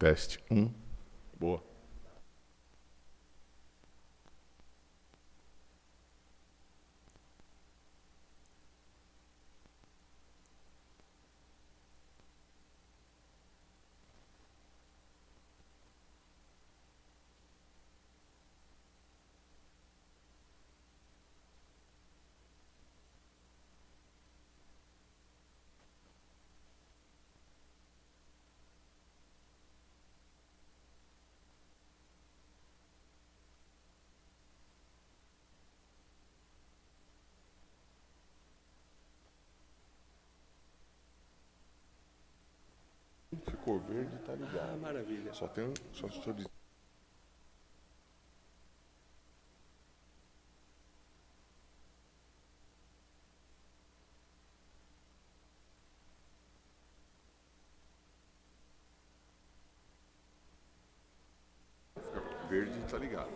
Teste 1. Boa. Ficou verde, tá ligado. Ah, maravilha. Só estou dizendo. Fica verde, tá ligado.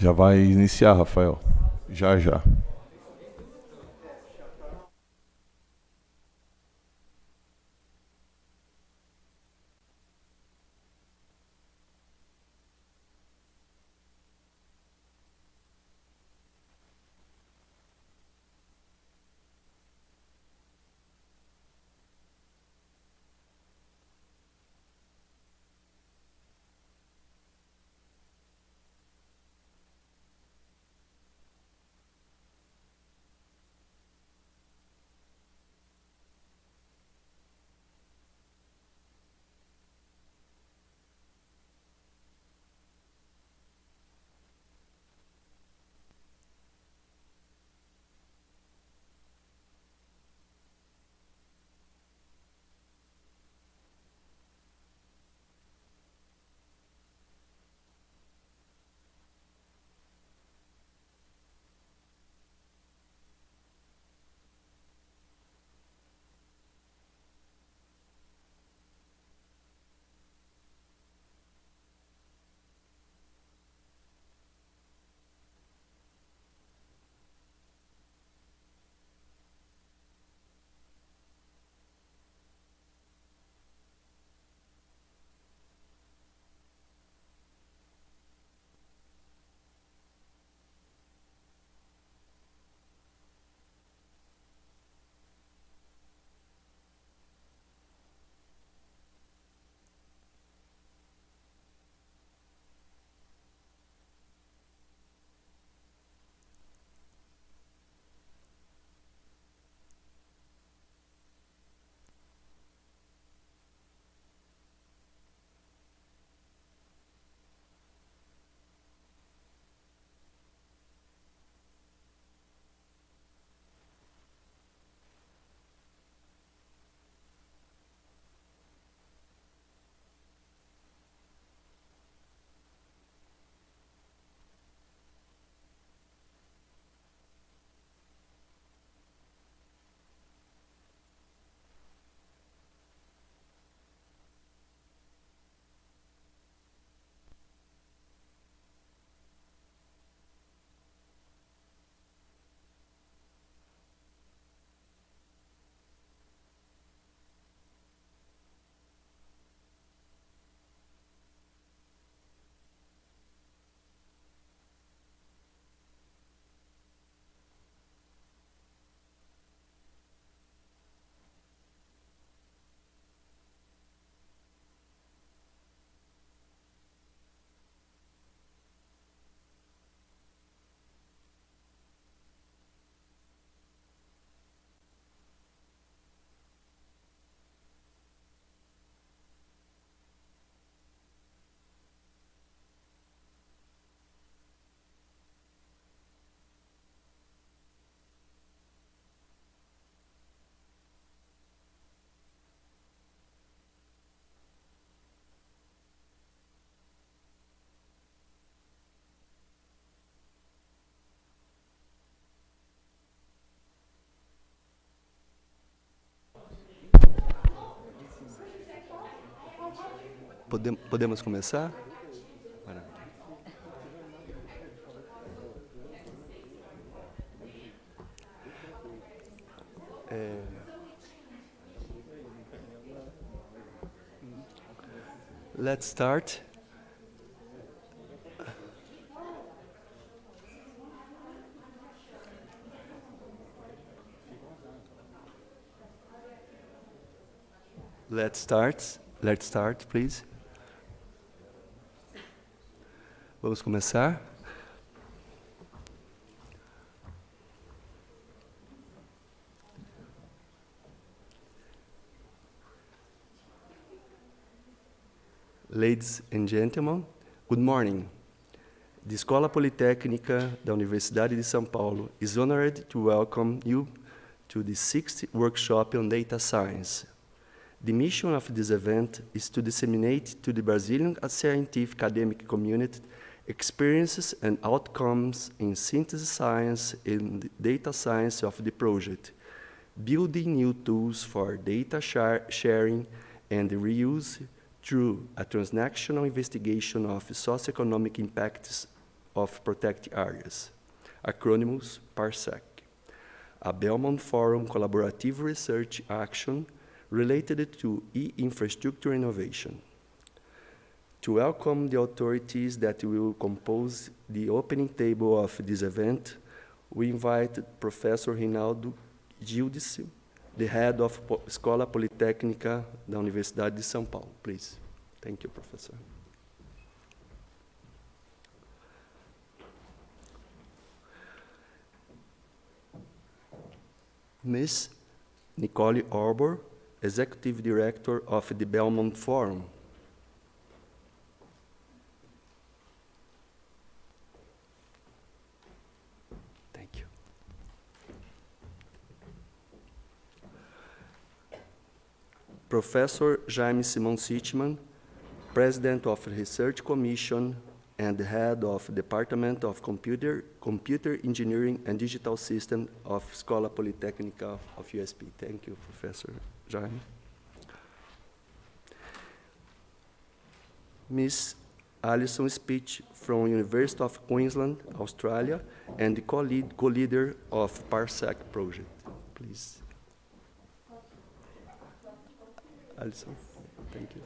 Já vai iniciar, Rafael. Já, já. Podemos começar? Let's start. Let's start, please. Vamos começar? Ladies and gentlemen, good morning. The Escola Politécnica da Universidade de São Paulo is honored to welcome you to the 6th workshop on data science. The mission of this event is to disseminate to the Brazilian scientific academic community experiences and outcomes in synthesis science and data science of the project, building new tools for data sharing and reuse through a transnational investigation of socioeconomic impacts of Protected Areas, acronyms PARSEC, a Belmont Forum collaborative research action related to e-infrastructure innovation. To welcome the authorities that will compose the opening table of this event, we invite Professor Reinaldo Giudici, the head of Escola Politécnica da Universidade de São Paulo. Please. Thank you, Professor. Ms. Nicole Arbour, Executive Director of the Belmont Forum. Thank you. Professor Jaime Simão Sichman, President of the Research Commission and the Head of Department of Computer Engineering and Digital System of Escola Politécnica of USP. Thank you, Professor Jaime. Ms. Alison Speech from University of Queensland, Australia, and the co-leader of PARSEC project. Please. Alison, thank you.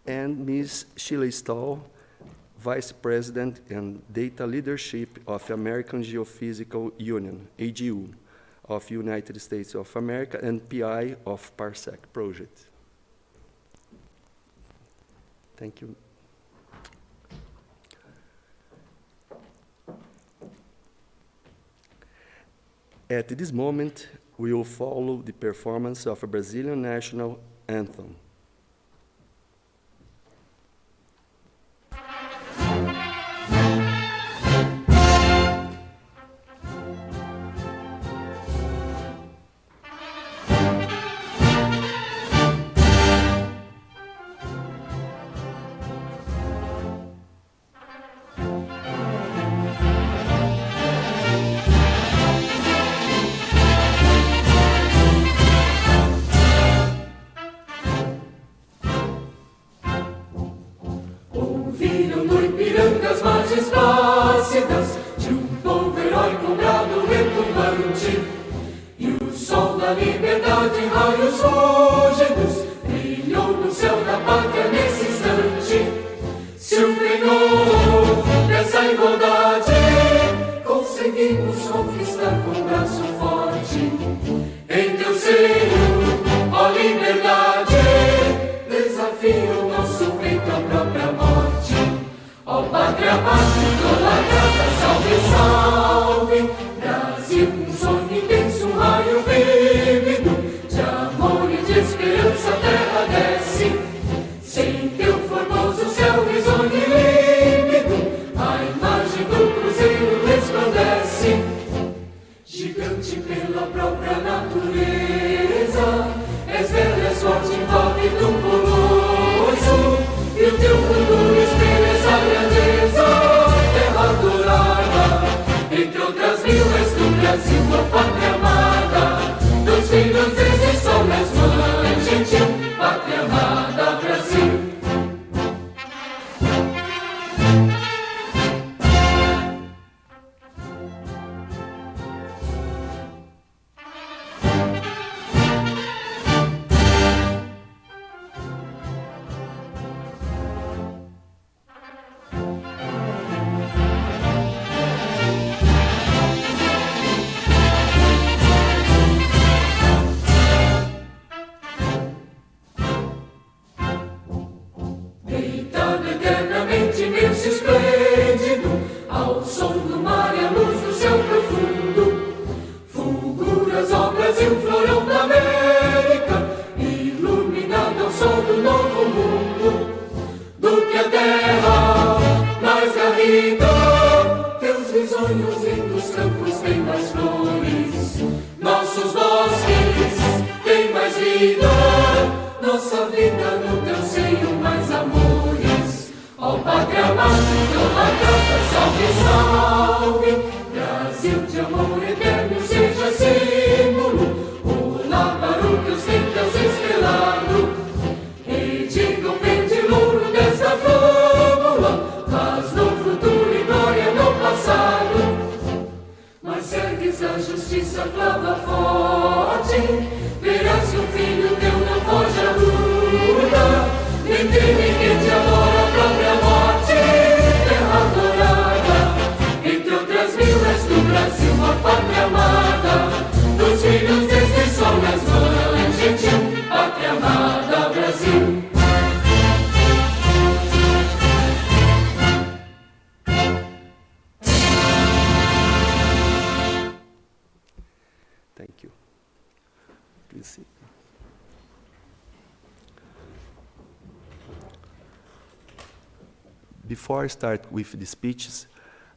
And Ms. Sheila Stahl, Vice President and Data Leadership of American Geophysical Union, AGU, of United States of America, and PI of PARSEC project. Thank you. At this moment, we will follow the performance of a Brazilian national anthem. Before I start with the speeches,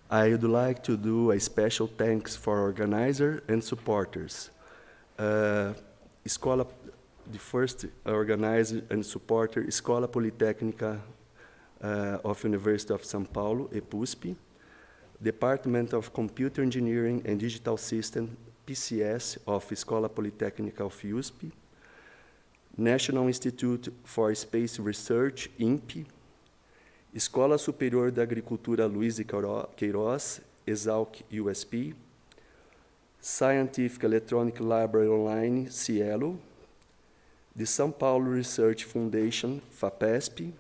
I would like to do a special thanks for organizer and supporters. Escola, the first organizer and supporter, Escola Politécnica of University of São Paulo, EPUSP, Department of Computer Engineering and Digital System, PCS, of Escola Politécnica of USP, National Institute for Space Research, INPE, Escola Superior da Agricultura Luiz de Queiroz, ESALC USP, Scientific Electronic Library Online, Cielo, the São Paulo Research Foundation, FAPESP,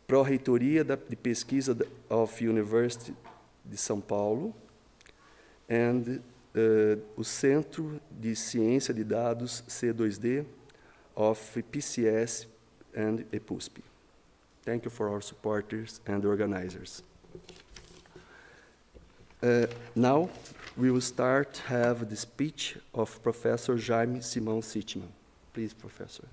Pró-Reitoria de Pesquisa of University de São Paulo, and o Centro de Ciência de Dados, C2D, of PCS and EPUSP. Thank you for our supporters and organizers. Now, we will have the speech of Professor Jaime Simão Sichman. Please, Professor.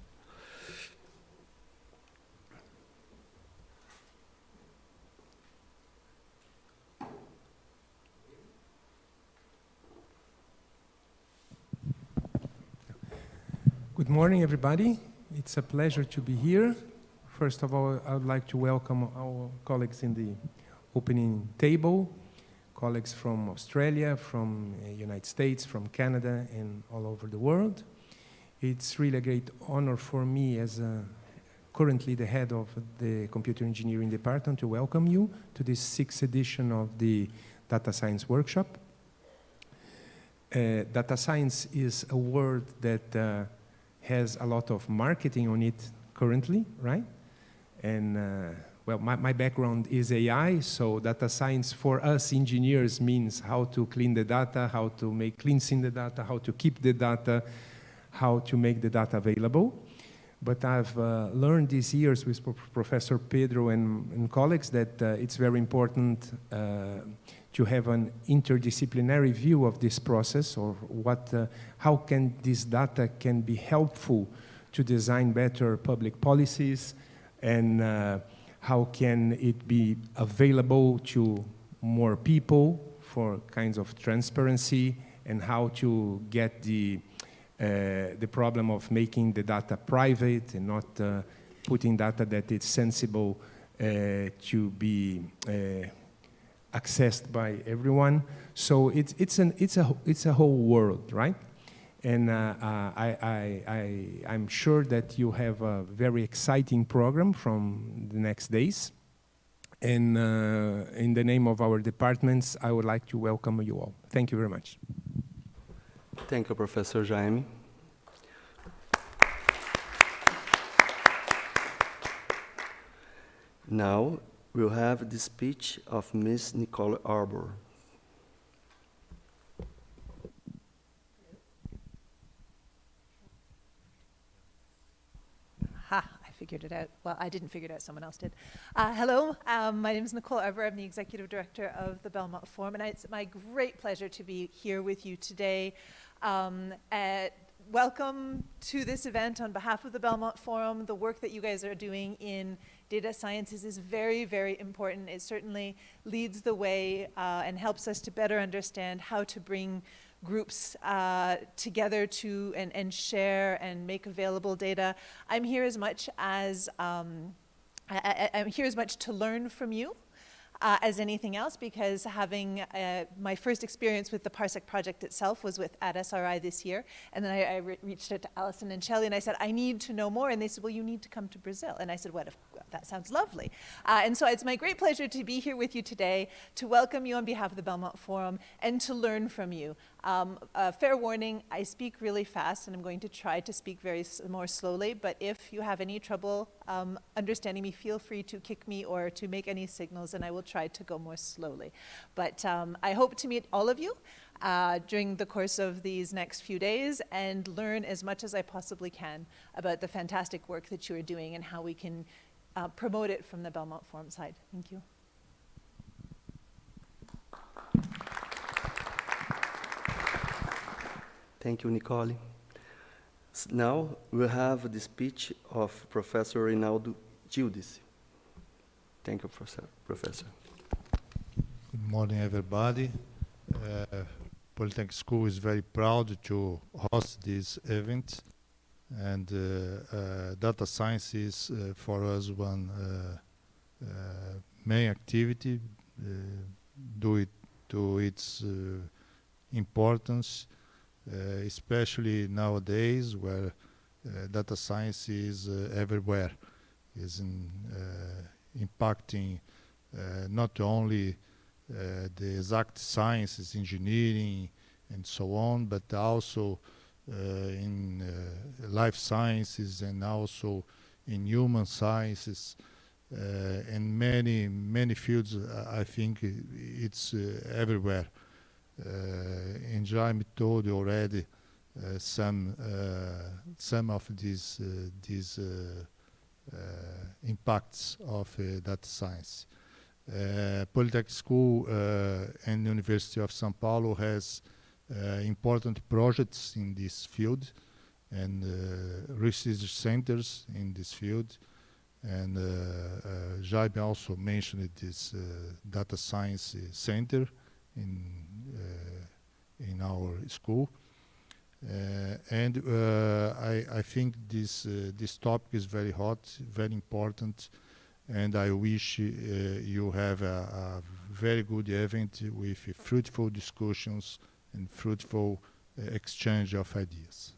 Good morning, everybody. It's a pleasure to be here. First of all, I would like to welcome our colleagues in the opening table, colleagues from Australia, from United States, from Canada, and all over the world. It's really a great honor for me as currently the head of the Computer Engineering Department to welcome you to this 6th edition of the Data Science Workshop. Data science is a word that has a lot of marketing on it currently, right? And well, my background is AI, so data science for us engineers means how to clean the data, how to make cleansing the data, how to keep the data, how to make the data available. But I've learned these years with Professor Pedro and colleagues that it's very important to have an interdisciplinary view of this process, or how can this data can be helpful to design better public policies, and how can it be available to more people for kinds of transparency, and how to get the problem of making the data private and not putting data that is sensible to be accessed by everyone. So it's a whole world, right? And I'm sure that you have a very exciting program from the next days. And in the name of our departments, I would like to welcome you all. Thank you very much. Thank you, Professor Jaime. Now, we'll have the speech of Ms. Nicole Arbour. I figured it out. Well, I didn't figure it out, someone else did. Hello, my name is Nicole Arbour. I'm the Executive Director of the Belmont Forum, and it's my great pleasure to be here with you today. Welcome to this event on behalf of the Belmont Forum. The work that you guys are doing in data sciences is very, very important. It certainly leads the way and helps us to better understand how to bring groups together to and share and make available data. I'm here as much as I'm here as much to learn from you as anything else, because having my first experience with the PARSEC project itself was at SRI this year, and then I reached out to Alison and Shelley and I said, I need to know more, and they said, well, you need to come to Brazil. And I said, what if, that sounds lovely. And so it's my great pleasure to be here with you today, to welcome you on behalf of the Belmont Forum, and to learn from you. Fair warning, I speak really fast, and I'm going to try to speak more slowly, but if you have any trouble understanding me, feel free to kick me or to make any signals, and I will try to go more slowly. But I hope to meet all of you during the course of these next few days and learn as much as I possibly can about the fantastic work that you are doing and how we can promote it from the Belmont Forum side. Thank you. Thank you, Nicole. Now we'll have the speech of Professor Reinaldo Giudici. Thank you, Professor. Good morning, everybody. Polytechnic School is very proud to host this event, and data science is for us one main activity due to its importance, especially nowadays where data science is everywhere, is impacting not only the exact sciences, engineering, and so on, but also in life sciences and also in human sciences and many fields. I think it's everywhere. And Jaime told you already some of these impacts of data science. Polytechnic School and the University of São Paulo has important projects in this field and research centers in this field. And Jaime also mentioned this data science center in our school. And I think this topic is very hot, very important, and I wish you have a very good event with fruitful discussions and fruitful exchange of ideas.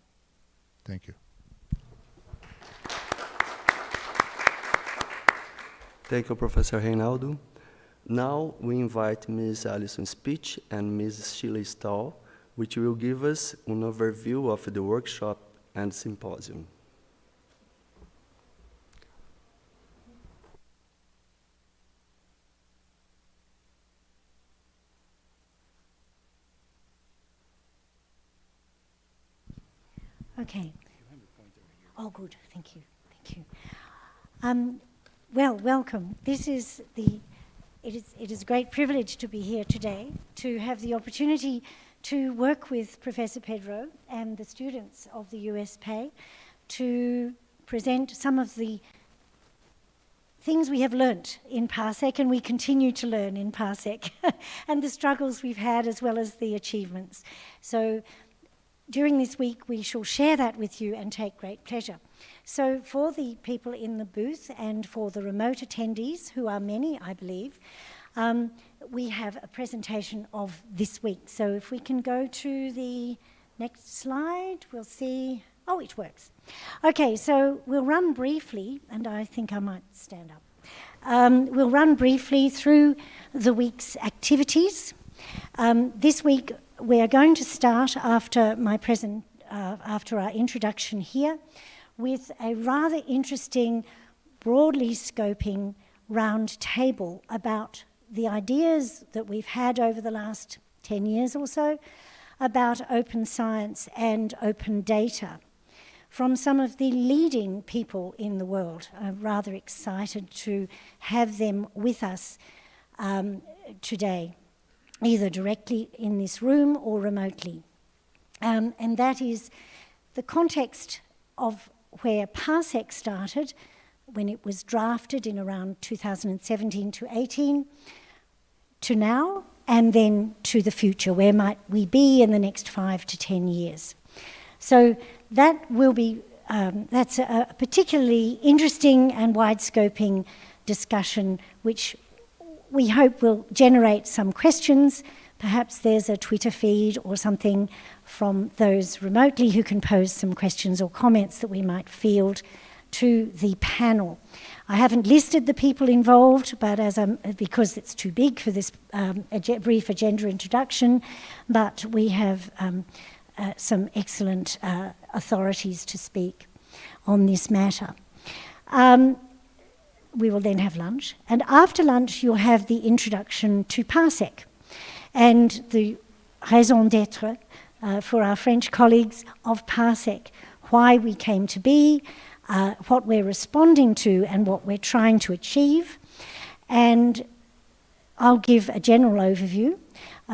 Thank you. Thank you, Professor Reinaldo. Now we invite Ms. Alison Speech and Ms. Sheila Stahl, which will give us an overview of the workshop and symposium. Okay. Oh, good. Thank you. Thank you. Well, welcome. It is a great privilege to be here today, to have the opportunity to work with Professor Pedro and the students of the USP to present some of the things we have learnt in PARSEC and we continue to learn in PARSEC and the struggles we've had as well as the achievements. So during this week we shall share that with you and take great pleasure. So for the people in the booth and for the remote attendees, who are many I believe, we have a presentation of this week. So if we can go to the next slide, we'll see, oh, it works. Okay, so we'll run briefly, and I think I might stand up. We'll run briefly through the week's activities. This week we are going to start after after our introduction here with a rather interesting, broadly scoping round table about the ideas that we've had over the last 10 years or so about open science and open data from some of the leading people in the world. I'm rather excited to have them with us today, either directly in this room or remotely. And that is the context of where PARSEC started when it was drafted in around 2017 to 18, to now, and then to the future. Where might we be in the next 5 to 10 years? So that will be, that's a particularly interesting and wide-scoping discussion, which we hope will generate some questions. Perhaps there's a Twitter feed or something from those remotely who can pose some questions or comments that we might field to the panel. I haven't listed the people involved, but because it's too big for this brief agenda introduction, but we have some excellent authorities to speak on this matter. We will then have lunch, and after lunch you'll have the introduction to PARSEC and the raison d'être for our French colleagues of PARSEC, why we came to be, what we're responding to and what we're trying to achieve. And I'll give a general overview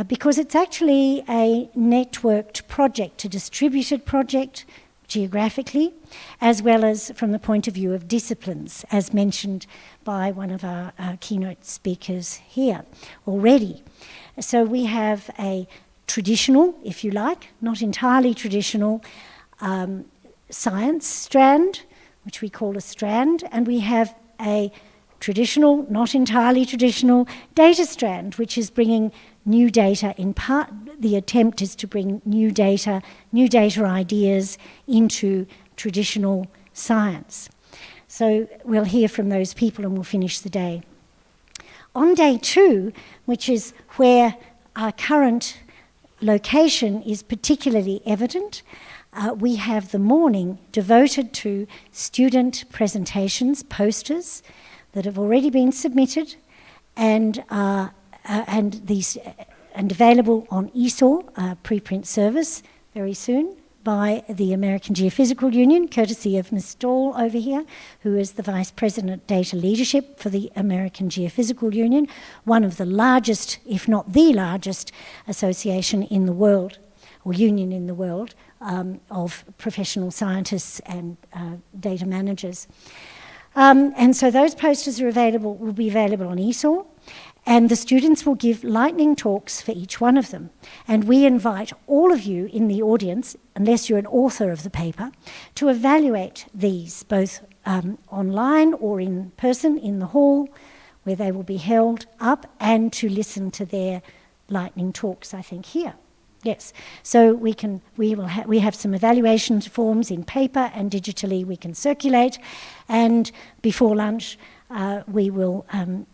because it's actually a networked project, a distributed project geographically, as well as from the point of view of disciplines, as mentioned by one of our keynote speakers here already. So we have a traditional, if you like, not entirely traditional science strand, which we call a strand, and we have a traditional, not entirely traditional data strand, which is bringing new data. In part, the attempt is to bring new data ideas into traditional science. So we'll hear from those people and we'll finish the day. On day 2, which is where our current location is particularly evident, we have the morning devoted to student presentations, posters that have already been submitted and available on ESAW, preprint service, very soon by the American Geophysical Union, courtesy of Ms. Stahl over here, who is the Vice President Data Leadership for the American Geophysical Union, one of the largest, if not the largest, association in the world, or union in the world, of professional scientists and data managers. And so those posters are available, will be available on ESAW, and the students will give lightning talks for each one of them. And we invite all of you in the audience, unless you're an author of the paper, to evaluate these, both online or in person in the hall, where they will be held up, and to listen to their lightning talks, I think, here. Yes, so we have some evaluation forms in paper and digitally we can circulate, and before lunch they will have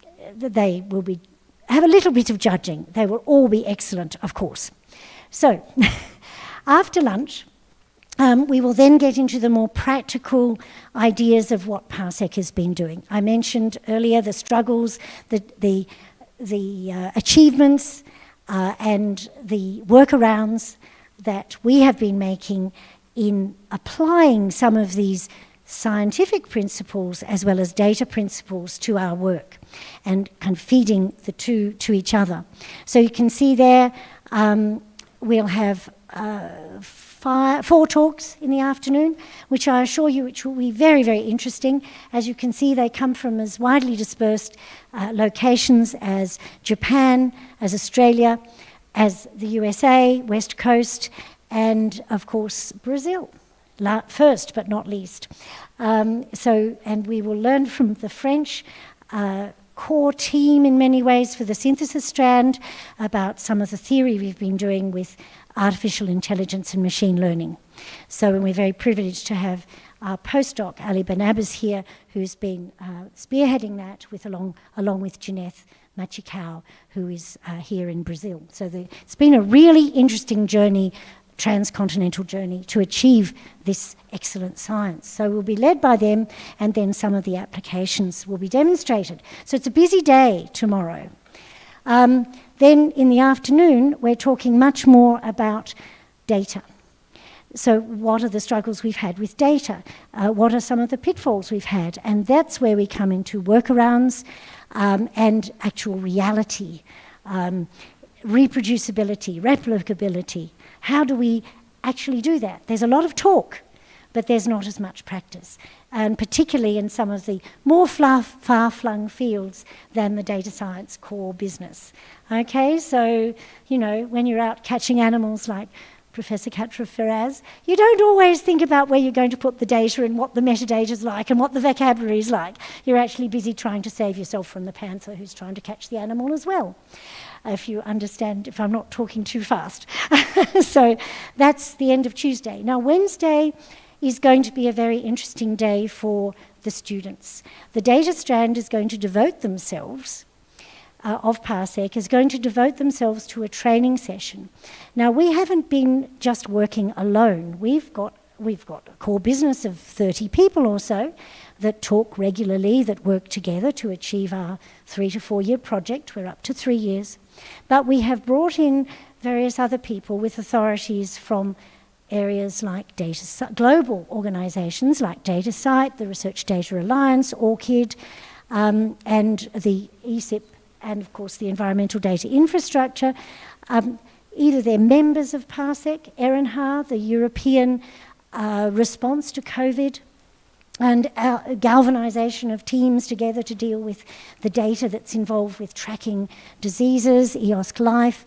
a little bit of judging. They will all be excellent, of course. So after lunch, we will then get into the more practical ideas of what PARSEC has been doing. I mentioned earlier the struggles, the achievements, and the workarounds that we have been making in applying some of these scientific principles as well as data principles to our work and kind of feeding the two to each other. So you can see there we'll have 4 talks in the afternoon, which I assure you which will be very, very interesting. As you can see, they come from as widely dispersed locations as Japan, as Australia, as the USA, West Coast, and of course Brazil, first but not least. And we will learn from the French core team in many ways for the synthesis strand about some of the theory we've been doing with artificial intelligence and machine learning. So we're very privileged to have our postdoc, Ali Banabas, here, who's been spearheading that along with Janeth Machikau, who is here in Brazil. So it's been a really interesting journey, transcontinental journey, to achieve this excellent science. So we'll be led by them, and then some of the applications will be demonstrated. So it's a busy day tomorrow. Then in the afternoon, we're talking much more about data. So what are the struggles we've had with data? What are some of the pitfalls we've had? And that's where we come into workarounds and actual reality, reproducibility, replicability. How do we actually do that? There's a lot of talk, but there's not as much practice, and particularly in some of the more far-flung fields than the data science core business. Okay, so, you know, when you're out catching animals like Professor Katra Faraz, you don't always think about where you're going to put the data and what the metadata is like and what the vocabulary is like. You're actually busy trying to save yourself from the panther who's trying to catch the animal as well, if you understand, if I'm not talking too fast. So that's the end of Tuesday. Now, Wednesday is going to be a very interesting day for the students. The data strand is going to devote themselves of PARSEC is going to devote themselves to a training session. Now, we haven't been just working alone. We've got a core business of 30 people or so that talk regularly, that work together to achieve our 3 to 4 year project. We're up to 3 years. But we have brought in various other people with authorities from areas like global organizations like DataCite, the Research Data Alliance, ORCID, and the ESIP, and of course the Environmental Data Infrastructure. Either they're members of PARSEC, ERNHA, the European response to COVID, and galvanization of teams together to deal with the data that's involved with tracking diseases, EOSC Life.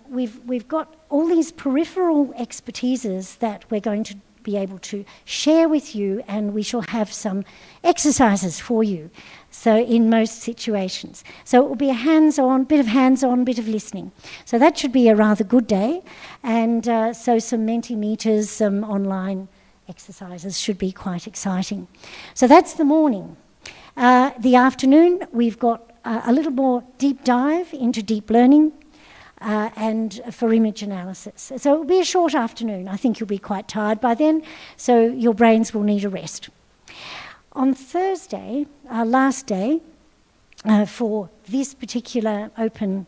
We've got all these peripheral expertises that we're going to be able to share with you, and we shall have some exercises for you, so in most situations. So it will be a hands-on, bit of listening. So that should be a rather good day, and so some Mentimeters, some online exercises should be quite exciting. So that's the morning. The afternoon, we've got a little more deep dive into deep learning and for image analysis. So it will be a short afternoon. I think you'll be quite tired by then, so your brains will need a rest. On Thursday, our last day for this particular open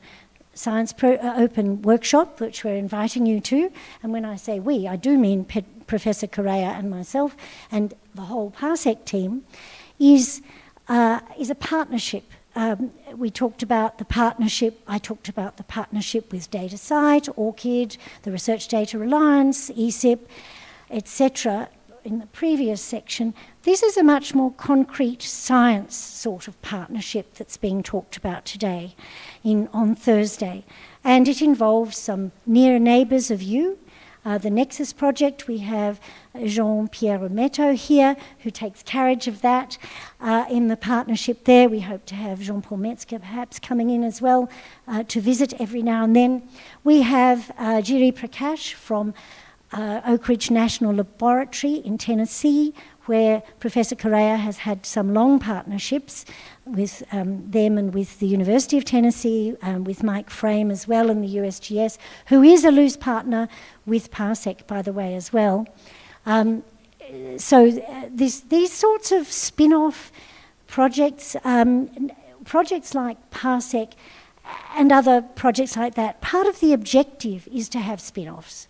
science open workshop, which we're inviting you to, and when I say we, I do mean Professor Correa and myself and the whole PARSEC team, is a partnership. We talked about the partnership, I talked about the partnership with DataCite, ORCID, the Research Data Alliance, ESIP, etc. in the previous section. This is a much more concrete science sort of partnership that's being talked about today on Thursday. And it involves some near neighbours of you. The Nexus project, we have Jean-Pierre Rometto here, who takes carriage of that in the partnership there. We hope to have Jean-Paul Metzger perhaps coming in as well to visit every now and then. We have Giri Prakash from Oak Ridge National Laboratory in Tennessee, where Professor Correa has had some long partnerships with them and with the University of Tennessee, with Mike Frame as well in the USGS, who is a loose partner with PARSEC, by the way, as well. So these sorts of spin-off projects, projects like PARSEC and other projects like that, part of the objective is to have spin-offs,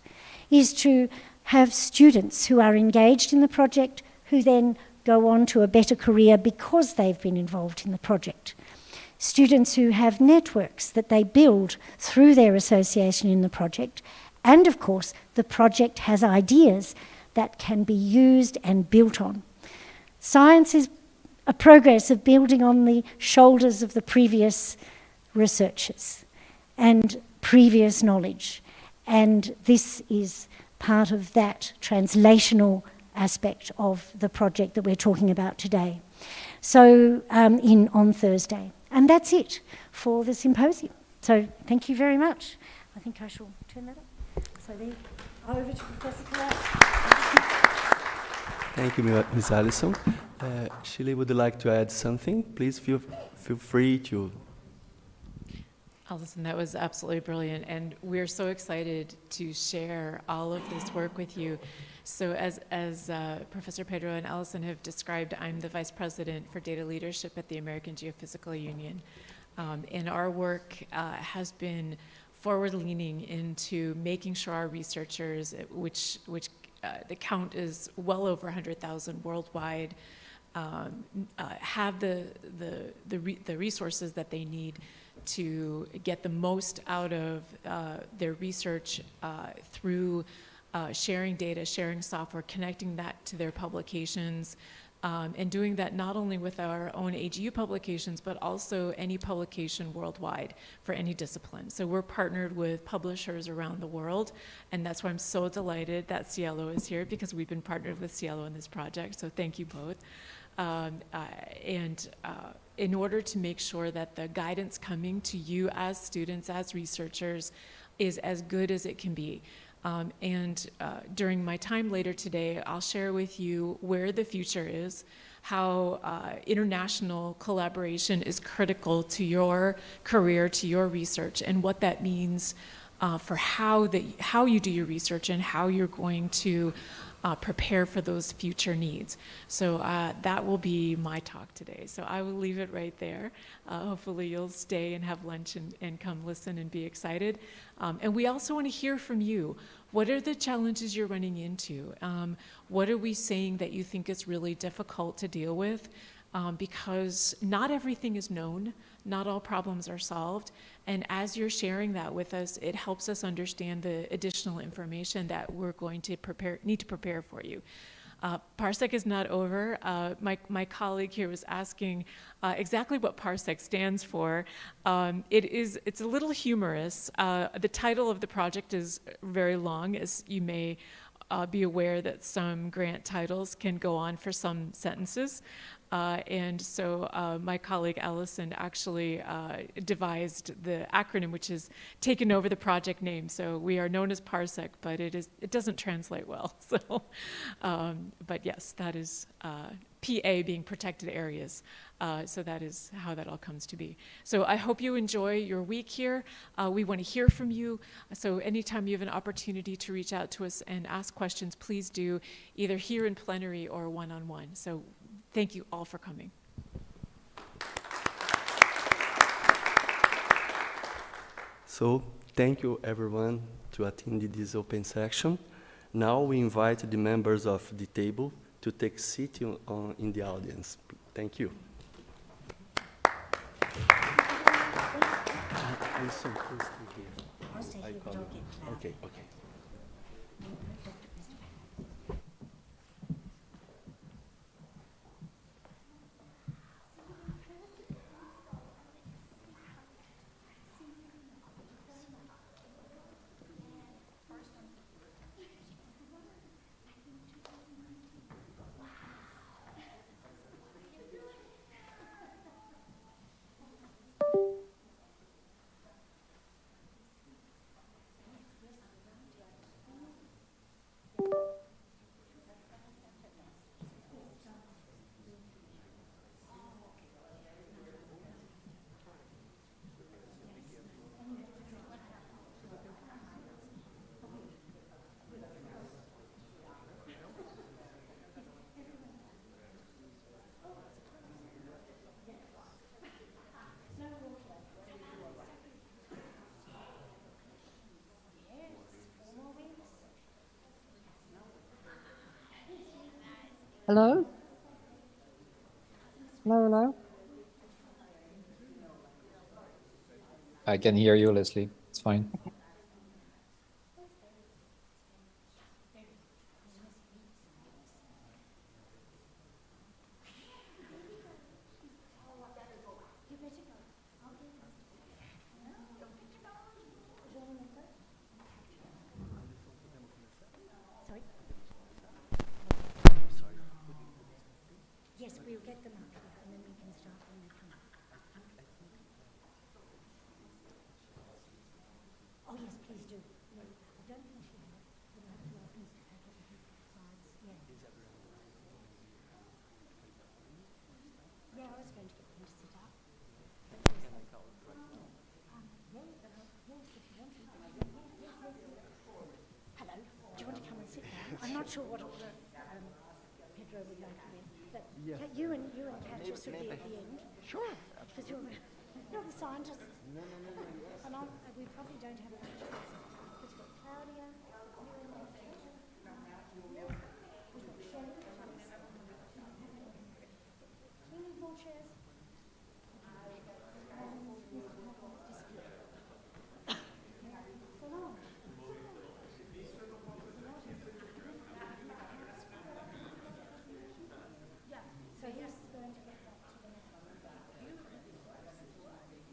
is to have students who are engaged in the project who then go on to a better career because they've been involved in the project. Students who have networks that they build through their association in the project, and of course the project has ideas that can be used and built on. Science is a progress of building on the shoulders of the previous researchers and previous knowledge, and this is part of that translational aspect of the project that we're talking about today. So on Thursday. And that's it for the symposium. So thank you very much. I think I shall turn that up. So there, over to Professor Correa. Thank you, Ms. Allison. Shirley, would you like to add something? Please feel free to. Allison, that was absolutely brilliant, and we're so excited to share all of this work with you. So as Professor Pedro and Allison have described, I'm the Vice President for Data Leadership at the American Geophysical Union. And our work has been forward-leaning into making sure our researchers, which the count is well over 100,000 worldwide, have the resources that they need to get the most out of their research through sharing data, sharing software, connecting that to their publications, and doing that not only with our own AGU publications, but also any publication worldwide for any discipline. So we're partnered with publishers around the world, and that's why I'm so delighted that Cielo is here, because we've been partnered with Cielo in this project, so thank you both. In order to make sure that the guidance coming to you as students, as researchers, is as good as it can be. During my time later today, I'll share with you where the future is, how international collaboration is critical to your career, to your research, and what that means for how you do your research and how you're going to prepare for those future needs. So that will be my talk today. So I will leave it right there. Hopefully you'll stay and have lunch and come listen and be excited. And we also want to hear from you. What are the challenges you're running into? What are we saying that you think is really difficult to deal with? because not everything is known, not all problems are solved, and as you're sharing that with us, it helps us understand the additional information that we're going to need to prepare for you. PARSEC is not over. My colleague here was asking exactly what PARSEC stands for. It's a little humorous. The title of the project is very long, as you may be aware that some grant titles can go on for some sentences. And so my colleague Allison actually devised the acronym, which has taken over the project name. So we are known as PARSEC, but it doesn't translate well. So, but yes, that is PA being protected areas. So that is how that all comes to be. So I hope you enjoy your week here. We want to hear from you. So anytime you have an opportunity to reach out to us and ask questions, please do, either here in plenary or one-on-one. So thank you all for coming. So thank you everyone to attend this open section. Now we invite the members of the table to take seat in the audience. Thank you. I'm so close to here. I'll stay here, but I'll get loud. Okay. Hello? Hello? I can hear you, Leslie. It's fine. Okay. Yes, we'll get them up here and then we can start when they come up. Oh yes, please do. No, I don't think she has, but I feel like Mr. Packet with his slides. Yeah. Yeah, I was going to get them to sit up. But yes, yes, but yes, if you want to. Yes. Hello, do you want to come and sit down? I'm not sure what order Pedro would like to be. But yeah. You and Katja should be at the end. Sure. Because you're the scientist. No. And we probably don't have a choice. We've got Claudia, you and Katja. We've got Shelley. Do we need more chairs? And Mr. Packard's disappeared. Hello. So he's going to get back to the next one.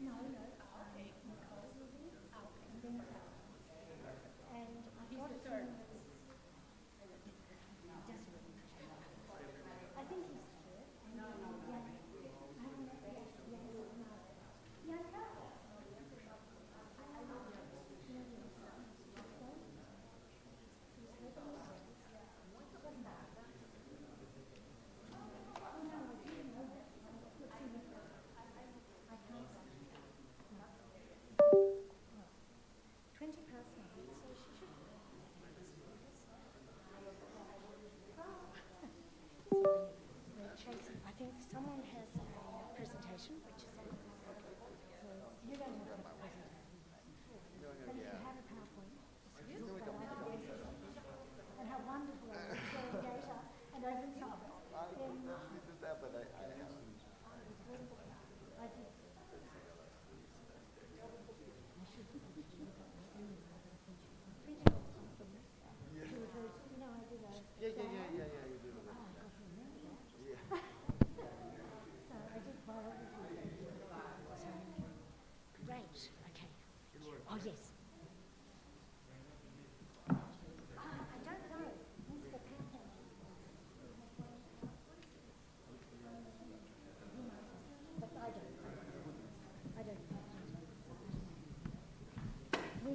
No. Nicole will be. And then and I've got the third. I think he's third. I think someone has a presentation, which is on the PowerPoint. So you don't have a presentation. But if you have a PowerPoint, and how wonderful it is showing data and open source. I could do that, but I have to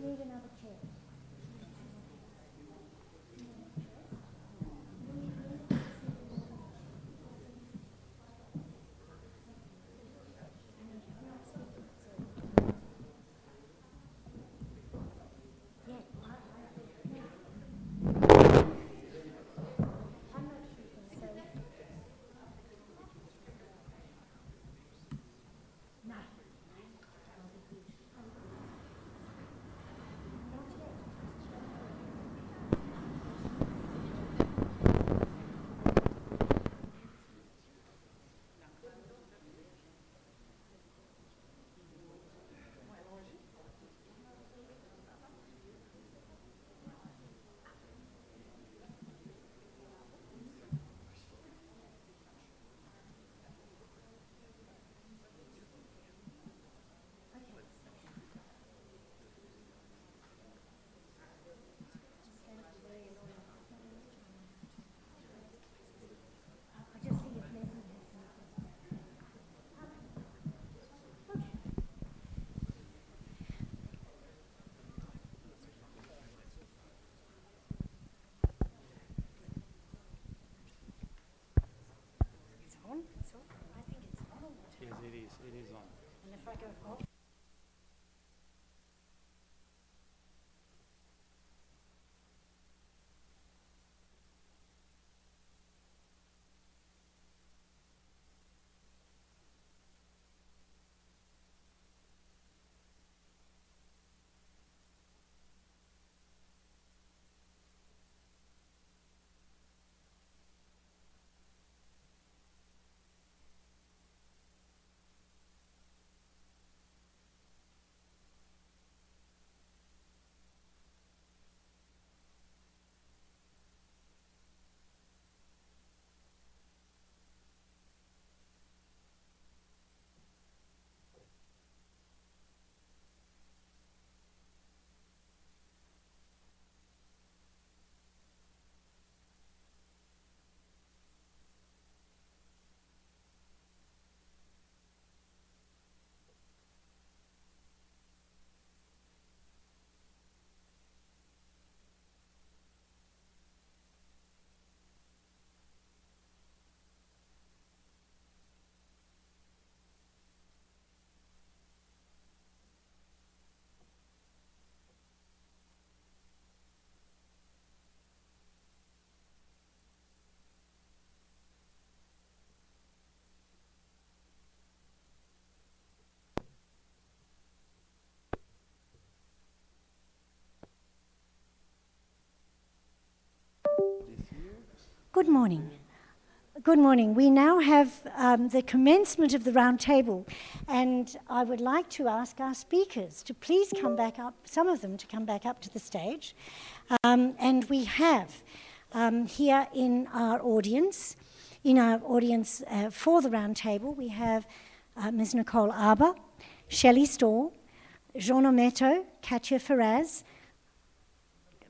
need another chair. Good morning. Good morning. We now have the commencement of the round table, and I would like to ask our speakers to please come back up, some of them to come back up to the stage. And we have here in our audience for the round table, we have Ms. Nicole Arbour, Shelley Storr, Jean Ometo, Katia Ferraz,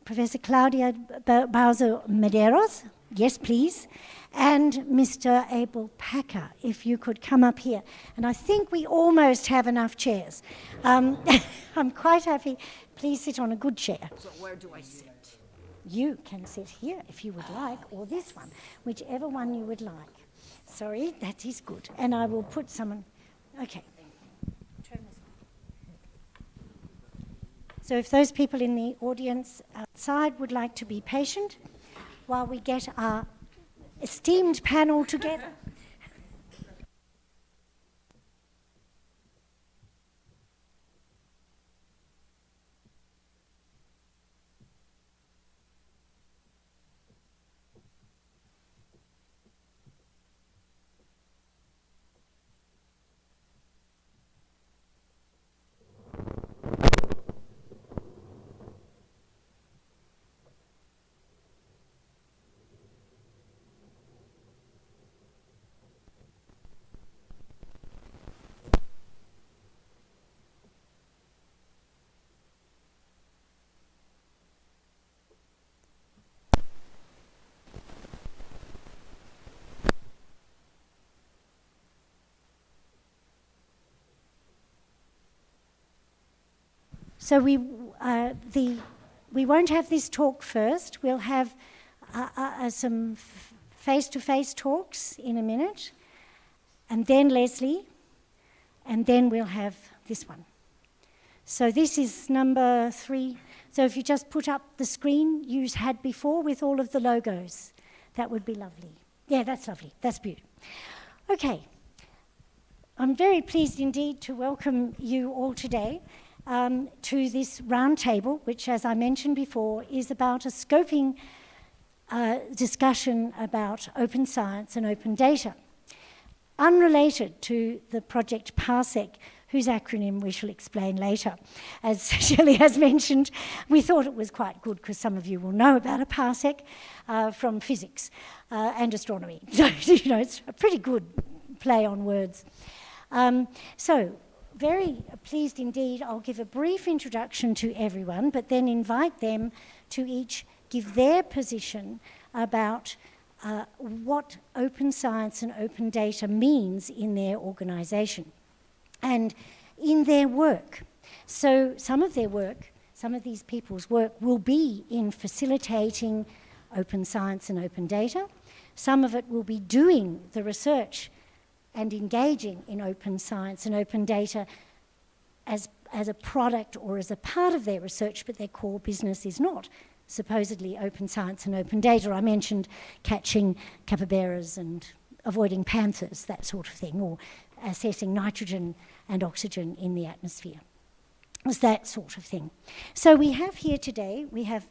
Professor Claudia Bauser Medeiros, yes please, and Mr. Abel Packer, if you could come up here. And I think we almost have enough chairs. I'm quite happy. Please sit on a good chair. So where do I sit? You can sit here if you would like, or this one, whichever one you would like. Sorry, that is good. And I will put someone, okay. Turn this off. So if those people in the audience outside would like to be patient while we get our esteemed panel together. So we won't have this talk first. We'll have some face-to-face talks in a minute, and then Leslie, and then we'll have this one. So this is number 3. So if you just put up the screen you had before with all of the logos, that would be lovely. Yeah, that's lovely. That's beautiful. Okay. I'm very pleased indeed to welcome you all today to this roundtable, which, as I mentioned before, is about a scoping discussion about open science and open data, unrelated to the project PARSEC, whose acronym we shall explain later. As Shelley has mentioned, we thought it was quite good because some of you will know about a PARSEC from physics and astronomy. So, you know, it's a pretty good play on words. So, very pleased indeed. I'll give a brief introduction to everyone, but then invite them to each give their position about what open science and open data means in their organisation and in their work. So some of their work, some of these people's work will be in facilitating open science and open data. Some of it will be doing the research and engaging in open science and open data as a product or as a part of their research, but their core business is not supposedly open science and open data. I mentioned catching capybaras and avoiding panthers, that sort of thing, or assessing nitrogen and oxygen in the atmosphere. It's that sort of thing. So we have here today, we have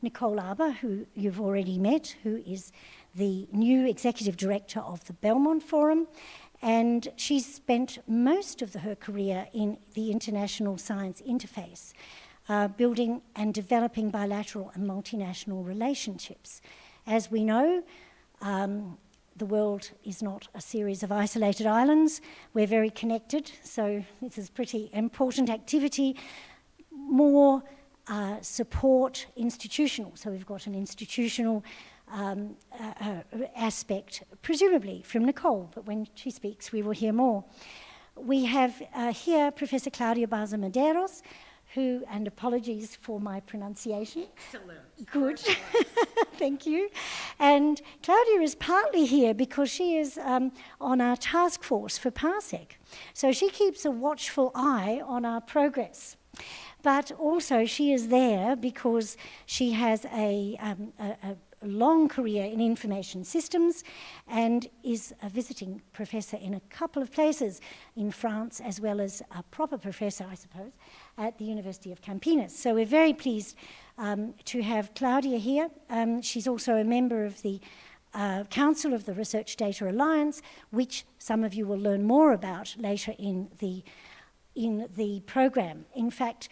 Nicole Arbour, who you've already met, who is the new executive director of the Belmont Forum, and she's spent most of her career in the international science interface, building and developing bilateral and multinational relationships. As we know, the world is not a series of isolated islands. We're very connected, so this is pretty important activity. More support institutional, so we've got an institutional aspect, presumably from Nicole, but when she speaks we will hear more. We have here Professor Claudia Barza-Medeiros, who, and apologies for my pronunciation. Excellent. Good. Thank you. And Claudia is partly here because she is on our task force for PARSEC. So she keeps a watchful eye on our progress. But also she is there because she has a long career in information systems and is a visiting professor in a couple of places in France, as well as a proper professor, I suppose, at the University of Campinas. So we're very pleased to have Claudia here. She's also a member of the Council of the Research Data Alliance, which some of you will learn more about later in the program. In fact,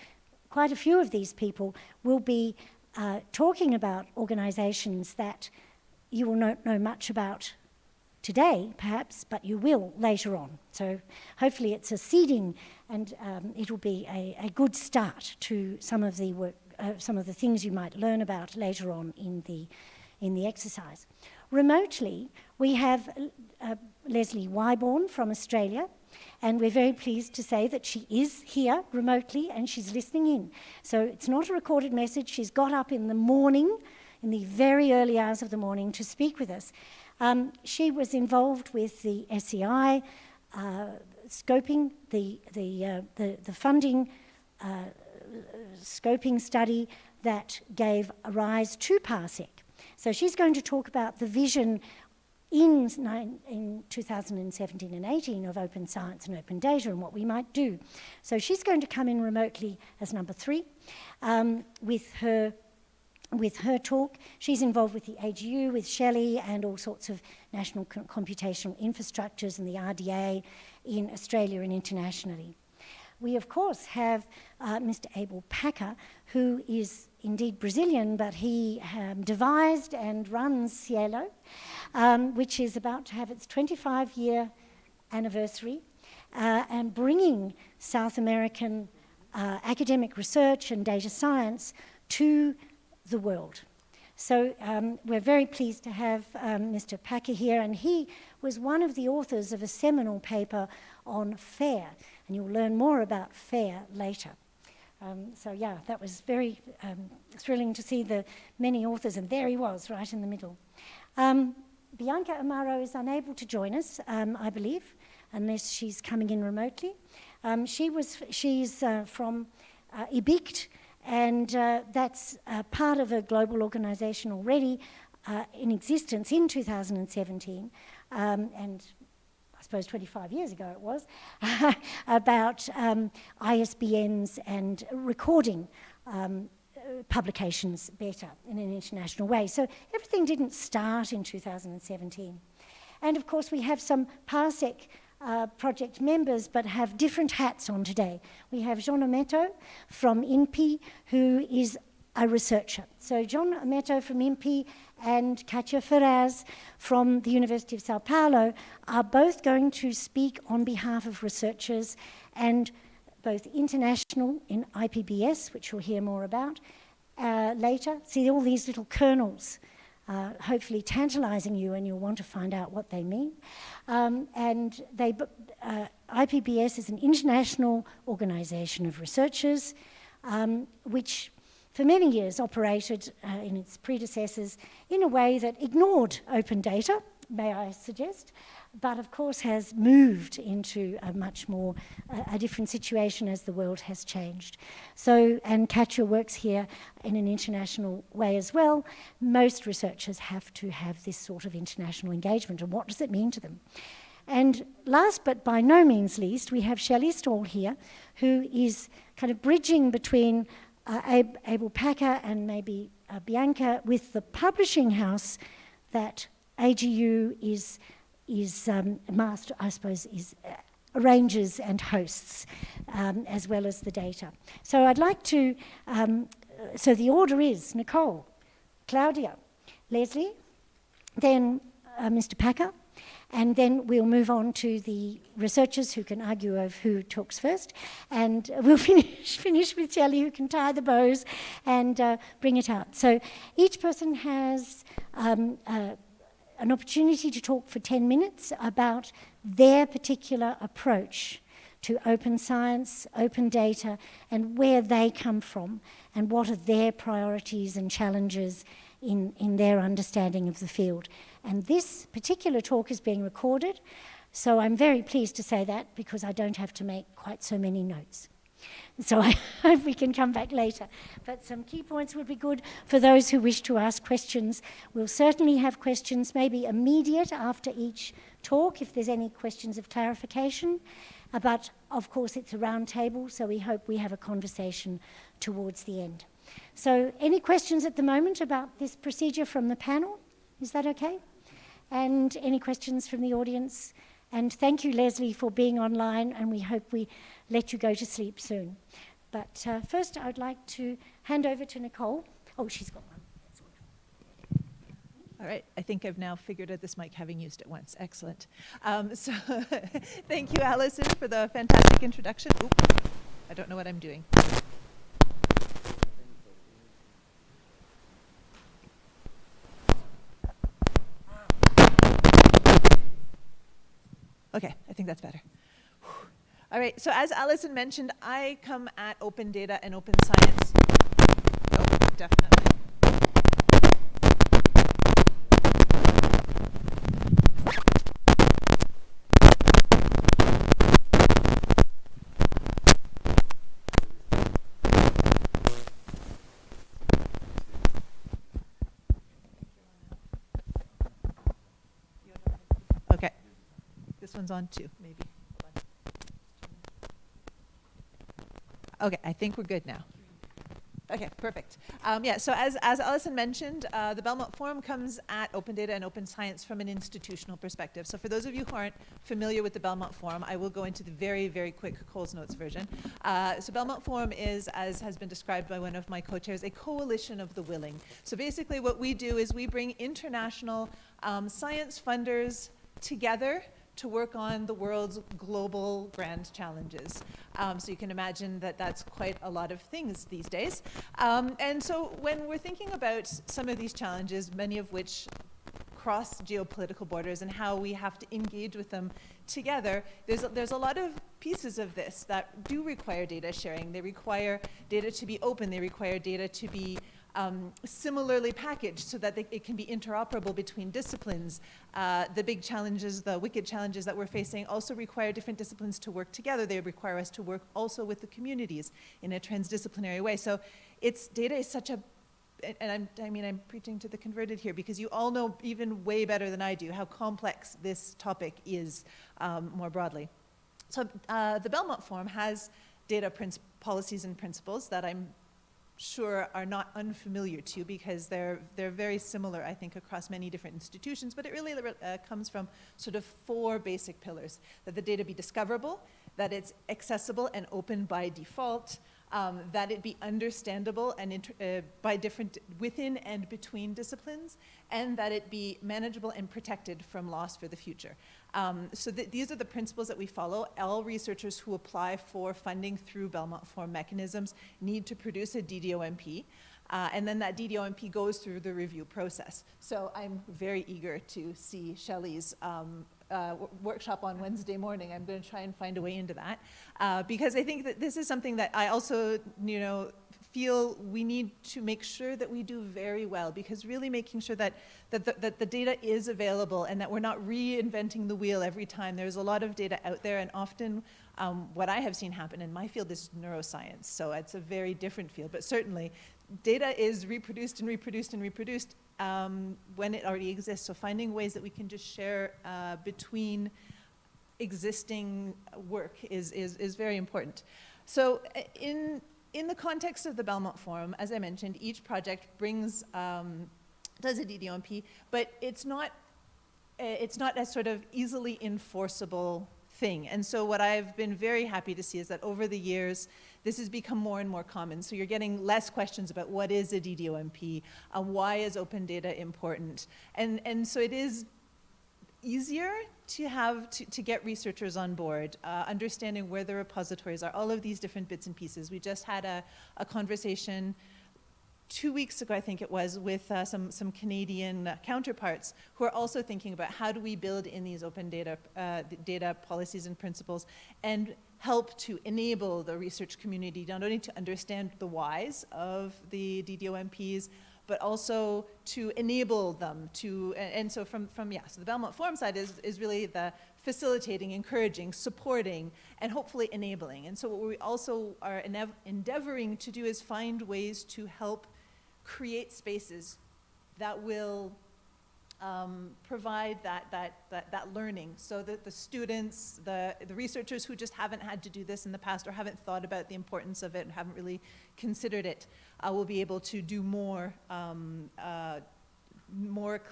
quite a few of these people will be talking about organisations that you will not know much about today, perhaps, but you will later on. So hopefully it's a seeding, and it will be a good start to some of the work, some of the things you might learn about later on in the exercise. Remotely, we have Leslie Wyborn from Australia, and we're very pleased to say that she is here remotely and she's listening in. So it's not a recorded message. She's got up in the morning, in the very early hours of the morning, to speak with us. She was involved with the SEI, scoping, the funding scoping study that gave rise to PARSEC. So she's going to talk about the vision in 2017 and 18 of open science and open data and what we might do. So she's going to come in remotely as number 3 with her talk. She's involved with the AGU, with Shelley, and all sorts of national computational infrastructures and the RDA in Australia and internationally. We, of course, have Mr. Abel Packer, who is indeed Brazilian, but he devised and runs Cielo, which is about to have its 25-year anniversary, and bringing South American academic research and data science to the world. So we're very pleased to have Mr. Packer here, and he was one of the authors of a seminal paper on FAIR, and you'll learn more about FAIR later. So yeah, that was very thrilling to see the many authors, and there he was, right in the middle. Bianca Amaro is unable to join us, I believe, unless she's coming in remotely. She's from IBICT, and that's part of a global organisation already in existence in 2017, and I suppose 25 years ago it was, about ISBNs and recording publications better in an international way. So everything didn't start in 2017. And of course we have some PARSEC project members, but have different hats on today. We have John Ometo from INPI, who is a researcher. So John Ometo from INPI and Katia Ferraz from the University of São Paulo are both going to speak on behalf of researchers, and both international in IPBS, which you'll hear more about later. See all these little kernels, hopefully tantalizing you, and you'll want to find out what they mean. And IPBS is an international organization of researchers, which for many years operated in its predecessors in a way that ignored open data, may I suggest, but of course has moved into a much more, a different situation as the world has changed. So, and Katja works here in an international way as well. Most researchers have to have this sort of international engagement, and what does it mean to them? And last but by no means least, we have Shelley Stall here, who is kind of bridging between Abel Packer and maybe Bianca with the publishing house that AGU is master, I suppose, arranges and hosts, as well as the data. So I'd like to, so the order is Nicole, Claudia, Leslie, then Mr. Packer, and then we'll move on to the researchers who can argue over who talks first, and we'll finish with Shelley, who can tie the bows and bring it out. So each person has an opportunity to talk for 10 minutes about their particular approach to open science, open data, and where they come from, and what are their priorities and challenges in their understanding of the field. And this particular talk is being recorded, so I'm very pleased to say that, because I don't have to make quite so many notes. So I hope we can come back later. But some key points would be good for those who wish to ask questions. We'll certainly have questions maybe immediate after each talk, if there's any questions of clarification. But of course it's a round table, so we hope we have a conversation towards the end. So any questions at the moment about this procedure from the panel? Is that okay? And any questions from the audience? And thank you, Leslie, for being online, and we hope we let you go to sleep soon. But first, I'd like to hand over to Nicole. Oh, she's got one. That's wonderful. All right, I think I've now figured out this mic, having used it once. Excellent. So thank you, Alison, for the fantastic introduction. Oop, I don't know what I'm doing. Okay, I think that's better. All right, so as Alison mentioned, I come at open data and open science. Oh, definitely. Okay, this one's on too, maybe. Okay, I think we're good now. Okay, perfect. Yeah, so as Alison mentioned, the Belmont Forum comes at open data and open science from an institutional perspective. So for those of you who aren't familiar with the Belmont Forum, I will go into the very, very quick Coles Notes version. So Belmont Forum is, as has been described by one of my co-chairs, a coalition of the willing. So basically what we do is we bring international science funders together to work on the world's global grand challenges. So you can imagine that that's quite a lot of things these days. And so when we're thinking about some of these challenges, many of which cross geopolitical borders and how we have to engage with them together, there's a lot of pieces of this that do require data sharing. They require data to be open. They require data to be similarly packaged so that it can be interoperable between disciplines. The big challenges, the wicked challenges that we're facing also require different disciplines to work together. They require us to work also with the communities in a transdisciplinary way. So data is such a, and I'm preaching to the converted here, because you all know even way better than I do how complex this topic is more broadly. So the Belmont Forum has data policies and principles that I'm sure are not unfamiliar to, because they're very similar, I think, across many different institutions, but it really comes from sort of 4 basic pillars: that the data be discoverable, that it's accessible and open by default, that it be understandable and by different within and between disciplines, and that it be manageable and protected from loss for the future. So these are the principles that we follow. All researchers who apply for funding through Belmont Forum mechanisms need to produce a DDOMP, and then that DDOMP goes through the review process. So I'm very eager to see Shelley's workshop on Wednesday morning. I'm going to try and find a way into that, because I think that this is something that I also, feel we need to make sure that we do very well, because really making sure that the data is available and that we're not reinventing the wheel every time. There's a lot of data out there, and often what I have seen happen in my field is neuroscience, so it's a very different field, but certainly data is reproduced and reproduced and reproduced when it already exists. So finding ways that we can just share between existing work is very important. So in the context of the Belmont Forum, as I mentioned, each project brings, does a DDOMP, but it's not a sort of easily enforceable thing. And so what I've been very happy to see is that over the years, this has become more and more common. So you're getting less questions about what is a DDOMP, why is open data important, and so it is easier to get researchers on board, understanding where the repositories are, all of these different bits and pieces. We just had a conversation 2 weeks ago, I think it was, with some Canadian counterparts who are also thinking about how do we build in these open data policies and principles and help to enable the research community not only to understand the whys of the DDOMPs, but also to enable them to, and so so the Belmont Forum side is really the facilitating, encouraging, supporting, and hopefully enabling. And so what we also are endeavoring to do is find ways to help create spaces that will provide that learning, so that the students, the researchers who just haven't had to do this in the past or haven't thought about the importance of it and haven't really considered it, will be able to do more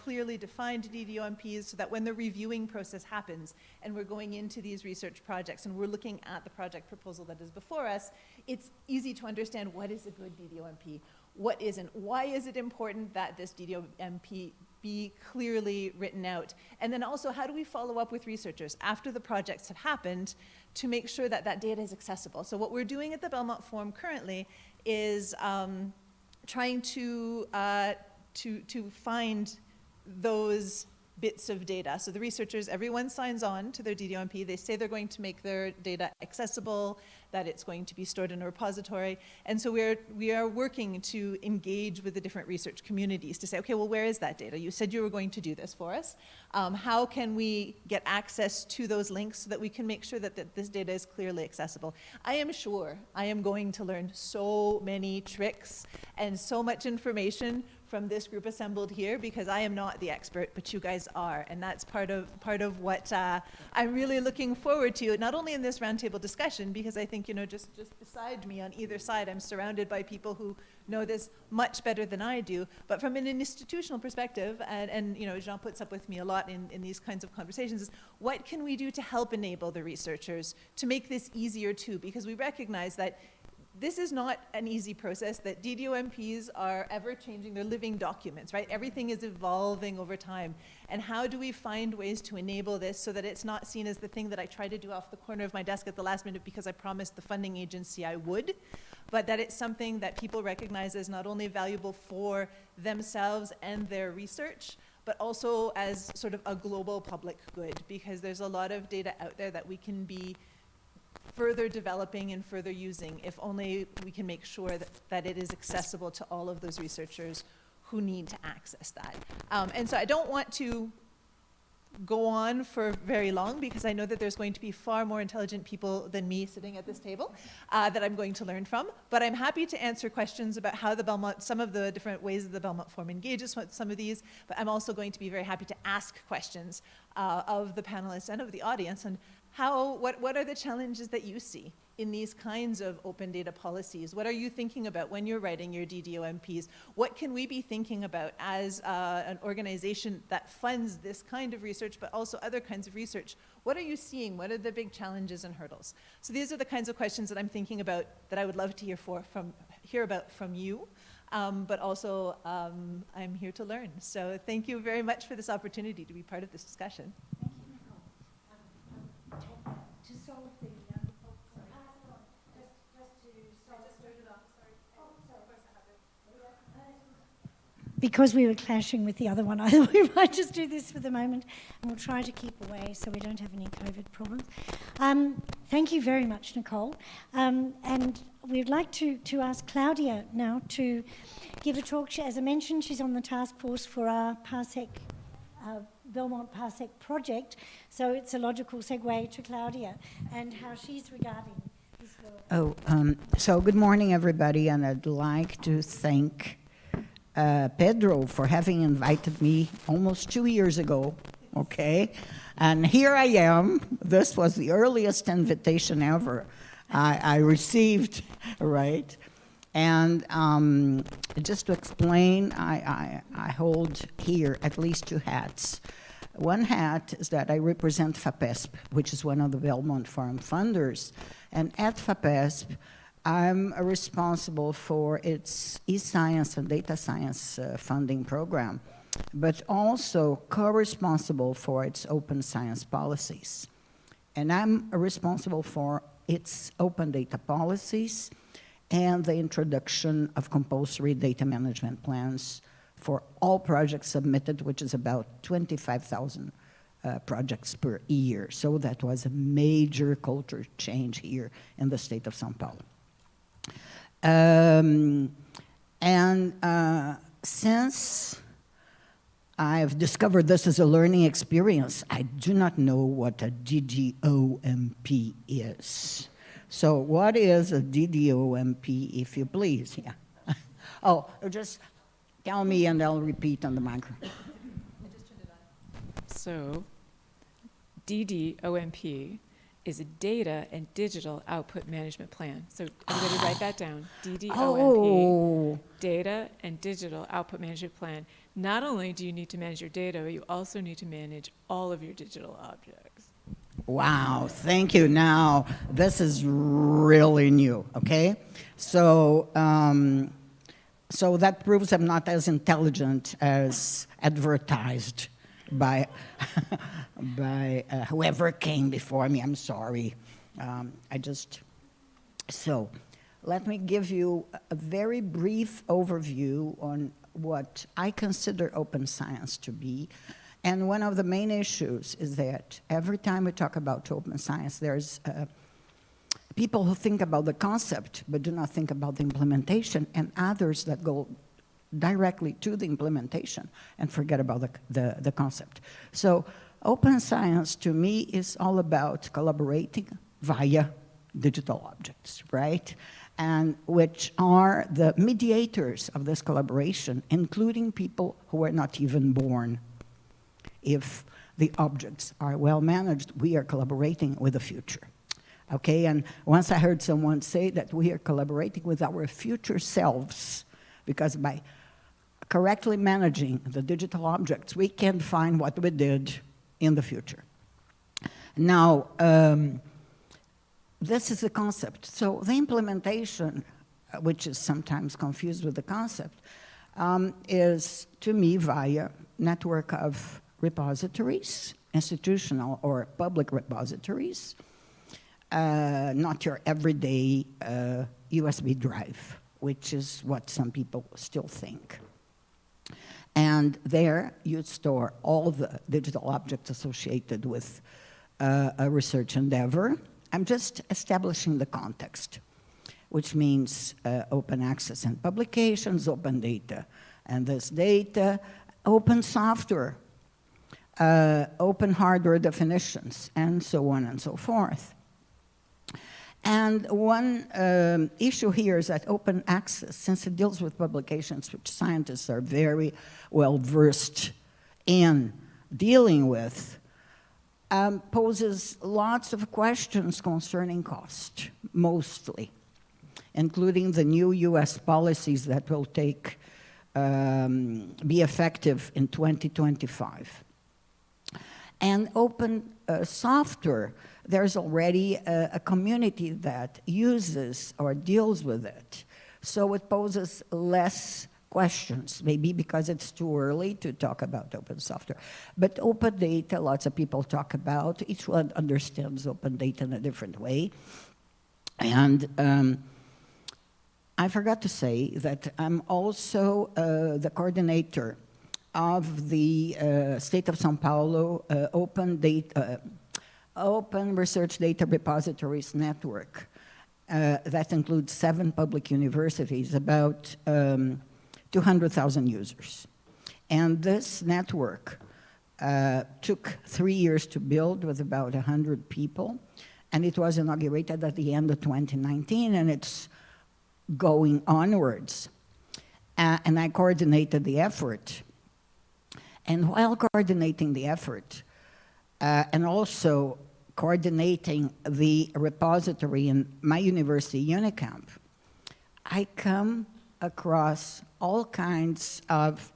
clearly defined DDOMPs, so that when the reviewing process happens and we're going into these research projects and we're looking at the project proposal that is before us, it's easy to understand what is a good DDOMP, what isn't, why is it important that this DDOMP be clearly written out, and then also how do we follow up with researchers after the projects have happened to make sure that that data is accessible. So what we're doing at the Belmont Forum currently is trying to find those bits of data. So the researchers, everyone signs on to their DDOMP. They say they're going to make their data accessible, that it's going to be stored in a repository. And so we are working to engage with the different research communities to say, okay, well, where is that data? You said you were going to do this for us. How can we get access to those links so that we can make sure that this data is clearly accessible? I am sure I am going to learn so many tricks and so much information from this group assembled here, because I am not the expert, but you guys are, and that's part of what I'm really looking forward to, not only in this roundtable discussion, because I think, just beside me on either side, I'm surrounded by people who know this much better than I do, but from an institutional perspective, and Jean puts up with me a lot in these kinds of conversations, is what can we do to help enable the researchers to make this easier too, because we recognize that this is not an easy process, that DDOMPs are ever changing, they're living documents, right? Everything is evolving over time. And how do we find ways to enable this so that it's not seen as the thing that I try to do off the corner of my desk at the last minute because I promised the funding agency I would, but that it's something that people recognize as not only valuable for themselves and their research, but also as sort of a global public good, because there's a lot of data out there that we can be further developing and further using if only we can make sure that it is accessible to all of those researchers who need to access that. And so I don't want to go on for very long because I know that there's going to be far more intelligent people than me sitting at this table that I'm going to learn from. But I'm happy to answer questions about how the Belmont, some of the different ways that the Belmont Forum engages with some of these, but I'm also going to be very happy to ask questions of the panelists and of the audience on what are the challenges that you see in these kinds of open data policies? What are you thinking about when you're writing your DDOMPs? What can we be thinking about as an organization that funds this kind of research, but also other kinds of research? What are you seeing? What are the big challenges and hurdles? So these are the kinds of questions that I'm thinking about that I would love to hear about from you. But also, I'm here to learn. So thank you very much for this opportunity to be part of this discussion. Because we were clashing with the other one, I thought we might just do this for the moment, and we'll try to keep away so we don't have any COVID problems. Thank you very much, Nicole. And we'd like to ask Claudia now to give a talk. As I mentioned, she's on the task force for our PARSEC, Belmont PARSEC project, so it's a logical segue to Claudia and how she's regarding this work. So good morning, everybody, and I'd like to thank Pedro for having invited me almost 2 years ago, okay? And here I am. This was the earliest invitation ever I received, right? And just to explain, I hold here at least two hats. One hat is that I represent FAPESP, which is one of the Belmont Forum funders. And at FAPESP, I'm responsible for its e-science and data science funding program, but also co-responsible for its open science policies. And I'm responsible for its open data policies and the introduction of compulsory data management plans for all projects submitted, which is about 25,000 projects per year. So that was a major culture change here in the state of São Paulo. Since I've discovered this as a learning experience, I do not know what a DDOMP is. So what is a DDOMP, if you please? Yeah. Oh, just tell me and I'll repeat on the microphone. So DDOMP is a data and digital output management plan. So I'm going to write that down. DDOMP, data and digital output management plan. Not only do you need to manage your data, but you also need to manage all of your digital objects. Wow, thank you. Now, this is really new, okay? So, so that proves I'm not as intelligent as advertised by whoever came before me. I'm sorry. So let me give you a very brief overview on what I consider open science to be. And one of the main issues is that every time we talk about open science, there's people who think about the concept but do not think about the implementation, and others that go directly to the implementation and forget about the concept. So open science to me is all about collaborating via digital objects, right? And which are the mediators of this collaboration, including people who are not even born. If the objects are well managed, we are collaborating with the future. Okay, and once I heard someone say that we are collaborating with our future selves, because by correctly managing the digital objects, we can find what we did in the future. Now, this is the concept. So the implementation, which is sometimes confused with the concept, is, to me, via network of repositories, institutional or public repositories, not your everyday USB drive, which is what some people still think. And there you store all the digital objects associated with a research endeavor, I'm just establishing the context, which means open access and publications, open data, and this data, open software, open hardware definitions, and so on and so forth. And one issue here is that open access, since it deals with publications which scientists are very well versed in dealing with, poses lots of questions concerning cost, mostly, including the new US policies that will be effective in 2025. And open software, there's already a community that uses or deals with it. So it poses less questions, maybe because it's too early to talk about open software. But open data, lots of people talk about. Each one understands open data in a different way. And I forgot to say that I'm also the coordinator of the State of São Paulo Open Research Data Repositories Network. That includes 7 public universities, about 200,000 users. And this network took 3 years to build with about 100 people, and it was inaugurated at the end of 2019, and it's going onwards. And I coordinated the effort. And while coordinating the effort, and also coordinating the repository in my university, Unicamp, I come across all kinds of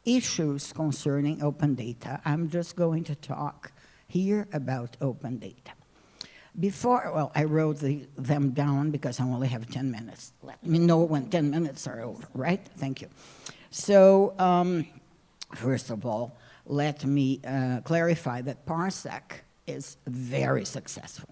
issues concerning open data. I'm just going to talk here about open data. Well, I wrote them down because I only have 10 minutes. Let me know when 10 minutes are over, right? Thank you. So, first of all, let me clarify that PARSEC is very successful.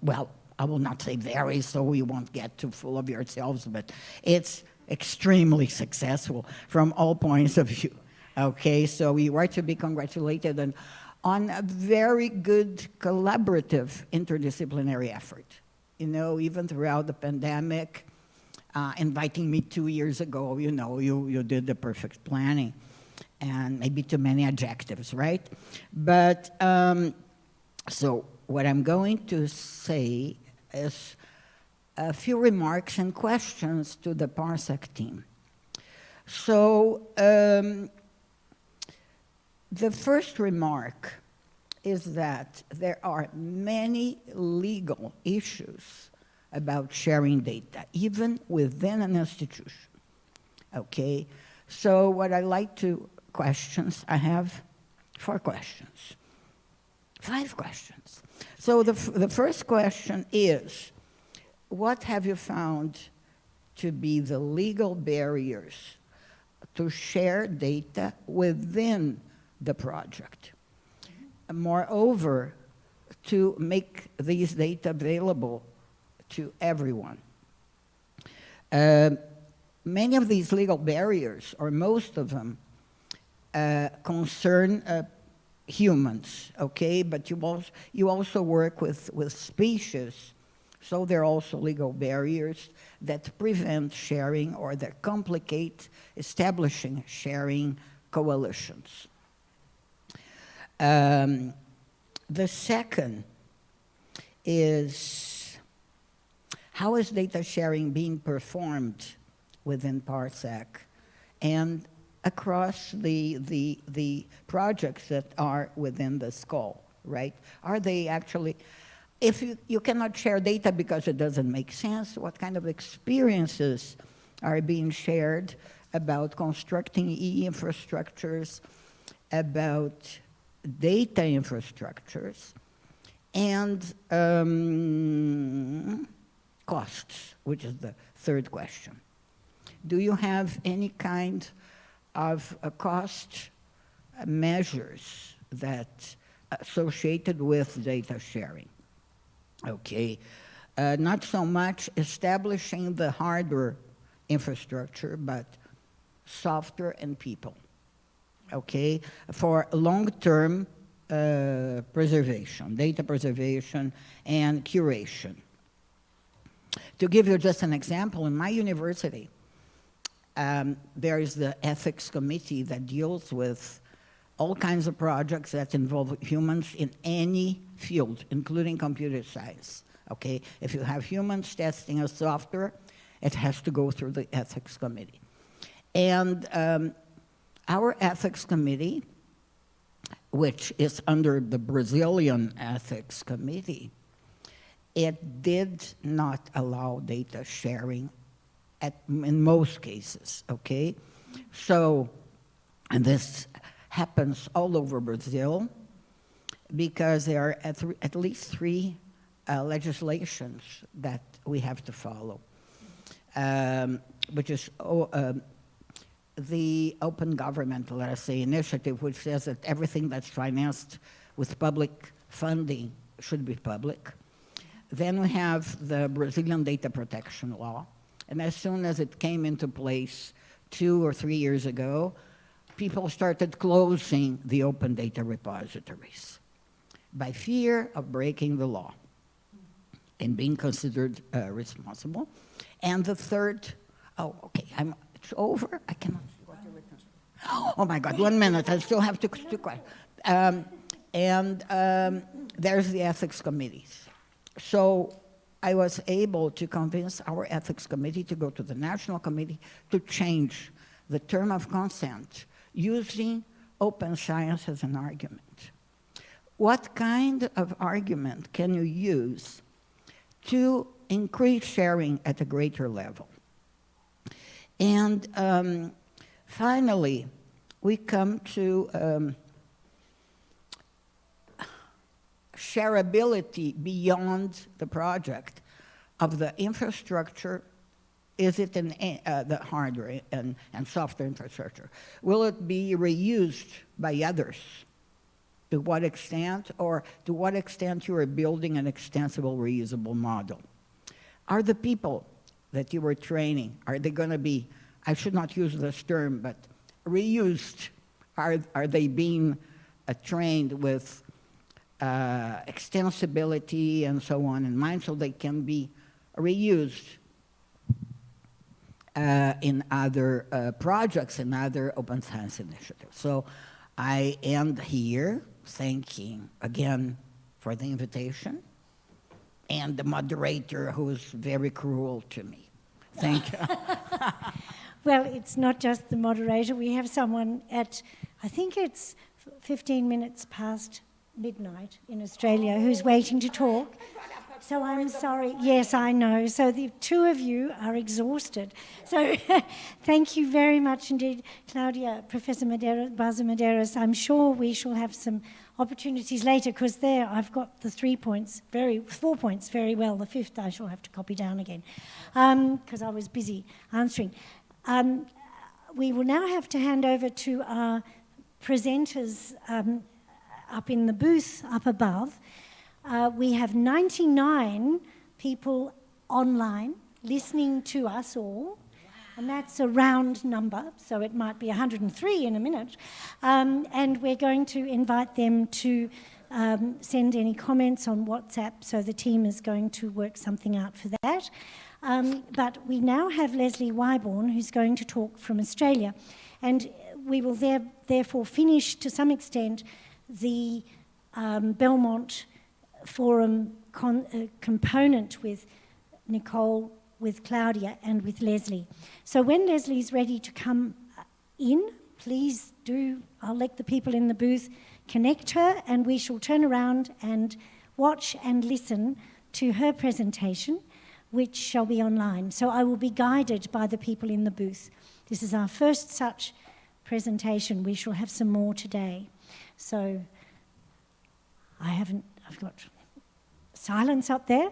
Well, I will not say very, so you won't get too full of yourselves, but it's extremely successful from all points of view. Okay, so we are to be congratulated on a very good collaborative interdisciplinary effort. You know, even throughout the pandemic, inviting me 2 years ago, you know, you did the perfect planning, and maybe too many adjectives, right? But, so what I'm going to say is a few remarks and questions to the PARSEC team. So, the first remark is that there are many legal issues about sharing data, even within an institution, okay? So what I like to questions, I have 4 questions, 5 questions. So the first question is, what have you found to be the legal barriers to share data within the project? Moreover, to make these data available to everyone. Many of these legal barriers, or most of them, concern humans, okay? But you also work with species, so there are also legal barriers that prevent sharing or that complicate establishing sharing coalitions. The second is, how is data sharing being performed within PARSEC and across the projects that are within the Escola, right? Are they actually, if you cannot share data because it doesn't make sense, what kind of experiences are being shared about constructing e-infrastructures, about data infrastructures, and costs, which is the third question. Do you have any kind of cost measures that associated with data sharing? Okay, not so much establishing the hardware infrastructure, but software and people. Okay, for long-term preservation, data preservation and curation. To give you just an example, in my university, there is the ethics committee that deals with all kinds of projects that involve humans in any field, including computer science. Okay, if you have humans testing a software, it has to go through the ethics committee. And our ethics committee, which is under the Brazilian ethics committee, it did not allow data sharing in most cases, okay? So, and this happens all over Brazil because there are at least 3 legislations that we have to follow, which is the Open Government, let us say, initiative, which says that everything that's financed with public funding should be public. Then we have the Brazilian Data Protection Law, and as soon as it came into place 2 or 3 years ago, people started closing the open data repositories by fear of breaking the law and being considered responsible. And the third, oh, okay, it's over. I cannot see what you're written. Oh my God, 1 minute, I still have to quiet. There's the ethics committees. So I was able to convince our ethics committee to go to the national committee to change the term of consent using open science as an argument. What kind of argument can you use to increase sharing at a greater level? And finally, we come to shareability beyond the project of the infrastructure. Is it in the hardware and software infrastructure? Will it be reused by others? To what extent, or to what extent you are building an extensible, reusable model? Are the people that you were training, are they going to be, I should not use this term, but reused? Are they being trained with extensibility and so on in mind, so they can be reused in other projects and other open science initiatives? So I end here thanking again for the invitation and the moderator who's very cruel to me. Thank you. Well, it's not just the moderator. We have someone at, I think it's 15 minutes past midnight in Australia who's waiting to talk. So I'm sorry. Yes, I know. So the 2 of you are exhausted. So thank you very much indeed, Claudia, Professor Baza Medeiros. I'm sure we shall have some opportunities later, because there I've got the 4 points very well. The 5th I shall have to copy down again because I was busy answering. We will now have to hand over to our presenters up in the booth up above. We have 99 people online listening to us all, and that's a round number, so it might be 103 in a minute. And we're going to invite them to send any comments on WhatsApp, so the team is going to work something out for that. But we now have Leslie Wyborn, who's going to talk from Australia, and we will therefore finish to some extent the Belmont Forum component with Nicole, with Claudia, and with Leslie. So when Leslie's ready to come in, please do, I'll let the people in the booth connect her, and we shall turn around and watch and listen to her presentation, which shall be online. So I will be guided by the people in the booth. This is our first such presentation. We shall have some more today. So I've got silence up there.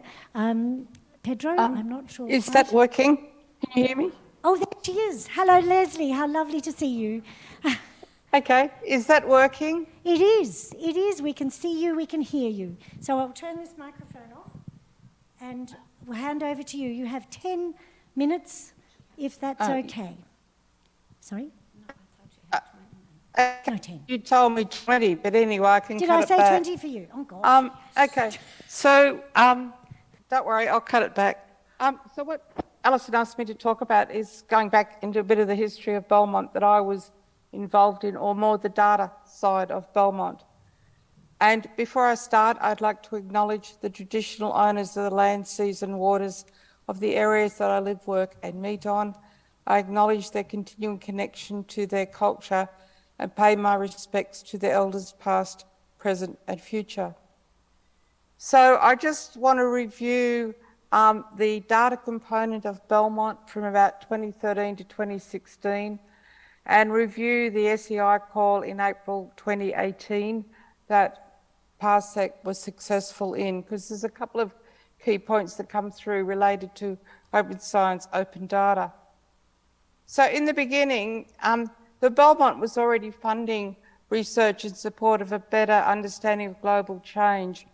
Pedro, I'm not sure. Is that working? Can you hear me? Oh, there she is. Hello, Leslie. How lovely to see you. Okay. Is that working? It is. It is. We can see you. We can hear you. So I'll turn this microphone off and we'll hand over to you. You have 10 minutes, if that's okay. Sorry? No, 10. You told me 20, but anyway, I can Did cut I it say back. 20 for you? Oh, gosh. Okay, so don't worry, I'll cut it back. So what Alison asked me to talk about is going back into a bit of the history of Belmont that I was involved in, or more the data side of Belmont. And before I start, I'd like to acknowledge the traditional owners of the land, seas and waters of the areas that I live, work and meet on. I acknowledge their continuing connection to their culture and pay my respects to the elders past, present and future. So I just want to review the data component of Belmont from about 2013 to 2016 and review the SEI call in April 2018 that PARSEC was successful in, because there's a couple of key points that come through related to open science, open data. So in the beginning, the Belmont was already funding research in support of a better understanding of global change,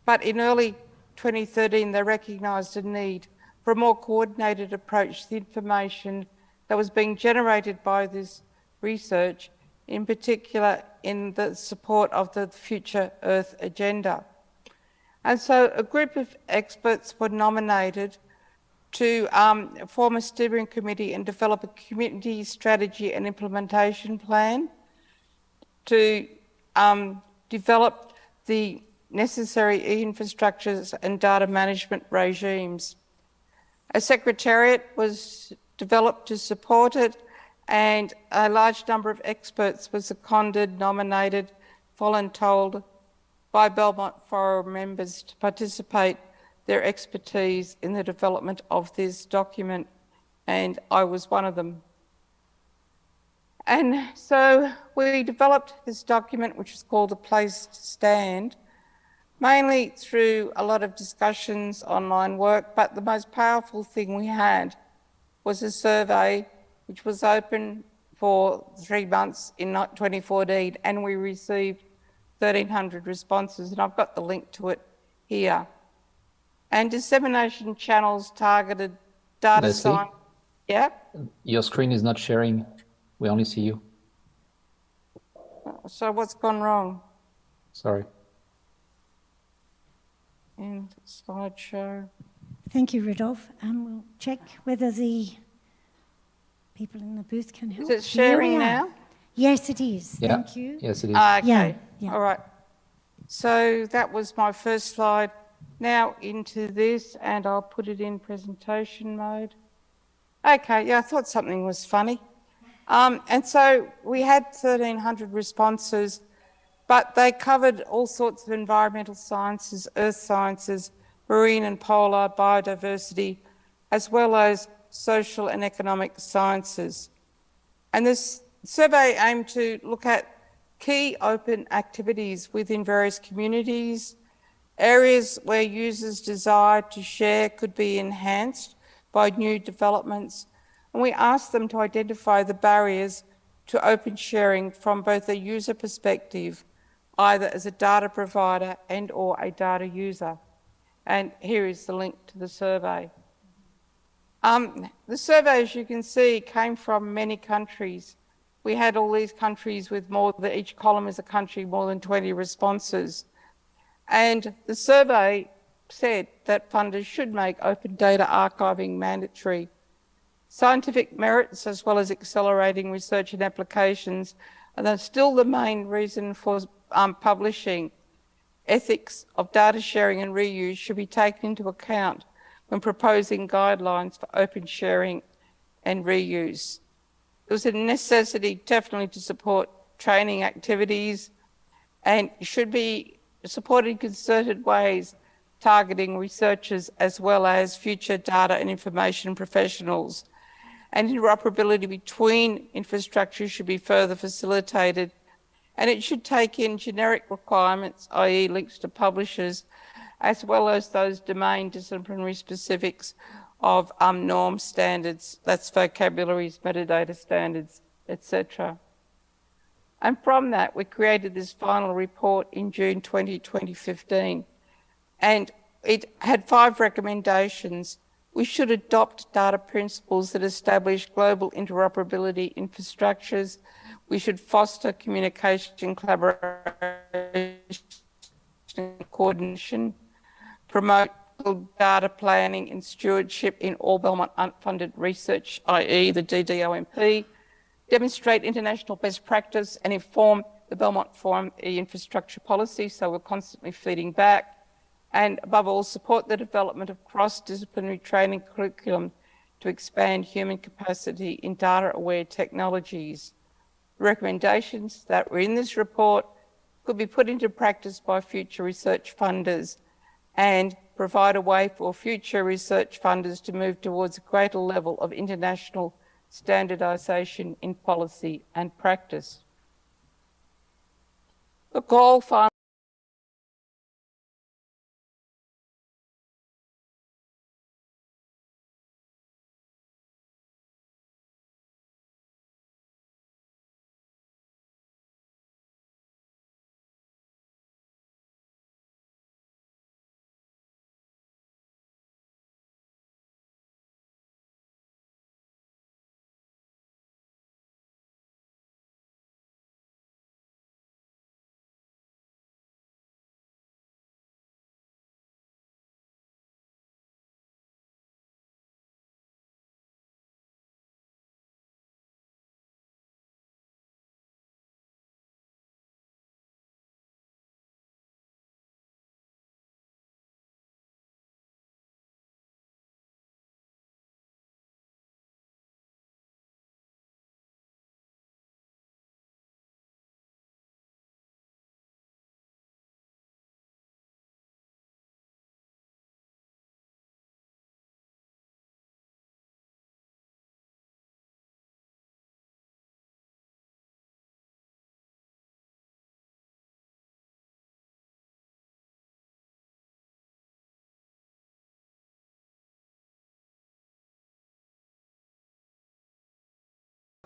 but in early 2013 they recognised a need for a more coordinated approach to the information that was being generated by this research, in particular in the support of the Future Earth Agenda. And so a group of experts were nominated to form a steering committee and develop a community strategy and implementation plan to develop the necessary infrastructures and data management regimes. A secretariat was developed to support it, and a large number of experts was seconded, nominated, voluntold by Belmont Forum members to participate their expertise in the development of this document, and I was one of them. And so we developed this document, which is called A Place to Stand, mainly through a lot of discussions, online work, but the most powerful thing we had was a survey which was open for 3 months in 2014, and we received 1,300 responses, and I've got the link to it here. And dissemination channels targeted data Leslie? science. Yeah? Your screen is not sharing. We only see you. So what's gone wrong? Sorry. And slideshow. Thank you, Rudolph. We'll check whether the people in the booth can help. Is it sharing Here we are. now? Yes, it is. Yeah. Thank you. Yes, it is. Okay. Yeah. All right. So that was my first slide. Now into this, and I'll put it in presentation mode. Okay, yeah, I thought something was funny. And so we had 1,300 responses, but they covered all sorts of environmental sciences, earth sciences, marine and polar, biodiversity, as well as social and economic sciences. And this survey aimed to look at key open activities within various communities, areas where users' desire to share could be enhanced by new developments, and we asked them to identify the barriers to open sharing from both a user perspective, either as a data provider and or a data user. And here is the link to the survey. The survey, as you can see, came from many countries. We had all these countries with more than, each column is a country, more than 20 responses. And the survey said that funders should make open data archiving mandatory. Scientific merits, as well as accelerating research and applications, are still the main reason for publishing. Ethics of data sharing and reuse should be taken into account when proposing guidelines for open sharing and reuse. There was a necessity definitely to support training activities and should be supported in concerted ways, targeting researchers as well as future data and information professionals. And interoperability between infrastructure should be further facilitated, and it should take in generic requirements, i.e. links to publishers, as well as those domain disciplinary specifics of norm standards, that's vocabularies, metadata standards, etc. And from that, we created this final report in June 2015, and it had 5 recommendations. We should adopt data principles that establish global interoperability infrastructures. We should foster communication, collaboration, and coordination, promote data planning and stewardship in all Belmont unfunded research, i.e. the DDOMP, demonstrate international best practice and inform the Belmont Forum e-infrastructure policy, so we're constantly feeding back, and above all, support the development of cross-disciplinary training curriculum to expand human capacity in data-aware technologies. The recommendations that were in this report could be put into practice by future research funders and provide a way for future research funders to move towards a greater level of international standardisation in policy and practice. The goal for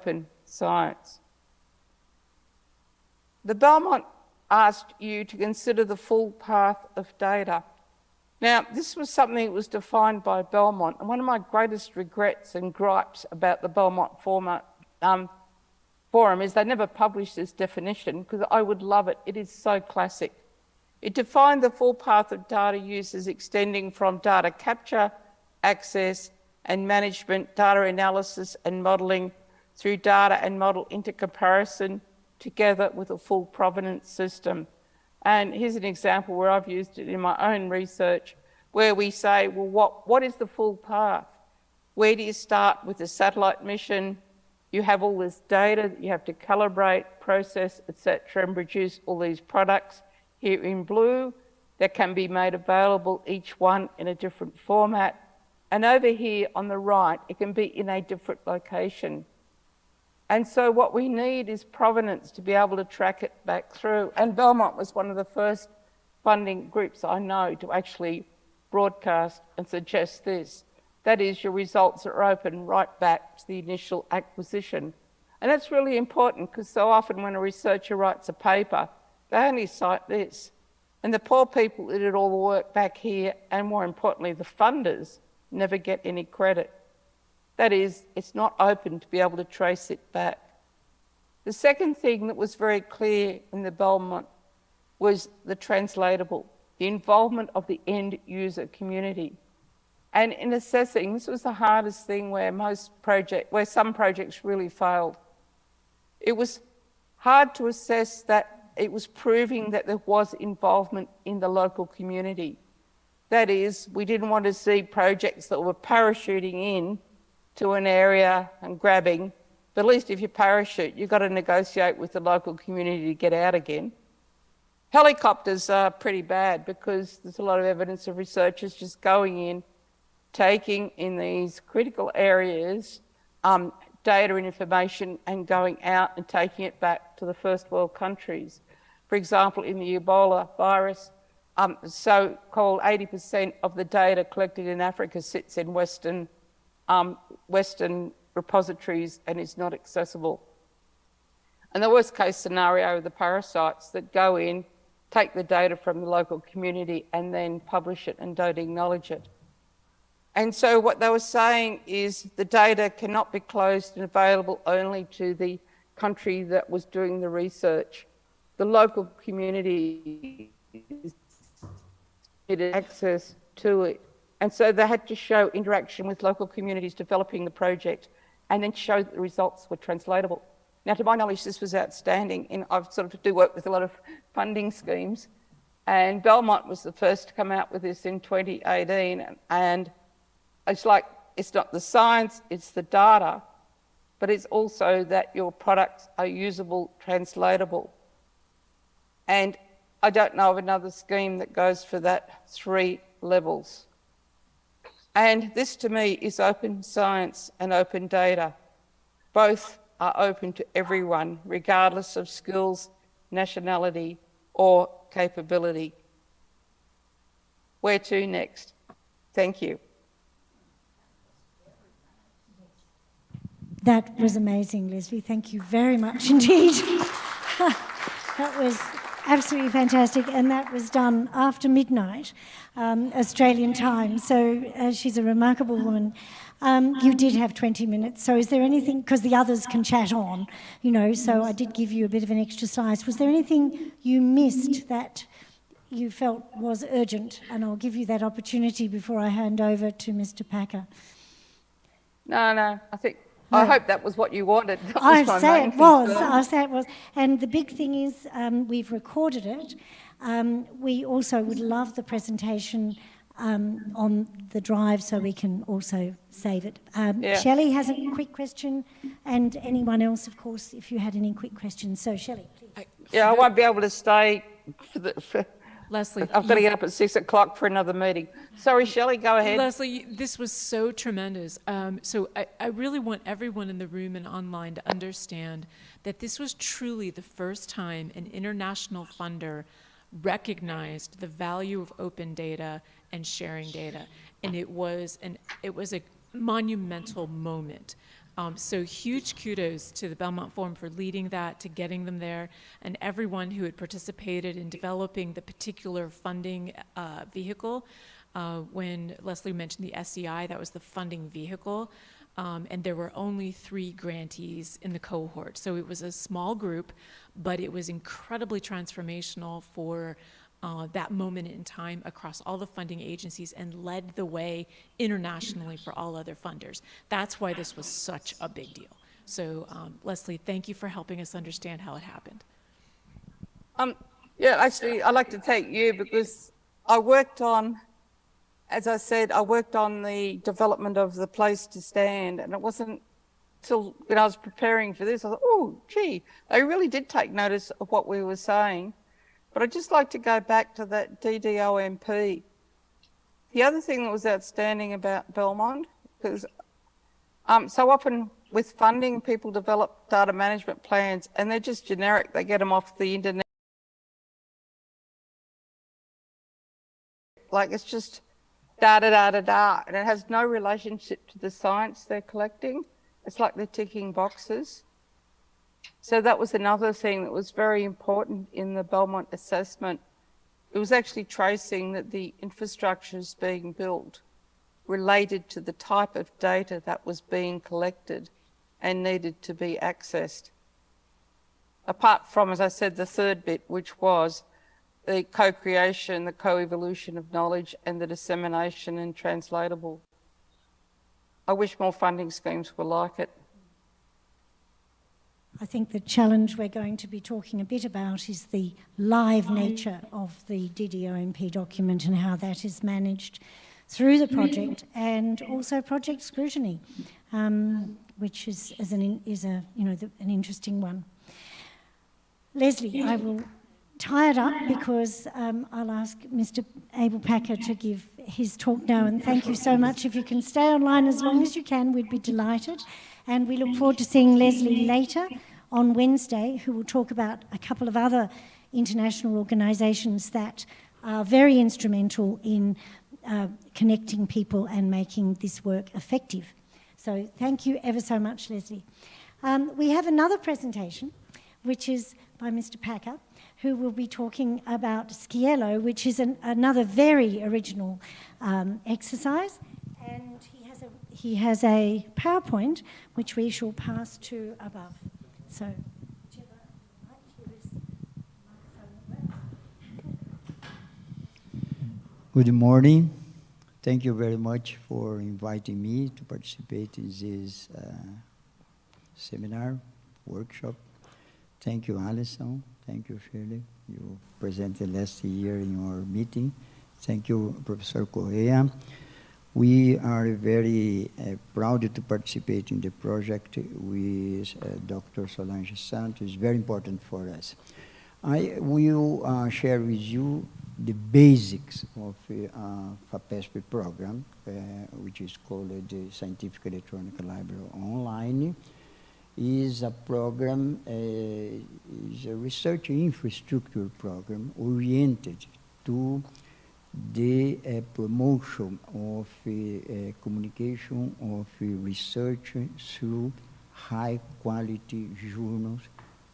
open science. The Belmont asked you to consider the full path of data. Now, this was something that was defined by Belmont, and one of my greatest regrets and gripes about the Belmont forum is they never published this definition, because I would love it. It is so classic. It defined the full path of data use as extending from data capture, access, and management, data analysis and modelling, through data and model intercomparison, together with a full provenance system. And here's an example where I've used it in my own research, where we say, well, what is the full path? Where do you start with a satellite mission? You have all this data that you have to calibrate, process, etc., and produce all these products. Here in blue, that can be made available, each one in a different format. And over here on the right, it can be in a different location. And so what we need is provenance to be able to track it back through. And Belmont was one of the first funding groups I know to actually broadcast and suggest this. That is, your results are open right back to the initial acquisition. And that's really important, because so often when a researcher writes a paper, they only cite this. And the poor people that did all the work back here, and more importantly, the funders, never get any credit. That is, it's not open to be able to trace it back. The second thing that was very clear in the Belmont was the translatable, the involvement of the end user community. And in assessing, this was the hardest thing where some projects really failed. It was hard to assess that it was proving that there was involvement in the local community. That is, we didn't want to see projects that were parachuting in to an area and grabbing, but at least if you parachute, you've got to negotiate with the local community to get out again. Helicopters are pretty bad, because there's a lot of evidence of researchers just going in, taking in these critical areas data and information, and going out and taking it back to the first world countries. For example, in the Ebola virus, so-called 80% of the data collected in Africa sits in Western repositories and is not accessible. And the worst case scenario are the parasites that go in, take the data from the local community and then publish it and don't acknowledge it. And so what they were saying is the data cannot be closed and available only to the country that was doing the research. The local community needed access to it. And so they had to show interaction with local communities developing the project and then show that the results were translatable. Now, to my knowledge, this was outstanding. And I've sort of do work with a lot of funding schemes. And Belmont was the first to come out with this in 2018. And it's like, it's not the science, it's the data, but it's also that your products are usable, translatable. And I don't know of another scheme that goes for that 3 levels. And this to me is open science and open data. Both are open to everyone, regardless of skills, nationality, or capability. Where to next? Thank you. That was amazing, Leslie. Thank you very much indeed. That was absolutely fantastic, and that was done after midnight, Australian time. So she's a remarkable woman. You did have 20 minutes, so is there anything, because the others can chat on, you know, so I did give you a bit of an exercise. Was there anything you missed that you felt was urgent? And I'll give you that opportunity before I hand over to Mr. Packer. No, I hope that was what you wanted. I say it was. And the big thing is we've recorded it. We also would love the presentation on the drive so we can also save it. Shelley has a quick question, and anyone else, of course, if you had any quick questions. So, Shelley, please. I won't be able to stay for Leslie, I've got to get up at 6 o'clock for another meeting. Sorry, Shelley, go ahead. Leslie, this was so tremendous. So I really want everyone in the room and online to understand that this was truly the first time an international funder recognized the value of open data and sharing data, and it was a monumental moment. So huge kudos to the Belmont Forum for leading that, to getting them there, and everyone who had participated in developing the particular funding vehicle. When Leslie mentioned the SEI, that was the funding vehicle, and there were only 3 grantees in the cohort. So it was a small group, but it was incredibly transformational for that moment in time across all the funding agencies and led the way internationally for all other funders. That's why this was such a big deal. So Leslie, thank you for helping us understand how it happened. Yeah, actually, I'd like to thank you because I worked on, as I said, I worked on the development of the place to stand, and it wasn't till when I was preparing for this, I thought, oh, gee, they really did take notice of what we were saying. But I'd just like to go back to that DDOMP. The other thing that was outstanding about Belmont, because so often with funding, people develop data management plans and they're just generic. They get them off the internet. Like it's just and it has no relationship to the science they're collecting. It's like they're ticking boxes. So that was another thing that was very important in the Belmont assessment. It was actually tracing that the infrastructures being built related to the type of data that was being collected and needed to be accessed. Apart from, as I said, the third bit, which was the co-creation, the co-evolution of knowledge and the dissemination and translatable. I wish more funding schemes were like it. I think the challenge we're going to be talking a bit about is the live nature of the DDOMP document and how that is managed through the project, and also project scrutiny, which is an interesting one. Leslie, I will tie it up because I'll ask Mr. Abel Packer to give his talk now, and thank you so much. If you can stay online as long as you can, we'd be delighted. And we look forward to seeing Leslie later on Wednesday, who will talk about a couple of other international organisations that are very instrumental in connecting people and making this work effective. So thank you ever so much, Leslie. We have another presentation, which is by Mr. Packer, who will be talking about Sciello, which is another very original exercise. And he has a PowerPoint, which we shall pass to above. So, good morning. Thank you very much for inviting me to participate in this seminar, workshop. Thank you, Alison. Thank you, Shirley. You presented last year in your meeting. Thank you, Professor Correa. We are very proud to participate in the project with Dr. Solange Santos. It's very important for us. I will share with you the basics of FAPESP program, which is called the Scientific Electronic Library Online. Is a program, is a research infrastructure program oriented to the promotion of communication of research through high-quality journals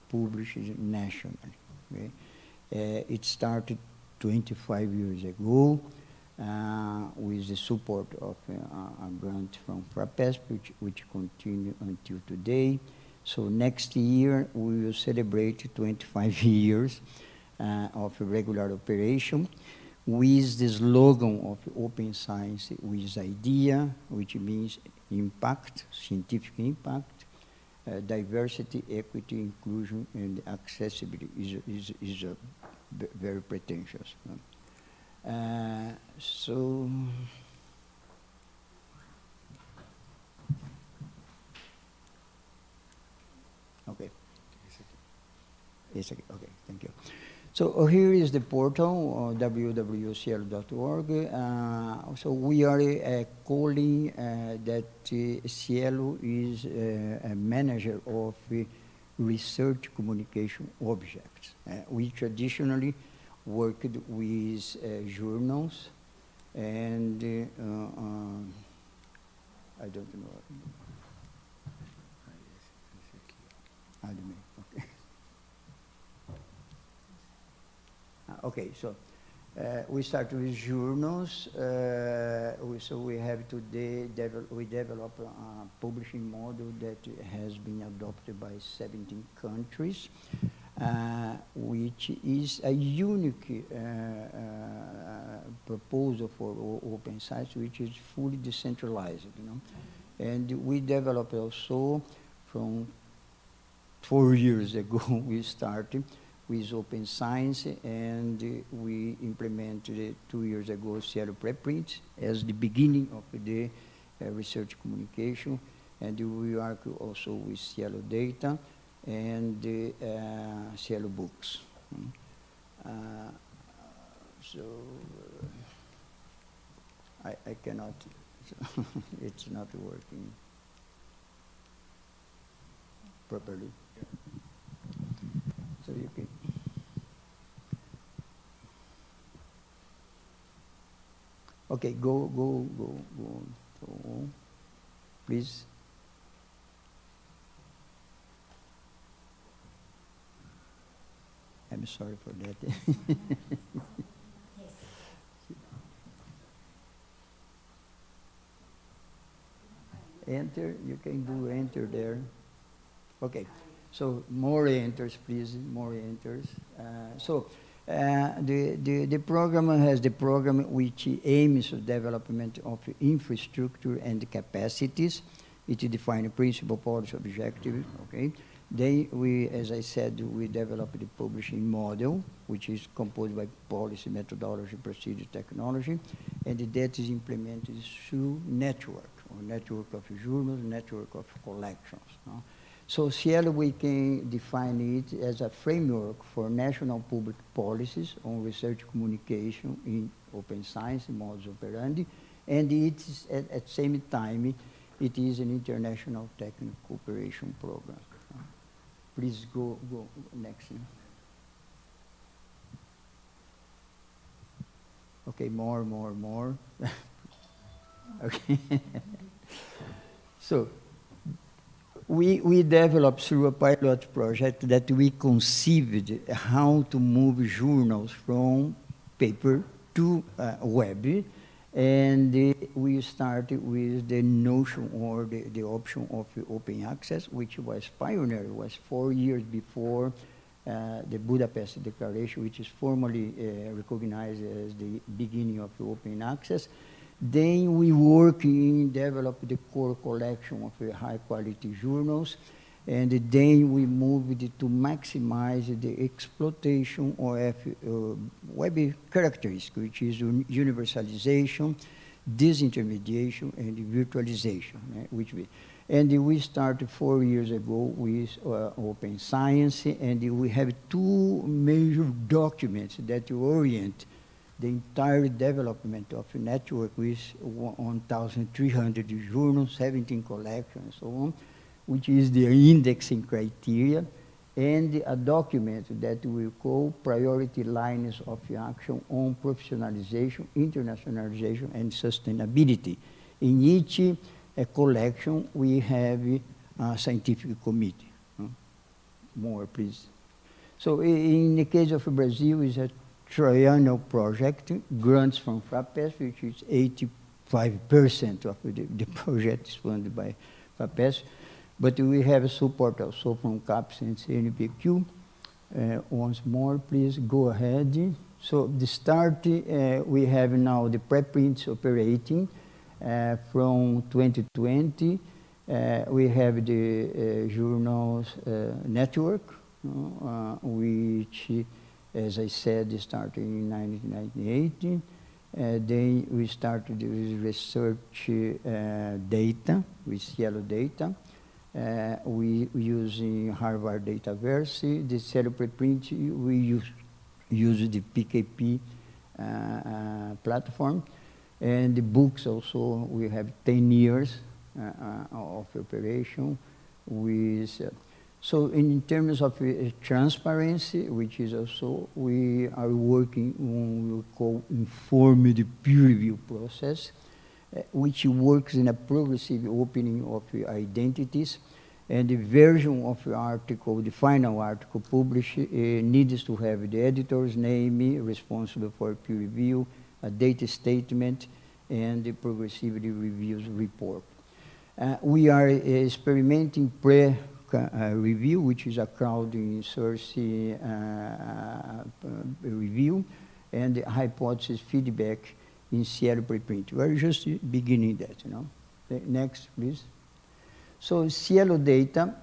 published nationally. Okay? It started 25 years ago with the support of a grant from FAPESP, which continue until today. So next year, we will celebrate 25 years of regular operation with the slogan of Open Science with Idea, which means impact, scientific impact, diversity, equity, inclusion, and accessibility is very pretentious. So, okay. It's okay. Okay, thank you. So here is the portal, www.cielo.org. So we are calling that Cielo is a manager of research communication objects. We traditionally worked with journals and I don't know. Okay. Okay, so we start with journals. So we have today, we develop a publishing model that has been adopted by 17 countries, which is a unique proposal for open science, which is fully decentralized, you know. And we developed also from 4 years ago, we started with open science, and we implemented 2 years ago Cielo preprint as the beginning of the research communication, and we work also with Cielo data and Cielo books. So I cannot, it's not working properly. So you can. Okay, go on, please. I'm sorry for that. Enter, you can do enter there. Okay, so more enters, please, more enters. The program has the program which aims at development of infrastructure and capacities. It defines principal policy objectives, okay? Then we, as I said, we developed the publishing model, which is composed by policy, methodology, procedure, technology, and that is implemented through network, or network of journals, network of collections. No? So Cielo, we can define it as a framework for national public policies on research communication in open science, modus operandi, and it is at the same time, it is an international technical cooperation program. Please go next. Okay, more. Okay. So, we developed through a pilot project that we conceived how to move journals from paper to web, And we started with the notion or the option of open access, which was pioneer, was 4 years before the Budapest Declaration, which is formally recognized as the beginning of open access. Then we work in develop the core collection of high quality journals, and then we moved to maximize the exploitation of web characteristics, which is universalization, disintermediation, and virtualization, and we started 4 years ago with Open Science, and we have two major documents that orient the entire development of a network with 1,300 journals, 17 collections, and so on, which is the indexing criteria, and a document that we call Priority Lines of Action on Professionalization, Internationalization, and Sustainability. In each collection, we have a scientific committee. More, please. So in the case of Brazil, it's a triennial project, grants from FAPESP, which is 85% of the project is funded by FAPESP. But we have support also from CAPES and CNPq. Once more, please go ahead. So the start, we have now the preprints operating from 2020. We have the journals network, which, as I said, started in 1998. Then we started with research data, with Cielo data. We using Harvard Dataverse. The Cielo preprint, we use the PKP platform. And the books also, we have 10 years of operation with. So in terms of transparency, which is also, we are working on what we call informed peer review process, which works in a progressive opening of identities, and the version of the article, the final article published, needs to have the editor's name, responsible for peer review, a data statement, and the progressivity reviews report. We are experimenting review, which is a crowdsourcing review, and the hypothesis feedback in Cielo preprint. We're just beginning that, you know. Next, please. So Cielo data,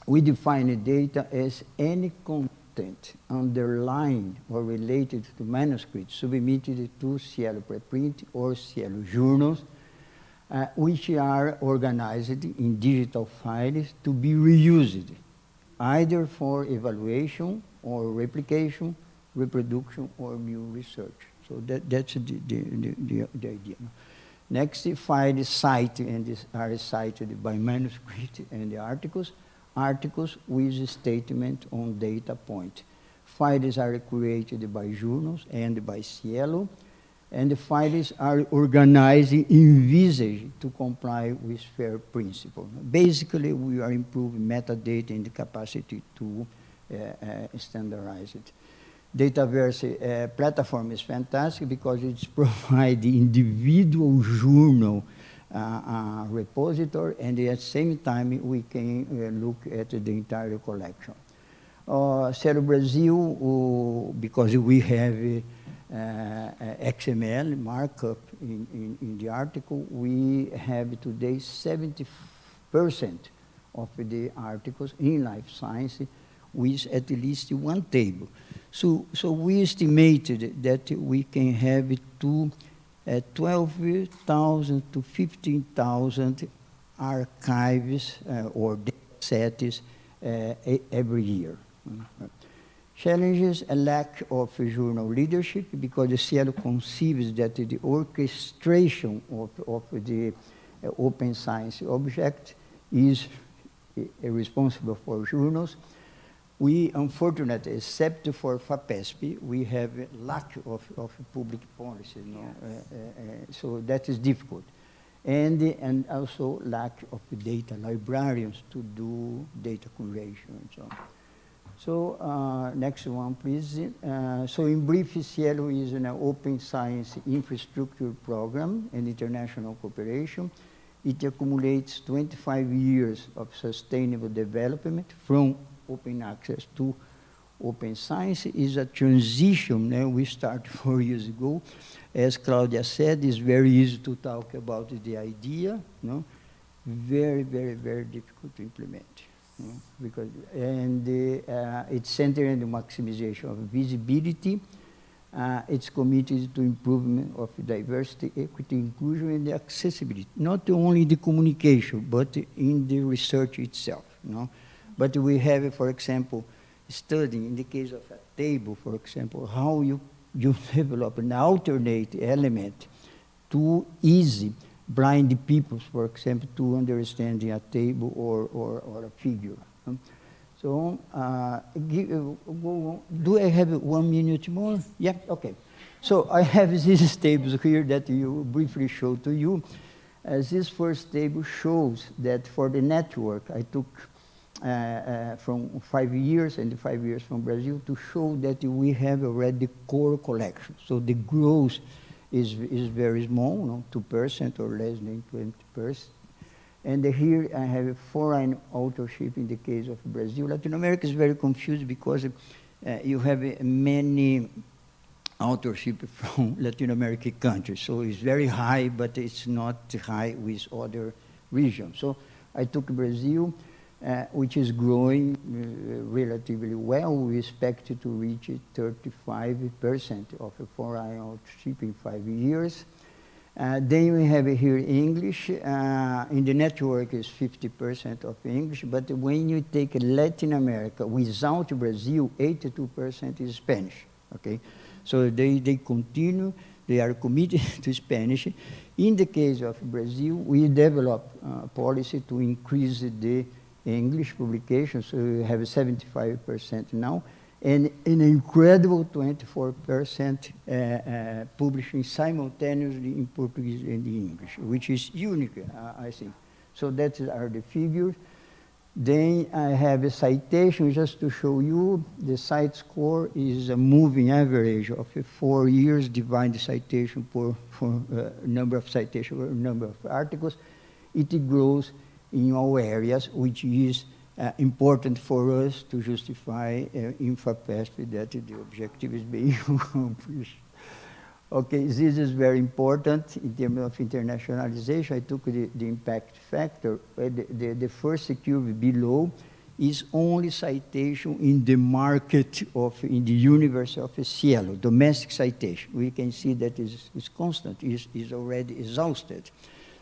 we define data as any content underlying or related to manuscripts submitted to Cielo preprint or Cielo journals, which are organized in digital files to be reused, either for evaluation or replication, reproduction, or new research. So that's the idea. Next, files cited and are cited by manuscript and the articles with a statement on data point. Files are created by journals and by Cielo, and the files are organized in Visage to comply with FAIR principle. Basically, we are improving metadata and the capacity to standardize it. Dataverse platform is fantastic because it's provide the individual journal repository, and at the same time we can look at the entire collection. Cielo Brazil, because we have XML markup in the article, we have today 70% of the articles in life science with at least one table. So we estimated that we can have 12,000 to 15,000 archives or data sets every year. Challenges: a lack of journal leadership, because the Cielo conceives that the orchestration of the open science object is responsible for journals. We, unfortunately, except for FAPESP, we have a lack of public policy, you know? So that is difficult. And also lack of data librarians to do data curation and so on. So next one, please. So in brief, Cielo is an open science infrastructure program and international cooperation. It accumulates 25 years of sustainable development from open access to open science. Is a transition. We started 4 years ago. As Claudia said, it's very easy to talk about the idea. No? Very, very, very difficult to implement. Because it's centered in the maximization of visibility. It's committed to improvement of diversity, equity, inclusion, and the accessibility, not only in the communication, but in the research itself. But we have, for example, studying, in the case of a table, for example, how you develop an alternate element to easy blind people, for example, to understanding a table or a figure. So, do I have 1 minute more? Yeah, okay. So I have these tables here that you briefly show to you. This first table shows that for the network, I took from 5 years and 5 years from Brazil to show that we have already the core collection. So the growth is very small, 2% or less than 20%. And here I have a foreign authorship in the case of Brazil. Latin America is very confused because you have many authorship from Latin American countries. So it's very high, but it's not high with other regions. So I took Brazil, which is growing relatively well. We expect to reach 35% of a foreign authorship in 5 years. Then we have here English. In the network is 50% of English, but when you take Latin America without Brazil, 82% is Spanish, okay? So they continue, they are committed to Spanish. In the case of Brazil, we develop a policy to increase the English publications, so we have 75% now, and an incredible 24% publishing simultaneously in Portuguese and English, which is unique, I think. So that are the figures. Then I have a citation just to show you. The cite score is a moving average of 4 years, divide the citation for number of citations or number of articles. It grows in all areas, which is important for us to justify in FAPESP that the objective is being accomplished. Okay, this is very important in terms of internationalization. I took the impact factor. The first curve below is only citation in the market in the universe of Cielo, domestic citation. We can see that is constant, is already exhausted.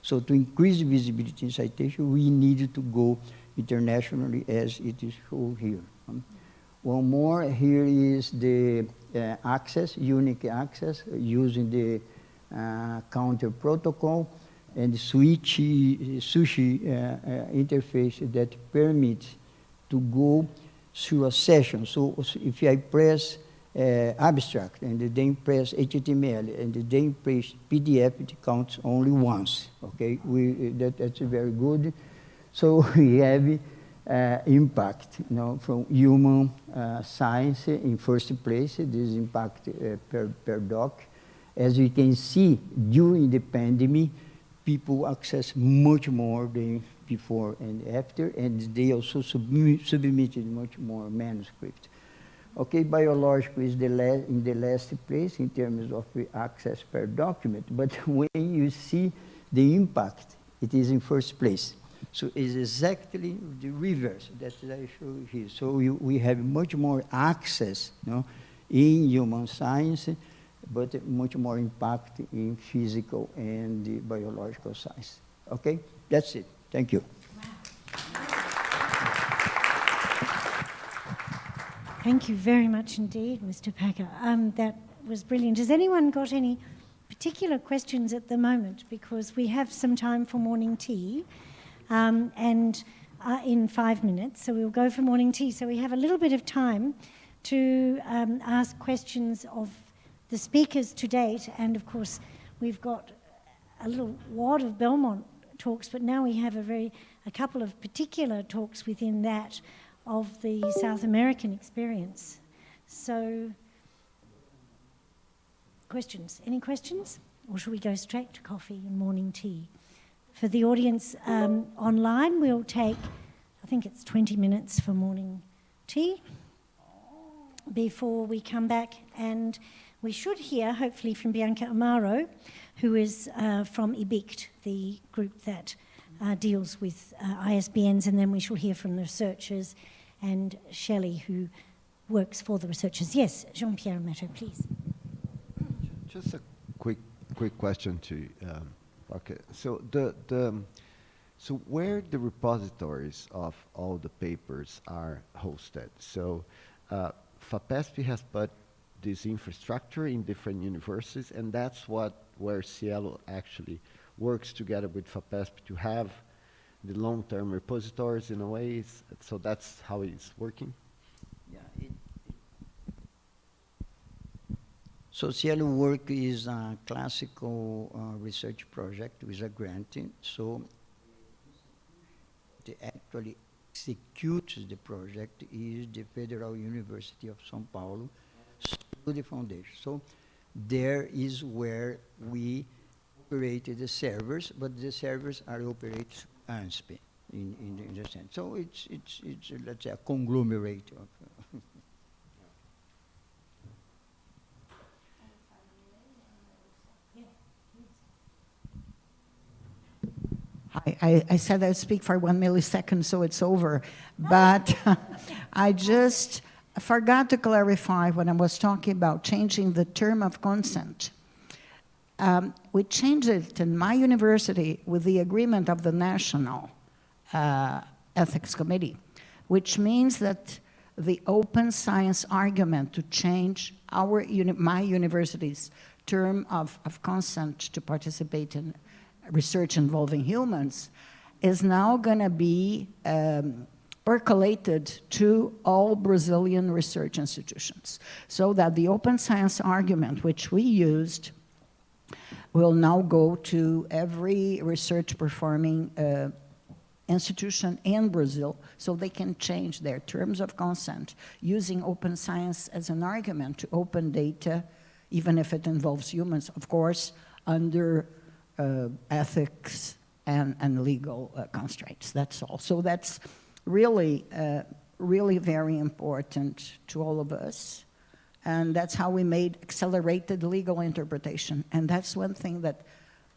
So to increase visibility in citation, we need to go internationally as it is shown here. One more, here is the access, unique access, using the counter protocol and the sushi interface that permits to go through a session. So if I press abstract and then press HTML and then press PDF, it counts only once, okay? That's very good. So we have impact, from human science in first place, this impact per doc. As we can see, during the pandemic, people access much more than before and after, and they also submitted much more manuscript. Okay, biological is in the last place in terms of access per document, but when you see the impact, it is in first place. So it's exactly the reverse that I show here. So we have much more access in human science, but much more impact in physical and biological science. Okay, that's it. Thank you. Thank you very much indeed, Mr. Packer. That was brilliant. Has anyone got any particular questions at the moment? Because we have some time for morning tea. In 5 minutes, so we'll go for morning tea. So we have a little bit of time to ask questions of the speakers to date, and of course we've got a little wad of Belmont talks, but now we have a couple of particular talks within that of the South American experience. So, questions? Any questions? Or should we go straight to coffee and morning tea? For the audience online, we'll take, I think it's 20 minutes for morning tea before we come back, and we should hear, hopefully, from Bianca Amaro, who is from EBICT, the group that deals with ISBNs, and then we shall hear from the researchers, and Shelley, who works for the researchers. Yes, Jean-Pierre Matteau, please. Just a quick question to okay. So so where the repositories of all the papers are hosted? So FAPESP has put this infrastructure in different universities, and that's where Cielo actually works together with FAPESP to have the long-term repositories in a way. So that's how it's working? Yeah. So Cielo work is a classical research project with a grant. So the actually executes the project is the Federal University of São Paulo, through the foundation. So there is where we operated the servers, but the servers are operated ANSP in the sense. So it's let's say a conglomerate of. I said I'd speak for 1 millisecond, so it's over. But I just forgot to clarify when I was talking about changing the term of consent. We changed it in my university with the agreement of the National Ethics Committee, which means that the open science argument to change my university's term of consent to participate in research involving humans is now going to be percolated to all Brazilian research institutions, so that the open science argument, which we used, will now go to every research performing institution in Brazil, so they can change their terms of consent using open science as an argument to open data, even if it involves humans, of course, under ethics and legal constraints. That's all. So that's really, really very important to all of us. And that's how we made accelerated legal interpretation. And that's one thing that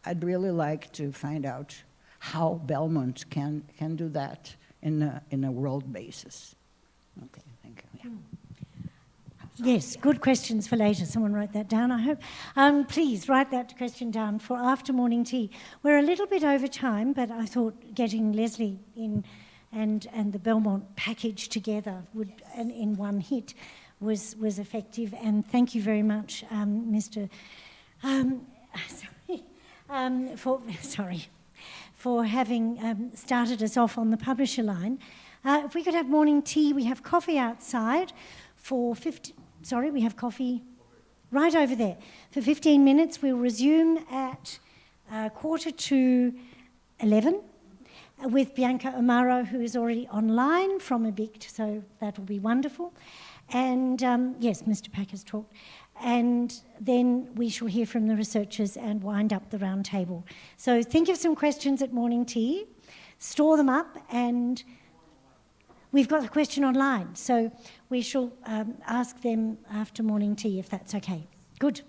I'd really like to find out, how Belmont can do that in a world basis. Okay, thank you. Yeah. Yes, good questions for later. Someone write that down, I hope. Please write that question down for after morning tea. We're a little bit over time, but I thought getting Leslie in and the Belmont package together in one hit was effective. And thank you very much, Mr. For having started us off on the publisher line. If we could have morning tea, we have coffee outside for 50. Sorry, we have coffee right over there. For 15 minutes, we'll resume at 11:15 with Bianca Amaro, who is already online from EBICT, so that will be wonderful. And yes, Mr. Pack has talked. And then we shall hear from the researchers and wind up the round table. So think of some questions at morning tea, store them up, and we've got a question online, so we shall ask them after morning tea, if that's okay. Good.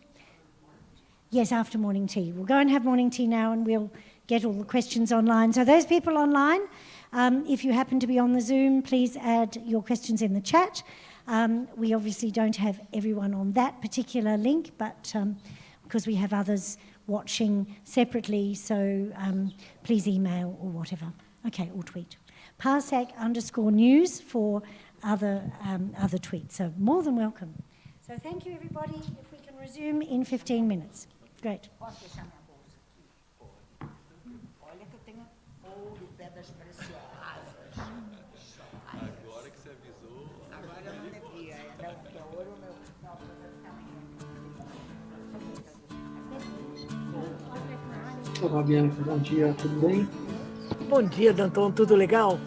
Yes, after morning tea. We'll go and have morning tea now, and we'll get all the questions online. So those people online, if you happen to be on the Zoom, please add your questions in the chat. We obviously don't have everyone on that particular link, but because we have others watching separately, so please email or whatever. Okay, or tweet. PARSEC_news for other tweets. So more than welcome. So thank you, everybody. If we can resume in 15 minutes. Great. Agora que você avisou. Agora eu não devia, porque é ouro meu. Olá, Bianca. Bom dia, tudo bem? Bom dia, Danton. Tudo legal?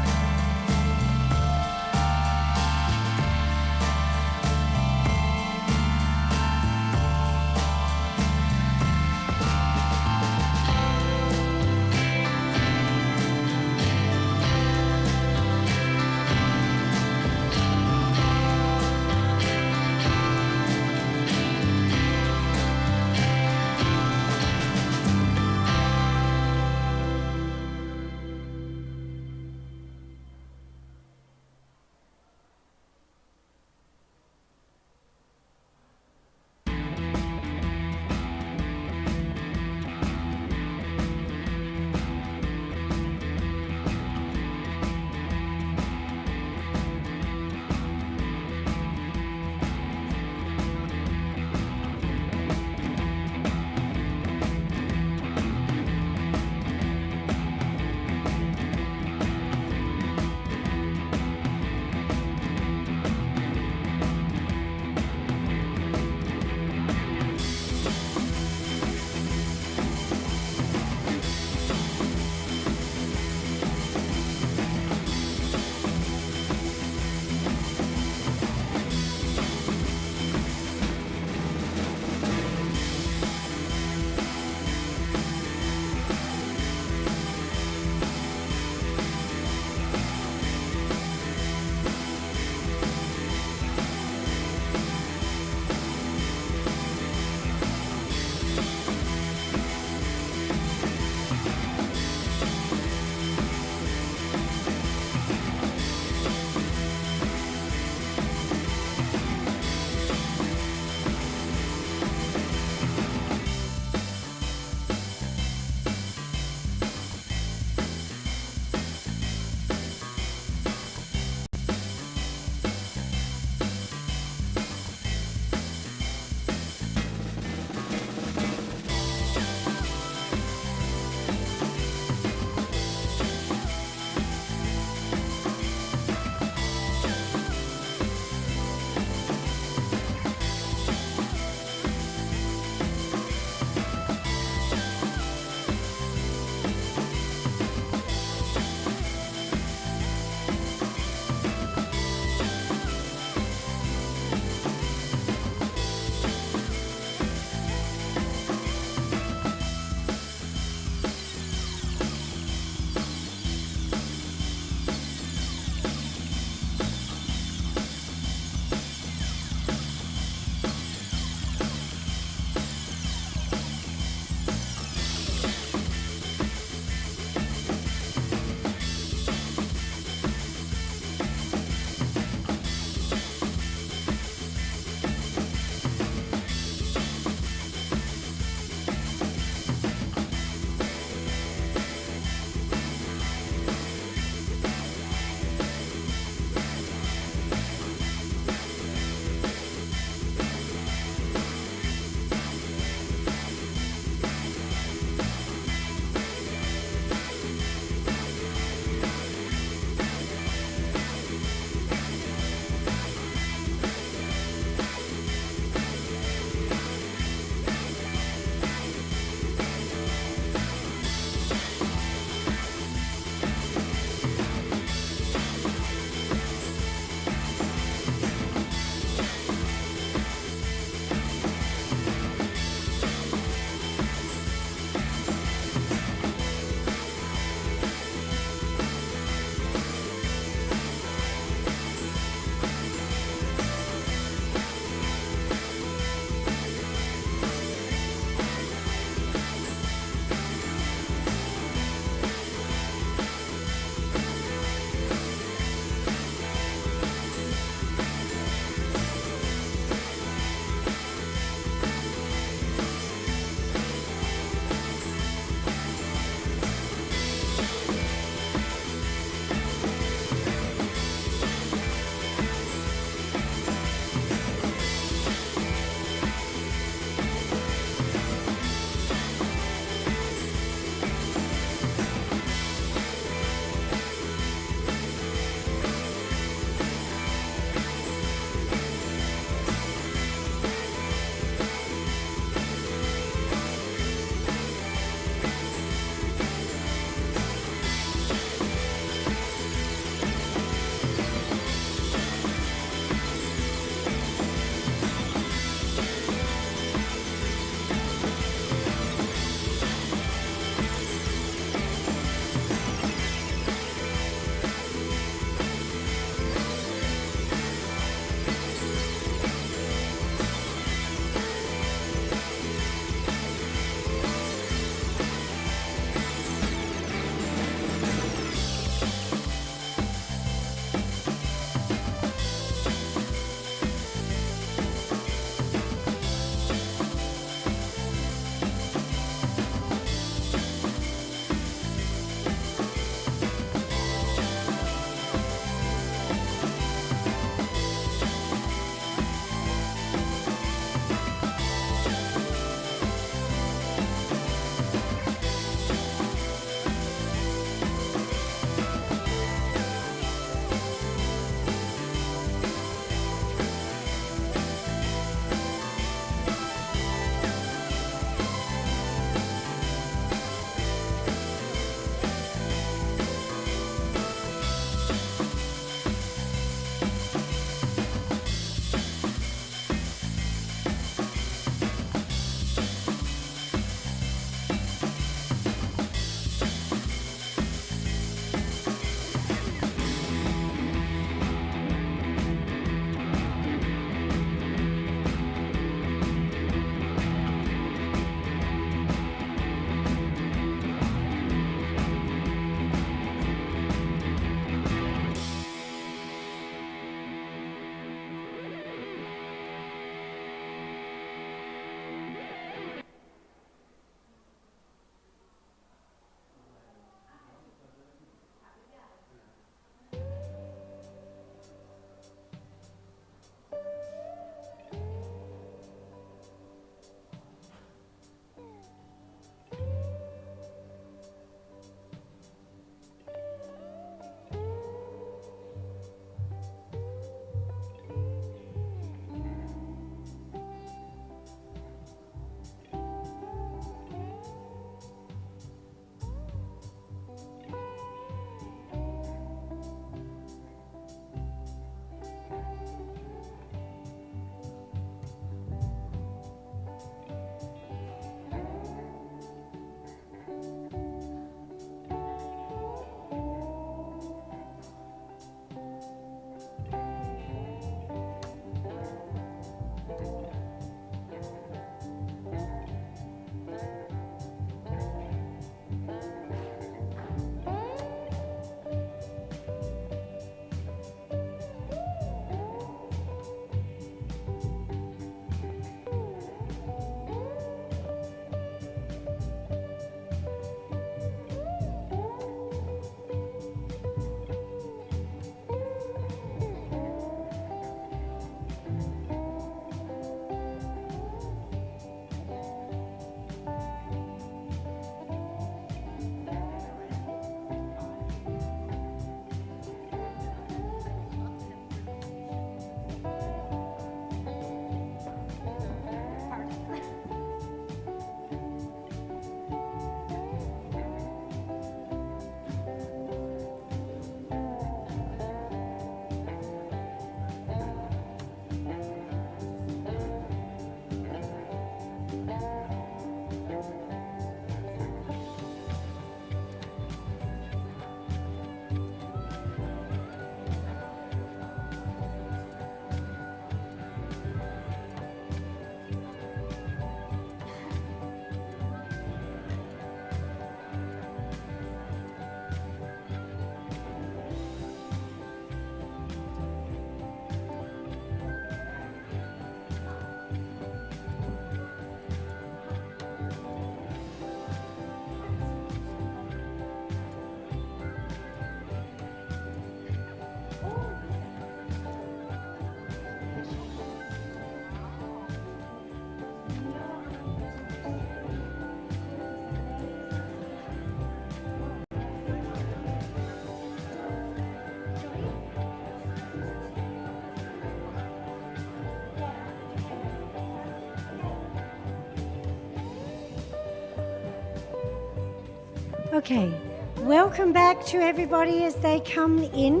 Okay, welcome back to everybody as they come in.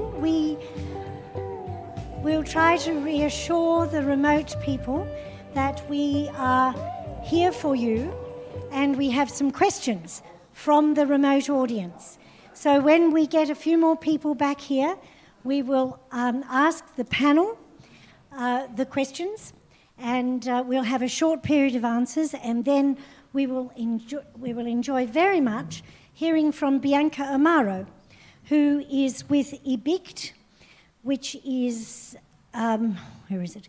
We'll try to reassure the remote people that we are here for you, and we have some questions from the remote audience. So when we get a few more people back here, we will ask the panel the questions, and we'll have a short period of answers, and then we will enjoy very much hearing from Bianca Amaro, who is with EBICT, which is, where is it?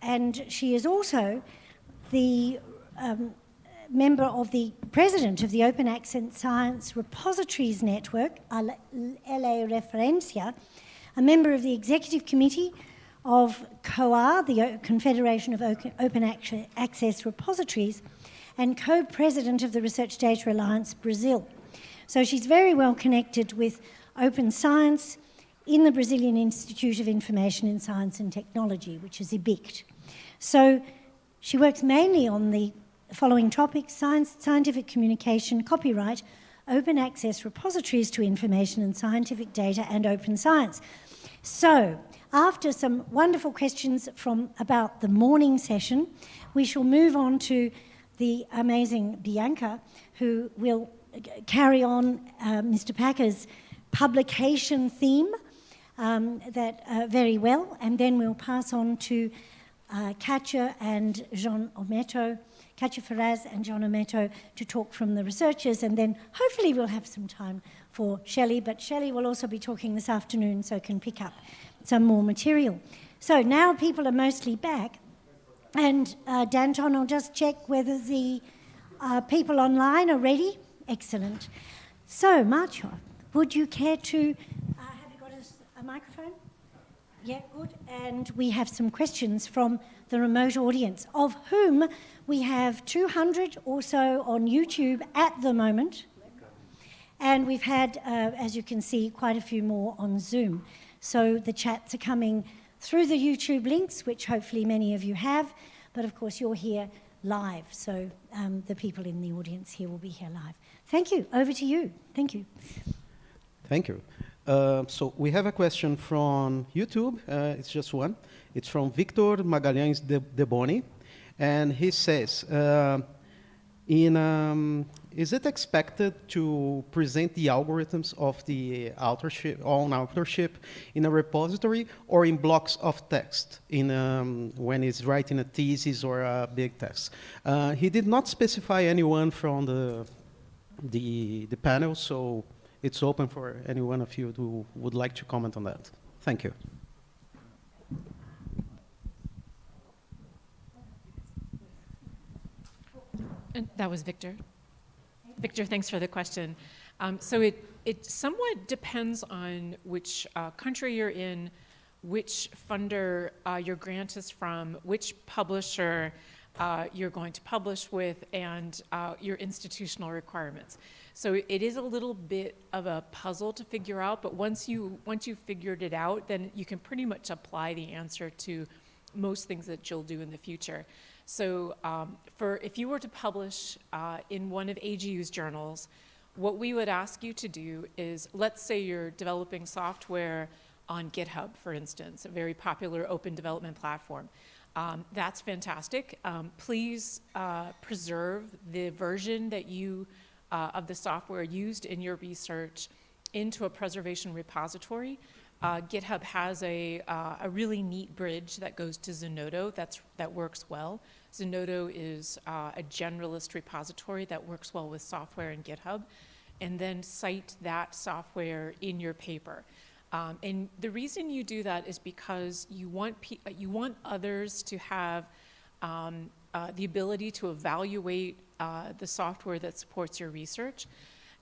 And she is also the member of the president of the Open Access Science Repositories Network, LA Referencia, a member of the executive committee of COAR, the Confederation of Open Access Repositories, and co-president of the Research Data Alliance Brazil. So she's very well connected with open science in the Brazilian Institute of Information in Science and Technology, which is EBICT. So she works mainly on the following topics: science, scientific communication, copyright, open access repositories to information and scientific data, and open science. So after some wonderful questions about the morning session, we shall move on to the amazing Bianca, who will carry on Mr. Packer's publication theme very well, and then we'll pass on to Katja and Jean Ometo, Katja Ferraz and John Ometo, to talk from the researchers, and then hopefully we'll have some time for Shelley, but Shelley will also be talking this afternoon, so can pick up some more material. So now people are mostly back, and Danton will just check whether the people online are ready. Excellent. So, Marcio, would you care to, have you got a microphone? Yeah, good. And we have some questions from the remote audience, of whom we have 200 or so on YouTube at the moment. And we've had, as you can see, quite a few more on Zoom. So the chats are coming through the YouTube links, which hopefully many of you have, but of course you're here live, so the people in the audience here will be here live. Thank you. Over to you. Thank you. Thank you. So we have a question from YouTube. It's just one. It's from Victor Magalhães de Boni, and he says, is it expected to present the algorithms of the authorship in a repository or in blocks of text when he's writing a thesis or a big text? He did not specify anyone from the panel, so it's open for any one of you who would like to comment on that. Thank you. And that was Victor. Victor, thanks for the question. So it somewhat depends on which country you're in, which funder your grant is from, which publisher you're going to publish with, and your institutional requirements. So it is a little bit of a puzzle to figure out, but once you've figured it out, then you can pretty much apply the answer to most things that you'll do in the future. So if you were to publish in one of AGU's journals, what we would ask you to do is, let's say you're developing software on GitHub, for instance, a very popular open development platform. That's fantastic. Please preserve the version that you of the software used in your research into a preservation repository. GitHub has a really neat bridge that goes to Zenodo that works well. Zenodo is a generalist repository that works well with software in GitHub, and then cite that software in your paper. And the reason you do that is because you want others to have the ability to evaluate the software that supports your research.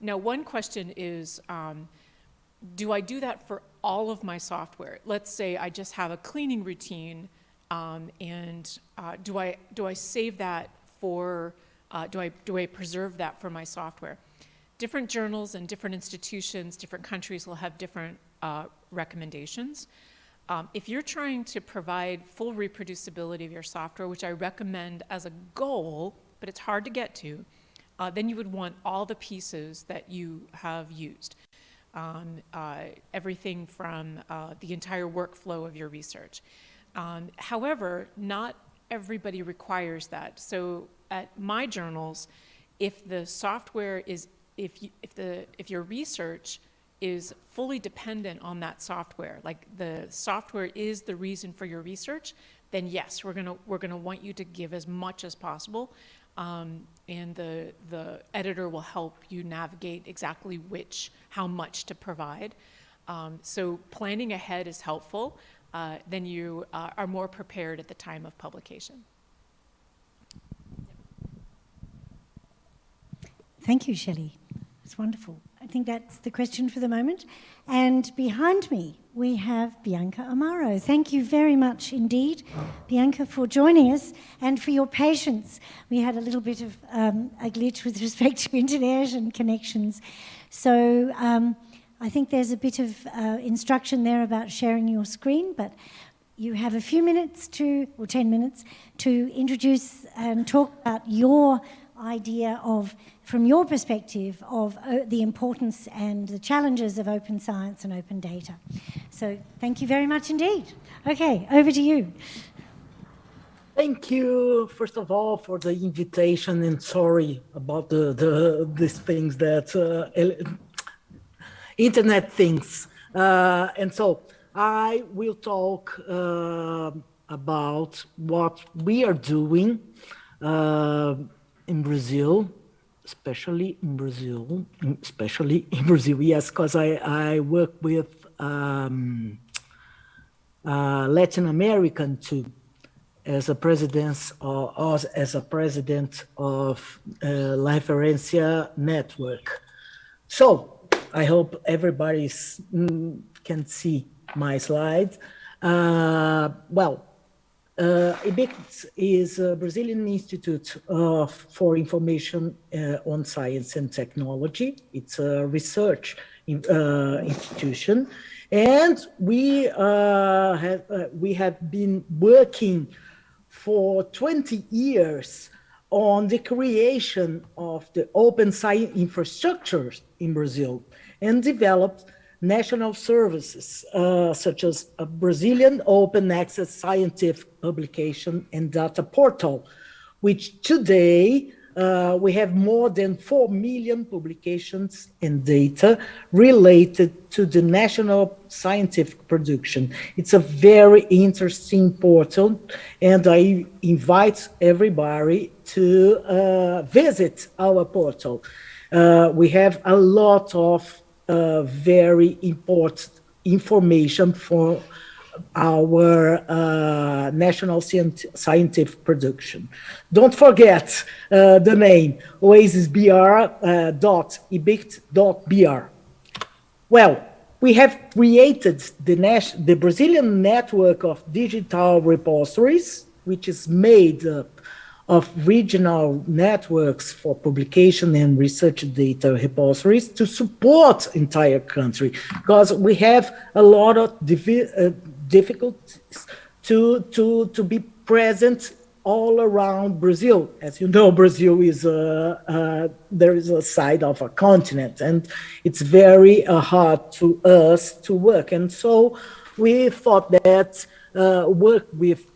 Now, one question is, do I do that for all of my software? Let's say I just have a cleaning routine, and do I save that for? Do I preserve that for my software? Different journals and different institutions, different countries will have different recommendations. If you're trying to provide full reproducibility of your software, which I recommend as a goal, but it's hard to get to, then you would want all the pieces that you have used. Everything from the entire workflow of your research. However, not everybody requires that. So at my journals, if the software is, if your research is fully dependent on that software, like the software is the reason for your research, then yes, we're gonna want you to give as much as possible, and the editor will help you navigate exactly how much to provide. So planning ahead is helpful. Then you are more prepared at the time of publication. Thank you, Shelley. It's wonderful. I think that's the question for the moment. And behind me, we have Bianca Amaro. Thank you very much indeed, Bianca, for joining us and for your patience. We had a little bit of a glitch with respect to internet and connections. So I think there's a bit of instruction there about sharing your screen, but you have a few minutes or 10 minutes to introduce and talk about your idea of, from your perspective, of the importance and the challenges of open science and open data. So thank you very much indeed. Okay, over to you. Thank you, first of all, for the invitation, and sorry about these things that internet things. And so I will talk about what we are doing in Brazil, especially in Brazil, yes, because I work with Latin American too, as a president of La Referencia Network. So I hope everybody can see my slide. EBICT is a Brazilian Institute for Information on Science and Technology. It's a research institution, and we have been working for 20 years on the creation of the open science infrastructures in Brazil, and developed national services such as a Brazilian open access scientific publication and data portal, which today we have more than 4 million publications and data related to the national scientific production. It's a very interesting portal, and I invite everybody to visit our portal. We have a lot of very important information for our national scientific production. Don't forget the name, oasisbr.ebict.br. Well, we have created the Brazilian network of digital repositories, which is made up of regional networks for publication and research data repositories to support entire country, because we have a lot of difficulties to be present all around Brazil. As you know, Brazil is there is a side of a continent, and it's very hard to us to work. And so we thought that work with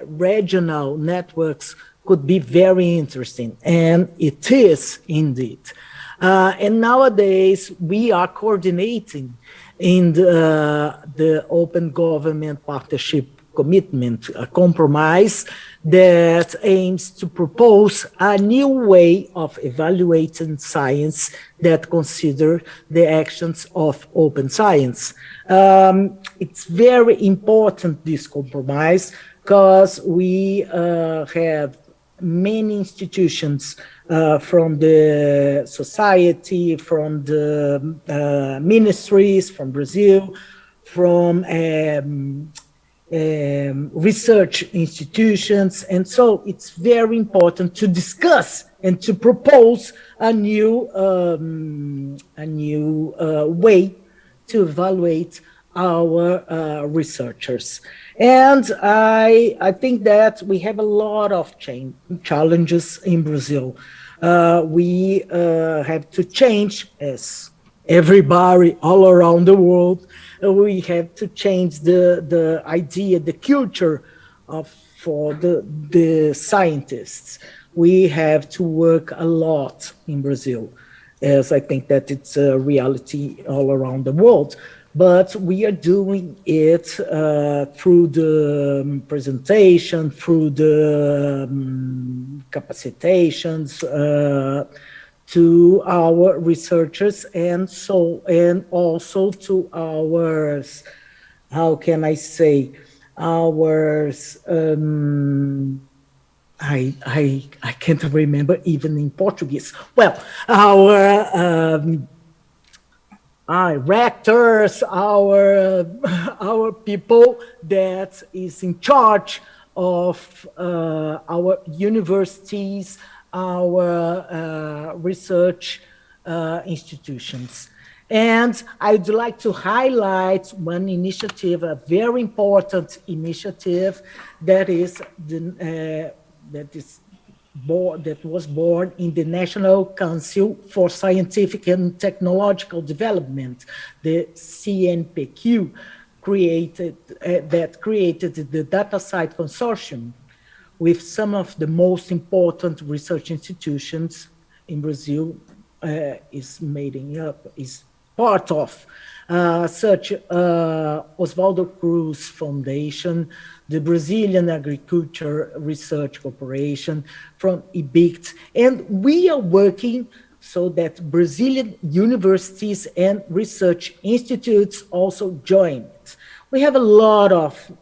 regional networks could be very interesting, and it is indeed. And nowadays we are coordinating in the Open Government Partnership Commitment, a compromise that aims to propose a new way of evaluating science that consider the actions of open science. It's very important, this compromise, because we have many institutions from the society, from the ministries, from Brazil, from research institutions, and so it's very important to discuss and to propose a new way to evaluate our researchers. And I think that we have a lot of challenges in Brazil. We have to change, as everybody all around the world, we have to change the idea, the culture for the scientists. We have to work a lot in Brazil, as I think that it's a reality all around the world. But we are doing it through the presentation, through the capacitations to our researchers, and also to our, how can I say, our I can't remember even in Portuguese. Well, our rectors, our people that is in charge of our universities, our research institutions. And I'd like to highlight one initiative, a very important initiative that was born in the National Council for Scientific and Technological Development, the CNPq, that created the DataCite Consortium with some of the most important research institutions in Brazil, is part of, such Oswaldo Cruz Foundation, the Brazilian Agriculture Research Corporation, from IBICT, and we are working so that Brazilian universities and research institutes also join it. We have a lot of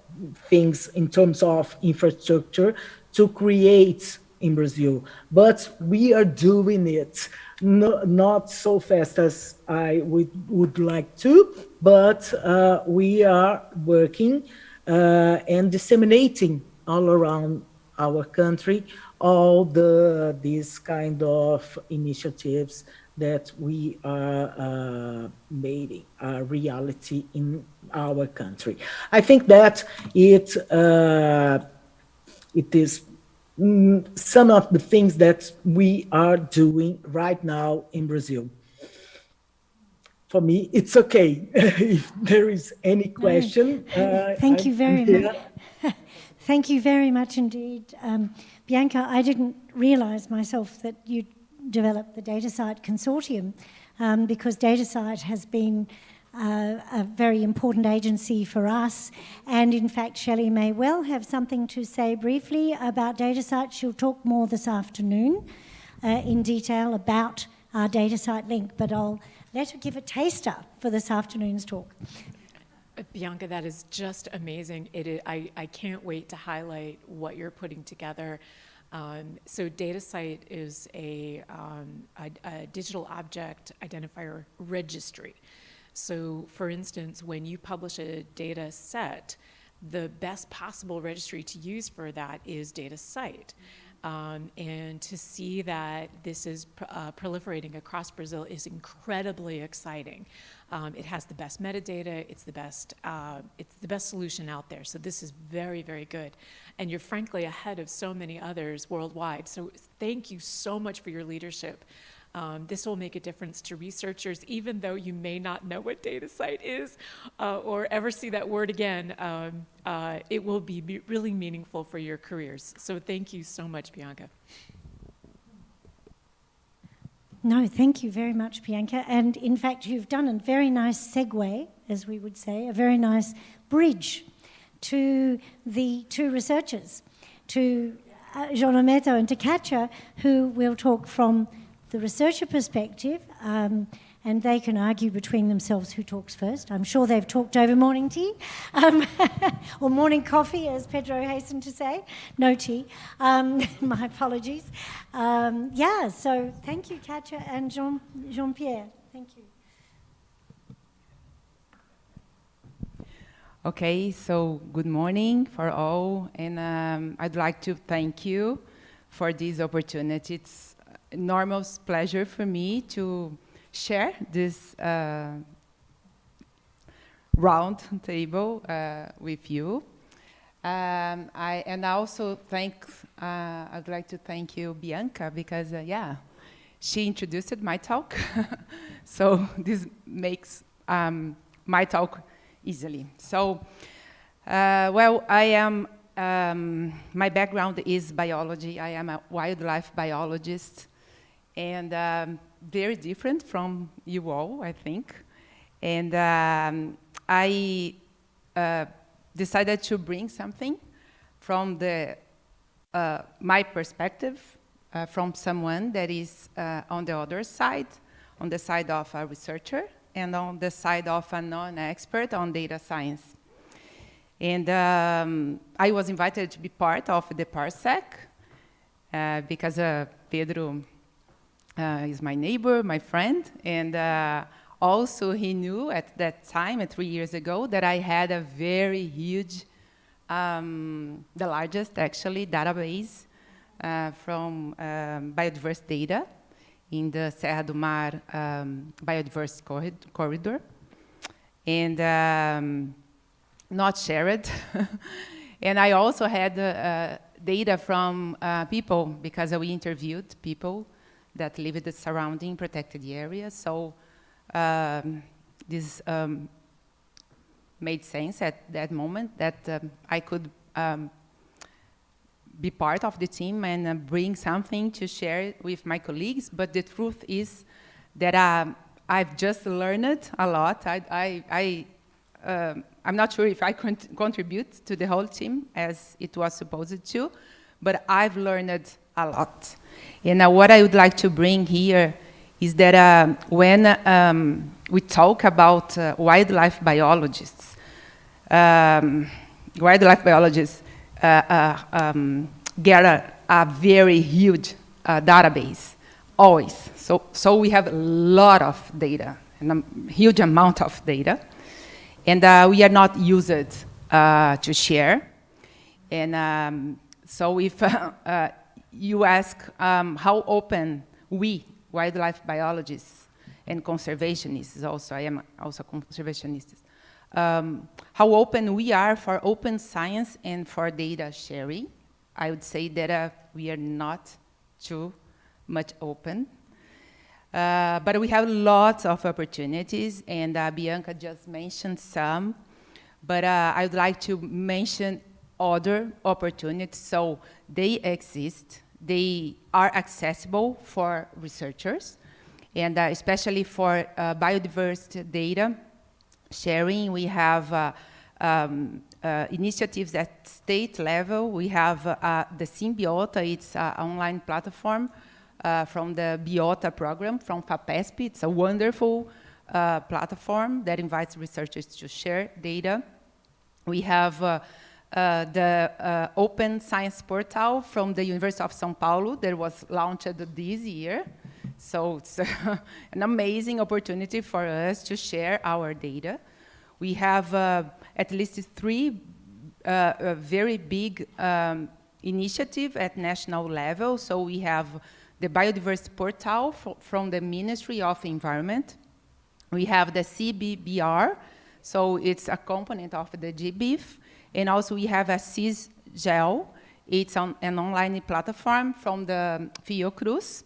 things in terms of infrastructure to create in Brazil, but we are doing it not so fast as I would like to, but we are working and disseminating all around our country all these kind of initiatives that we are making a reality in our country. I think that it is some of the things that we are doing right now in Brazil. For me, it's okay. If there is any question. Thank you very much. Thank you very much indeed. Bianca, I didn't realize myself that you developed the DataCite Consortium, because DataCite has been a very important agency for us. And in fact, Shelley may well have something to say briefly about DataCite. She'll talk more this afternoon in detail about our DataCite link, but I'll let her give a taster for this afternoon's talk. Bianca, that is just amazing. I can't wait to highlight what you're putting together. So DataCite is a digital object identifier registry. So for instance, when you publish a data set, the best possible registry to use for that is DataCite. And to see that this is proliferating across Brazil is incredibly exciting. It has the best metadata. It's the best solution out there. So this is very, very good. And you're frankly ahead of so many others worldwide. So thank you so much for your leadership. This will make a difference to researchers, even though you may not know what DataCite is or ever see that word again. It will be really meaningful for your careers. So thank you so much, Bianca. No, thank you very much, Bianca. And in fact, you've done a very nice segue, as we would say, a very nice bridge to the two researchers, to João Neto and to Katja, who will talk from the researcher perspective, and they can argue between themselves who talks first. I'm sure they've talked over morning tea, or morning coffee, as Pedro hastened to say. No tea. My apologies. Yeah, so thank you, Katja and Jean-Pierre. Thank you. Okay, so good morning for all, and I'd like to thank you for this opportunity. It's enormous pleasure for me to share this round table with you. And also I'd like to thank you, Bianca, because yeah, she introduced my talk. So this makes my talk easily. So, well, I am, my background is biology. I am a wildlife biologist, and very different from you all, I think. And I decided to bring something from my perspective, from someone that is on the other side, on the side of a researcher, and on the side of a non-expert on data science. And I was invited to be part of the PARSEC, because Pedro is my neighbor, my friend, and also he knew at that time, 3 years ago, that I had a very huge, the largest actually, database from biodiverse data in the Serra do Mar biodiverse corridor, and not shared. And I also had data from people, because we interviewed people that live in the surrounding protected areas. So this made sense at that moment that I could be part of the team and bring something to share with my colleagues. But the truth is that I've just learned a lot. I'm not sure if I contribute to the whole team as it was supposed to, but I've learned a lot. And what I would like to bring here is that when we talk about wildlife biologists get a very huge database, always. So we have a lot of data, and a huge amount of data. And we are not used to share. And so if you ask how open we, wildlife biologists and conservationists also, I am also conservationist, how open we are for open science and for data sharing, I would say that we are not too much open. But we have lots of opportunities, and Bianca just mentioned some, but I would like to mention other opportunities. So they exist, they are accessible for researchers, and especially for biodiversity data sharing. We have initiatives at state level. We have the Symbiota, it's an online platform from the Biota program from FAPESP. It's a wonderful platform that invites researchers to share data. We have the Open Science Portal from the University of São Paulo that was launched this year. So it's an amazing opportunity for us to share our data. We have at least 3 very big initiatives at national level. So we have the Biodiversity Portal from the Ministry of Environment. We have the CBBR, so it's a component of the GBIF. And also we have a CISGEL. It's an online platform from the Fiocruz.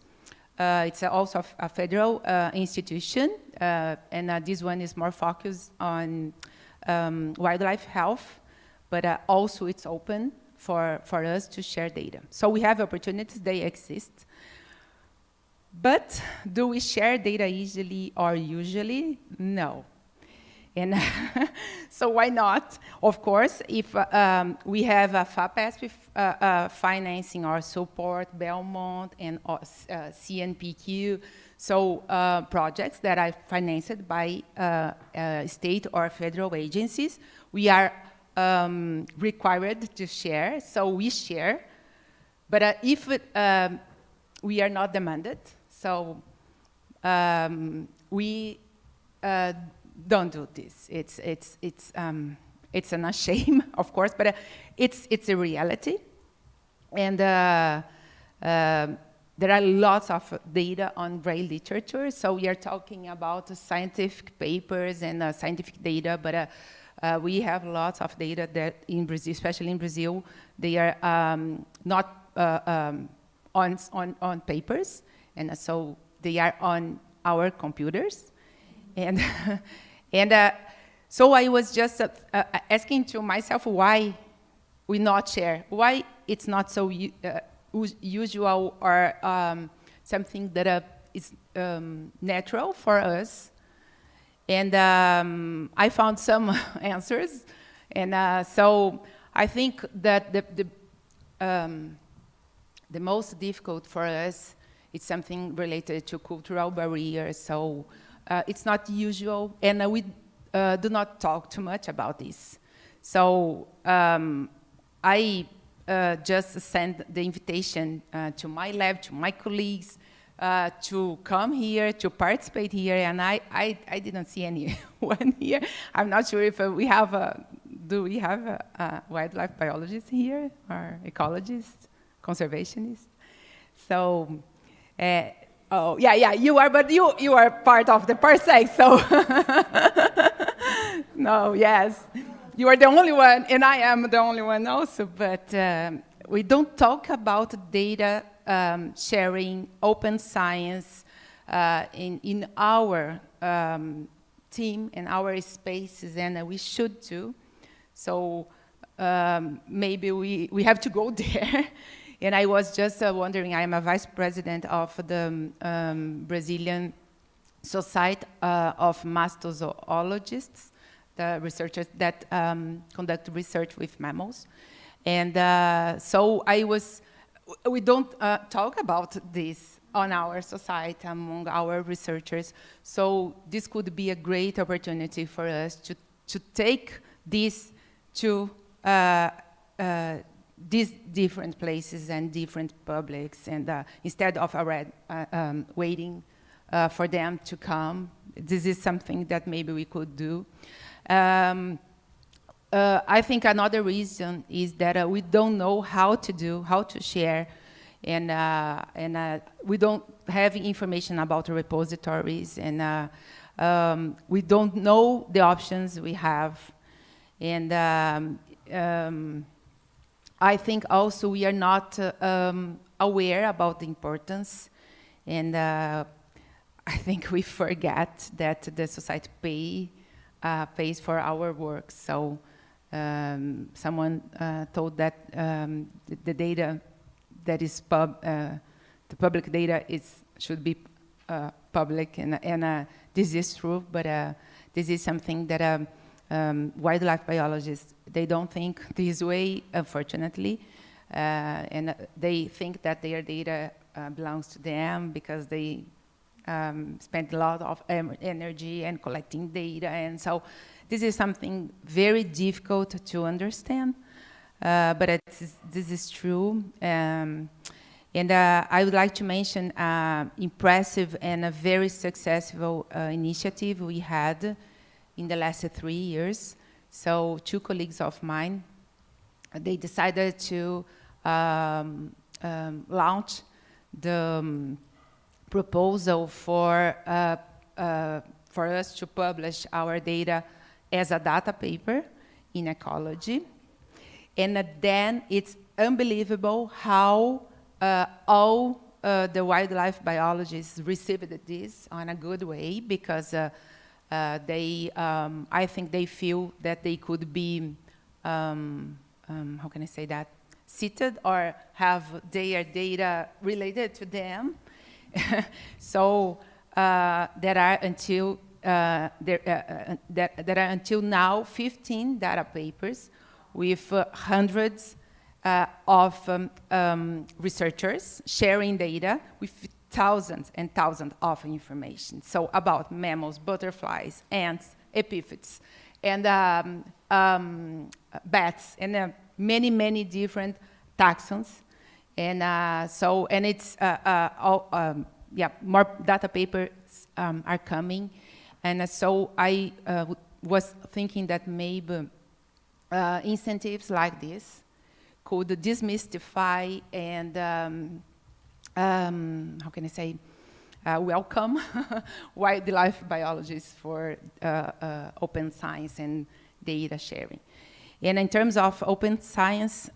It's also a federal institution, and this one is more focused on wildlife health, but also it's open for us to share data. So we have opportunities, they exist. But do we share data easily or usually? No. And so why not? Of course, if we have a FAPESP financing or support, Belmont and CNPq, so projects that are financed by state or federal agencies, we are required to share, so we share. But if we are not demanded, so we don't do this. It's an shame, of course, but it's a reality. And there are lots of data on braille literature. So we are talking about scientific papers and scientific data, but We have lots of data that in Brazil, especially in Brazil, they are not on papers, and so they are on our computers. And, so I was just asking to myself why we not share, why it's not so usual or something that is natural for us. And I found some answers. And so I think that the most difficult for us is something related to cultural barriers. So it's not usual, and we do not talk too much about this. So I just sent the invitation to my lab, to my colleagues, to come here, to participate here, and I didn't see anyone here. I'm not sure if we have do we have a wildlife biologist here, or ecologist, conservationist? So, oh, yeah, you are, but you are part of the PARSEC, so. No, yes. You are the only one, and I am the only one also, but we don't talk about data sharing, open science in our team and our spaces, and we should too. So maybe we have to go there. And I was just wondering, I am a vice president of the Brazilian Society of Mastozoologists, the researchers that conduct research with mammals. And so we don't talk about this on our society among our researchers. So this could be a great opportunity for us to take this to these different places and different publics, and instead of waiting for them to come, this is something that maybe we could do. I think another reason is that we don't know how to share, and we don't have information about the repositories, and we don't know the options we have. And I think also we are not aware about the importance, and I think we forget that the society pays for our work. So someone told that the data that is the public data should be public, and this is true, but this is something that wildlife biologists, they don't think this way, unfortunately, and they think that their data belongs to them because they spend a lot of energy and collecting data, and so this is something very difficult to understand, but this is true. And I would like to mention impressive and a very successful initiative we had in the last 3 years. So 2 colleagues of mine, they decided to launch the proposal for us to publish our data as a data paper in ecology. And then it's unbelievable how all the wildlife biologists received this in a good way, because I think they feel that they could be, how can I say that, seated or have their data related to them. So there are until now 15 data papers with hundreds of researchers sharing data with thousands and thousands of information. So about mammals, butterflies, ants, epiphytes, and bats, and many, many different taxons. And it's more data papers are coming. And so I was thinking that maybe incentives like this could demystify and how can I say, welcome wildlife biologists for open science and data sharing. And in terms of open science,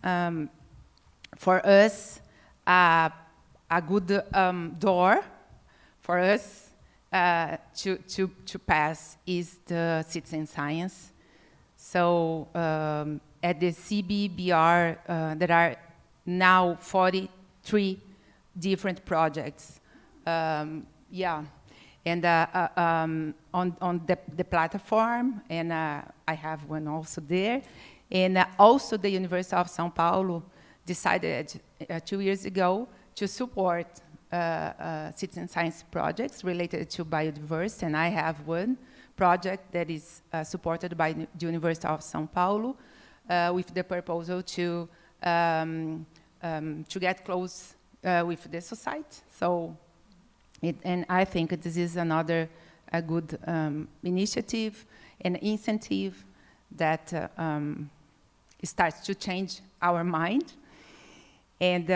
for us, a good door for us to pass is the citizen science. So at the CBBR, there are now 43 different projects. Yeah, and on the platform, and I have one also there. And also the University of São Paulo decided 2 years ago to support citizen science projects related to biodiversity, and I have one project that is supported by the University of São Paulo with the proposal to get close with the society. So, and I think this is another a good initiative and incentive that starts to change our mind. And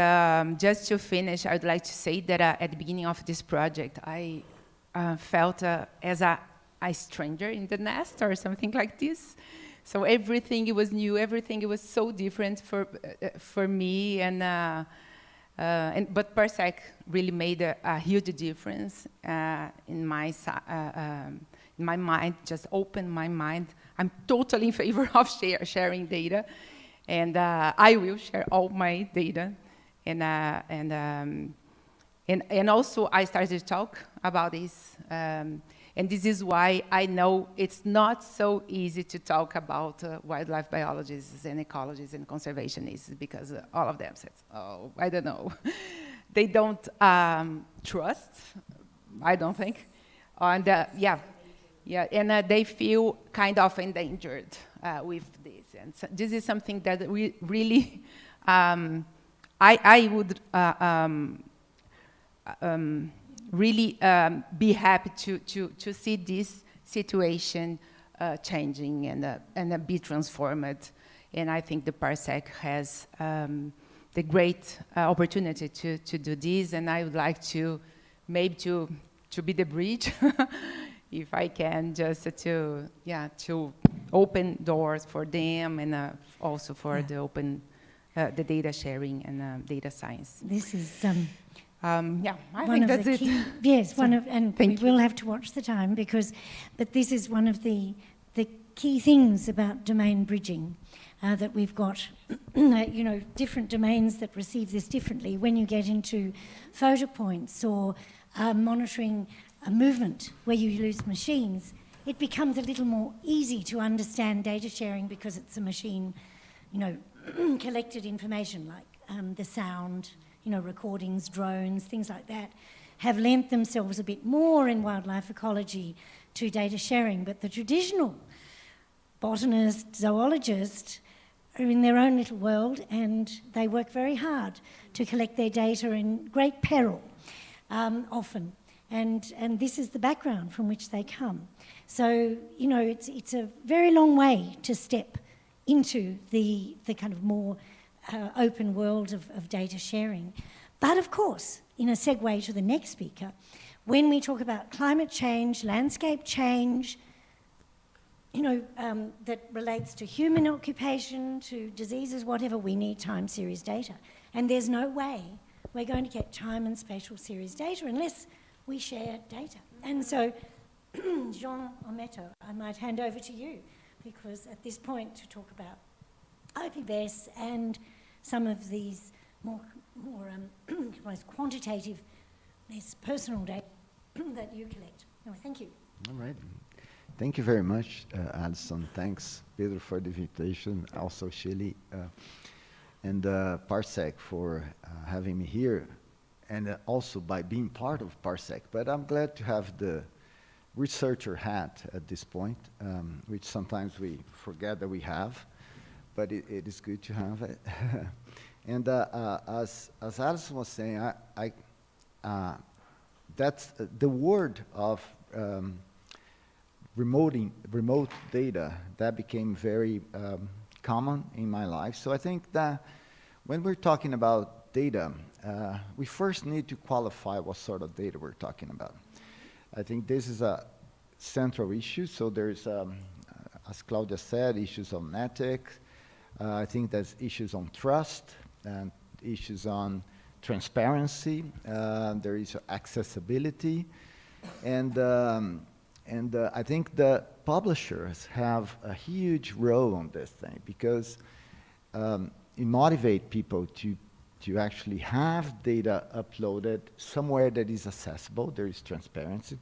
just to finish, I'd like to say that at the beginning of this project, I felt as a stranger in the nest or something like this. So everything was new, everything was so different for me, but PARSEC really made a huge difference in my mind, just opened my mind. I'm totally in favor of sharing data, and I will share all my data. And also I started to talk about this, and this is why I know it's not so easy to talk about wildlife biologists and ecologists and conservationists, because all of them says, oh, I don't know. They don't trust, I don't think. And and they feel kind of endangered with this. And so this is something that we really, I would really be happy to see this situation changing and be transformed. And I think the PARSEC has the great opportunity to do this, and I would like to maybe to be the bridge, if I can, just to open doors for them, and also for the open the data sharing and data science. This is I think that's it. Yes, and we will have to watch the time, but this is one of the key things about domain bridging, that we've got, different domains that receive this differently. When you get into photo points or monitoring a movement where you use machines, it becomes a little more easy to understand data sharing, because it's a machine, collected information like the sound, recordings, drones, things like that, have lent themselves a bit more in wildlife ecology to data sharing. But the traditional botanist, zoologist are in their own little world, and they work very hard to collect their data in great peril, often. And this is the background from which they come. So, it's a very long way to step into the kind of more open world of data sharing. But of course, in a segue to the next speaker, when we talk about climate change, landscape change, that relates to human occupation, to diseases, whatever, we need time series data. And there's no way we're going to get time and spatial series data unless we share data. And so, Jean Ometo, I might hand over to you, because at this point to talk about IPBES and some of these more quantitative, less personal data that you collect. Thank you. All right. Thank you very much, Alison. Thanks, Pedro, for the invitation. Also, Shelley and PARSEC for having me here, and also by being part of PARSEC. But I'm glad to have the researcher hat at this point, which sometimes we forget that we have, but it is good to have it. And as Alison was saying, that's the word of remote data that became very common in my life. So I think that when we're talking about data, we first need to qualify what sort of data we're talking about. I think this is a central issue. So there's a as Claudia said, issues on ethics. I think there's issues on trust and issues on transparency. There is accessibility. And I think the publishers have a huge role on this thing because it motivates people to actually have data uploaded somewhere that is accessible, there is transparency,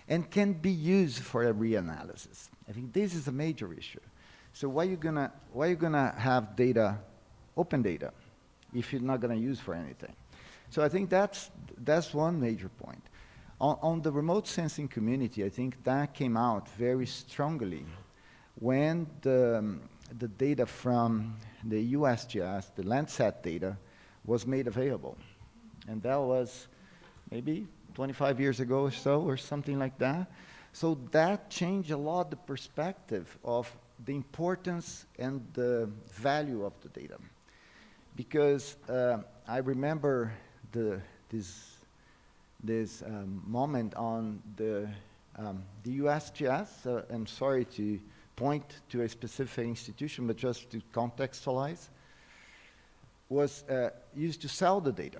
and can be used for a reanalysis. I think this is a major issue. So why you gonna have data, open data, if you're not gonna use for anything? So I think that's one major point. On the remote sensing community, I think that came out very strongly when the data from the USGS, the Landsat data, was made available. And that was maybe 25 years ago or so, or something like that. So that changed a lot the perspective of the importance and the value of the data. Because I remember this moment on the USGS, I'm sorry to point to a specific institution, but just to contextualize, was used to sell the data.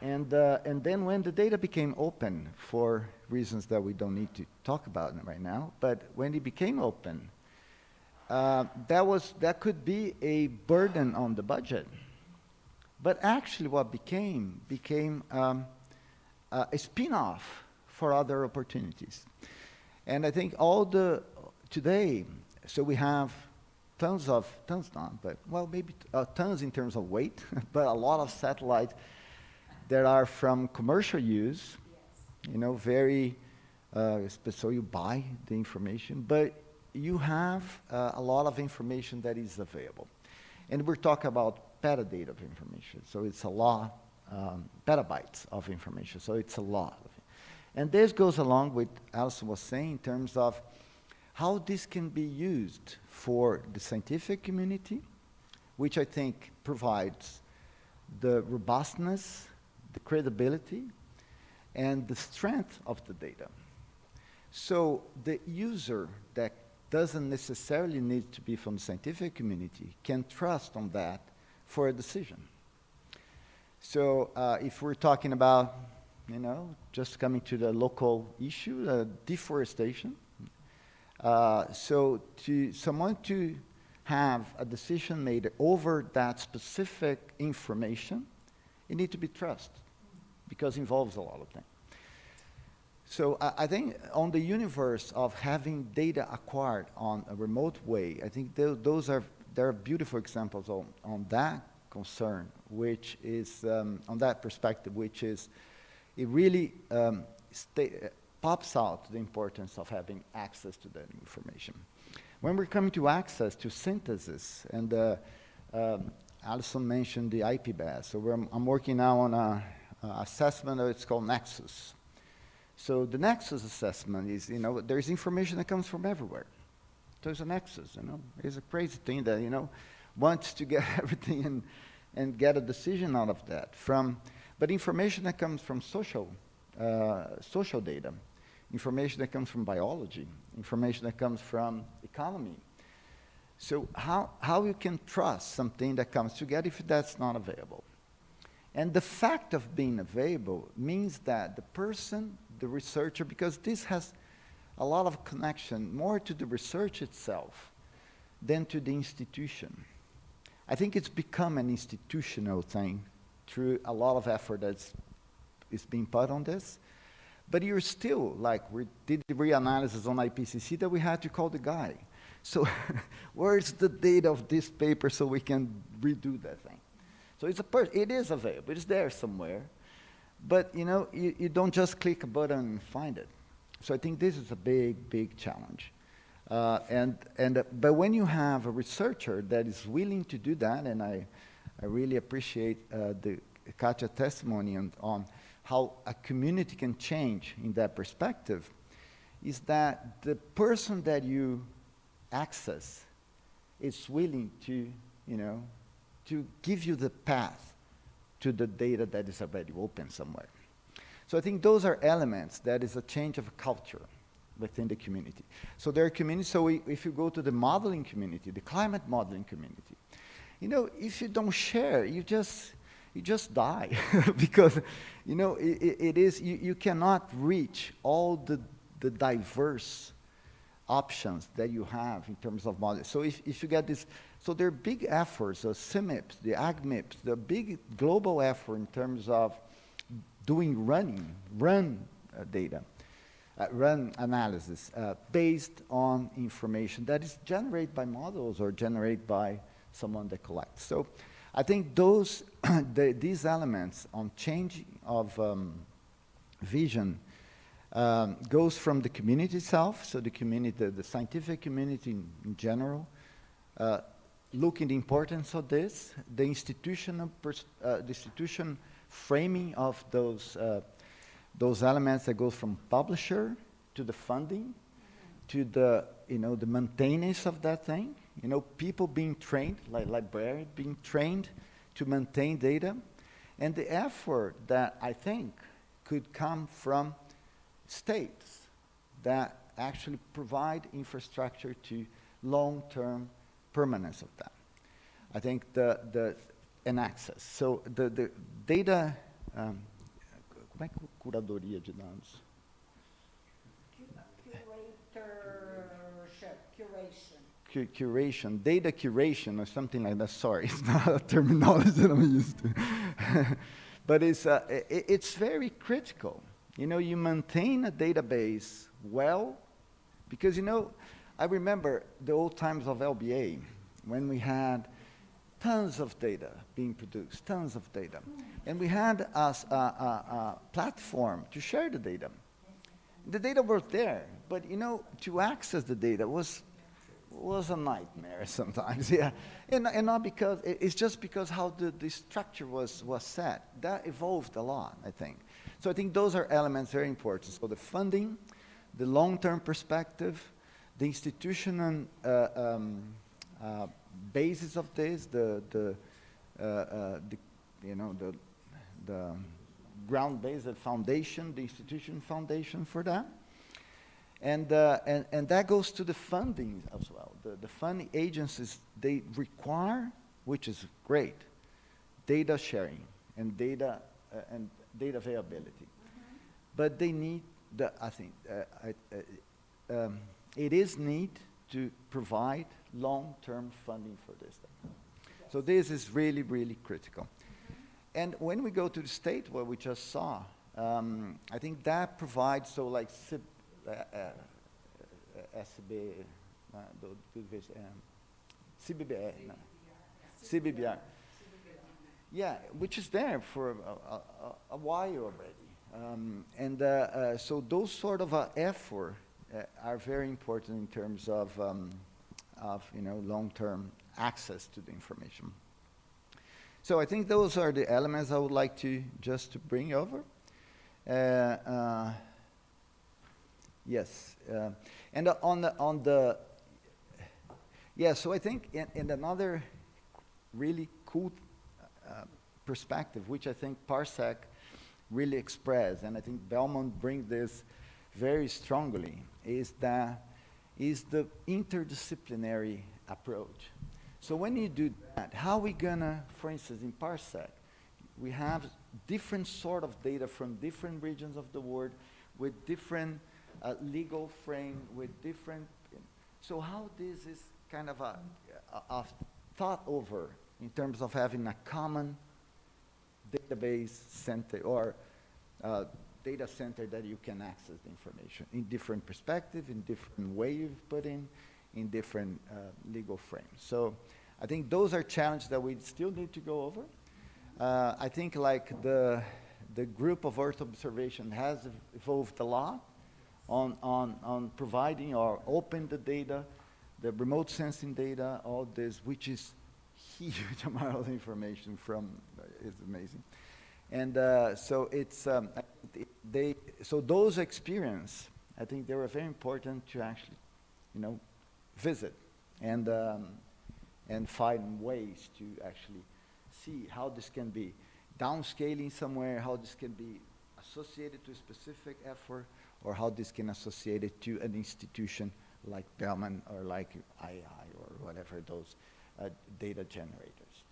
And then when the data became open, for reasons that we don't need to talk about right now, but when it became open, that could be a burden on the budget. But actually what became a spin-off for other opportunities. And I think today, so we have tons not, but well, maybe tons in terms of weight, but a lot of satellites that are from commercial use, you know, so you buy the information, but you have a lot of information that is available. And we're talking about petadata of information, so it's a lot, petabytes of information, so it's a lot. And this goes along with Alison was saying in terms of how this can be used for the scientific community, which I think provides the robustness, the credibility, and the strength of the data. So the user that doesn't necessarily need to be from the scientific community can trust on that for a decision. So if we're talking about, you know, just coming to the local issue, deforestation, so to someone to have a decision made over that specific information, it needs to be trust, because it involves a lot of things. So I think on the universe of having data acquired on a remote way, I think there are beautiful examples on that concern, which is, on that perspective, which is, it really pops out the importance of having access to that information. When we're coming to access to synthesis, and Alison mentioned the IPBAS, so I'm working now on an assessment, it's called Nexus. So the Nexus assessment is, you know, there's information that comes from everywhere. There's a Nexus, you know. It's a crazy thing that, you know, wants to get everything and get a decision out of that. But information that comes from social data, information that comes from biology, information that comes from economy. So how you can trust something that comes together if that's not available? And the fact of being available means that the person, the researcher, because this has a lot of connection more to the research itself than to the institution. I think it's become an institutional thing through a lot of effort that's being put on this. But you're still, like we did the reanalysis on IPCC that we had to call the guy. So where's the data of this paper so we can redo that thing? So it is available, it's there somewhere. But you know, you don't just click a button and find it. So I think this is a big, big challenge. But when you have a researcher that is willing to do that, and I really appreciate the Katya testimony on how a community can change in that perspective, is that the person that you access is willing to, you know, to give you the path to the data that is already open somewhere. So I think those are elements that is a change of culture within the community. So there are communities, so if you go to the modeling community, the climate modeling community, you know, if you don't share, you just die because, you know, you cannot reach all the diverse options that you have in terms of modeling. So if you get this, so there are big efforts, the CMIPs, the AgMIPs, the big global effort in terms of doing run data, run analysis based on information that is generated by models or generated by someone that collects. So I think those, these elements on change of vision goes from the community itself, so the community, the scientific community in general, looking the importance of this, the institution framing of those elements that goes from publisher to the funding, to the, you know, the maintenance of that thing, you know, people being trained, like librarians being trained to maintain data, and the effort that I think could come from states that actually provide infrastructure to long-term permanence of that. I think and access. So the data, como é que curadoria de dados? Curation, data curation or something like that. Sorry, it's not a terminology that I'm used to. But it's very critical. You know, you maintain a database well, because, you know, I remember the old times of LBA when we had tons of data being produced, tons of data. And we had a platform to share the data. The data were there, but, you know, to access the data was a nightmare sometimes, yeah. And not because, it's just because how the structure was set. That evolved a lot, I think. So I think those are elements very important. So the funding, the long-term perspective, the institutional basis of this, the ground-based foundation, the institution foundation for that. And that goes to the funding as well. The funding agencies, they require, which is great, data sharing and data availability. But they need, I think, it is need to provide long-term funding for this thing. So this is really, really critical. And when we go to the state, what we just saw, I think that provides, so like CBBR. Yeah, which is there for a while already. So those sort of effort are very important in terms of you know, long-term access to the information. So I think those are the elements I would like to just to bring over. Yes, and so I think in another really cool perspective, which I think PARSEC really express, and I think Belmont brings this very strongly, is the interdisciplinary approach. So when you do that, how are we gonna, for instance, in PARSEC, we have different sort of data from different regions of the world with different legal frame, with different, so how this is kind of a thought over in terms of having a common database center or data center that you can access the information in different perspective, in different way you've put in different legal frames. So I think those are challenges that we still need to go over. I think like the group of Earth observation has evolved a lot on providing or open the data, the remote sensing data, all this, which is huge amount of information from, it's amazing. And so it's, so those experience, I think they were very important to actually, you know, visit and find ways to actually see how this can be downscaling somewhere, how this can be associated to a specific effort, or how this can associate it to an institution like Belmont or like II or whatever those data generators.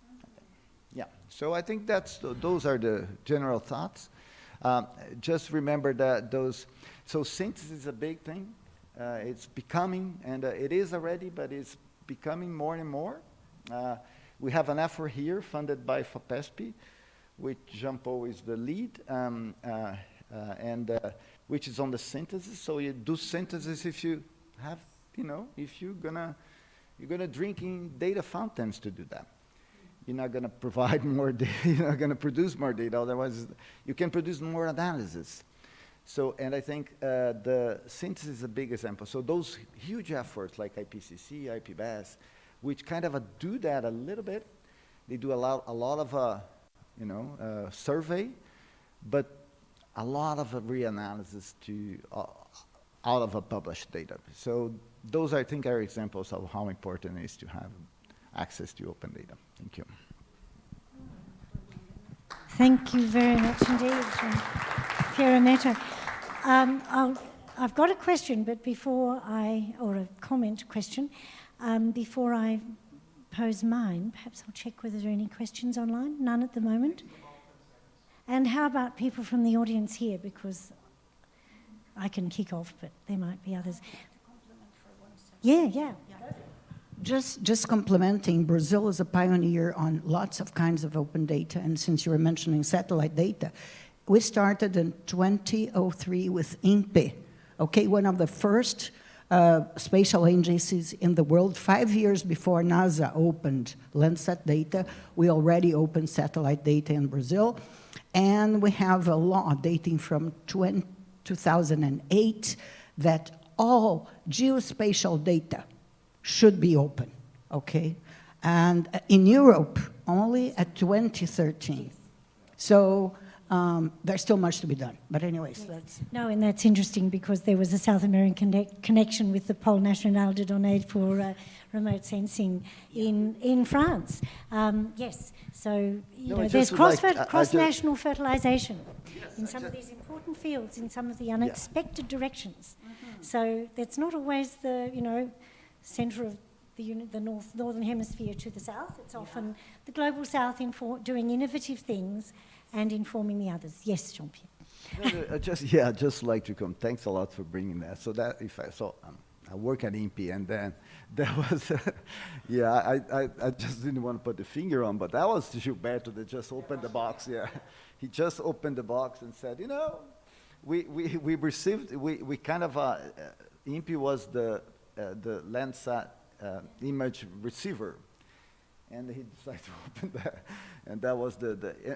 Yeah, so I think those are the general thoughts. Just remember that so synthesis is a big thing. It's becoming, and it is already, but it's becoming more and more. We have an effort here funded by FAPESP, which Jean-Paul is the lead, which is on the synthesis. So you do synthesis if you have, if you're gonna drink in data fountains to do that. You're not gonna provide more data, you're not gonna produce more data, otherwise you can produce more analysis. So, and I think the synthesis is a big example. So those huge efforts like IPCC, IPBES, which kind of do that a little bit, they do a lot of, survey, but a lot of reanalysis out of a published data. So those, I think, are examples of how important it is to have access to open data. Thank you. Thank you very much indeed, Piero Netto. I've got a question, but or a comment question, before I pose mine, perhaps I'll check whether there are any questions online. None at the moment. And how about people from the audience here? Because I can kick off, but there might be others. Yeah. Just complementing, Brazil is a pioneer on lots of kinds of open data, and since you were mentioning satellite data, we started in 2003 with INPE, okay, one of the first spatial agencies in the world. 5 years before NASA opened Landsat data, we already opened satellite data in Brazil, and we have a law dating from 2008 that all geospatial data should be open, okay? And in Europe, only at 2013. So there's still much to be done. But anyways, that's... No, and that's interesting because there was a South American connection with the Pôle National de Données for remote sensing in France. Yes, so there's cross-national fertilization in some of these important fields, in some of the unexpected directions. So that's not always the, center of the northern hemisphere to the south. It's often the global south doing innovative things and informing the others. Yes, Jean-Pierre. Just like to come. Thanks a lot for bringing that. So that I work at INPE, and then that was, I just didn't want to put the finger on, but that was Gilberto that just opened the box. Yeah, he just opened the box and said, we received, we kind of, INPE was the Landsat image receiver, and he decided to open that, and that was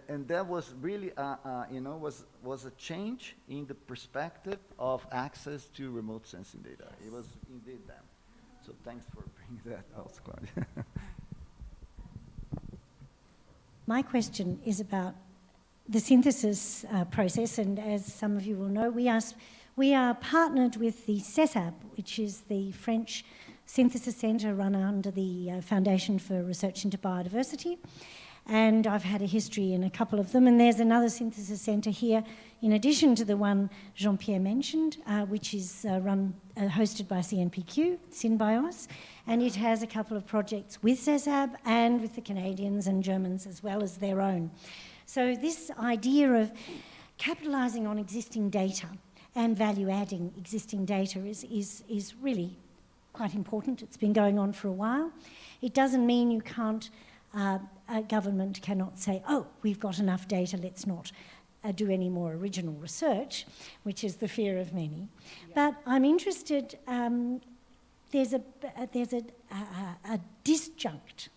and that was really, was a change in the perspective of access to remote sensing data. It was indeed that. So thanks for bringing that out, Claudia. My question is about the synthesis process, and as some of you will know, we are partnered with the CESAB, which is the French synthesis centre run under the Foundation for Research into Biodiversity. And I've had a history in a couple of them, and there's another synthesis centre here, in addition to the one Jean-Pierre mentioned, which is hosted by CNPq, Synbios, and it has a couple of projects with CESAB and with the Canadians and Germans as well as their own. So this idea of capitalising on existing data and value-adding existing data is really quite important. It's been going on for a while. It doesn't mean you can't, a government cannot say, oh, we've got enough data, let's not do any more original research, which is the fear of many. Yeah. But I'm interested, there's a disjunct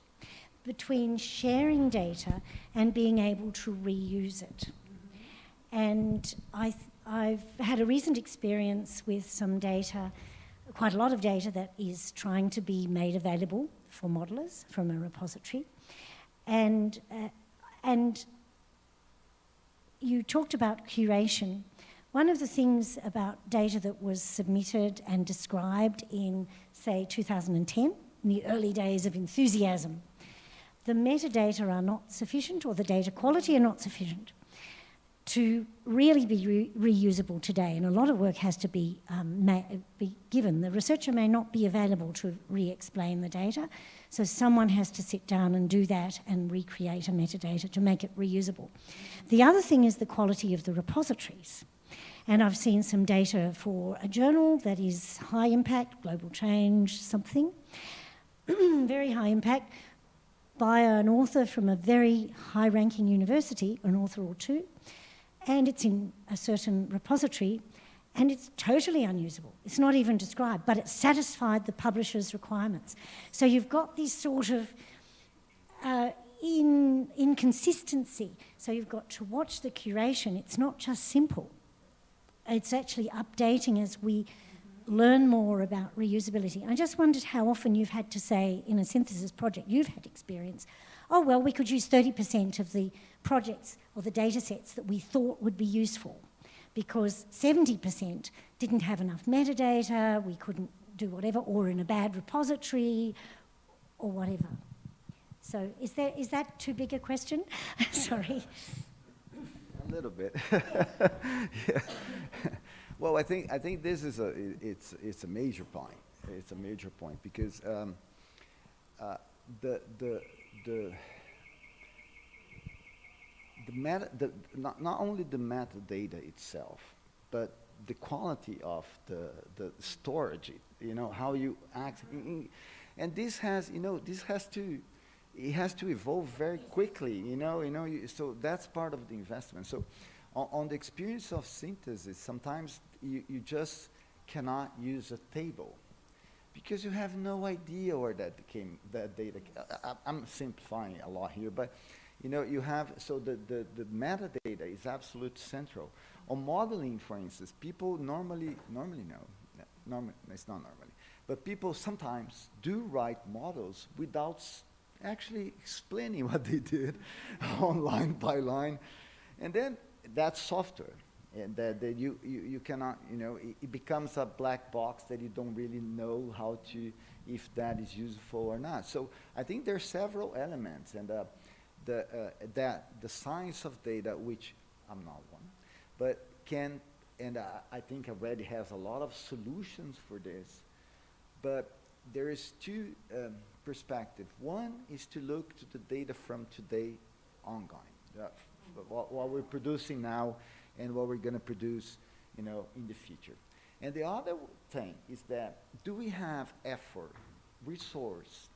between sharing data and being able to reuse it. And I've had a recent experience with some data, quite a lot of data that is trying to be made available for modelers from a repository. And you talked about curation. One of the things about data that was submitted and described in, say, 2010, in the early days of enthusiasm, the metadata are not sufficient, or the data quality are not sufficient. to really be reusable today, and a lot of work has to be given. The researcher may not be available to re-explain the data, so someone has to sit down and do that and recreate a metadata to make it reusable. The other thing is the quality of the repositories. And I've seen some data for a journal that is high impact, global change, something, very high impact, by an author from a very high-ranking university, an author or two, and it's in a certain repository, and it's totally unusable. It's not even described, but it satisfied the publisher's requirements. So you've got this sort of inconsistency. So you've got to watch the curation. It's not just simple. It's actually updating as we learn more about reusability. I just wondered how often you've had to say in a synthesis project, you've had experience, oh, well, we could use 30% of the projects or the data sets that we thought would be useful because 70% didn't have enough metadata, we couldn't do whatever, or in a bad repository or whatever. So is that too big a question? Sorry. A little bit. Yeah. Well, I think this is it's a major point. It's a major point because not only the metadata itself, but the quality of the storage. You know how you act, and this has to evolve very quickly. So that's part of the investment. So on the experience of synthesis, sometimes you just cannot use a table because you have no idea where that data. I'm simplifying a lot here, but you have, so the metadata is absolute central. On modeling, for instance, people normally know, it's not normally, but people sometimes do write models without actually explaining what they did on line by line. And then that's software. And that you cannot, it becomes a black box that you don't really know how to, if that is useful or not. So I think there are several elements, and the science of data, which I'm not one, but I think already has a lot of solutions for this, but there is two perspectives. One is to look to the data from today ongoing, what we're producing now and what we're going to produce, in the future. And the other thing is that, do we have effort, resource,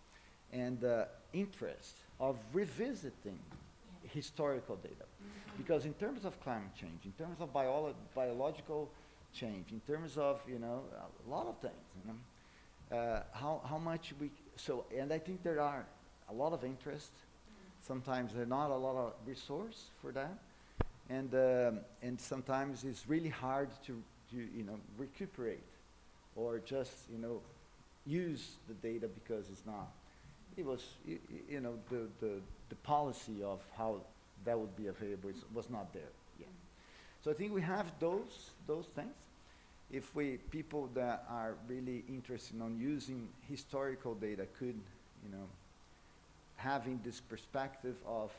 and interest of revisiting historical data? Because in terms of climate change, in terms of biological change, in terms of, a lot of things, how much and I think there are a lot of interest. Sometimes there's not a lot of resource for that. And sometimes it's really hard to recuperate or just, use the data because the policy of how that would be available was not there yet. So I think we have those things. If people that are really interested in using historical data could, having this perspective of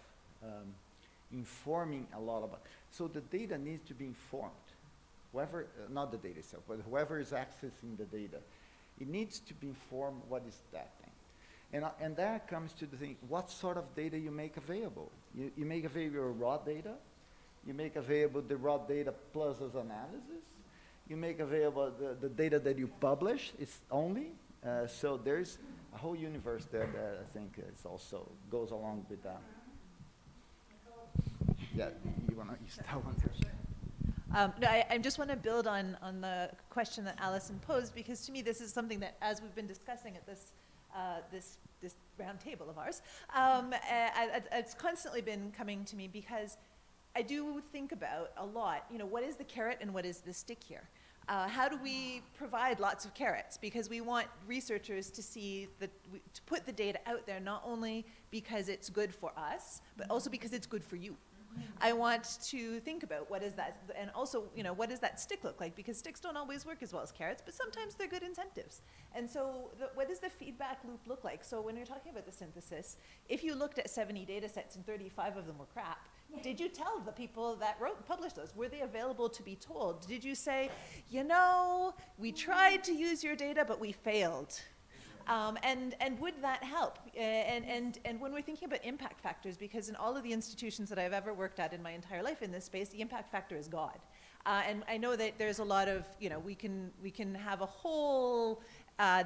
informing a lot about. So the data needs to be informed. Whoever, not the data itself, but whoever is accessing the data, it needs to be informed what is that thing. And that comes to the thing, what sort of data you make available. You make available your raw data, you make available the raw data plus as analysis, you make available the data that you publish, it's only, so there's a whole universe there that I think is also goes along with that. Yeah, you want to use that one? No, I just want to build on the question that Alison posed, because to me this is something that, as we've been discussing at this round table of ours, it's constantly been coming to me, because I do think about a lot, what is the carrot and what is the stick here? How do we provide lots of carrots? Because we want researchers to see to put the data out there, not only because it's good for us, but also because it's good for you. I want to think about what is that, and also, what does that stick look like? Because sticks don't always work as well as carrots, but sometimes they're good incentives. And so what does the feedback loop look like? So when you're talking about the synthesis, if you looked at 70 data sets and 35 of them were crap, Did you tell the people that published those? Were they available to be told? Did you say, you know, we tried to use your data, but we failed? And would that help? And when we're thinking about impact factors, because in all of the institutions that I've ever worked at in my entire life in this space, the impact factor is God. And I know that there's a lot of, you know, we can have a whole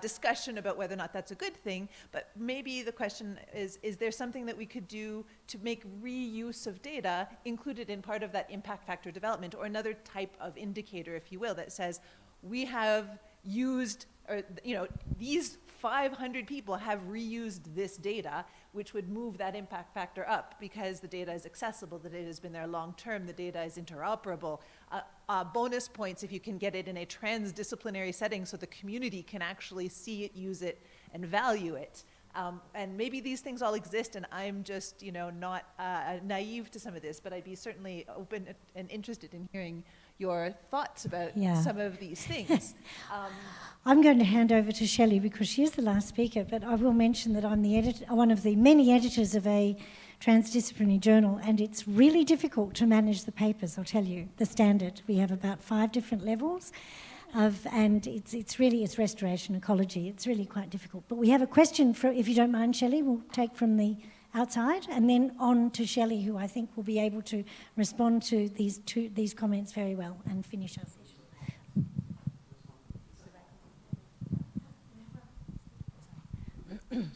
discussion about whether or not that's a good thing, but maybe the question is there something that we could do to make reuse of data included in part of that impact factor development, or another type of indicator, if you will, that says we have used, or, you know, these 500 people have reused this data, which would move that impact factor up because the data is accessible, the data has been there long term, the data is interoperable. Bonus points if you can get it in a transdisciplinary setting so the community can actually see it, use it, and value it. And maybe these things all exist, and I'm just, you know, not naive to some of this, but I'd be certainly open and interested in hearing your thoughts about some of these things. I'm going to hand over to Shelley because she is the last speaker, but I will mention that I'm the editor, one of the many editors of a transdisciplinary journal, and it's really difficult to manage the papers, I'll tell you, the standard. We have about 5 different levels, and it's really restoration ecology. It's really quite difficult. But we have a question, if you don't mind, Shelley, we'll take from the outside, and then on to Shelley, who I think will be able to respond to these comments very well and finish our session.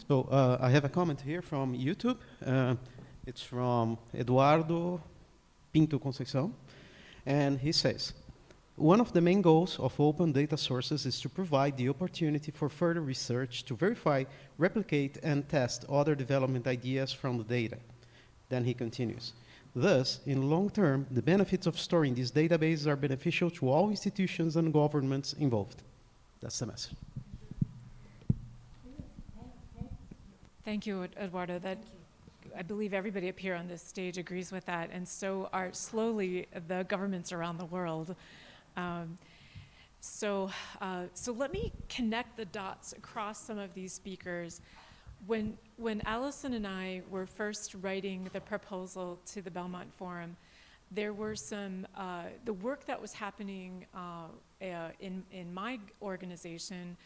So I have a comment here from YouTube. It's from Eduardo Pinto Conceição, and he says, one of the main goals of open data sources is to provide the opportunity for further research to verify, replicate, and test other development ideas from the data. Then he continues, thus, in long term, the benefits of storing these databases are beneficial to all institutions and governments involved. That's the message. Thank you, Eduardo. I believe everybody up here on this stage agrees with that, and so are slowly the governments around the world. So let me connect the dots across some of these speakers. When Allison and I were first writing the proposal to the Belmont Forum, there were some, the work that was happening in my organization,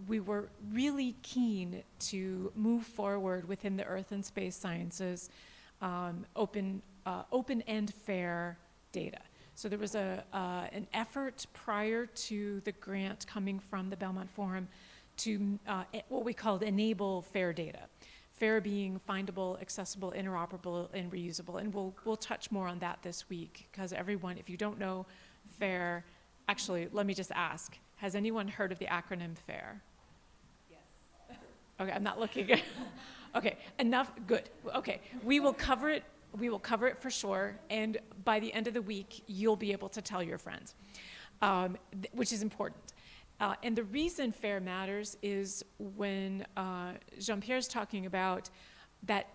we were really keen to move forward within the Earth and Space Sciences, open and fair data. So there was an effort prior to the grant coming from the Belmont Forum to what we called enable fair data. Fair being findable, accessible, interoperable, and reusable. And we'll touch more on that this week, because everyone, if you don't know FAIR, actually, let me just ask, has anyone heard of the acronym FAIR? Yes. Okay, I'm not looking. Okay, enough, good. Okay, we will cover it. We will cover it for sure, and by the end of the week, you'll be able to tell your friends, which is important. And the reason FAIR matters is when Jean-Pierre's talking about that,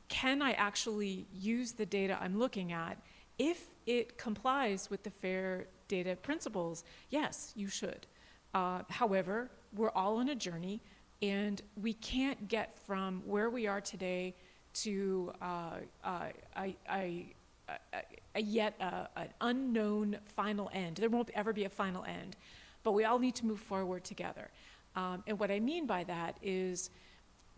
can I actually use the data I'm looking at? If it complies with the FAIR data principles, yes, you should. However, we're all on a journey, and we can't get from where we are today to yet an unknown final end. There won't ever be a final end, but we all need to move forward together. And what I mean by that is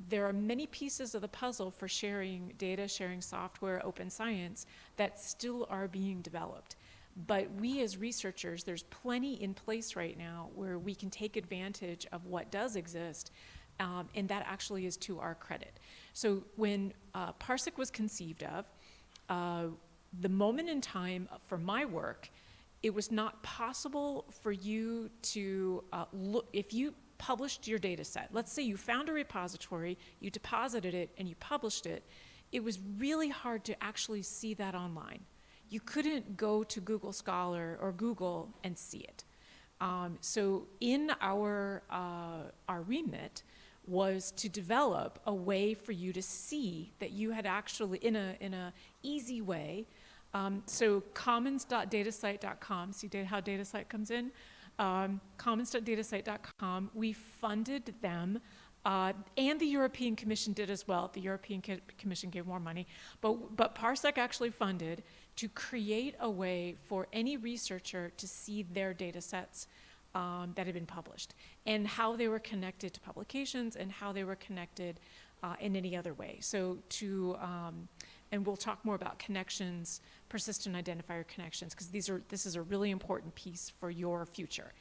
there are many pieces of the puzzle for sharing data, sharing software, open science that still are being developed. But we as researchers, there's plenty in place right now where we can take advantage of what does exist, and that actually is to our credit. So when PARSEC was conceived of, the moment in time for my work, it was not possible for you to look, if you published your data set, let's say you found a repository, you deposited it, and you published it, it was really hard to actually see that online. You couldn't go to Google Scholar or Google and see it. So in our remit was to develop a way for you to see that you had actually, in a easy way. So commons.datasite.com, see how Datasite comes in? Commons.datasite.com, we funded them And the European Commission did as well. The European Commission gave more money. But PARSEC actually funded to create a way for any researcher to see their data sets that had been published and how they were connected to publications and how they were connected in any other way. So and we'll talk more about connections, persistent identifier connections, because this is a really important piece for your future.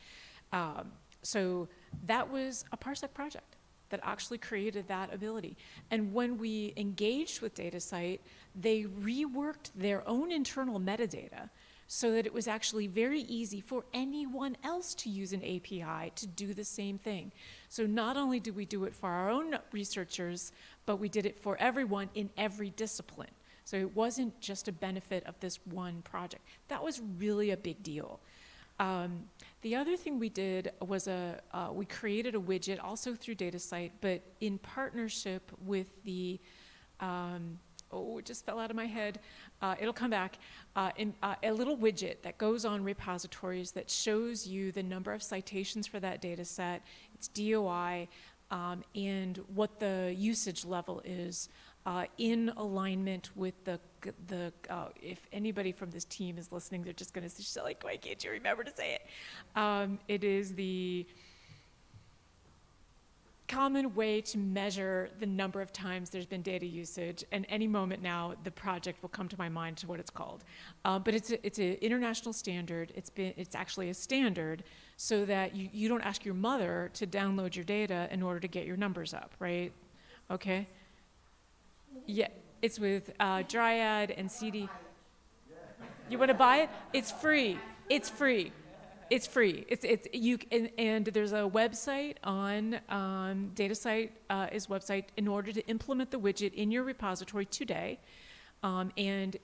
So that was a PARSEC project that actually created that ability. And when we engaged with DataCite, they reworked their own internal metadata so that it was actually very easy for anyone else to use an API to do the same thing. So not only did we do it for our own researchers, but we did it for everyone in every discipline. So it wasn't just a benefit of this one project. That was really a big deal. The other thing we did was we created a widget also through DataCite, but in partnership with the, it just fell out of my head. It'll come back. A little widget that goes on repositories that shows you the number of citations for that data set, its DOI, and what the usage level is in alignment with the if anybody from this team is listening, they're just going to say, like, why can't you remember to say it? It is the common way to measure the number of times there's been data usage, and any moment now the project will come to my mind to what it's called. But it's an international standard. It's actually a standard so that you don't ask your mother to download your data in order to get your numbers up, right? Okay. Yeah, it's with Dryad and CD. You want to buy it? It's free. It's free. It's free. And there's a website on DataCite is website in order to implement the widget in your repository today, and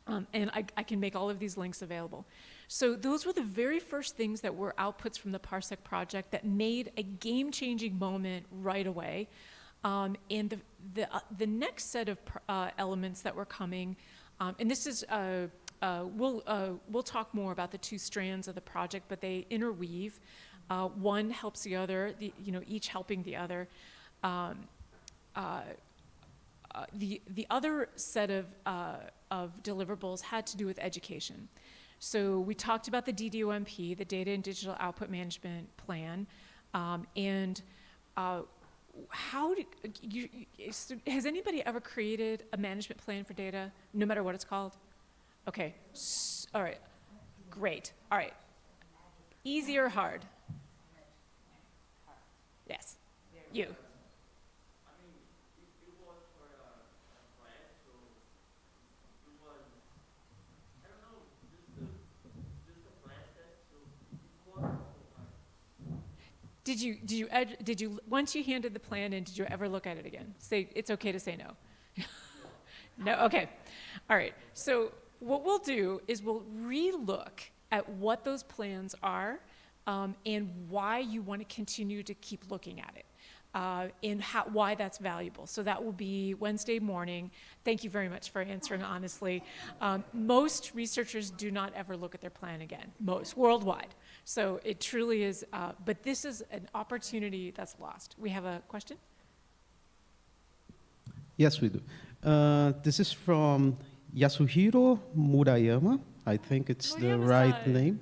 I can make all of these links available. So those were the very first things that were outputs from the PARSEC project that made a game-changing moment right away. And the next set of elements that were coming, and this is we'll talk more about the two strands of the project, but they interweave. One helps the other, each helping the other. The other set of deliverables had to do with education. So we talked about the DDOMP, the Data and Digital Output Management Plan, and how has anybody ever created a management plan for data, no matter what it's called? Okay, all right, great, all right. Easy or hard? Yes, you. Did you once you handed the plan in, did you ever look at it again? Say, it's okay to say no. No, okay, all right. So what we'll do is we'll re-look at what those plans are and why you want to continue to keep looking at it. And why that's valuable. So that will be Wednesday morning. Thank you very much for answering honestly. Most researchers do not ever look at their plan again, most, worldwide. So it truly is, but this is an opportunity that's lost. We have a question? Yes, we do. This is from Yasuhiro Murayama. I think it's the right name.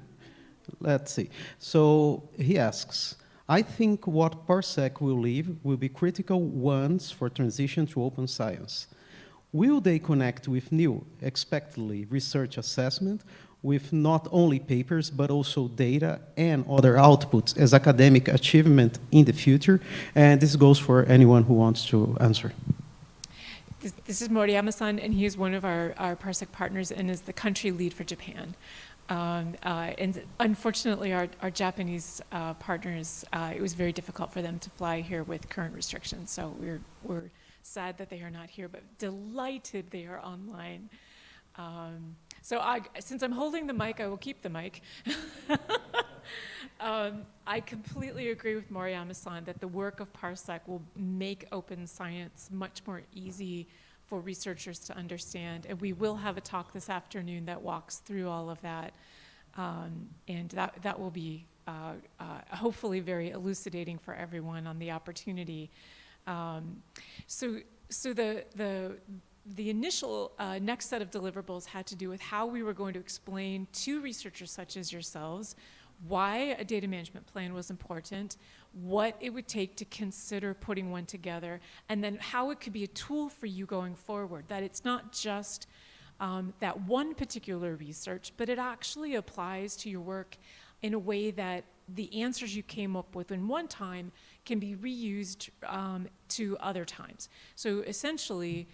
Let's see. So he asks, I think what PARSEC will leave will be critical ones for transition to open science. Will they connect with new, expectedly research assessment with not only papers, but also data and other outputs as academic achievement in the future? And this goes for anyone who wants to answer. This is Moriyama-san, and he is one of our PARSEC partners and is the country lead for Japan. And unfortunately, our Japanese partners, it was very difficult for them to fly here with current restrictions. So we're sad that they are not here, but delighted they are online. So since I'm holding the mic, I will keep the mic. I completely agree with Moriyama-san that the work of PARSEC will make open science much more easy for researchers to understand. And we will have a talk this afternoon that walks through all of that. And that will be hopefully very elucidating for everyone on the opportunity. So the initial next set of deliverables had to do with how we were going to explain to researchers such as yourselves why a data management plan was important, what it would take to consider putting one together, and then how it could be a tool for you going forward, that it's not just that one particular research, but it actually applies to your work in a way that the answers you came up with in one time can be reused to other times. So essentially,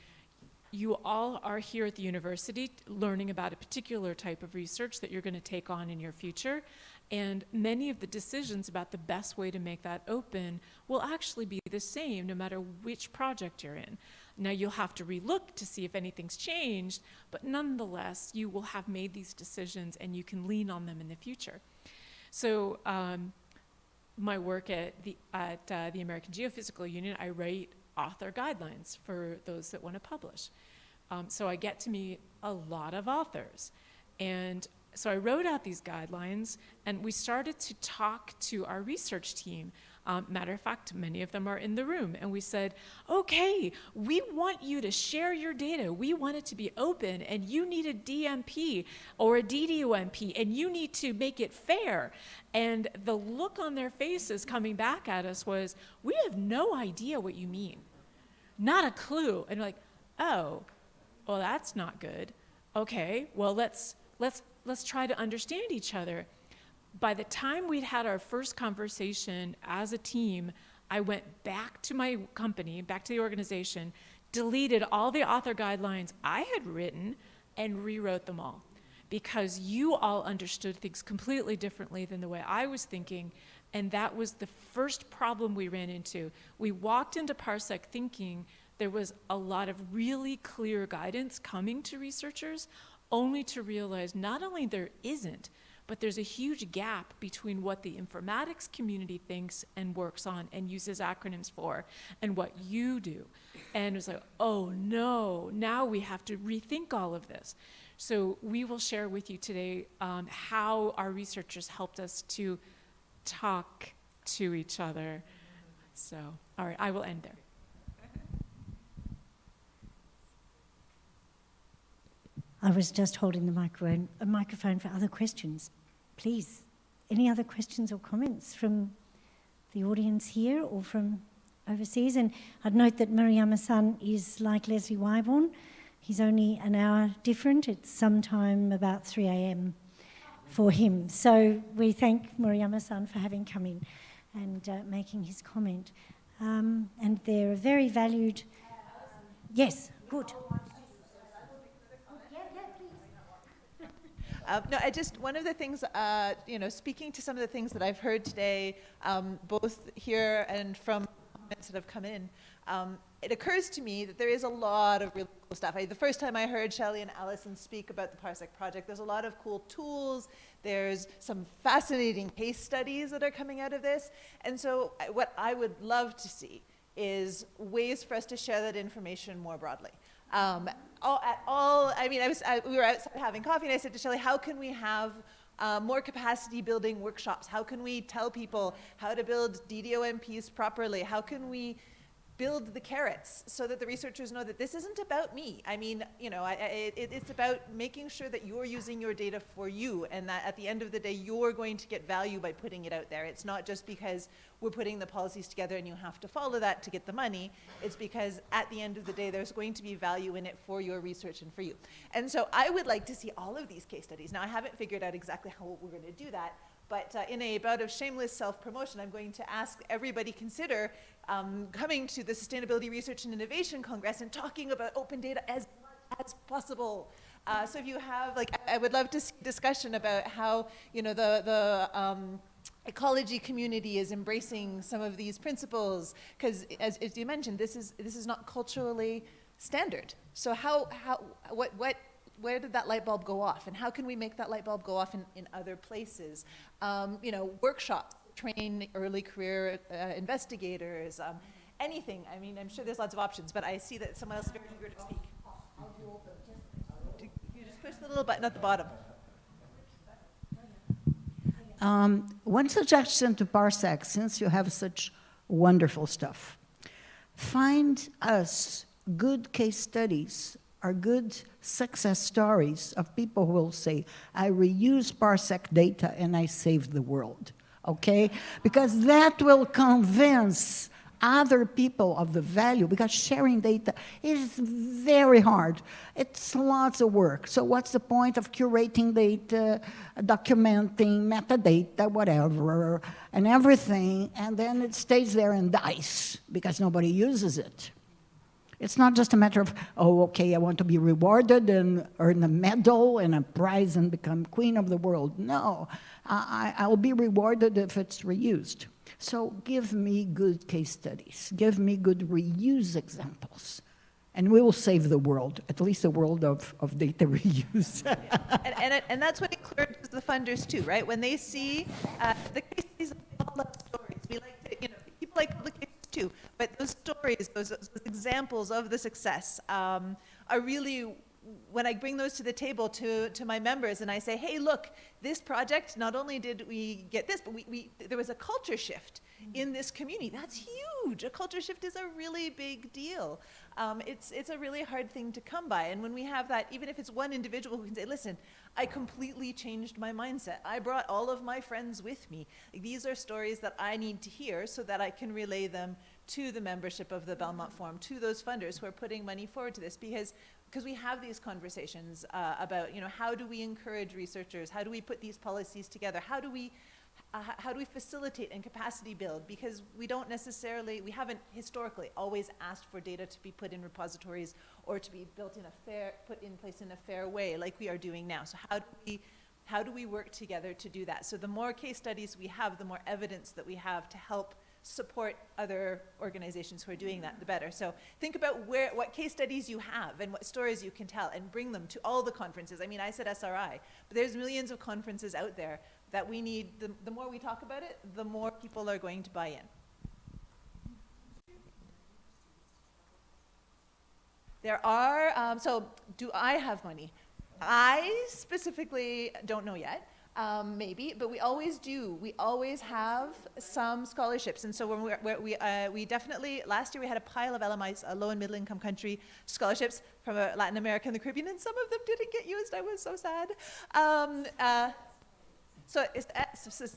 you all are here at the university learning about a particular type of research that you're going to take on in your future, and many of the decisions about the best way to make that open will actually be the same no matter which project you're in. Now you'll have to relook to see if anything's changed, but nonetheless, you will have made these decisions and you can lean on them in the future. So my work at the American Geophysical Union, I write author guidelines for those that want to publish. So I get to meet a lot of authors. And so I wrote out these guidelines, and we started to talk to our research team. Matter of fact, many of them are in the room. And we said, okay, we want you to share your data. We want it to be open, and you need a DMP or a DDOMP, and you need to make it fair. And the look on their faces coming back at us was, we have no idea what you mean. Not a clue. And like, oh, well, that's not good. Okay, well, let's try to understand each other. By the time we'd had our first conversation as a team, I went back to my company, back to the organization, deleted all the author guidelines I had written, and rewrote them all. Because you all understood things completely differently than the way I was thinking, and that was the first problem we ran into. We walked into PARSEC thinking there was a lot of really clear guidance coming to researchers, only to realize not only there isn't, but there's a huge gap between what the informatics community thinks and works on and uses acronyms for and what you do. And it was like, oh no, now we have to rethink all of this. So we will share with you today how our researchers helped us to talk to each other. So, all right, I will end there. I was just holding a microphone for other questions. Please, any other questions or comments from the audience here or from overseas? And I'd note that Murayama-san is like Leslie Wyborn. He's only an hour different. It's sometime about 3 a.m. for him. So we thank Murayama-san for having come in and making his comment. And they're a very valued... Yes, good. No, one of the things, speaking to some of the things that I've heard today, both here and from comments that have come in, it occurs to me that there is a lot of really cool stuff. The first time I heard Shelley and Allison speak about the PARSEC project, there's a lot of cool tools. There's some fascinating case studies that are coming out of this. And so what I would love to see is ways for us to share that information more broadly. We were outside having coffee, and I said to Shelley, how can we have more capacity building workshops? How can we tell people how to build DDOMPs properly? How can we build the carrots so that the researchers know that this isn't about me? I mean, it's about making sure that you're using your data for you, and that at the end of the day, you're going to get value by putting it out there. It's not just because we're putting the policies together and you have to follow that to get the money. It's because at the end of the day, there's going to be value in it for your research and for you. And so I would like to see all of these case studies. Now, I haven't figured out exactly how we're going to do that, but in a bout of shameless self-promotion, I'm going to ask everybody consider coming to the Sustainability Research and Innovation Congress and talking about open data as much as possible. So if you have, I would love to see discussion about how, the ecology community is embracing some of these principles, because as you mentioned, this is not culturally standard. So where did that light bulb go off, and how can we make that light bulb go off in other places? Workshops, train early career investigators, anything. I mean, I'm sure there's lots of options, but I see that someone else is very eager to speak. You just push the little button at the bottom. One suggestion to PARSEC, since you have such wonderful stuff, find us good case studies or good success stories of people who will say, I reuse PARSEC data and I saved the world, okay? Because that will convince other people of the value, because sharing data is very hard. It's lots of work. So what's the point of curating data, documenting metadata, whatever, and everything, and then it stays there and dies because nobody uses it? It's not just a matter of, oh, okay, I want to be rewarded and earn a medal and a prize and become queen of the world. No, I'll be rewarded if it's reused. So give me good case studies. Give me good reuse examples. And we will save the world, at least the world of data reuse. and that's what encourages the funders too, right? When they see the case studies, we all love stories. We like to, people like publications too. But those stories, those examples of the success are really, when I bring those to the table to my members and I say, hey, look, this project, not only did we get this, but there was a culture shift in this community. That's huge. A culture shift is a really big deal. It's a really hard thing to come by. And when we have that, even if it's one individual who can say, listen, I completely changed my mindset. I brought all of my friends with me. These are stories that I need to hear so that I can relay them to the membership of the Belmont Forum, to those funders who are putting money forward to this, because we have these conversations about, how do we encourage researchers? How do we put these policies together? How do we facilitate and capacity build? Because we haven't historically always asked for data to be put in repositories or to be put in place in a fair way like we are doing now. So how do we work together to do that? So the more case studies we have, the more evidence that we have to help support other organizations who are doing that, the better. So think about what case studies you have and what stories you can tell and bring them to all the conferences. I mean, I said SRI, but there's millions of conferences out there that we need. The more we talk about it, the more people are going to buy in. There are, so do I have money? I specifically don't know yet. Maybe, but we always do. We always have some scholarships. And so when we definitely, last year we had a pile of LMIs, low and middle income country scholarships from Latin America and the Caribbean, and some of them didn't get used. I was so sad.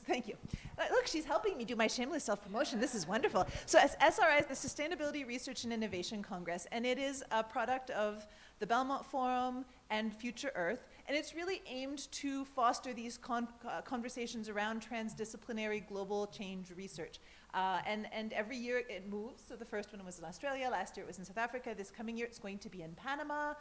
Thank you. Look, she's helping me do my shameless self-promotion. This is wonderful. So SRI is the Sustainability Research and Innovation Congress, and it is a product of the Belmont Forum and Future Earth, and it's really aimed to foster these conversations around transdisciplinary global change research. And every year it moves. So the first one was in Australia, last year it was in South Africa, this coming year it's going to be in Panama,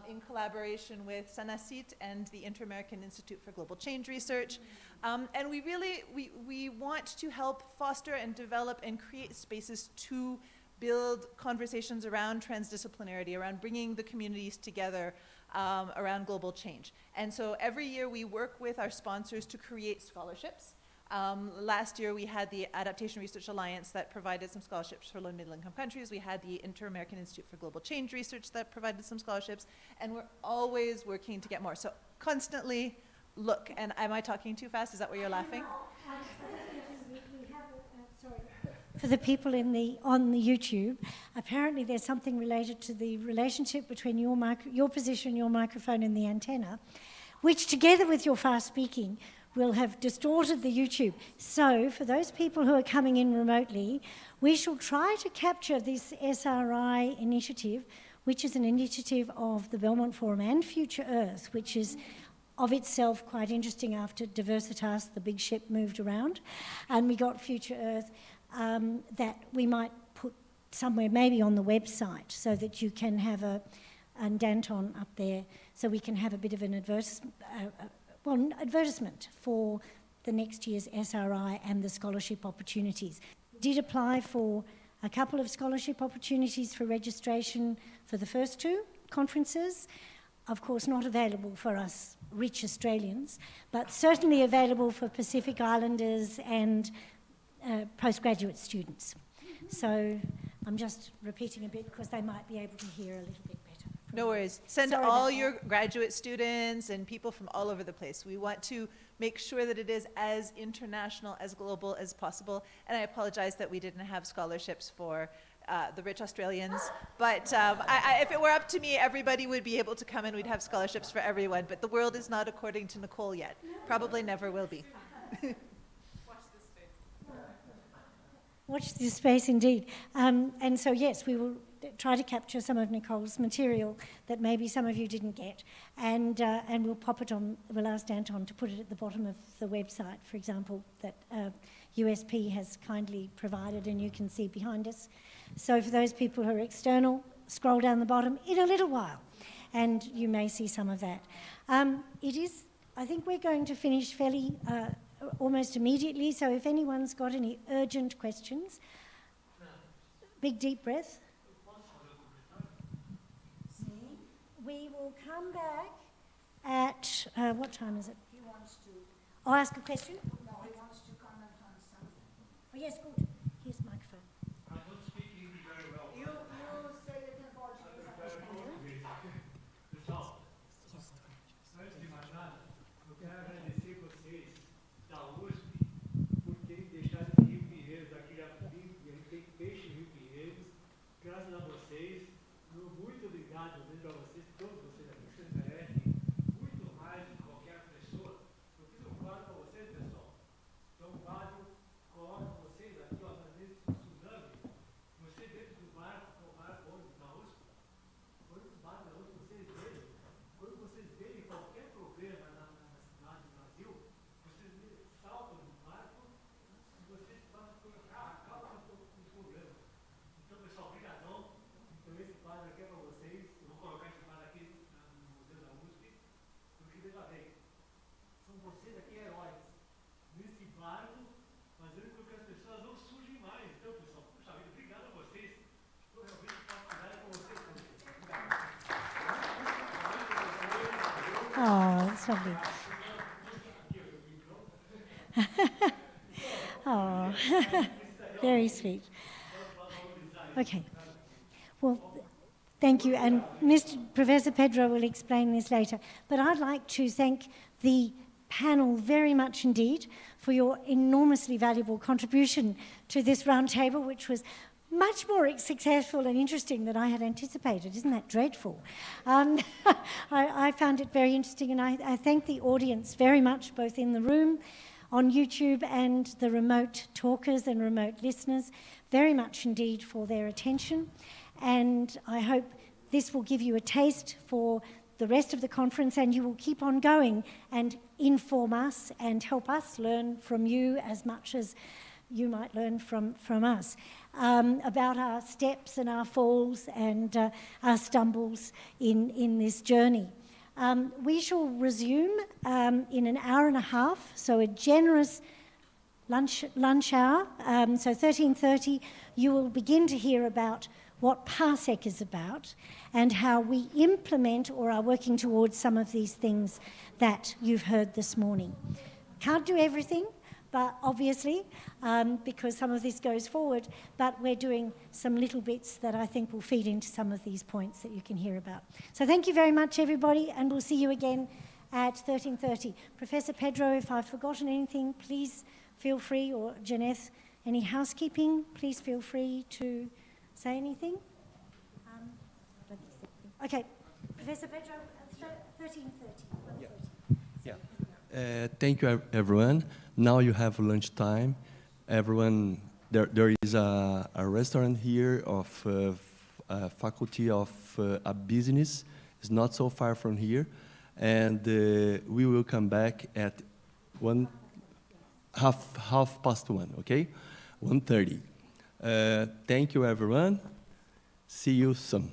in collaboration with SANACIT and the Inter-American Institute for Global Change Research. And we want to help foster and develop and create spaces to build conversations around transdisciplinarity, around bringing the communities together around global change. And so every year we work with our sponsors to create scholarships. Last year we had the Adaptation Research Alliance that provided some scholarships for low and middle income countries. We had the Inter-American Institute for Global Change Research that provided some scholarships, and we're always working to get more. So constantly look, and am I talking too fast? Is that why you're laughing? For the people on the YouTube, apparently there's something related to the relationship between your position, your microphone, and the antenna, which together with your fast speaking will have distorted the YouTube. So for those people who are coming in remotely, we shall try to capture this SRI initiative, which is an initiative of the Belmont Forum and Future Earth, which is of itself quite interesting after Diversitas, the big ship, moved around. And we got Future Earth that we might put somewhere maybe on the website so that you can have and Danton up there, so we can have a bit of an advertisement for the next year's SRI and the scholarship opportunities. Did apply for a couple of scholarship opportunities for registration for the first two conferences. Of course, not available for us rich Australians, but certainly available for Pacific Islanders and postgraduate students. So I'm just repeating a bit because they might be able to hear a little bit better. No worries. Send Sorry all about your graduate students and people from all over the place. We want to make sure that it is as international, as global as possible. And I apologize that we didn't have scholarships for the rich Australians. But if it were up to me, everybody would be able to come and we'd have scholarships for everyone. But the world is not according to Nicole yet. Probably never will be. Watch this space indeed. And so, yes, we will try to capture some of Nicole's material that maybe some of you didn't get. And we'll pop it on, we'll ask Anton to put it at the bottom of the website, for example, that USP has kindly provided and you can see behind us. So for those people who are external, scroll down the bottom in a little while and you may see some of that. I think we're going to finish fairly almost immediately, so if anyone's got any urgent questions, big deep breath. We will come back at, what time is it? He wants to. I'll ask a question. No, he wants to comment on something. Oh, yes, good. Here's the microphone. I'm not speaking very well. You say it in Portuguese. Pessoal, antes de mais nada, eu quero agradecer vocês da USP por terem deixado esse Rio Pinheiros aqui a gente tem peixe em Rio Pinheiros. Graças a vocês, muito obrigado para vocês, todos vocês aqui, vocês merecem muito mais do que qualquer pessoa. Eu fiz um quadro para vocês, pessoal. Então, um quadro, coloco vocês aqui, ó, fazendo esse tsunami. Você dentro do barco, no barco onde na USP, quando os barcos da USP, quando vocês verem qualquer problema na cidade do Brasil, vocês saltam no barco e vocês passam por acaba com o problema. Então, pessoal, obrigadão. Então, esse quadro aqui é para vocês. Eu vou colocar esse quadro aqui no Museu da USP, porque veja bem, são vocês aqui heróis nesse barco, fazendo com que as pessoas não sujem mais. Então, pessoal, puxa vida, obrigado a vocês. Estou realmente fascinado com vocês também. Oh, that's lovely. Oh, very sweet. Okay. Well, thank you. And Professor Pedro will explain this later. But I'd like to thank the panel very much indeed for your enormously valuable contribution to this roundtable, which was much more successful and interesting than I had anticipated. Isn't that dreadful? I found it very interesting, and I thank the audience very much, both in the room, on YouTube, and the remote talkers and remote listeners, very much indeed for their attention. And I hope this will give you a taste for the rest of the conference, and you will keep on going and inform us and help us learn from you as much as you might learn from us about our steps and our falls and our stumbles in this journey. We shall resume in an hour and a half, so a generous lunch hour. So 13:30, you will begin to hear about what PARSEC is about and how we implement or are working towards some of these things that you've heard this morning. Can't do everything, but obviously, because some of this goes forward, but we're doing some little bits that I think will feed into some of these points that you can hear about. So thank you very much, everybody, and we'll see you again at 13:30. Professor Pedro, if I've forgotten anything, please feel free, or Janeth, any housekeeping, please feel free to say anything. Okay, Professor Pedro, 13:30. Yeah. Thank you, everyone. Now you have lunchtime. Everyone, there is a restaurant here of Faculty of a Business. It's not so far from here. And we will come back at 1:30, okay? 1:30. Thank you, everyone. See you soon.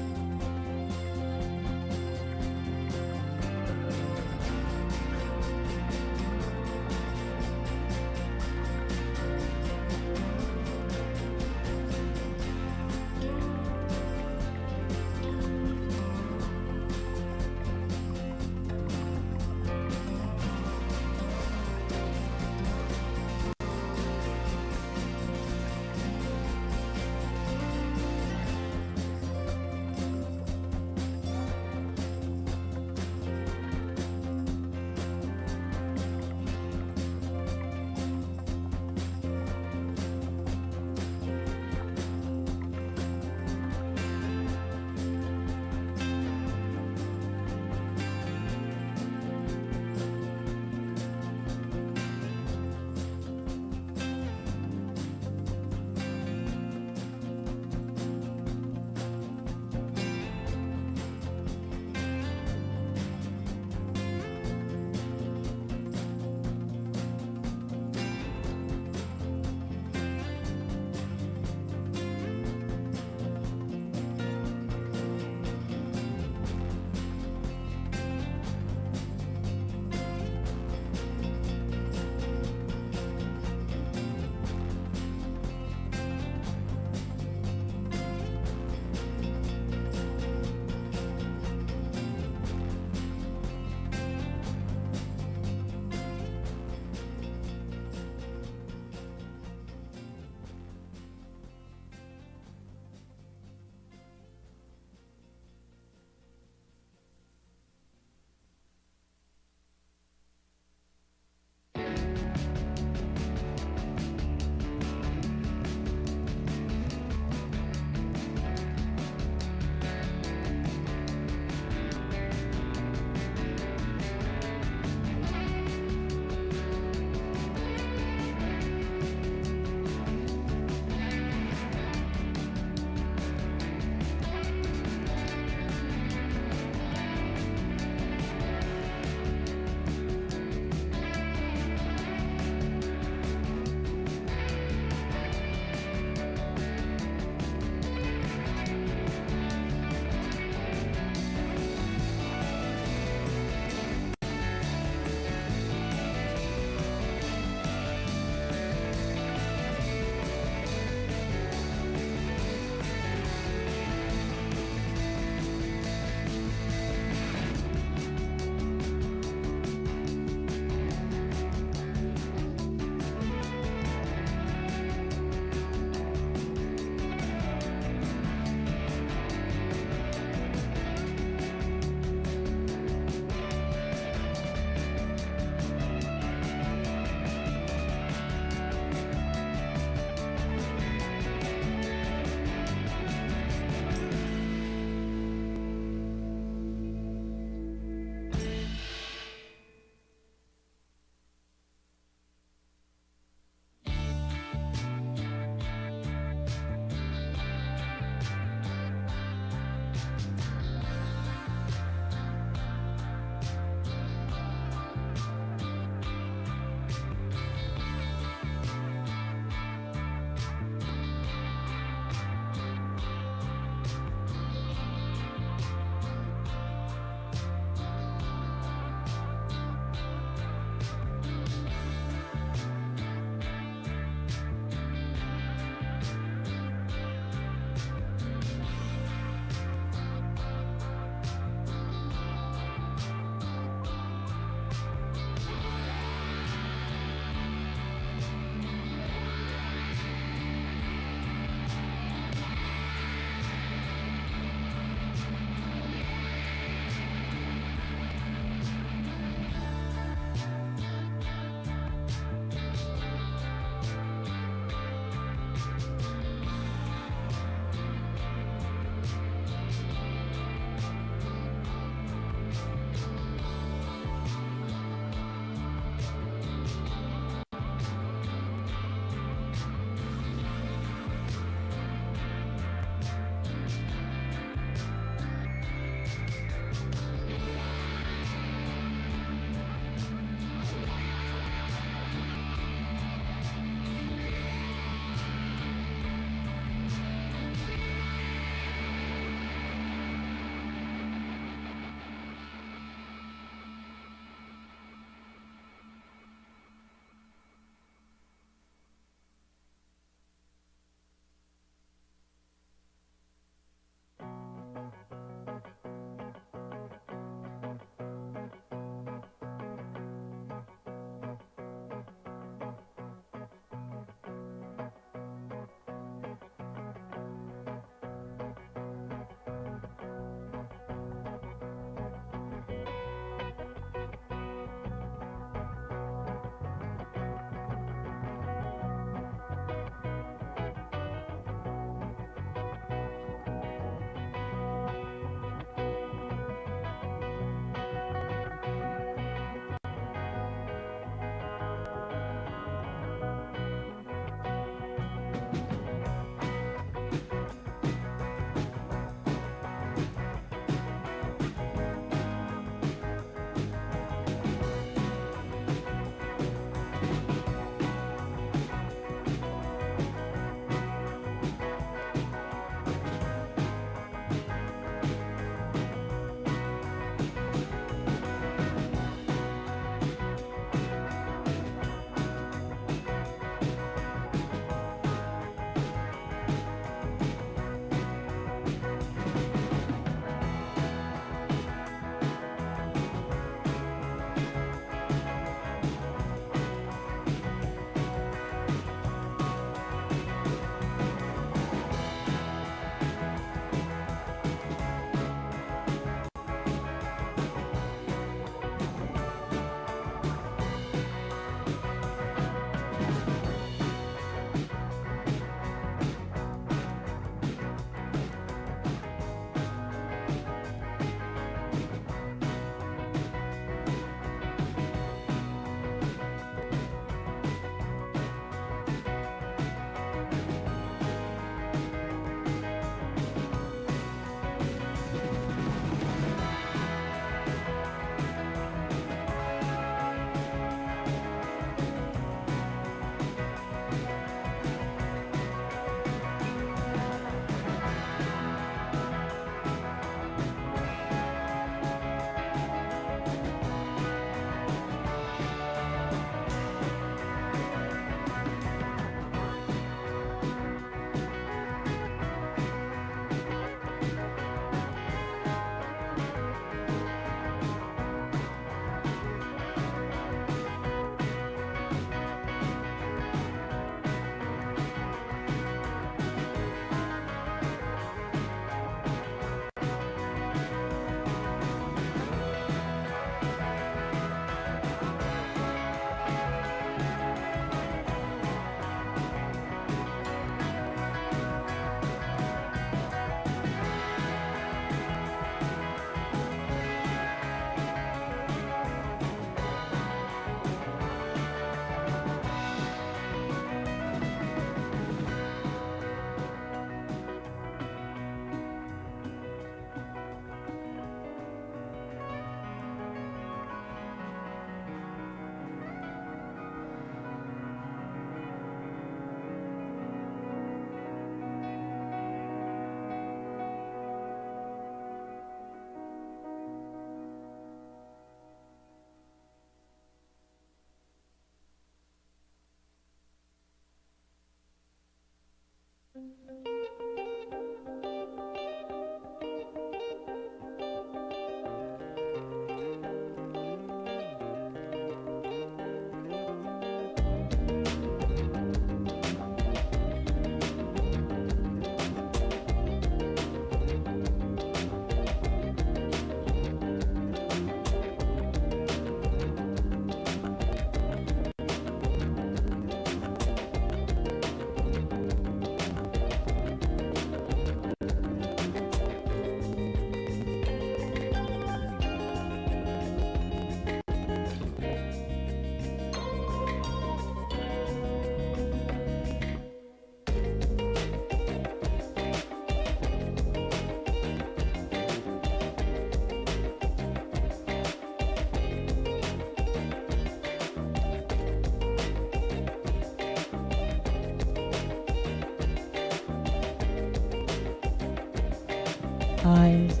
Eyes.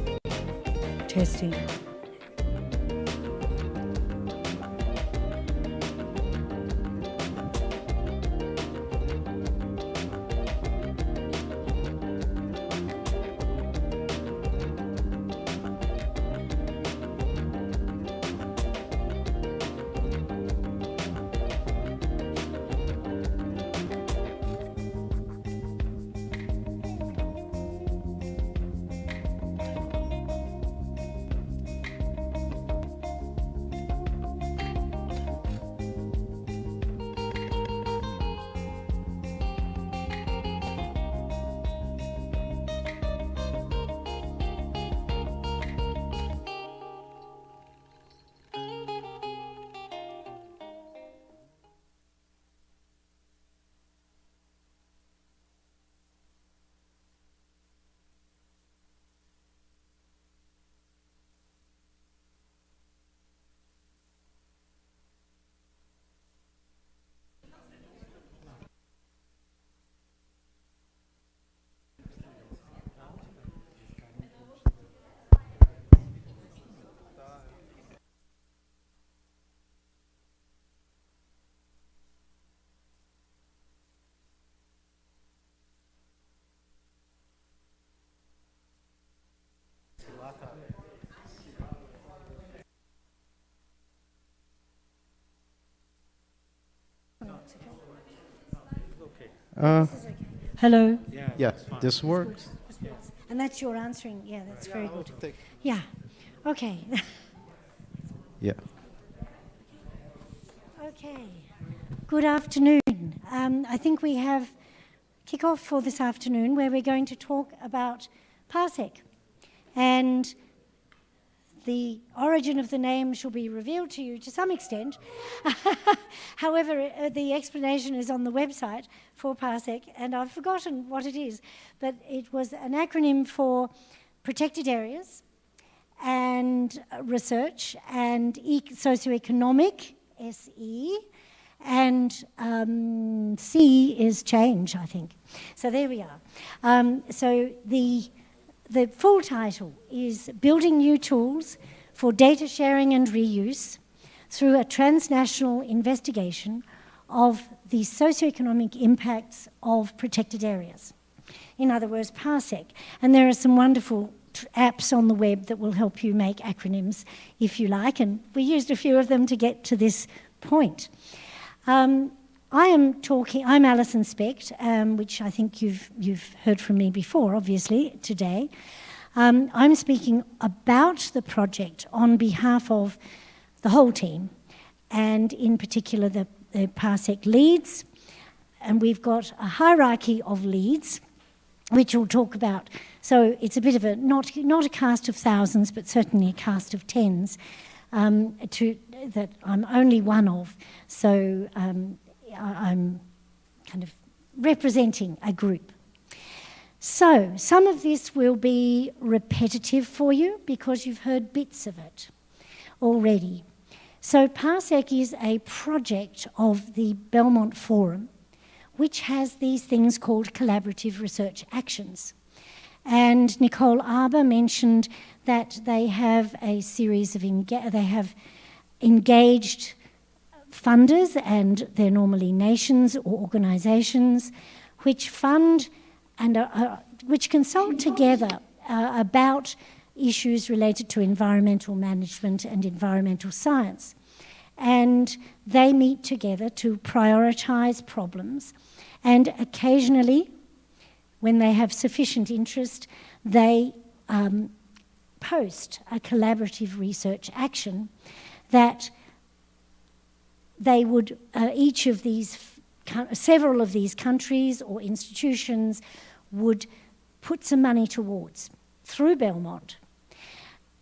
Testing. Hello. Yeah, this works. And that's your answering. Yeah, that's very good. Yeah. Okay. Yeah. Okay. Good afternoon. I think we have kickoff for this afternoon where we're going to talk about PARSEC. And the origin of the name shall be revealed to you to some extent. However, the explanation is on the website for PARSEC, and I've forgotten what it is, but it was an acronym for protected areas and research and socioeconomic, SE, and C is change, I think. So there we are. So the full title is Building New Tools for Data Sharing and Reuse through a Transnational Investigation of the Socioeconomic Impacts of Protected Areas. In other words, PARSEC. And there are some wonderful apps on the web that will help you make acronyms if you like, and we used a few of them to get to this point. I'm Alison Specht, which I think you've heard from me before, obviously, today. I'm speaking about the project on behalf of the whole team, and in particular the PARSEC leads. And we've got a hierarchy of leads, which we'll talk about. So it's a bit of a, not a cast of thousands, but certainly a cast of tens, that I'm only one of. So I'm kind of representing a group. So some of this will be repetitive for you because you've heard bits of it already. So PARSEC is a project of the Belmont Forum, which has these things called collaborative research actions. And Nicole Arbour mentioned that they have a series of they have engaged funders, and they're normally nations or organisations, which fund and which consult together about issues related to environmental management and environmental science. And they meet together to prioritise problems, and occasionally, when they have sufficient interest, they post a collaborative research action that they would, each of these, several of these countries or institutions would put some money towards through Belmont,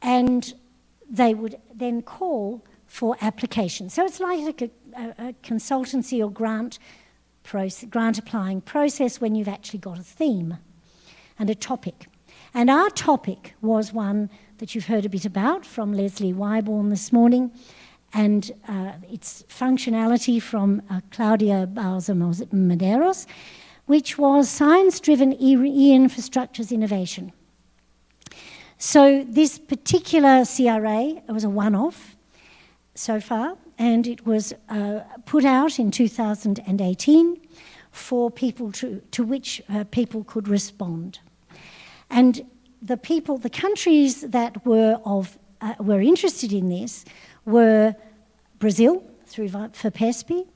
and they would then call for application. So it's like a consultancy or grant applying process when you've actually got a theme and a topic. And our topic was one that you've heard a bit about from Leslie Wyborn this morning, and its functionality from Claudia Bauza-Medeiros, which was science-driven e-infrastructures innovation. So this particular CRA was a one-off so far, and it was put out in 2018 for people to which people could respond. And the countries that were interested in this were Brazil through FAPESP,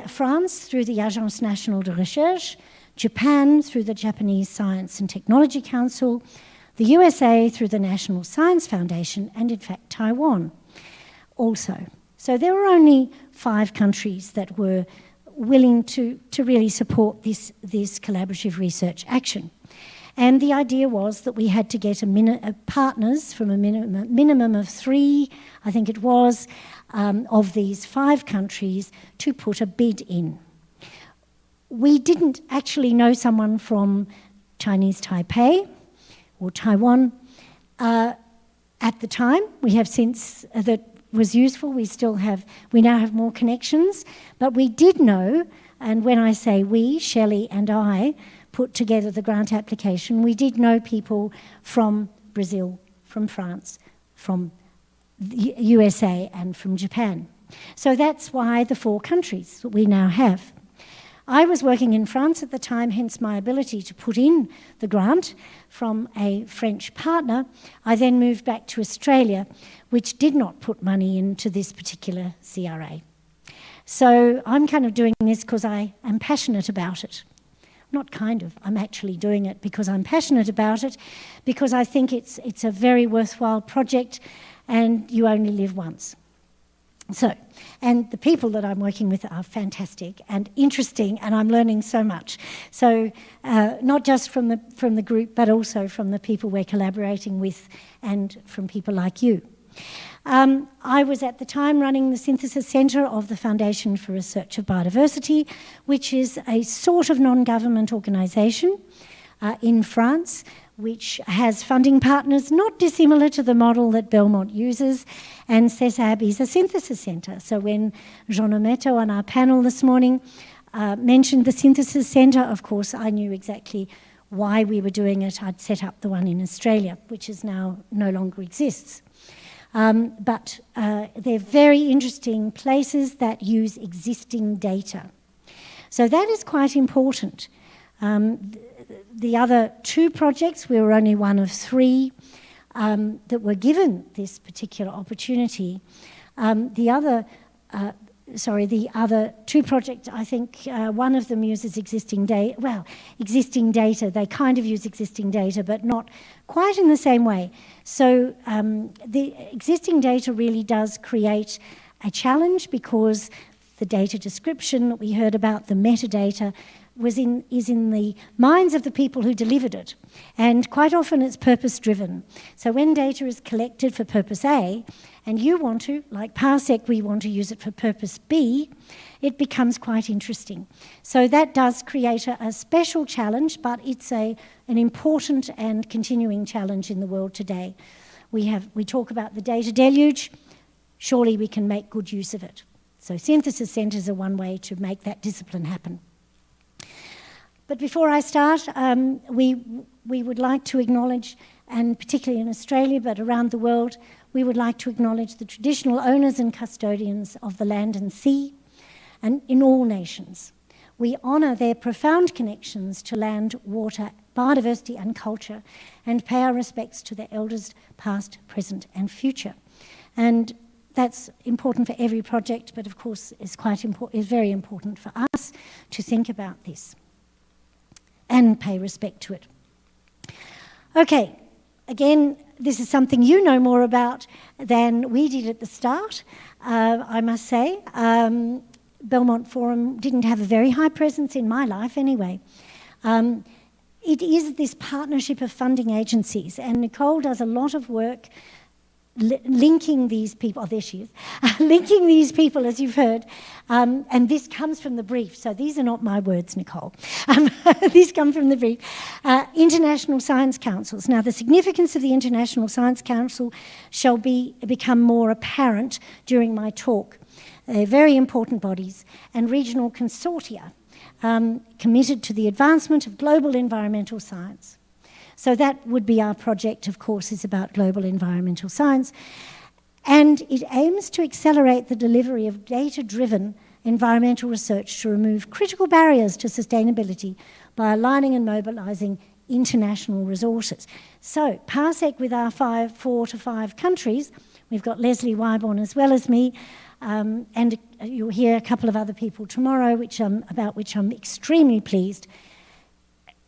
France through the Agence Nationale de Recherche, Japan through the Japanese Science and Technology Council, the USA through the National Science Foundation, and in fact Taiwan also. So there were only 5 countries that were willing to really support this collaborative research action. And the idea was that we had to get partners from a minimum of 3, I think it was, of these 5 countries to put a bid in. We didn't actually know someone from Chinese Taipei or Taiwan at the time. We have since, that was useful, we now have more connections, but we did know, and when I say we, Shelley and I, put together the grant application, we did know people from Brazil, from France, from the USA and from Japan. So that's why the 4 countries that we now have. I was working in France at the time, hence my ability to put in the grant from a French partner. I then moved back to Australia, which did not put money into this particular CRA. So I'm kind of doing this because I am passionate about it. Not kind of, I'm actually doing it because I'm passionate about it, because I think it's a very worthwhile project and you only live once. So, and the people that I'm working with are fantastic and interesting, and I'm learning so much. So, not just from the group, but also from the people we're collaborating with and from people like you. I was at the time running the Synthesis Centre of the Foundation for Research of Biodiversity, which is a sort of non-government organisation in France, which has funding partners not dissimilar to the model that Belmont uses, and CESAB is a synthesis centre. So when Jean Ometo on our panel this morning mentioned the synthesis centre, of course I knew exactly why we were doing it. I'd set up the one in Australia, which is now no longer exists. But they're very interesting places that use existing data. So that is quite important. The other 2 projects, we were only one of 3 that were given this particular opportunity. The other 2 projects, I think one of them uses existing data. Well, existing data, they kind of use existing data, but not quite in the same way. So the existing data really does create a challenge, because the data description that we heard about, the metadata, is in the minds of the people who delivered it. And quite often it's purpose-driven. So when data is collected for purpose A, and you want to, like PARSEC, we want to use it for purpose B, it becomes quite interesting. So that does create a special challenge, but it's an important and continuing challenge in the world today. We talk about the data deluge. Surely we can make good use of it. So synthesis centres are one way to make that discipline happen. But before I start, we would like to acknowledge, and particularly in Australia, but around the world, we would like to acknowledge the traditional owners and custodians of the land and sea, and in all nations. We honour their profound connections to land, water, biodiversity and culture, and pay our respects to their elders past, present and future. And that's important for every project, but of course is very important for us to think about this and pay respect to it. Okay, again, this is something you know more about than we did at the start, I must say. Belmont Forum didn't have a very high presence in my life anyway. It is this partnership of funding agencies, and Nicole does a lot of work linking these people, oh there she is, linking these people, as you've heard, and this comes from the brief, so these are not my words, Nicole. These come from the brief. International Science Councils. Now the significance of the International Science Council shall become more apparent during my talk. They're very important bodies and regional consortia committed to the advancement of global environmental science. So that would be our project, of course, is about global environmental science. And it aims to accelerate the delivery of data-driven environmental research to remove critical barriers to sustainability by aligning and mobilizing international resources. So PARSEC, with our 4 to 5 countries, we've got Leslie Wyborn as well as me, and you'll hear a couple of other people tomorrow, about which I'm extremely pleased.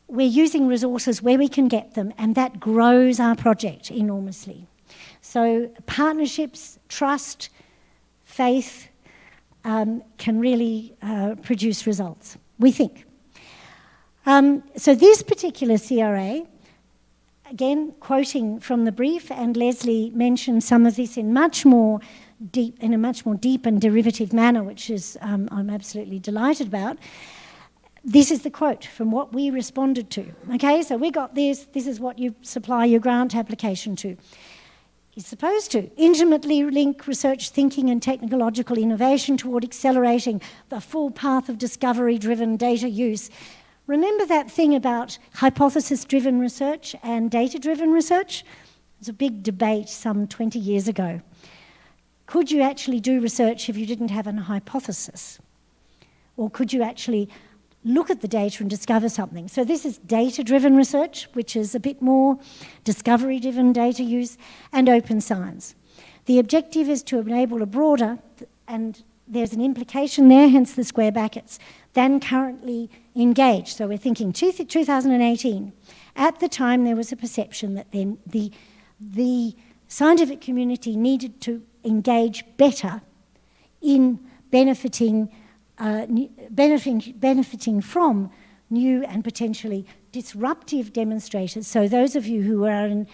We're using resources where we can get them, and that grows our project enormously. So partnerships, trust, faith can really produce results, we think. So this particular CRA, again, quoting from the brief, and Leslie mentioned some of this in a much more deep and derivative manner, which is I'm absolutely delighted about. This is the quote from what we responded to. Okay, so we got this is what you supply your grant application to. It's supposed to intimately link research thinking and technological innovation toward accelerating the full path of discovery-driven data use. Remember that thing about hypothesis-driven research and data-driven research? It was a big debate some 20 years ago. Could you actually do research if you didn't have an hypothesis? Or could you actually look at the data and discover something? So this is data-driven research, which is a bit more discovery-driven data use, and open science. The objective is to enable a broader, and there's an implication there, hence the square brackets, than currently engaged. So we're thinking 2018. At the time, there was a perception that then the scientific community needed to engage better in benefiting from new and potentially disruptive demonstrators. So those of you who are in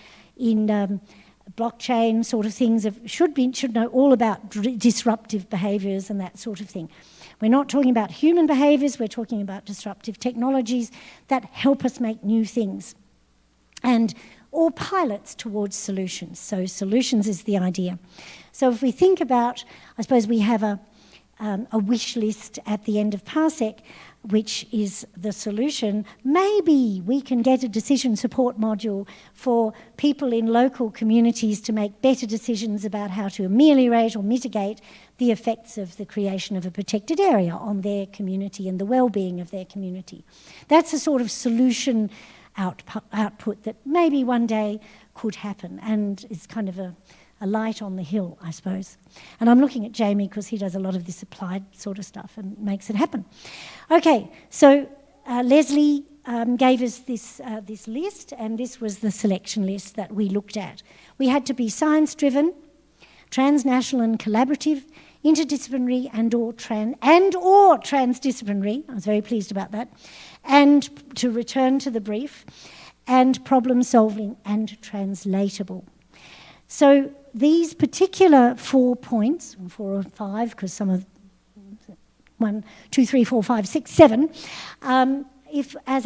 blockchain sort of things should know all about disruptive behaviours and that sort of thing. We're not talking about human behaviours, we're talking about disruptive technologies that help us make new things. And or pilots towards solutions. So solutions is the idea. So if we think about, I suppose we have a wish list at the end of PARSEC, which is the solution. Maybe we can get a decision support module for people in local communities to make better decisions about how to ameliorate or mitigate the effects of the creation of a protected area on their community and the well-being of their community. That's a sort of solution output that maybe one day could happen, and it's kind of a light on the hill, I suppose. And I'm looking at Jaime because he does a lot of this applied sort of stuff and makes it happen. Okay, so Leslie gave us this list, and this was the selection list that we looked at. We had to be science-driven, transnational and collaborative, interdisciplinary and or transdisciplinary. I was very pleased about that. And to return to the brief, and problem-solving and translatable. So these particular 4 points, 4 or 5, because some of 1, 2, 3, 4, 5, 6, 7, as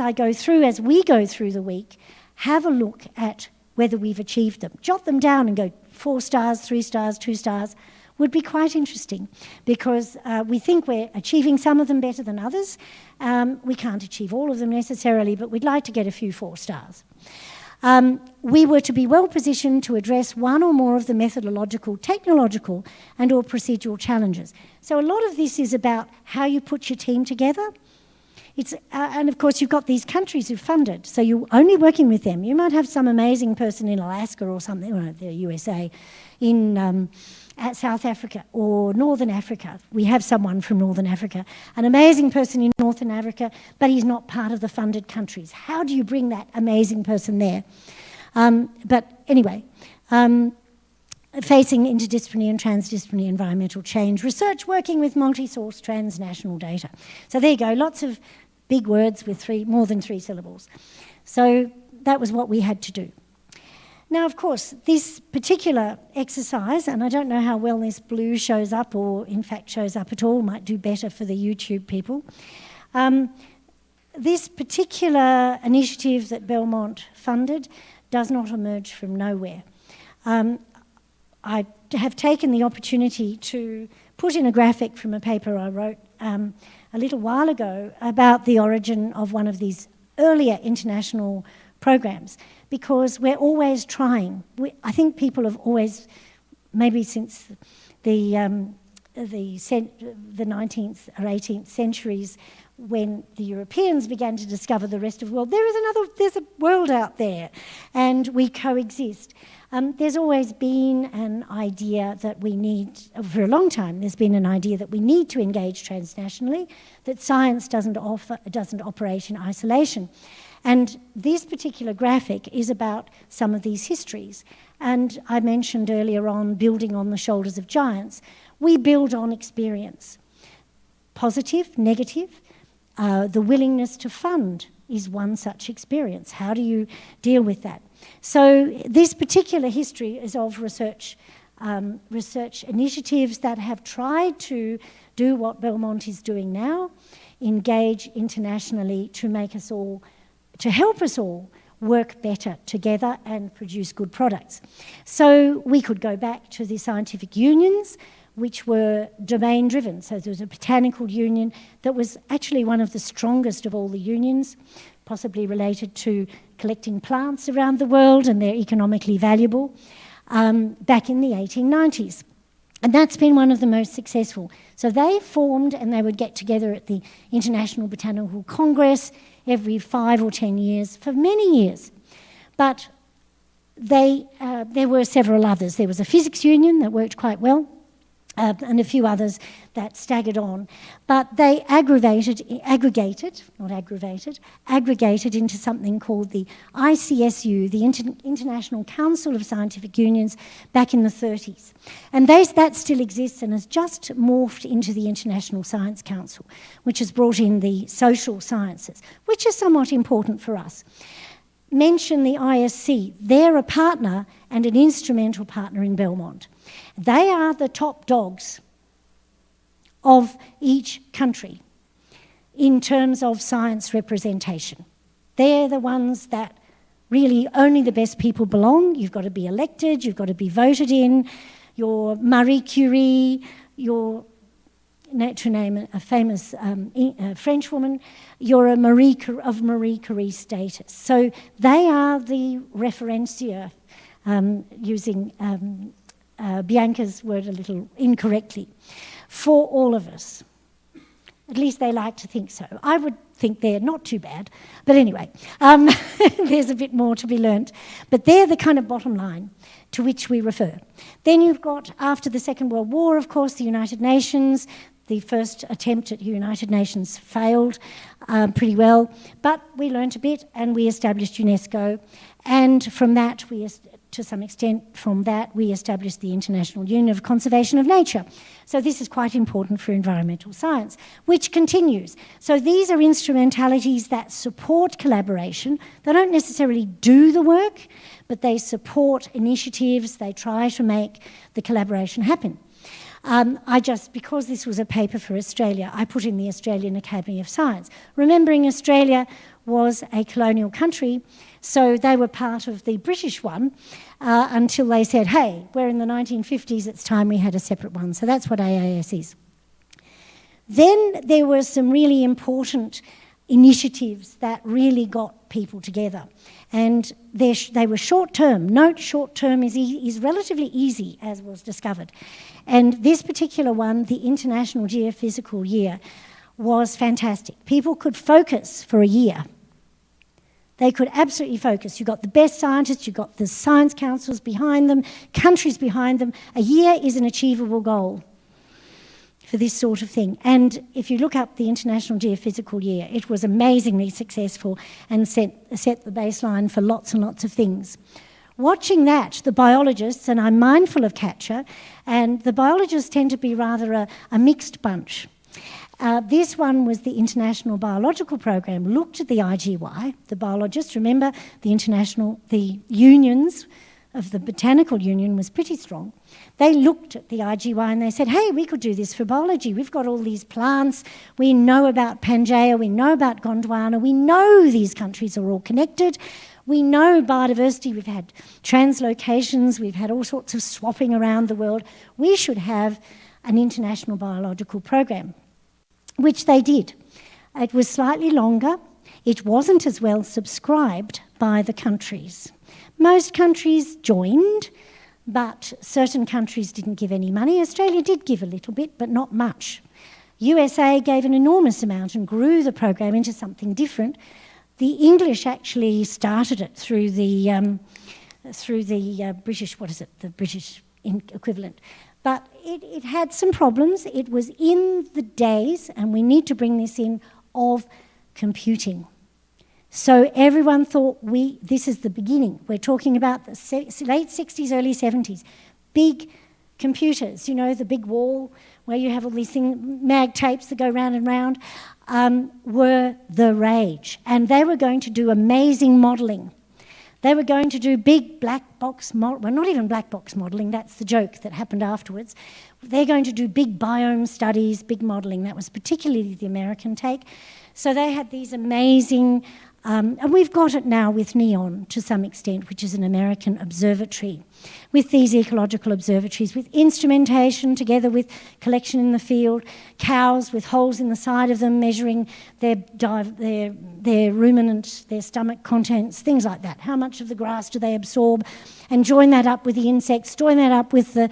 we go through the week, have a look at whether we've achieved them. Jot them down and go 4 stars, 3 stars, 2 stars, would be quite interesting, because we think we're achieving some of them better than others. We can't achieve all of them necessarily, but we'd like to get a few 4 stars. We were to be well positioned to address one or more of the methodological, technological, and or procedural challenges. So a lot of this is about how you put your team together. And of course, you've got these countries who've funded, so you're only working with them. You might have some amazing person in Alaska or something, or the USA, at South Africa or Northern Africa. We have someone from Northern Africa, an amazing person in Northern Africa, but he's not part of the funded countries. How do you bring that amazing person there? But anyway, facing interdisciplinary and transdisciplinary environmental change, research working with multi-source transnational data. So there you go, lots of big words with more than 3 syllables. So that was what we had to do. Now, of course, this particular exercise, and I don't know how well this blue shows up or in fact shows up at all, might do better for the YouTube people. This particular initiative that Belmont funded does not emerge from nowhere. I have taken the opportunity to put in a graphic from a paper I wrote a little while ago about the origin of one of these earlier international programs, because we're always trying. I think people have always, maybe since the 19th or 18th centuries, when the Europeans began to discover the rest of the world, there's a world out there, and we coexist. There's always been an idea that we need, for a long time, there's been an idea that we need to engage transnationally, that science doesn't operate in isolation. And this particular graphic is about some of these histories. And I mentioned earlier on building on the shoulders of giants. We build on experience. Positive, negative, the willingness to fund is one such experience. How do you deal with that? So this particular history is of research initiatives that have tried to do what Belmont is doing now, engage internationally to make us all, to help us all work better together and produce good products. So we could go back to the scientific unions, which were domain-driven. So there was a botanical union that was actually one of the strongest of all the unions, possibly related to collecting plants around the world, and they're economically valuable, back in the 1890s. And that's been one of the most successful. So they formed, and they would get together at the International Botanical Congress every 5 or 10 years for many years. But there were several others. There was a physics union that worked quite well, and a few others that staggered on. But they aggregated into something called the ICSU, the International Council of Scientific Unions, back in the 30s. And that still exists and has just morphed into the International Science Council, which has brought in the social sciences, which is somewhat important for us. Mention the ISC. They're a partner and an instrumental partner in Belmont. They are the top dogs of each country in terms of science representation. They're the ones that really only the best people belong. You've got to be elected, you've got to be voted in. Your Marie Curie, to name a famous French woman, you're a Marie Curie status. So they are the referencia, using Bianca's word a little incorrectly, for all of us. At least they like to think so. I would think they're not too bad. But anyway, there's a bit more to be learnt. But they're the kind of bottom line to which we refer. Then you've got, after the Second World War, of course, the United Nations. The first attempt at United Nations failed pretty well. But we learnt a bit, and we established UNESCO. And from that, to some extent, from that, we established the International Union of Conservation of Nature. So this is quite important for environmental science, which continues. So these are instrumentalities that support collaboration. They don't necessarily do the work, but they support initiatives. They try to make the collaboration happen. Because this was a paper for Australia, I put in the Australian Academy of Science. Remembering Australia was a colonial country, so they were part of the British one until they said, hey, we're in the 1950s, it's time we had a separate one. So that's what AAS is. Then there were some really important initiatives that really got people together. And they were short-term. Note short-term is relatively easy, as was discovered. And this particular one, the International Geophysical Year, was fantastic. People could focus for a year. They could absolutely focus. You got the best scientists, you got the science councils behind them, countries behind them. A year is an achievable goal for this sort of thing. And if you look up the International Geophysical Year, it was amazingly successful and set the baseline for lots and lots of things. Watching that, the biologists, and I'm mindful of Katja, and the biologists tend to be rather a mixed bunch. This one was the International Biological Program, looked at the IGY, the biologists. Remember, the unions of the Botanical Union was pretty strong. They looked at the IGY and they said, hey, we could do this for biology. We've got all these plants. We know about Pangaea. We know about Gondwana. We know these countries are all connected. We know biodiversity. We've had translocations. We've had all sorts of swapping around the world. We should have an international biological program, which they did. It was slightly longer. It wasn't as well subscribed by the countries. Most countries joined, but certain countries didn't give any money. Australia did give a little bit, but not much. USA gave an enormous amount and grew the program into something different. The English actually started it through the British, the British equivalent. But it had some problems. It was in the days, and we need to bring this in, of computing. So everyone thought this is the beginning. We're talking about the late 60s, early 70s. Big computers, you know, the big wall where you have all these mag tapes that go round and round, were the rage. And they were going to do amazing modelling. They were going to do big black box, well, not even black box modelling, that's the joke that happened afterwards. They're going to do big biome studies, big modelling. That was particularly the American take. So they had these amazing, and we've got it now with NEON to some extent, which is an American observatory, with these ecological observatories, with instrumentation together with collection in the field, cows with holes in the side of them, measuring their ruminant, their stomach contents, things like that. How much of the grass do they absorb? And join that up with the insects, join that up with the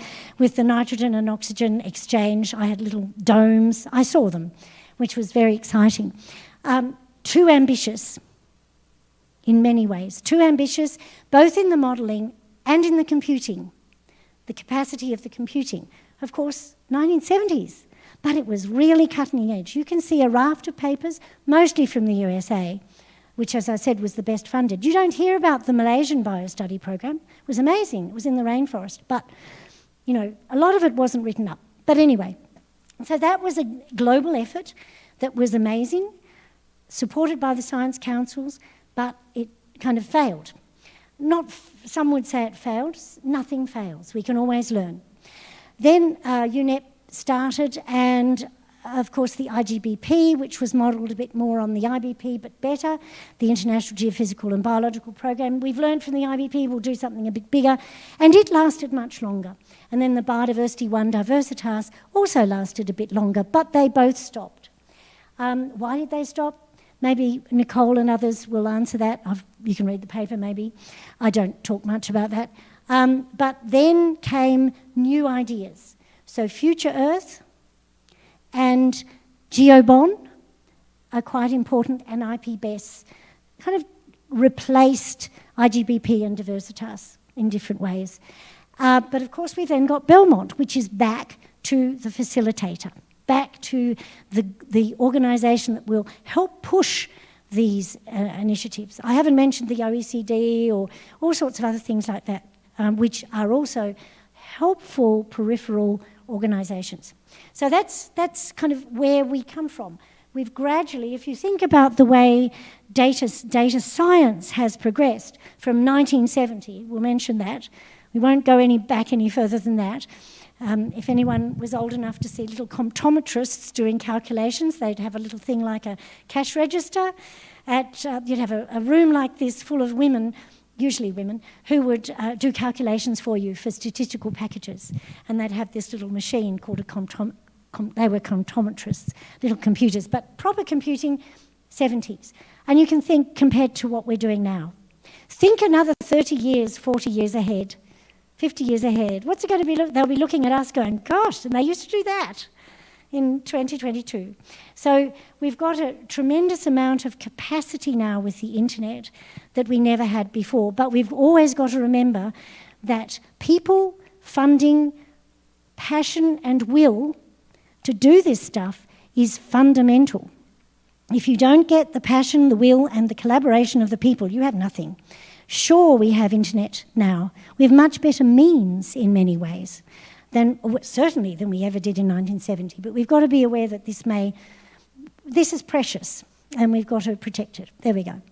nitrogen and oxygen exchange. I had little domes. I saw them, which was very exciting. Too ambitious in many ways. Too ambitious, both in the modelling and in the computing, the capacity of the computing. Of course, 1970s, but it was really cutting edge. You can see a raft of papers, mostly from the USA, which, as I said, was the best funded. You don't hear about the Malaysian biostudy program. It was amazing. It was in the rainforest, but, you know, a lot of it wasn't written up. But anyway, so that was a global effort that was amazing, supported by the science councils, but it kind of failed. Some would say it failed. Nothing fails. We can always learn. Then UNEP started, and of course the IGBP, which was modelled a bit more on the IBP, but better, the International Geophysical and Biological Program. We've learned from the IBP, we'll do something a bit bigger, and it lasted much longer. And then the Biodiversity 1 Diversitas also lasted a bit longer, but they both stopped. Why did they stop? Maybe Nicole and others will answer that. You can read the paper, maybe. I don't talk much about that. But then came new ideas. So Future Earth and GeoBon are quite important, and IPBES kind of replaced IGBP and Diversitas in different ways. But of course, we then got Belmont, which is back to the facilitator, back to the organisation that will help push these initiatives. I haven't mentioned the OECD or all sorts of other things like that, which are also helpful peripheral organisations. So that's kind of where we come from. We've gradually, if you think about the way data science has progressed from 1970, we'll mention that. We won't go back any further than that. If anyone was old enough to see little comptometrists doing calculations, they'd have a little thing like a cash register. You'd have a room like this full of women, usually women, who would do calculations for you for statistical packages. And they'd have this little machine called they were comptometrists, little computers, but proper computing, 70s. And you can think compared to what we're doing now. Think another 30 years, 40 years ahead, 50 years ahead. What's it going to be? They'll be looking at us going, gosh, and they used to do that in 2022. So we've got a tremendous amount of capacity now with the internet that we never had before. But we've always got to remember that people, funding, passion and will to do this stuff is fundamental. If you don't get the passion, the will and the collaboration of the people, you have nothing. Sure, we have internet now. We have much better means in many ways, certainly than we ever did in 1970. But we've got to be aware that this is precious, and we've got to protect it. There we go.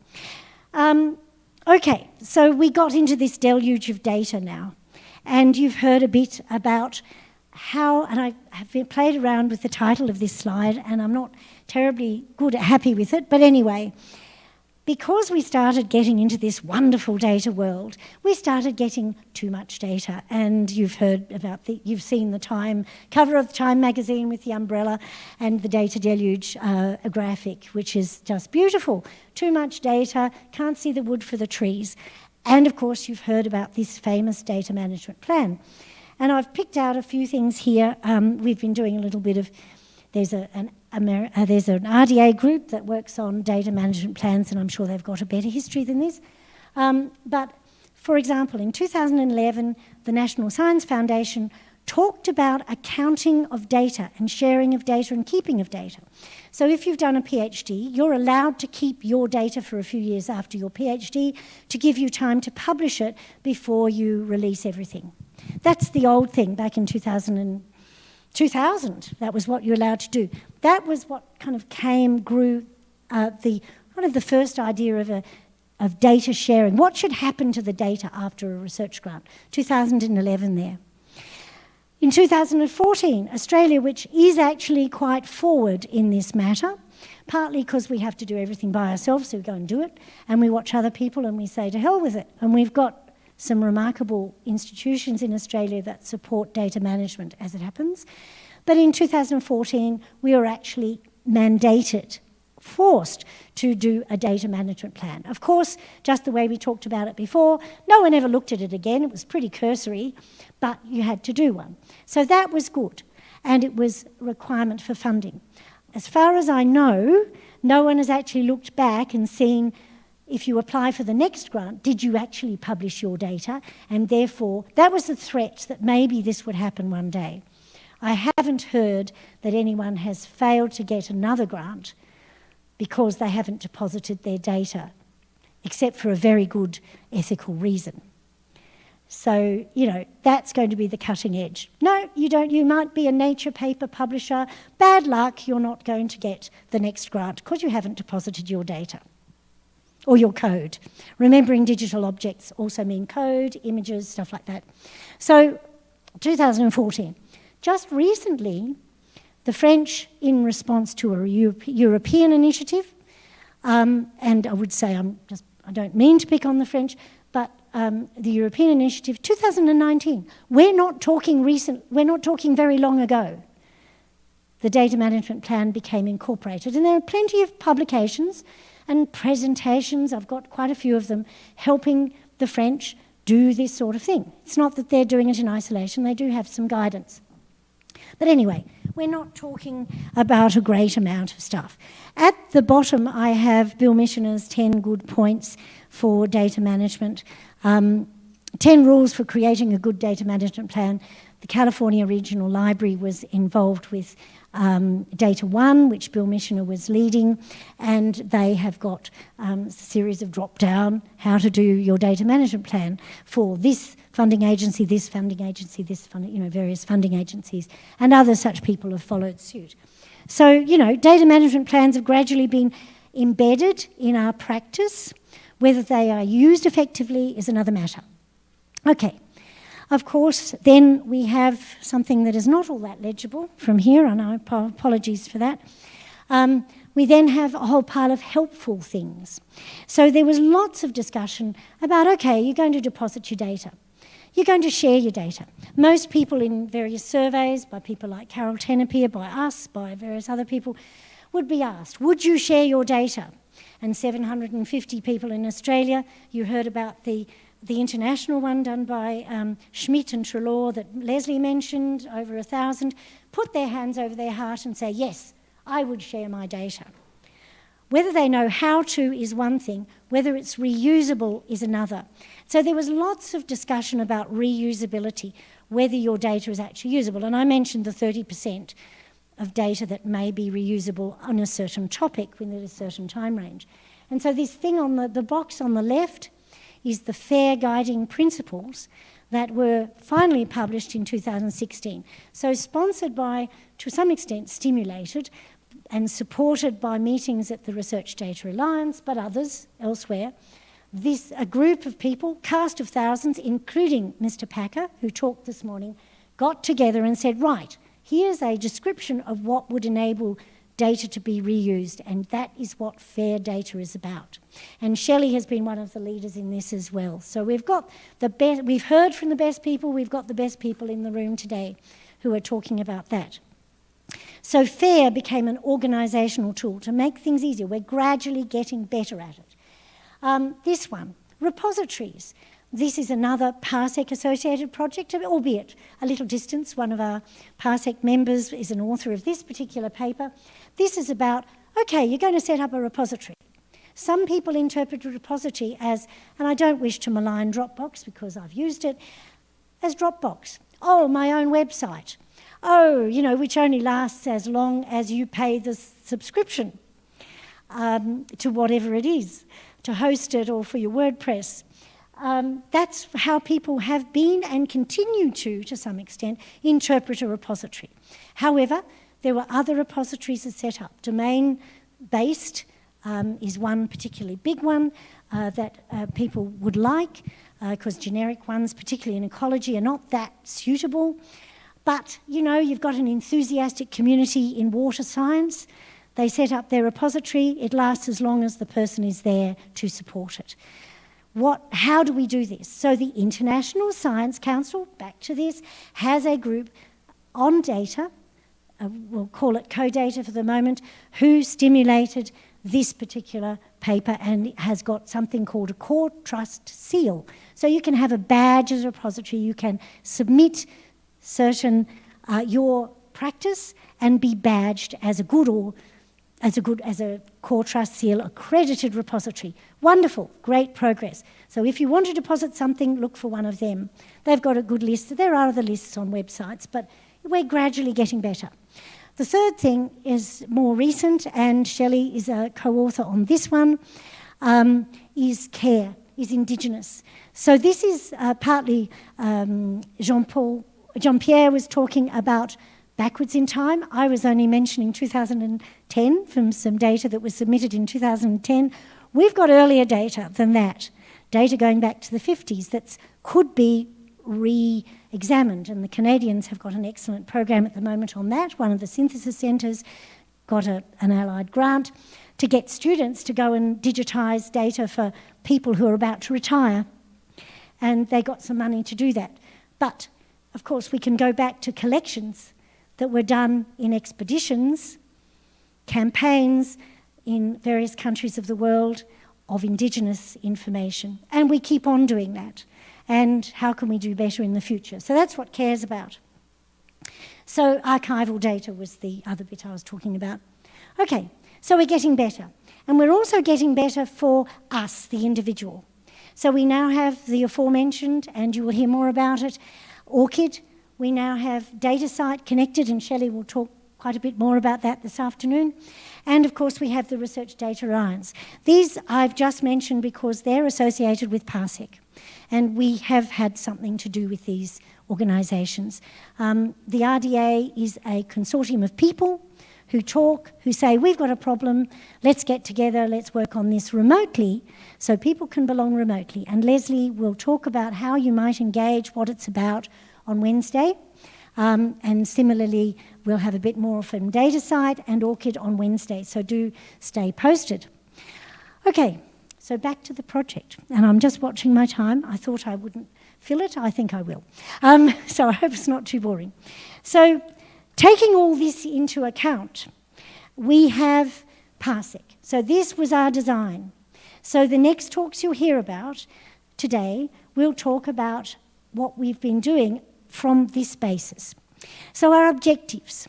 Okay, so we got into this deluge of data now, and you've heard a bit about how, and I have played around with the title of this slide, and I'm not terribly happy with it, but anyway, because we started getting into this wonderful data world, we started getting too much data. And you've heard about you've seen the Time, cover of the Time magazine with the umbrella and the data deluge graphic, which is just beautiful. Too much data, can't see the wood for the trees. And of course, you've heard about this famous data management plan. And I've picked out a few things here. We've been doing a little bit of, there's an RDA group that works on data management plans, and I'm sure they've got a better history than this. But for example, in 2011, the National Science Foundation talked about accounting of data and sharing of data and keeping of data. So if you've done a PhD, you're allowed to keep your data for a few years after your PhD to give you time to publish it before you release everything. That's the old thing back in 2000. That was what you're allowed to do. That was what kind of grew one of the first idea of data sharing. What should happen to the data after a research grant? 2011 there. In 2014, Australia, which is actually quite forward in this matter, partly because we have to do everything by ourselves, so we go and do it, and we watch other people and we say, to hell with it. And we've got some remarkable institutions in Australia that support data management as it happens. But in 2014, we were actually mandated, forced to do a data management plan. Of course, just the way we talked about it before, no one ever looked at it again. It was pretty cursory, but you had to do one. So that was good, and it was a requirement for funding. As far as I know, no one has actually looked back and seen, if you apply for the next grant, did you actually publish your data? And therefore, that was the threat that maybe this would happen one day. I haven't heard that anyone has failed to get another grant because they haven't deposited their data, except for a very good ethical reason. So, that's going to be the cutting edge. No, you don't. You might be a Nature paper publisher. Bad luck, you're not going to get the next grant because you haven't deposited your data or your code. Remembering digital objects also mean code, images, stuff like that. So, 2014. Just recently, the French, in response to a European initiative, and I would say I don't mean to pick on the French, but the European initiative, 2019, we're not talking very long ago. The data management plan became incorporated, and there are plenty of publications and presentations, I've got quite a few of them, helping the French do this sort of thing. It's not that they're doing it in isolation, they do have some guidance. But anyway, we're not talking about a great amount of stuff. At the bottom, I have Bill Michener's 10 good points for data management. 10 rules for creating a good data management plan. The California Regional Library was involved with Data One, which Bill Michener was leading, and they have got a series of drop-down, how to do your data management plan for this funding agency, this funding agency, this funding, various funding agencies, and other such people have followed suit. So, data management plans have gradually been embedded in our practice. Whether they are used effectively is another matter. Okay. Of course, then we have something that is not all that legible from here, and I apologies for that. We then have a whole pile of helpful things. So there was lots of discussion about, okay, you're going to deposit your data. You're going to share your data. Most people in various surveys, by people like Carol Tenopir, by us, by various other people, would be asked, would you share your data? And 750 people in Australia, you heard about the international one done by Schmidt and Trelaw that Leslie mentioned, over 1,000, put their hands over their heart and say, yes, I would share my data. Whether they know how to is one thing, whether it's reusable is another. So there was lots of discussion about reusability, whether your data is actually usable. And I mentioned the 30% of data that may be reusable on a certain topic within a certain time range. And so this thing on the box on the left is the FAIR Guiding Principles that were finally published in 2016. So sponsored by, to some extent, stimulated and supported by meetings at the Research Data Alliance, but others elsewhere. A group of people, cast of thousands, including Mr. Packer, who talked this morning, got together and said, right, here's a description of what would enable data to be reused, and that is what fair data is about. And Shelley has been one of the leaders in this as well. So we've got the best, we've heard from the best people, we've got the best people in the room today who are talking about that. So FAIR became an organisational tool to make things easier. We're gradually getting better at it. This one, repositories. This is another PARSEC associated project, albeit a little distance. One of our PARSEC members is an author of this particular paper. This is about, okay, you're going to set up a repository. Some people interpret a repository as, and I don't wish to malign Dropbox because I've used it, as Dropbox. Oh, my own website. Oh, you know, which only lasts as long as you pay the subscription to whatever it is, to host it or for your WordPress. That's how people have been and continue to some extent, interpret a repository. However, there were other repositories that set up. Domain-based is one particularly big one that people would like, because generic ones, particularly in ecology, are not that suitable. But, you know, you've got an enthusiastic community in water science. They set up their repository. It lasts as long as the person is there to support it. How do we do this? So the International Science Council, back to this, has a group on data, we'll call it CODATA for the moment, who stimulated this particular paper and has got something called a Core Trust Seal. So you can have a badge as a repository, you can submit certain your practice and be badged as a good or as a Core Trust Seal accredited repository. Wonderful, great progress. So if you want to deposit something, look for one of them. They've got a good list. There are other lists on websites, but we're gradually getting better. The third thing is more recent, and Shelley is a co-author on this one, is CARE, is Indigenous. So this is partly Jean-Pierre was talking about backwards in time. I was only mentioning 2010 from some data that was submitted in 2010. We've got earlier data than that, data going back to the 50s that could be re-examined, and the Canadians have got an excellent program at the moment on that. One of the synthesis centres got an allied grant to get students to go and digitise data for people who are about to retire, and they got some money to do that. But, of course, we can go back to collections that were done in expeditions, campaigns in various countries of the world of Indigenous information. And we keep on doing that. And how can we do better in the future? So that's what CARE's about. So archival data was the other bit I was talking about. Okay, so we're getting better. And we're also getting better for us, the individual. So we now have the aforementioned, and you will hear more about it, ORCID. We now have DataCite connected, and Shelley will talk quite a bit more about that this afternoon. And of course, we have the Research Data Alliance. These I've just mentioned because they're associated with PARSEC, and we have had something to do with these organisations. The RDA is a consortium of people who talk, who say, we've got a problem, let's get together, let's work on this remotely, so people can belong remotely. And Leslie will talk about how you might engage, what it's about, on Wednesday, and similarly we'll have a bit more from DataCite and ORCID on Wednesday, so do stay posted. Okay, so back to the project, and I'm just watching my time. I thought I wouldn't fill it, I think I will. So I hope it's not too boring. So taking all this into account, we have PARSEC. So this was our design. So the next talks you'll hear about today, we'll talk about what we've been doing from this basis. So our objectives,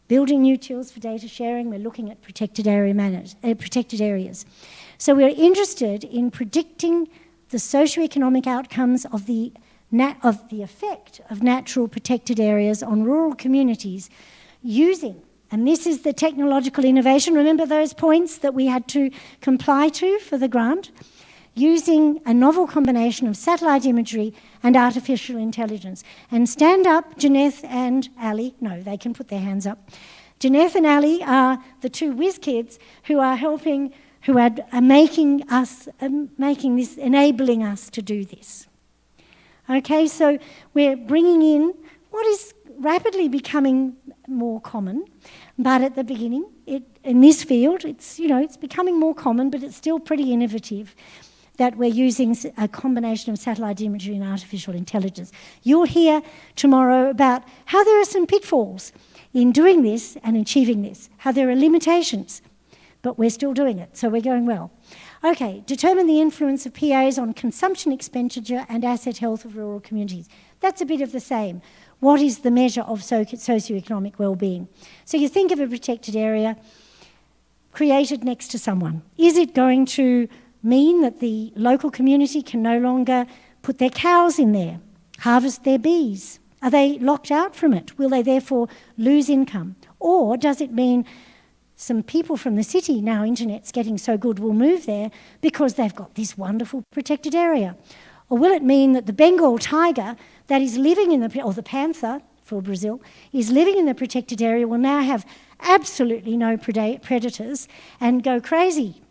building new tools for data sharing, we're looking at protected areas. So we're interested in predicting the socioeconomic outcomes of the effect of natural protected areas on rural communities using, and this is the technological innovation, remember those points that we had to comply to for the grant? Using a novel combination of satellite imagery and artificial intelligence. And stand up, Janeth and Ali. No, they can put their hands up. Janeth and Ali are the two whiz kids who are helping, who are making us, enabling us to do this. Okay, so we're bringing in, rapidly becoming more common, but at the beginning, in this field, it's becoming more common, but it's still pretty innovative that we're using a combination of satellite imagery and artificial intelligence. You'll hear tomorrow about how there are some pitfalls in doing this and achieving this, how there are limitations, but we're still doing it, so we're going well. Okay, determine the influence of PAs on consumption expenditure and asset health of rural communities. That's a bit of the same. What is the measure of socioeconomic well-being? So you think of a protected area created next to someone. Is it going to mean that the local community can no longer put their cows in there, harvest their bees? Are they locked out from it? Will they therefore lose income? Or does it mean some people from the city, now internet's getting so good, will move there because they've got this wonderful protected area? Or will it mean that the Bengal tiger that is living in or the panther for Brazil, is living in the protected area will now have absolutely no predators and go crazy?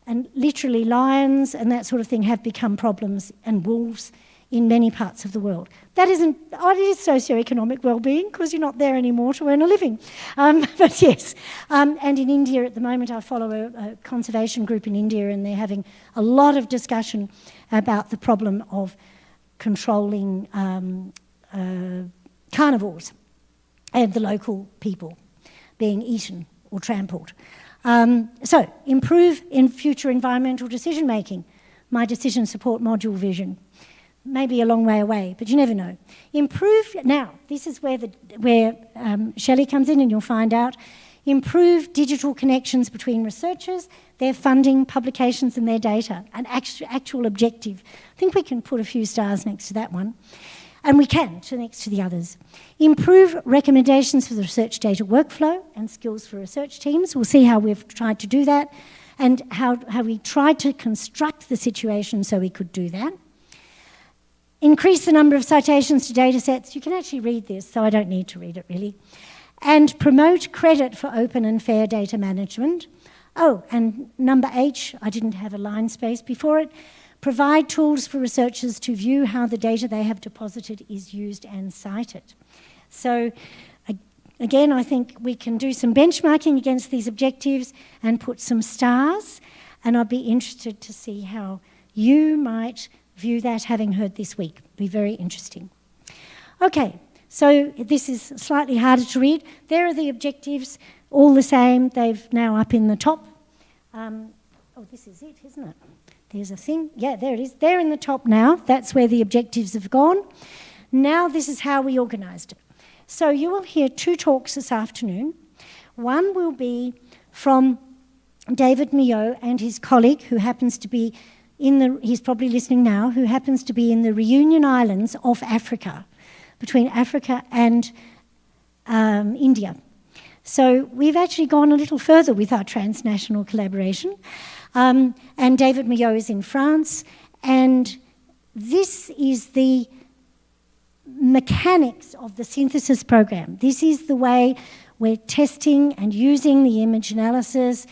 And literally lions and that sort of thing have become problems, and wolves in many parts of the world. That it is socioeconomic well-being because you're not there anymore to earn a living. But yes, and in India at the moment I follow a conservation group in India, and they're having a lot of discussion about the problem of controlling carnivores and the local people being eaten or trampled. So, improve in future environmental decision-making. My decision support module vision. Maybe a long way away, but you never know. Improve, now, this is where Shelley comes in, and you'll find out. Improve digital connections between researchers, their funding, publications, and their data, an actual objective. I think we can put a few stars next to that one. And we can, next to the others. Improve recommendations for the research data workflow and skills for research teams. We'll see how we've tried to do that and how we tried to construct the situation so we could do that. Increase the number of citations to data sets. You can actually read this, so I don't need to read it really. And promote credit for open and fair data management. Oh, and number H, I didn't have a line space before it. Provide tools for researchers to view how the data they have deposited is used and cited. So, again, I think we can do some benchmarking against these objectives and put some stars, and I'd be interested to see how you might view that, having heard this week. Be very interesting. Okay, so this is slightly harder to read. There are the objectives, all the same. They've now up in the top. Oh, this is it, isn't it? There's a thing. Yeah, there it is. They're in the top now. That's where the objectives have gone. Now this is how we organised it. So you will hear two talks this afternoon. One will be from David Mio and his colleague, who happens to be he's probably listening now, who happens to be in the Reunion Islands of Africa, between Africa and India. So we've actually gone a little further with our transnational collaboration. And David Mio is in France, and this is the mechanics of the synthesis program. This is the way we're testing and using the image analysis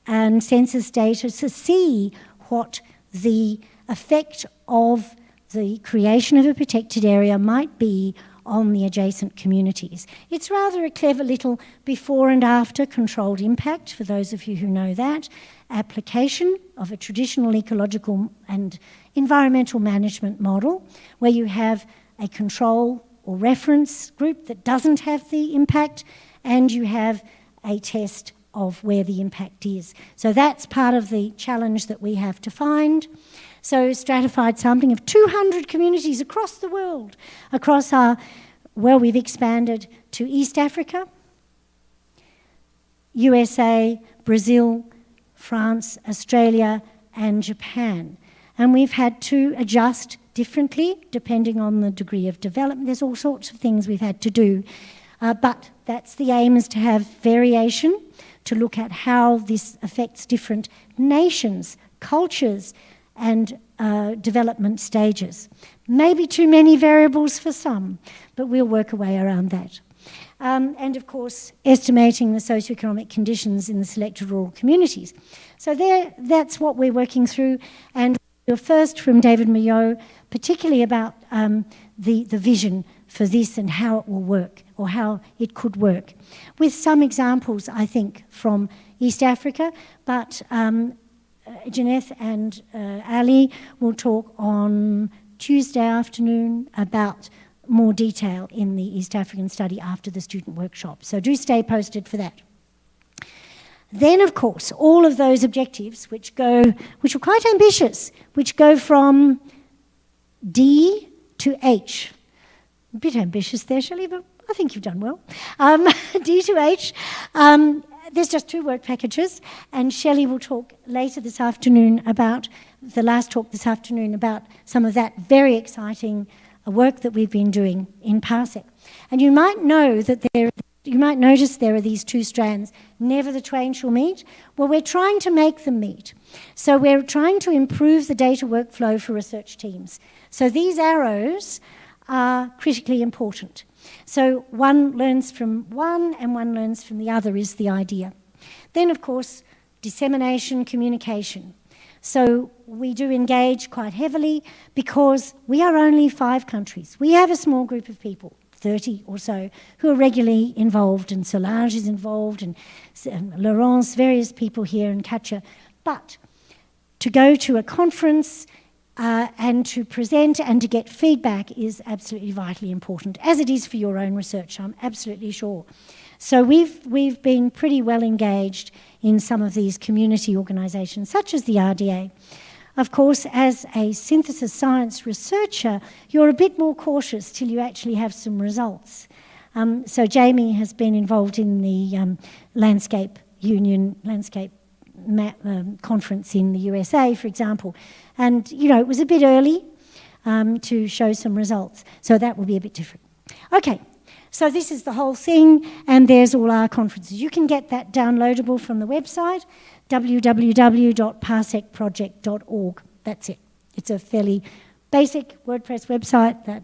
and census data to see what the effect of the creation of a protected area might be on the adjacent communities. It's rather a clever little before and after controlled impact, for those of you who know that, application of a traditional ecological and environmental management model where you have a control or reference group that doesn't have the impact, and you have a test of where the impact is. So that's part of the challenge that we have to find. So stratified sampling of 200 communities across the world, across we've expanded to East Africa, USA, Brazil, France, Australia, and Japan. And we've had to adjust differently depending on the degree of development. There's all sorts of things we've had to do. But that's the aim, is to have variation, to look at how this affects different nations, cultures, and development stages. Maybe too many variables for some, but we'll work a way around that. And of course, estimating the socioeconomic conditions in the selected rural communities. So that's what we're working through. And first from David Mio, particularly about the vision for this and how it will work, or how it could work. With some examples, I think, from East Africa, but Janeth and Ali will talk on Tuesday afternoon about more detail in the East African study after the student workshop. So do stay posted for that. Then, of course, all of those objectives which are quite ambitious, which go from D to H. A bit ambitious there, Shelley, but I think you've done well. D to H. There's just 2 work packages, and Shelley will talk later this afternoon about, the last talk this afternoon, about some of that very exciting work that we've been doing in PARSEC. And you might know that you might notice there are these 2 strands. Never the twain shall meet. Well, we're trying to make them meet. So we're trying to improve the data workflow for research teams. So these arrows are critically important. So one learns from one and one learns from the other is the idea. Then, of course, dissemination, communication. So we do engage quite heavily because we are only 5 countries. We have a small group of people, 30 or so, who are regularly involved, and Solange is involved, and Laurence, various people here, and Katja. But to go to a conference and to present and to get feedback is absolutely vitally important, as it is for your own research, I'm absolutely sure. So we've been pretty well engaged in some of these community organisations, such as the RDA. Of course, as a synthesis science researcher, you're a bit more cautious till you actually have some results. So Jaime has been involved in the Landscape Union, Landscape conference in the USA, for example. And, you know, it was a bit early to show some results. So that will be a bit different. Okay. So this is the whole thing, and there's all our conferences. You can get that downloadable from the website, www.parsecproject.org. That's it. It's a fairly basic WordPress website that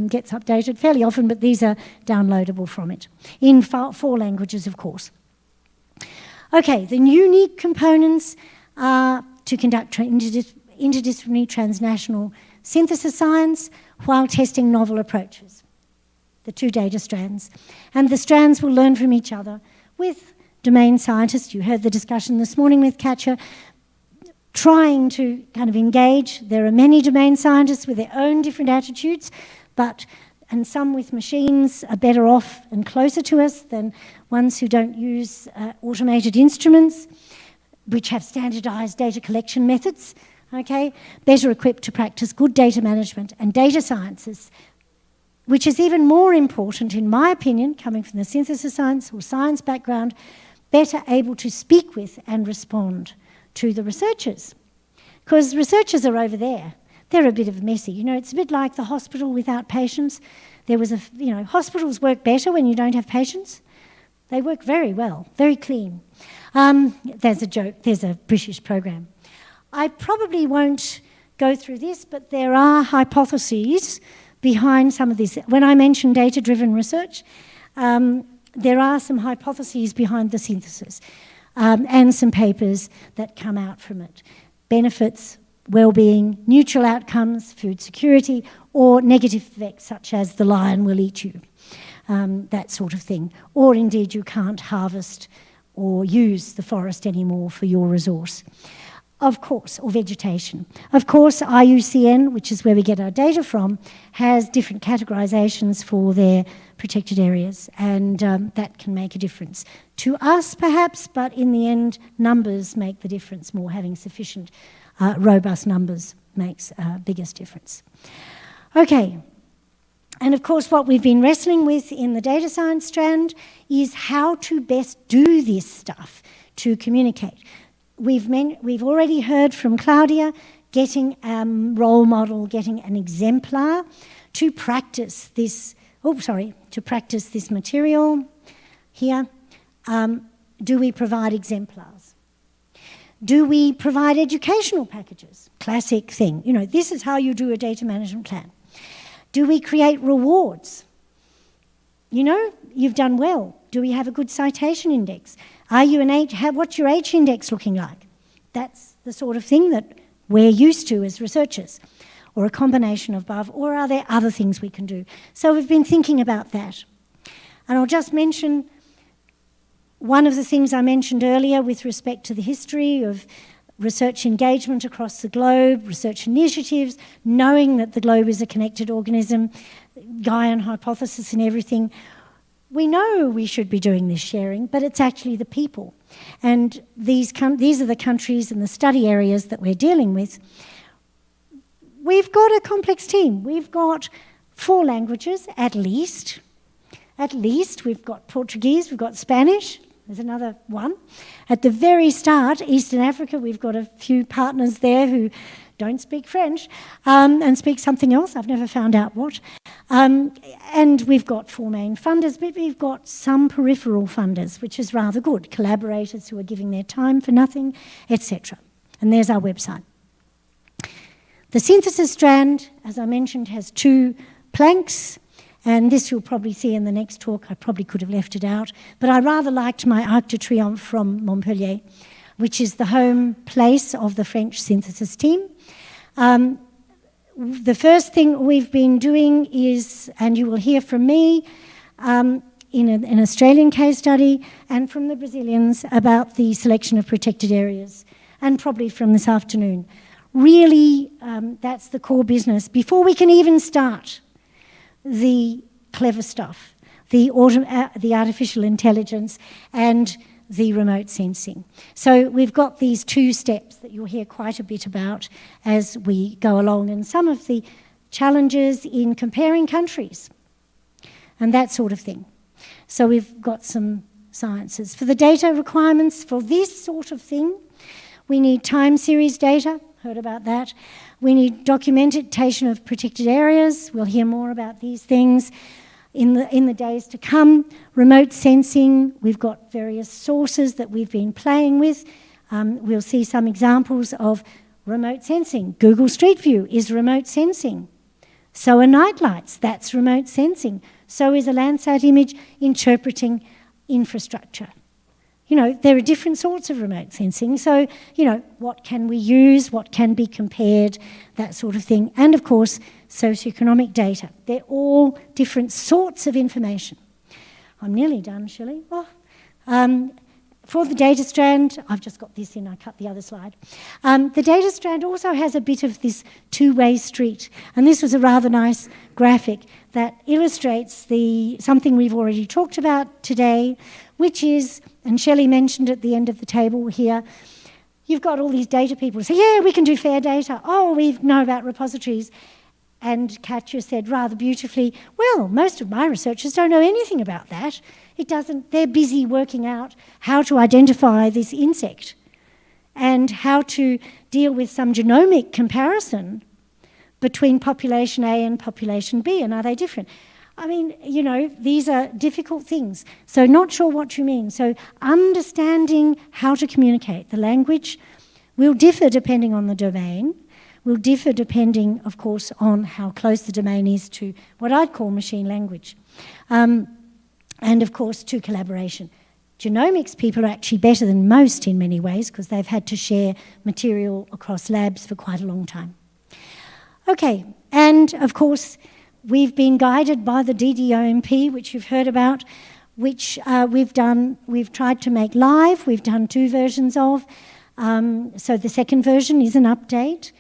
gets updated fairly often, but these are downloadable from it, in 4 languages, of course. Okay, the unique components are to conduct interdisciplinary transnational synthesis science while testing novel approaches. The 2 data strands. And the strands will learn from each other with domain scientists. You heard the discussion this morning with Katja, trying to kind of engage. There are many domain scientists with their own different attitudes, and some with machines are better off and closer to us than ones who don't use automated instruments, which have standardized data collection methods, okay? Better equipped to practice good data management and data sciences, which is even more important, in my opinion, coming from the synthesis science or science background, better able to speak with and respond to the researchers. Because researchers are over there. They're a bit of messy. You know, it's a bit like the hospital without patients. Hospitals work better when you don't have patients. They work very well, very clean. There's a joke, there's a British program. I probably won't go through this, but there are hypotheses behind some of this. When I mention data-driven research, there are some hypotheses behind the synthesis and some papers that come out from it. Benefits, well-being, neutral outcomes, food security, or negative effects such as the lion will eat you, that sort of thing. Or indeed you can't harvest or use the forest anymore for your resource. Of course, or vegetation. Of course, IUCN, which is where we get our data from, has different categorizations for their protected areas, and that can make a difference. To us, perhaps, but in the end, numbers make the difference more. Having sufficient robust numbers makes biggest difference. Okay, and of course, what we've been wrestling with in the data science strand is how to best do this stuff to communicate. We've already heard from Claudia, getting a role model, getting an exemplar to practice this, material here. Do we provide exemplars? Do we provide educational packages? Classic thing. You know, this is how you do a data management plan. Do we create rewards? You know, you've done well. Do we have a good citation index? Are you what's your H index looking like? That's the sort of thing that we're used to as researchers, or a combination of both, or are there other things we can do? So we've been thinking about that. And I'll just mention one of the things I mentioned earlier with respect to the history of research engagement across the globe, research initiatives, knowing that the globe is a connected organism, Gaian hypothesis and everything. We know we should be doing this sharing, but it's actually the people. And these are the countries and the study areas that we're dealing with. We've got a complex team. We've got 4 languages, at least. At least. We've got Portuguese, we've got Spanish. There's another one. At the very start, Eastern Africa, we've got a few partners there who don't speak French and speak something else. I've never found out what. And we've got 4 main funders, but we've got some peripheral funders, which is rather good. Collaborators who are giving their time for nothing, etc. And there's our website. The synthesis strand, as I mentioned, has 2 planks. And this you'll probably see in the next talk. I probably could have left it out. But I rather liked my Arc de Triomphe from Montpellier, which is the home place of the French synthesis team. The first thing we've been doing is, and you will hear from me in an Australian case study and from the Brazilians about the selection of protected areas, and probably from this afternoon. Really, that's the core business. Before we can even start the clever stuff, the artificial intelligence and the remote sensing. So we've got these 2 steps that you'll hear quite a bit about as we go along, and some of the challenges in comparing countries and that sort of thing. So we've got some sciences. For the data requirements for this sort of thing, we need time series data, heard about that. We need documentation of protected areas. We'll hear more about these things in the days to come. Remote sensing, we've got various sources that we've been playing with. We'll see some examples of remote sensing. Google Street View is remote sensing. So are night lights, that's remote sensing. So is a Landsat image interpreting infrastructure. You know, there are different sorts of remote sensing. So, you know, what can we use? What can be compared? That sort of thing. And, of course, socioeconomic data. They're all different sorts of information. I'm nearly done, Shelley. For the data strand, I've just got this in, I cut the other slide. The data strand also has a bit of this 2-way street. And this was a rather nice graphic that illustrates something we've already talked about today, which is, and Shelley mentioned at the end of the table here, you've got all these data people who say, yeah, we can do fair data. Oh, we know about repositories. And Katja said rather beautifully, well, most of my researchers don't know anything about that. They're busy working out how to identify this insect and how to deal with some genomic comparison between population A and population B, and are they different? I mean, you know, these are difficult things. So not sure what you mean. So understanding how to communicate. The language will differ depending on the domain, will differ depending, of course, on how close the domain is to what I'd call machine language. And, of course, to collaboration. Genomics people are actually better than most in many ways because they've had to share material across labs for quite a long time. Okay, and, of course, we've been guided by the DDOMP, which you've heard about, which we've tried to make live. We've done 2 versions of. So the second version is an update.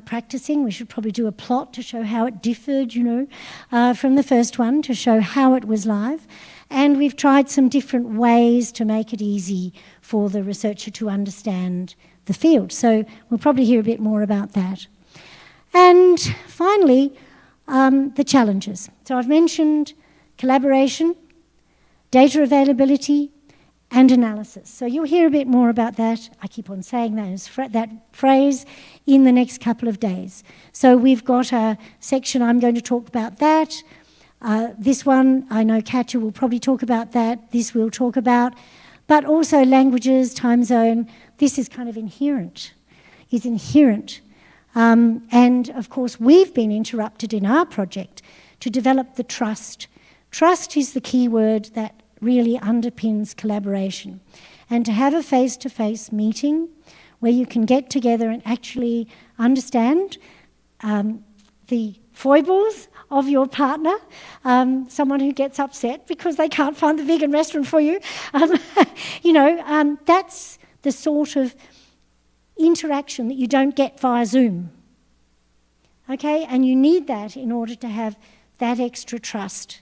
Practicing, we should probably do a plot to show how it differed, you know, from the first one, to show how it was live. And we've tried some different ways to make it easy for the researcher to understand the field. So we'll probably hear a bit more about that. And finally, the challenges. So I've mentioned collaboration, data availability, and analysis. So you'll hear a bit more about that. I keep on saying that phrase in the next couple of days. So we've got a section, I'm going to talk about that. This one, I know Katja will probably talk about that. This we'll talk about. But also languages, time zone, this is kind of inherent. And of course, we've been interrupted in our project to develop the trust. Trust is the key word that really underpins collaboration. And to have a face-to-face meeting where you can get together and actually understand the foibles of your partner, someone who gets upset because they can't find the vegan restaurant for you. That's the sort of interaction that you don't get via Zoom. Okay, and you need that in order to have that extra trust,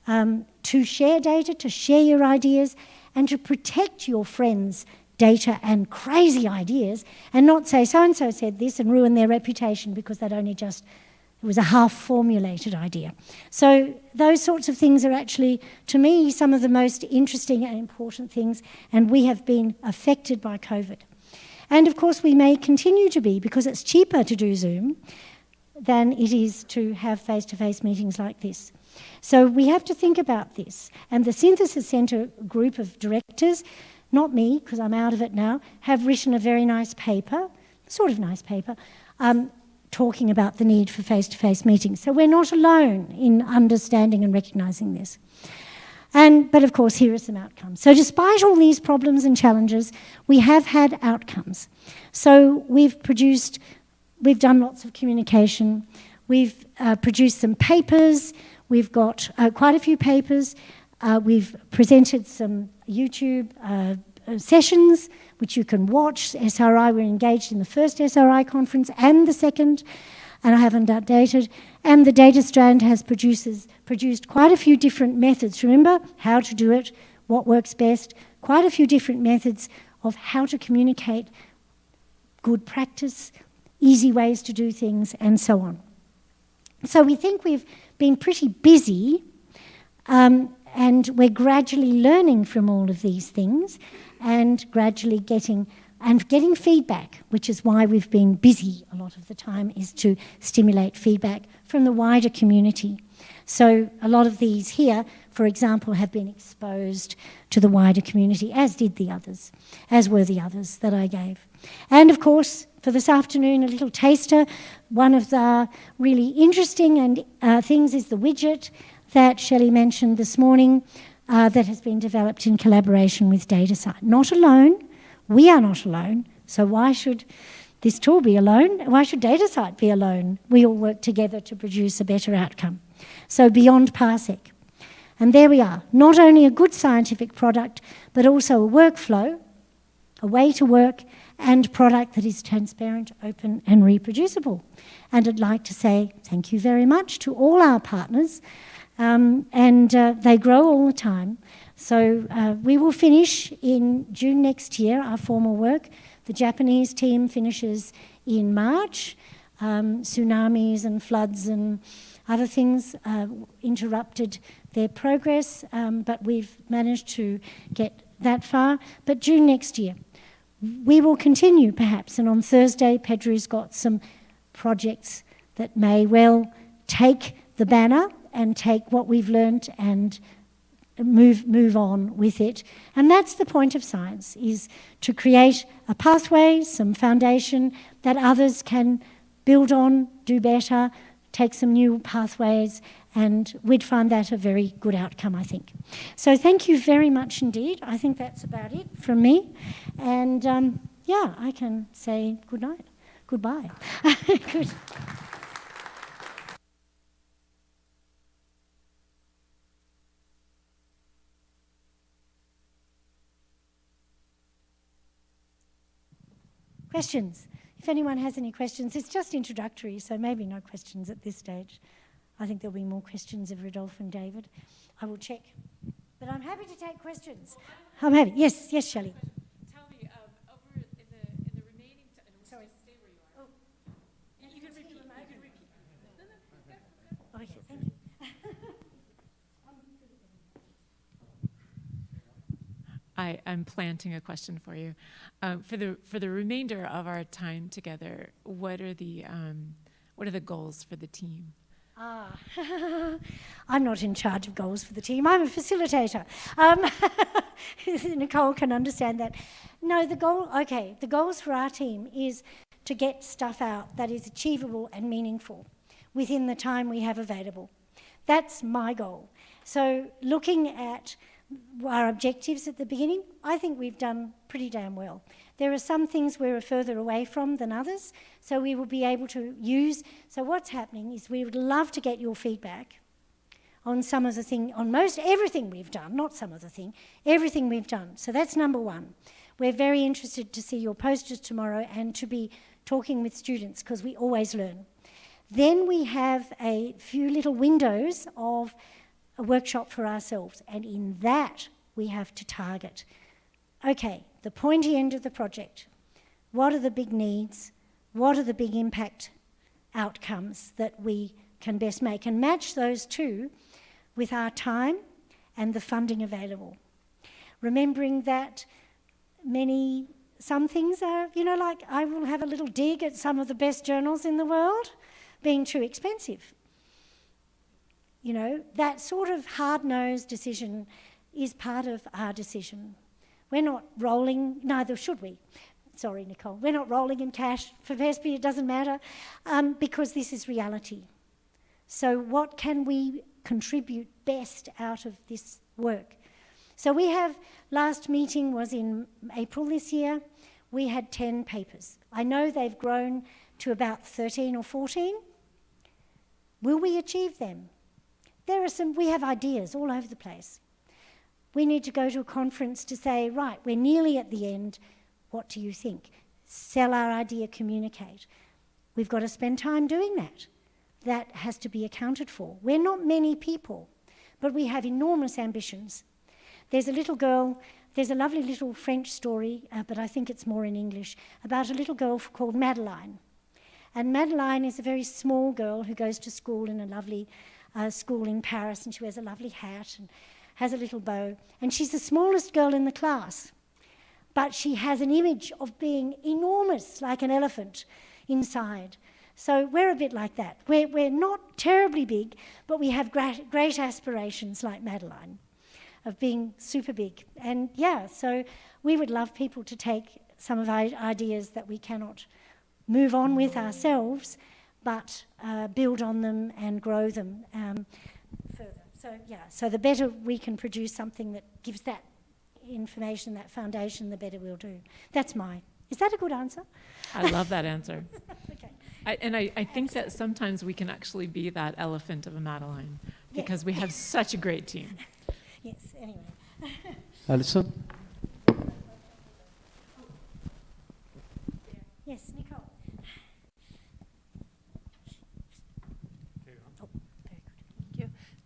to share data, to share your ideas, and to protect your friends' data and crazy ideas, and not say so-and-so said this and ruin their reputation because it was a half-formulated idea. So those sorts of things are actually, to me, some of the most interesting and important things, and we have been affected by COVID. And of course, we may continue to be, because it's cheaper to do Zoom than it is to have face-to-face meetings like this. So we have to think about this. And the Synthesis Centre group of directors, not me, because I'm out of it now, have written a very nice paper, sort of nice paper, talking about the need for face-to-face meetings. So we're not alone in understanding and recognising this. But of course, here are some outcomes. So despite all these problems and challenges, we have had outcomes. So we've done lots of communication, we've produced some papers, we've got quite a few papers, we've presented some YouTube sessions, which you can watch. SRI, we're engaged in the first SRI conference and the second, and I haven't updated. And the data strand has produced quite a few different methods. Remember how to do it, what works best, quite a few different methods of how to communicate good practice, easy ways to do things, and so on. So we think we've been pretty busy, and we're gradually learning from all of these things and gradually getting feedback, which is why we've been busy a lot of the time, is to stimulate feedback from the wider community. So a lot of these here, for example, have been exposed to the wider community, as did the others, as were the others that I gave. And of course, for this afternoon, a little taster. One of the really interesting things is the widget that Shelley mentioned this morning that has been developed in collaboration with DataCite. Not alone, we are not alone, so why should this tool be alone? Why should DataCite be alone? We all work together to produce a better outcome. So beyond PARSEC. And there we are, not only a good scientific product, but also a workflow, a way to work, and product that is transparent, open, and reproducible. And I'd like to say thank you very much to all our partners, they grow all the time. So we will finish in June next year, our formal work. The Japanese team finishes in March. Tsunamis and floods and other things interrupted their progress, but we've managed to get that far. But June next year, we will continue perhaps, and on Thursday, Pedro's got some projects that may well take the banner and take what we've learned and move on with it. And that's the point of science, is to create a pathway, some foundation that others can build on, do better, take some new pathways, and we'd find that a very good outcome, I think. So thank you very much indeed. I think that's about it from me. And yeah, I can say good night, goodbye. Good. Questions? If anyone has any questions, it's just introductory, so maybe no questions at this stage. I think there'll be more questions of Rodolphe and David. I will check. But I'm happy to take questions. I'm happy. Yes, yes, Shelley. Tell me, over in the remaining time, sorry, stay where you are. Oh. You can repeat. Okay, thank you. I'm planting a question for you. For the remainder of our time together, what are the goals for the team? I'm not in charge of goals for the team. I'm a facilitator. Nicole can understand that. No, the goals for our team is to get stuff out that is achievable and meaningful within the time we have available. That's my goal. So looking at our objectives at the beginning, I think we've done pretty damn well. There are some things we're further away from than others, so we will be able to use. So what's happening is we would love to get your feedback on some of the thing, on most everything we've done, not some of the thing, everything we've done. So that's number one. We're very interested to see your posters tomorrow and to be talking with students, because we always learn. Then we have a few little windows of a workshop for ourselves, and in that we have to target. Okay, the pointy end of the project. What are the big needs? What are the big impact outcomes that we can best make? And match those two with our time and the funding available. Remembering that some things are, like I will have a little dig at some of the best journals in the world being too expensive. That sort of hard-nosed decision is part of our decision. We're not rolling, neither should we. Sorry, Nicole. We're not rolling in cash for FAPESP, it doesn't matter, because this is reality. So what can we contribute best out of this work? So we have, last meeting was in April this year, we had 10 papers. I know they've grown to about 13 or 14. Will we achieve them? We have ideas all over the place. We need to go to a conference to say, right, we're nearly at the end, what do you think? Sell our idea, communicate. We've got to spend time doing that. That has to be accounted for. We're not many people, but we have enormous ambitions. There's a little girl, there's a lovely little French story, but I think it's more in English, about a little girl called Madeleine. And Madeleine is a very small girl who goes to school in a lovely school in Paris, and she wears a lovely hat and has a little bow. And she's the smallest girl in the class, but she has an image of being enormous, like an elephant, inside. So we're a bit like that. We're not terribly big, but we have great aspirations like Madeleine of being super big. And yeah, so we would love people to take some of our ideas that we cannot move on with ourselves, but build on them and grow them further. So yeah, so the better we can produce something that gives that information, that foundation, the better we'll do. Is that a good answer? I love that answer. Okay. I think that sometimes we can actually be that elephant of a Madeleine, because we have such a great team. Yes, anyway. Alison? Yes, Nicole.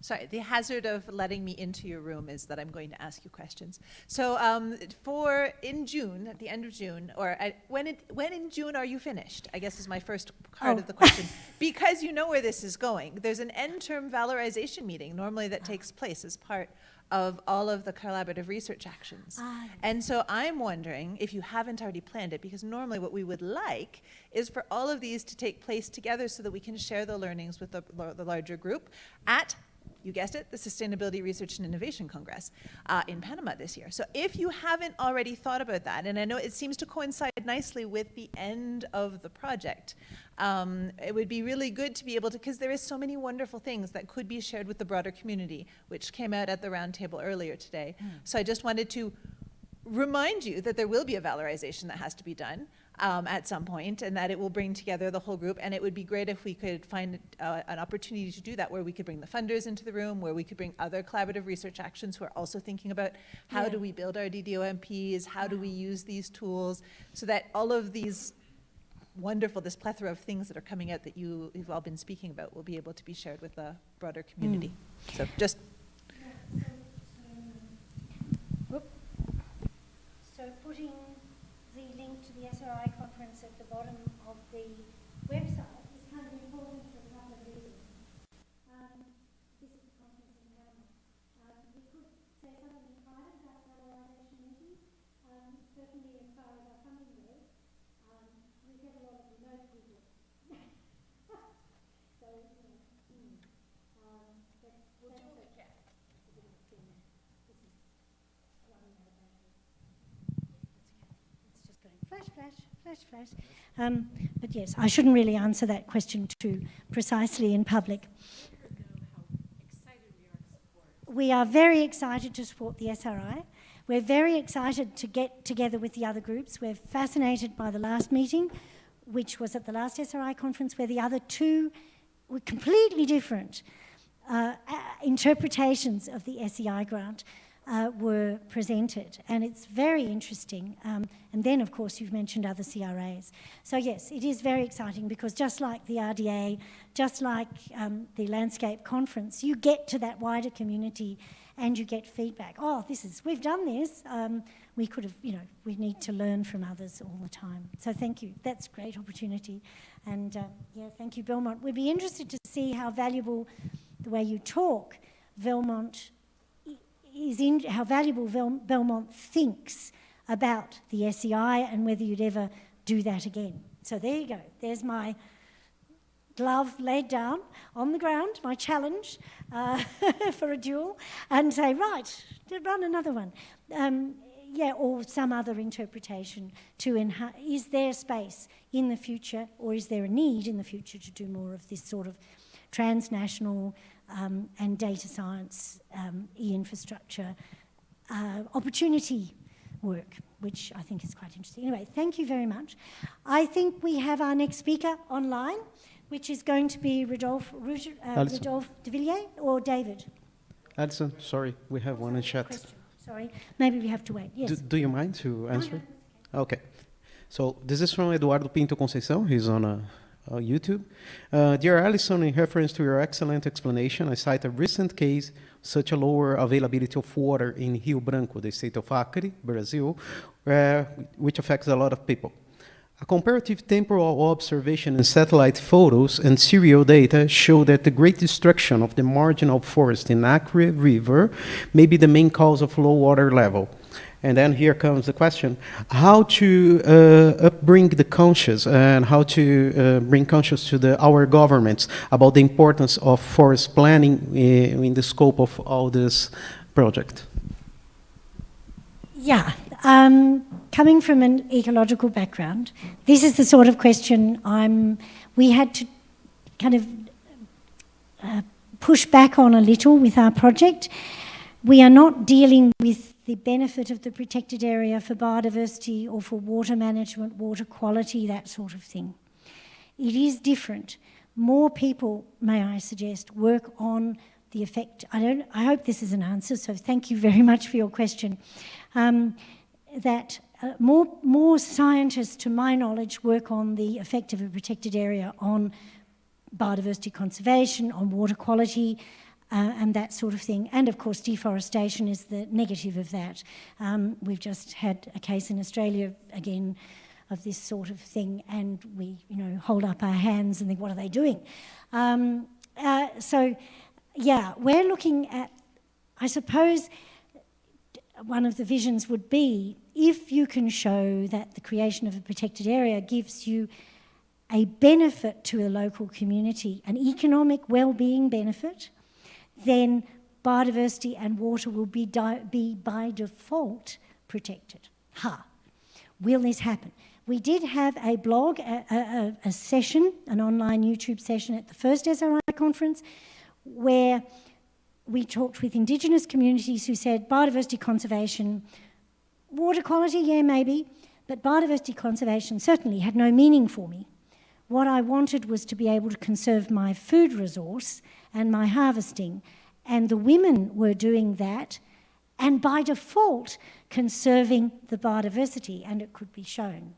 Sorry, the hazard of letting me into your room is that I'm going to ask you questions. So in June, at the end of June, or when in June are you finished? I guess is my first part of the question. Because you know where this is going. There's an end-term valorization meeting normally that takes place as part of all of the collaborative research actions. And so I'm wondering if you haven't already planned it, because normally what we would like is for all of these to take place together so that we can share the learnings with the larger group at, you guessed it, the Sustainability Research and Innovation Congress in Panama this year. So if you haven't already thought about that, and I know it seems to coincide nicely with the end of the project, it would be really good to be able to, because there is so many wonderful things that could be shared with the broader community, which came out at the roundtable earlier today. So I just wanted to remind you that there will be a valorization that has to be done at some point, and that it will bring together the whole group. And it would be great if we could find an opportunity to do that, where we could bring the funders into the room, where we could bring other collaborative research actions who are also thinking about how do we build our DDOMPs, how do we use these tools, so that all of these this plethora of things that are coming out that you've all been speaking about will be able to be shared with the broader community. So just... So putting the link to the SRI conference at the bottom of the website is kind of important for a couple of reasons. This is the conference in Mello. We could say something in private about the valorization meeting. Certainly as far as our funding goes, we get a lot of remote people. So, we'll do a chat. This is running out of battery. It's just going flash, flash, flash, flash. But yes, I shouldn't really answer that question too precisely in public. We are very excited to support the SRI. We're very excited to get together with the other groups. We're fascinated by the last meeting, which was at the last SRI conference, where the other two were completely different interpretations of the SEI grant were presented, and it's very interesting. And then, of course, you've mentioned other CRAs. So yes, it is very exciting, because just like the RDA, just like the Landscape Conference, you get to that wider community and you get feedback. Oh, we've done this. We could have, we need to learn from others all the time. So thank you. That's a great opportunity. And yeah, thank you, Belmont. We'd be interested to see how valuable, the way you talk, Belmont how valuable Belmont thinks about the SEI and whether you'd ever do that again. So there you go. There's my glove laid down on the ground, my challenge for a duel, and say, right, run another one. Yeah, or some other interpretation to enhance. Is there space in the future, or is there a need in the future to do more of this sort of transnational and data science, e-infrastructure, opportunity work, which I think is quite interesting. Anyway, thank you very much. I think we have our next speaker online, which is going to be Rodolphe de Villiers or David. Alison, sorry, we have one in chat. Question. Sorry, maybe we have to wait. Yes. Do you mind to answer? No. Okay. So this is from Eduardo Pinto Conceição. He's on YouTube. Dear Alison, in reference to your excellent explanation, I cite a recent case, such a lower availability of water in Rio Branco, the state of Acre, Brazil, which affects a lot of people. A comparative temporal observation in satellite photos and serial data show that the great destruction of the marginal forest in Acre River may be the main cause of low water level. And then here comes the question, how to upbring the conscious and how to bring conscious to our governments about the importance of forest planning in the scope of all this project? Yeah, coming from an ecological background, this is the sort of question we had to kind of push back on a little with our project. We are not dealing with the benefit of the protected area for biodiversity or for water management, water quality, that sort of thing. It is different. More people, may I suggest, work on the effect. I hope this is an answer, so thank you very much for your question. More scientists, to my knowledge, work on the effect of a protected area on biodiversity conservation, on water quality, and that sort of thing. And of course, deforestation is the negative of that. We've just had a case in Australia, again, of this sort of thing, and we, hold up our hands and think, what are they doing? So, yeah, we're looking at, I suppose, one of the visions would be, if you can show that the creation of a protected area gives you a benefit to a local community, an economic well-being benefit, then biodiversity and water will be by default protected. Will this happen? We did have a blog, a session, an online YouTube session at the first SRI conference, where we talked with Indigenous communities who said biodiversity conservation, water quality, yeah, maybe, but biodiversity conservation certainly had no meaning for me. What I wanted was to be able to conserve my food resource and my harvesting, and the women were doing that, and by default conserving the biodiversity, and it could be shown.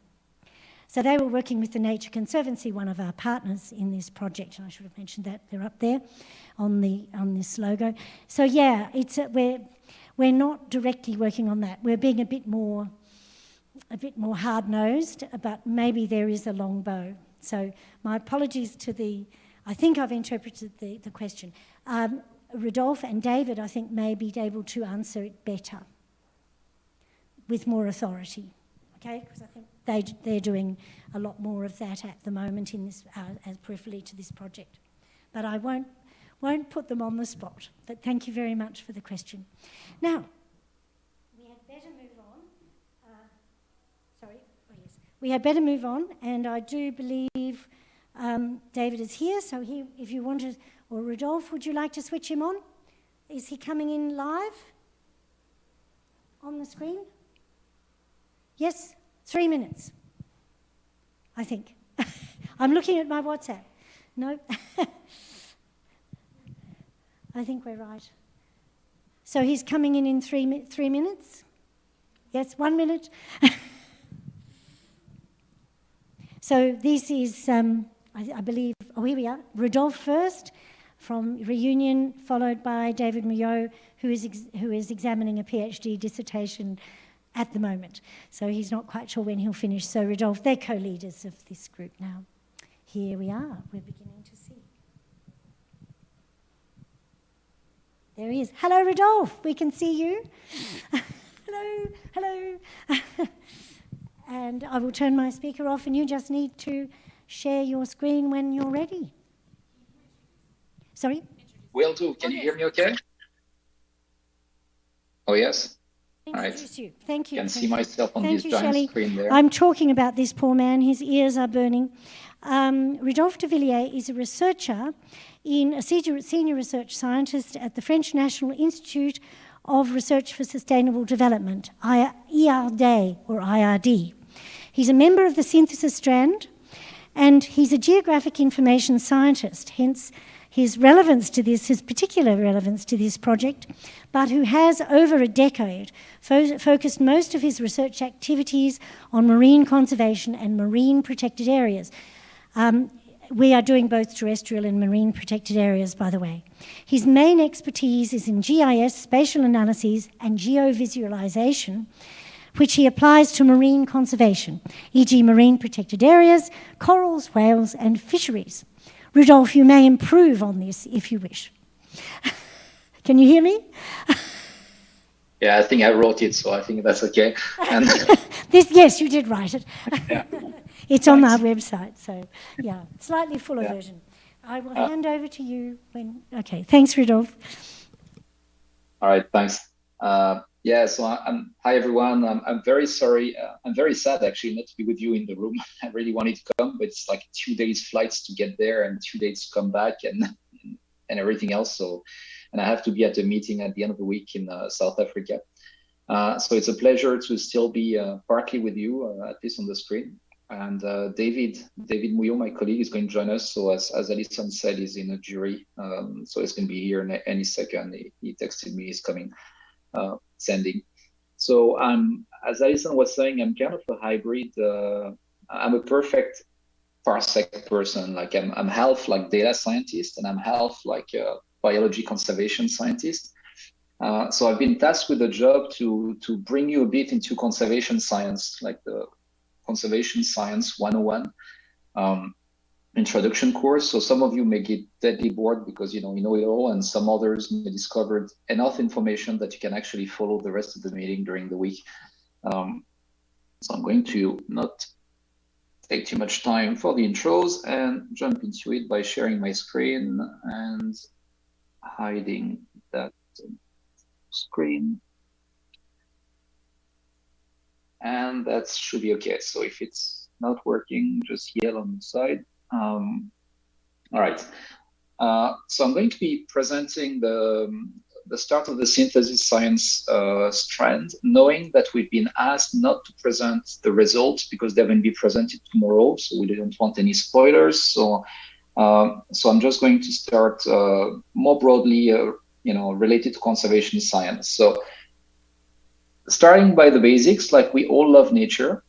So they were working with the Nature Conservancy, one of our partners in this project, and I should have mentioned that, they're up there on this logo. So yeah, we're not directly working on that. We're being a bit more hard-nosed, but maybe there is a long bow. So my apologies to I think I've interpreted the question. Rodolphe and David, I think, may be able to answer it better with more authority, okay? Because I think they're doing a lot more of that at the moment in this, as peripherally to this project. But I won't put them on the spot. But thank you very much for the question. Now, we had better move on. We had better move on, and I do believe David is here, so if you want to, or Rodolphe, would you like to switch him on? Is he coming in live? on the screen? Yes, 3 minutes, I think. I'm looking at my WhatsApp. No, I think we're right. So he's coming in 3 minutes? Yes, 1 minute? So this is, I believe, oh, here we are. Rodolphe first from Reunion, followed by David Maillot, who is examining a PhD dissertation at the moment. So he's not quite sure when he'll finish. So Rodolphe, they're co-leaders of this group now. Here we are. We're beginning to see. There he is. Hello, Rodolphe. We can see you. Hello, hello. And I will turn my speaker off, and you just need to share your screen when you're ready. Sorry? Will do. Can you hear me okay? Oh, yes? All right. You. Thank you. I can see myself on this giant Shelley. screen there. I'm talking about this poor man. His ears are burning. Rodolphe de Villiers is a researcher, a senior research scientist at the French National Institute of Research for Sustainable Development, IRD, or IRD. He's a member of the synthesis strand, and he's a geographic information scientist, hence his particular relevance to this project, but who has, over a decade, focused most of his research activities on marine conservation and marine protected areas. We are doing both terrestrial and marine protected areas, by the way. His main expertise is in GIS, spatial analyses, and geovisualization, which he applies to marine conservation, e.g. marine protected areas, corals, whales, and fisheries. Rodolphe, you may improve on this if you wish. Can you hear me? Yeah, I think I wrote it, so I think that's okay. And yes, you did write it. Yeah. It's on our website, so yeah, slightly fuller version. I will hand over to you when, okay, thanks, Rodolphe. All right, thanks. So hi everyone. I'm very sorry. I'm very sad actually not to be with you in the room. I really wanted to come, but it's like 2 days flights to get there and 2 days to come back and everything else. So, and I have to be at a meeting at the end of the week in South Africa. So it's a pleasure to still be partly with you, at least on the screen. And David Mouillot, my colleague, is going to join us. So as Alison said, he's in a jury. So he's going to be here in any second. He texted me, he's coming, sending. So as Alison was saying, I'm kind of a hybrid. I'm a perfect PARSEC person. Like I'm half like data scientist and I'm half like a biology conservation scientist. So I've been tasked with the job to bring you a bit into conservation science, like the Conservation Science 101 introduction course. So some of you may get deadly bored because you know it all, and some others may discover enough information that you can actually follow the rest of the meeting during the week. So I'm going to not take too much time for the intros and jump into it by sharing my screen and hiding that screen. And that should be okay. So if it's not working, just yell on the side. All right. So I'm going to be presenting the start of the synthesis science strand, knowing that we've been asked not to present the results because they're going to be presented tomorrow. So we didn't want any spoilers. So I'm just going to start more broadly, related to conservation science. So starting by the basics, like we all love nature.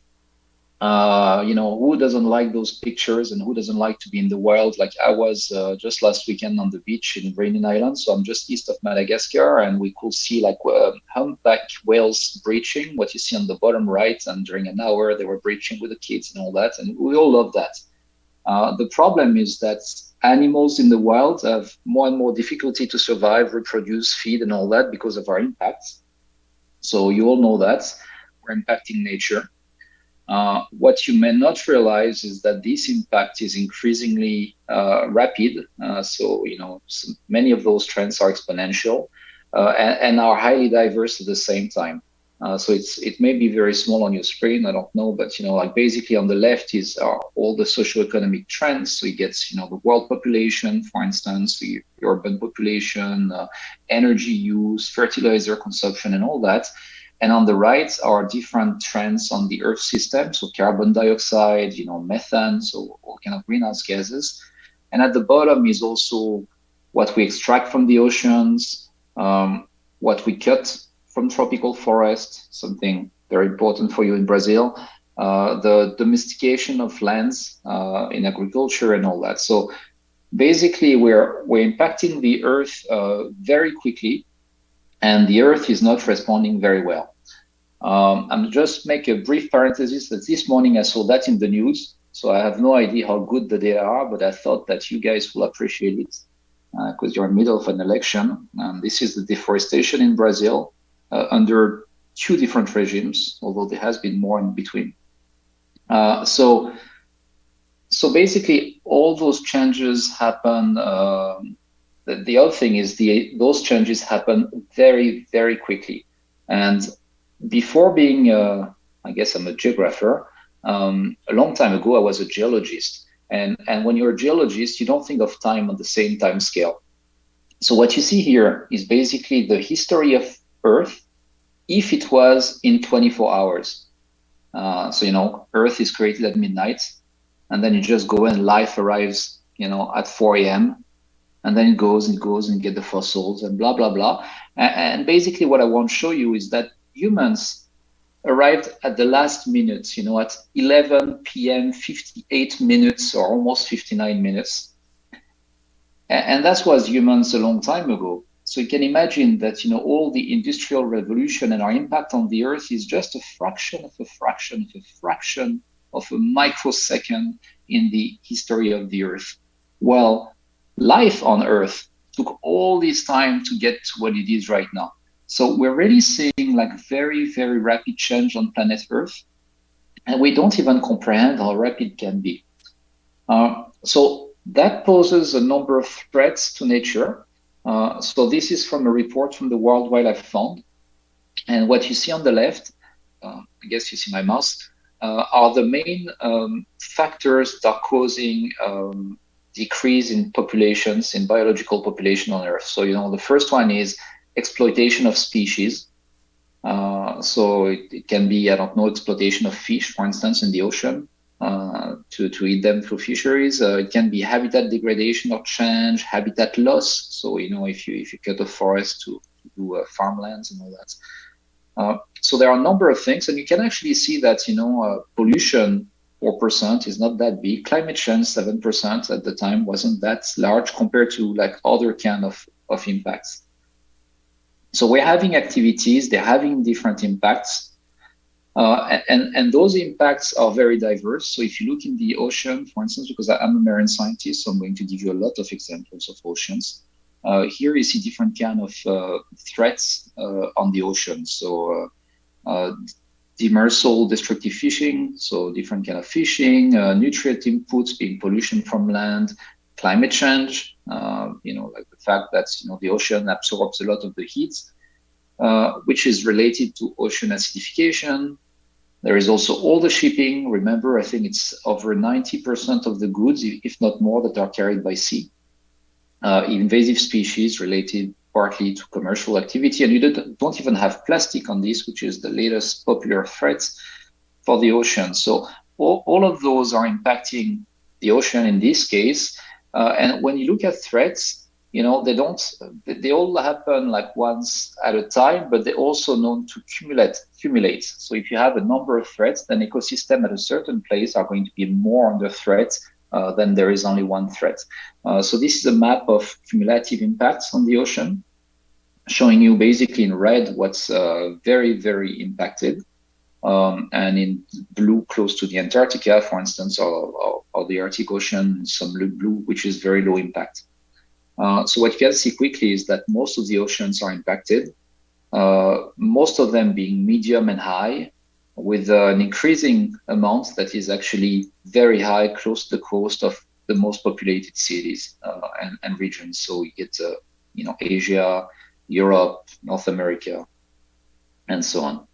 Who doesn't like those pictures and who doesn't like to be in the wild? Like I was just last weekend on the beach in Reunion Island. So I'm just east of Madagascar, and we could see like humpback whales breaching, what you see on the bottom right. And during an hour, they were breaching with the kids and all that. And we all love that. The problem is that animals in the wild have more and more difficulty to survive, reproduce, feed, and all that because of our impacts. So you all know that we're impacting nature. What you may not realize is that this impact is increasingly rapid. So many of those trends are exponential and are highly diverse at the same time. So it may be very small on your screen, I don't know, but like basically on the left is all the socioeconomic trends. So it gets the world population, for instance, the urban population, energy use, fertilizer consumption, and all that. And on the right are different trends on the Earth system, so carbon dioxide, methane, so all kind of greenhouse gases. And at the bottom is also what we extract from the oceans, what we cut from tropical forest, something very important for you in Brazil, the domestication of lands in agriculture and all that. So basically, we're impacting the Earth very quickly, and the Earth is not responding very well. I'm just make a brief parenthesis that this morning I saw that in the news, so I have no idea how good the data are, but I thought that you guys will appreciate it because you're in the middle of an election. This is the deforestation in Brazil under 2 different regimes, although there has been more in between. So basically, all those changes happen. The other thing is those changes happen very, very quickly. And before being, I guess I'm a geographer, a long time ago, I was a geologist. And when you're a geologist, you don't think of time on the same time scale. So what you see here is basically the history of Earth if it was in 24 hours. So, Earth is created at midnight, and then you just go and life arrives, at 4 a.m. And then it goes and get the fossils and blah, blah, blah. And basically what I want to show you is that humans arrived at the last minute, at 11 p.m., 58 minutes or almost 59 minutes. And that was humans a long time ago. So you can imagine that, all the industrial revolution and our impact on the Earth is just a fraction of a fraction of a fraction of a microsecond in the history of the Earth. Well, life on Earth took all this time to get to what it is right now. So we're really seeing like very, very rapid change on planet Earth, and we don't even comprehend how rapid it can be. So that poses a number of threats to nature. So this is from a report from the World Wildlife Fund. And what you see on the left, I guess you see my mouse, are the main factors that are causing decrease in populations, in biological population on Earth. So, the first one is exploitation of species. So it can be, exploitation of fish, for instance, in the ocean, to eat them through fisheries. It can be habitat degradation or change, habitat loss. So, if you cut a forest to do farmlands and all that. So there are a number of things, and you can actually see that, pollution, 4% is not that big. Climate change, 7% at the time wasn't that large compared to like other kind of impacts. So we're having activities, they're having different impacts. And those impacts are very diverse. So if you look in the ocean, for instance, because I'm a marine scientist, so I'm going to give you a lot of examples of oceans. Here you see different kind of threats on the ocean. So demersal destructive fishing, so different kind of fishing, nutrient inputs being pollution from land, climate change, like the fact that, the ocean absorbs a lot of the heat, which is related to ocean acidification. There is also all the shipping. Remember, I think it's over 90% of the goods, if not more, that are carried by sea. Invasive species related partly to commercial activity. And you don't even have plastic on this, which is the latest popular threat for the ocean. So all of those are impacting the ocean in this case. And when you look at threats, they all happen like once at a time, but they're also known to accumulate. So if you have a number of threats, then ecosystem at a certain place are going to be more under threat than there is only one threat. So this is a map of cumulative impacts on the ocean, showing you basically in red what's very, very impacted, and in blue close to the Antarctica, for instance, or the Arctic Ocean, some blue, which is very low impact. So what you can see quickly is that most of the oceans are impacted, most of them being medium and high, with an increasing amount that is actually very high close to the coast of the most populated cities and regions. So you get, Asia, Europe, North America, and so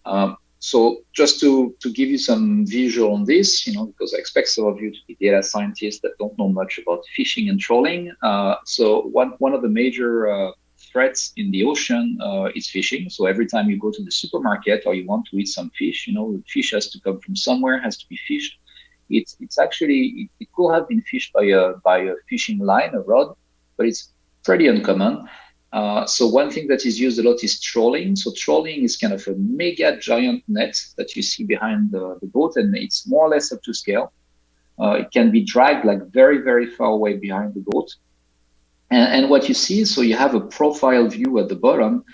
on. So just to give you some visual on this, because I expect some of you to be data scientists that don't know much about fishing and trawling. So one of the major threats in the ocean is fishing. So every time you go to the supermarket or you want to eat some fish, the fish has to come from somewhere, has to be fished. It's actually, it could have been fished by a fishing line, a rod, but it's pretty uncommon. So one thing that is used a lot is trolling. So trolling is kind of a mega giant net that you see behind the boat, and it's more or less up to scale. It can be dragged like very, very far away behind the boat. And what you see, so you have a profile view at the bottom,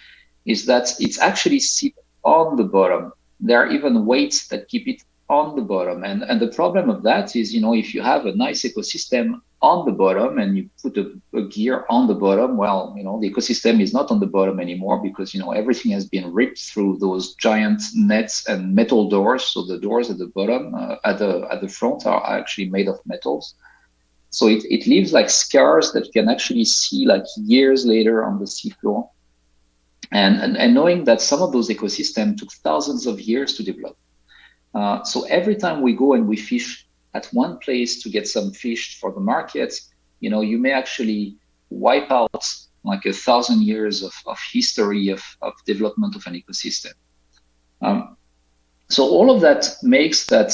is that it's actually sit on the bottom. There are even weights that keep it on the bottom. And the problem of that is, if you have a nice ecosystem on the bottom and you put a gear on the bottom, well, the ecosystem is not on the bottom anymore because, everything has been ripped through those giant nets and metal doors. So the doors at the bottom, at the front are actually made of metals. So it leaves like scars that you can actually see like years later on the seafloor. And knowing that some of those ecosystems took thousands of years to develop. So every time we go and we fish at one place to get some fish for the market, you may actually wipe out like 1,000 years of history of development of an ecosystem. So all of that makes that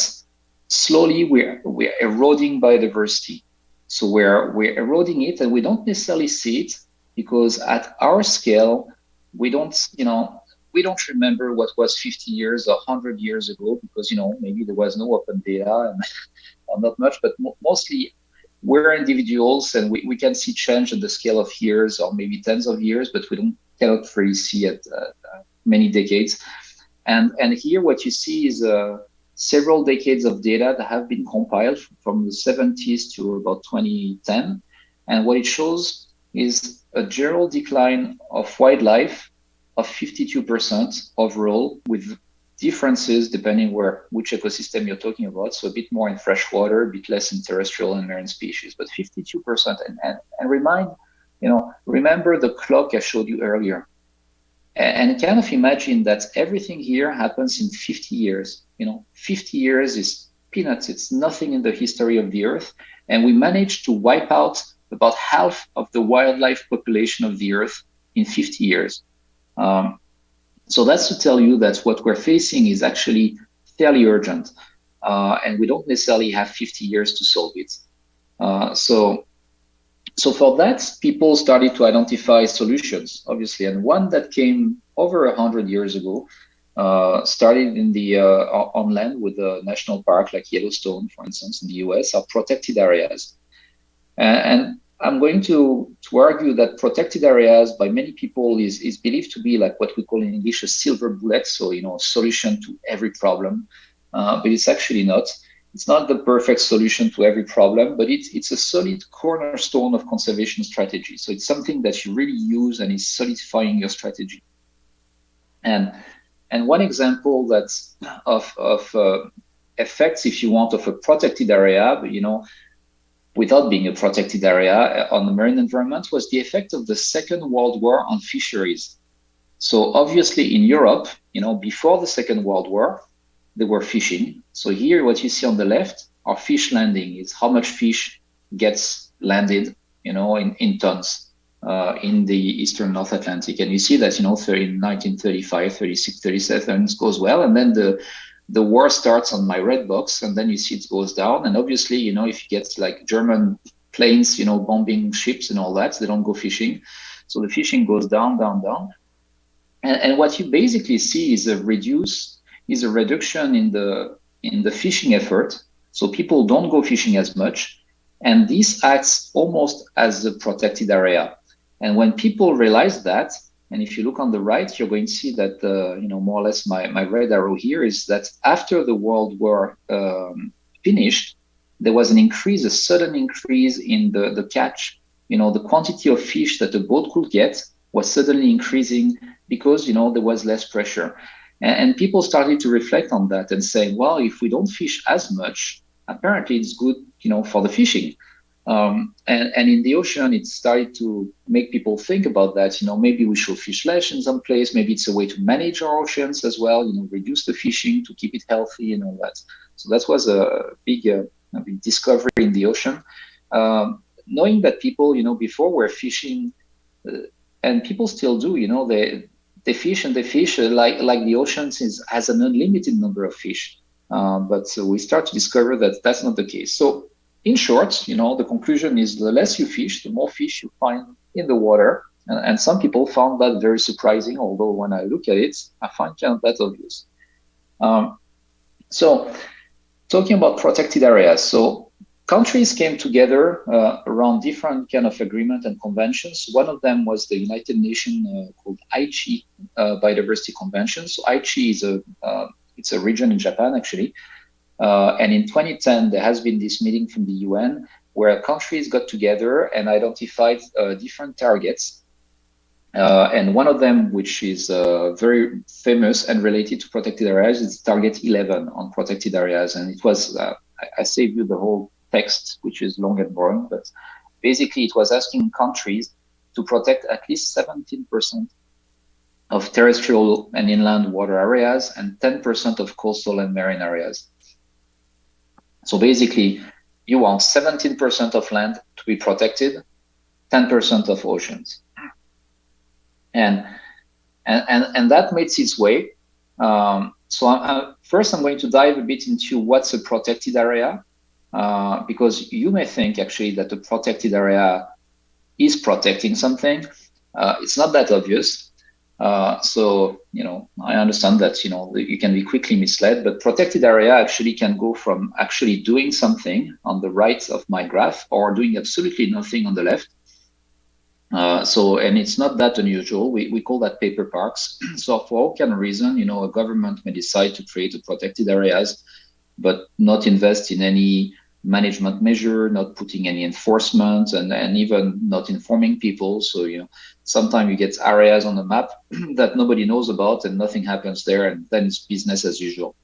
slowly we're eroding biodiversity. So we're eroding it, and we don't necessarily see it because at our scale, we don't remember what was 50 years or 100 years ago because, maybe there was no open data and or not much, but mostly we're individuals and we can see change in the scale of years or maybe tens of years, but we cannot really see it many decades. And here what you see is several decades of data that have been compiled from the 70s to about 2010. And what it shows is a general decline of wildlife of 52% overall, with differences depending which ecosystem you're talking about. So a bit more in freshwater, a bit less in terrestrial and marine species, but 52%. And remember the clock I showed you earlier. And kind of imagine that everything here happens in 50 years. 50 years is peanuts. It's nothing in the history of the Earth. And we managed to wipe out about half of the wildlife population of the Earth in 50 years. So that's to tell you that what we're facing is actually fairly urgent. And we don't necessarily have 50 years to solve it. So for that, people started to identify solutions, obviously. And one that came over 100 years ago started in the on land with a national park like Yellowstone, for instance, in the US, are protected areas. And I'm going to argue that protected areas by many people is believed to be like what we call in English a silver bullet, so a solution to every problem, but it's actually not. It's not the perfect solution to every problem, but it's a solid cornerstone of conservation strategy. So it's something that you really use and is solidifying your strategy. And one example that's of effects, if you want, of a protected area, but, without being a protected area on the marine environment, was the effect of the Second World War on fisheries. So obviously in Europe, before the Second World War, they were fishing. So here, what you see on the left are fish landing. It's how much fish gets landed, in tons in the Eastern North Atlantic. And you see that, in 1935, 36, 37, it goes well. And then the war starts on my red box, and then you see it goes down. And obviously, if you get like German planes, bombing ships and all that, they don't go fishing. So the fishing goes down, down, down. And what you basically see is a reduction in the fishing effort. So people don't go fishing as much. And this acts almost as a protected area. And when people realize that, and if you look on the right, you're going to see that, more or less my red arrow here is that after the World War finished, there was a sudden increase in the catch. The quantity of fish that a boat could get was suddenly increasing because, there was less pressure. And people started to reflect on that and say, well, if we don't fish as much, apparently it's good, for the fishing. And in the ocean, it started to make people think about that. Maybe we should fish less in some place. Maybe it's a way to manage our oceans as well. Reduce the fishing to keep it healthy and all that. So that was a big discovery in the ocean. Knowing that people, before were fishing and people still do, you know, they fish and they fish like the oceans has an unlimited number of fish. But we start to discover that that's not the case. So in short, you know, the conclusion is the less you fish, the more fish you find in the water. And some people found that very surprising, although when I look at it, I find kind of that obvious. So talking about protected areas, so countries came together around different kind of agreement and conventions. One of them was the United Nations called Aichi Biodiversity Convention. So Aichi is it's a region in Japan, actually. And in 2010, there has been this meeting from the UN where countries got together and identified different targets. And one of them, which is very famous and related to protected areas, is Target 11 on protected areas. And it was, I saved you the whole text, which is long and boring, but basically it was asking countries to protect at least 17% of terrestrial and inland water areas and 10% of coastal and marine areas. So basically, you want 17% of land to be protected, 10% of oceans. And that makes its way. So first I'm going to dive a bit into what's a protected area, because you may think actually that the protected area is protecting something. It's not that obvious. So, you know, I understand that, you know, you can be quickly misled, but protected area actually can go from actually doing something on the right of my graph or doing absolutely nothing on the left. And it's not that unusual. We call that paper parks. So for all kind of reason, you know, a government may decide to create a protected areas, but not invest in any management measure, not putting any enforcement, and even not informing people. So, you know, sometimes you get areas on the map that nobody knows about and nothing happens there, and then it's business as usual.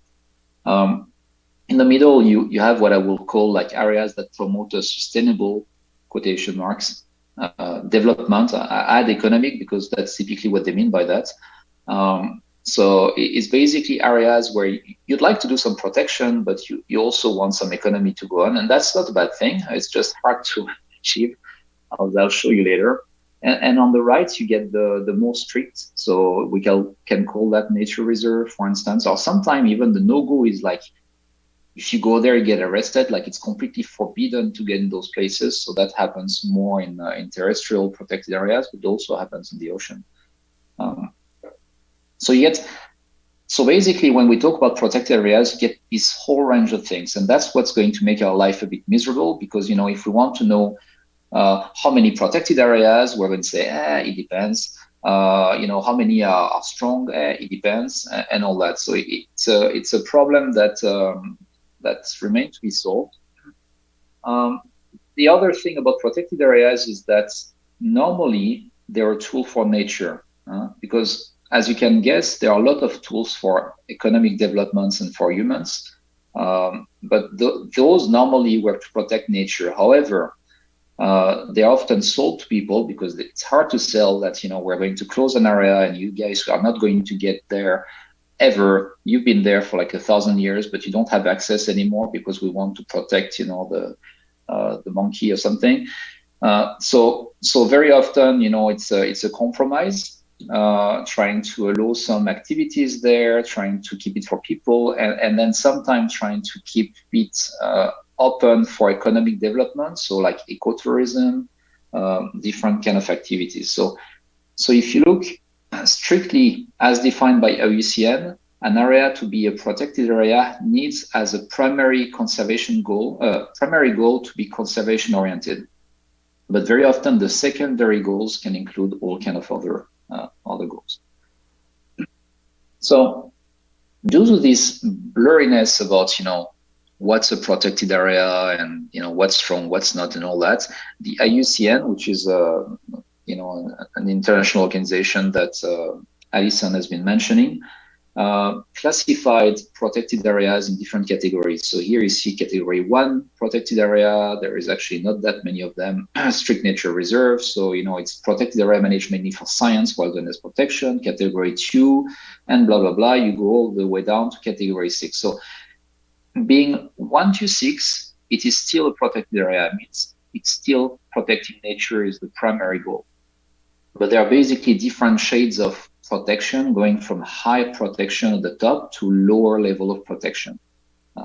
In the middle, you have what I will call like areas that promote a sustainable, quotation marks, development. I add economic because that's typically what they mean by that. So it's basically areas where you'd like to do some protection, but you also want some economy to go on. And that's not a bad thing. It's just hard to achieve, as I'll show you later. And on the right, you get the more strict. So we can call that nature reserve, for instance, or sometimes even the no-go is like, if you go there, you get arrested, like it's completely forbidden to get in those places. So that happens more in terrestrial protected areas, but also happens in the ocean. So basically, when we talk about protected areas, you get this whole range of things, and that's what's going to make our life a bit miserable. Because, you know, if we want to know how many protected areas, we're going to say, it depends. You know, how many are strong? It depends, and all that. So it's a problem that remains to be solved. The other thing about protected areas is that normally they're a tool for nature, because as you can guess, there are a lot of tools for economic developments and for humans, but those normally work to protect nature. However, they're often sold to people because it's hard to sell that, you know, we're going to close an area and you guys are not going to get there ever. You've been there for like 1,000 years, but you don't have access anymore because we want to protect, you know, the monkey or something. So very often, you know, it's a compromise. Trying to allow some activities there, trying to keep it for people, and then sometimes trying to keep it open for economic development, so like ecotourism, different kind of activities. So if you look strictly as defined by IUCN, an area to be a protected area needs as a primary conservation goal, to be conservation oriented. But very often the secondary goals can include all kind of other goals. So due to this blurriness about, you know, what's a protected area and, you know, what's strong, what's not, and all that, the IUCN, which is you know, an international organization that Alison has been mentioning, classified protected areas in different categories. So here you see category 1 protected area. There is actually not that many of them. Strict nature reserve. So, you know, it's protected area managed mainly for science, wilderness protection. Category 2, and blah, blah, blah. You go all the way down to category 6. So being 1 to 6, it is still a protected area. It means it's still protecting nature is the primary goal. But there are basically different shades of protection, going from high protection at the top to lower level of protection.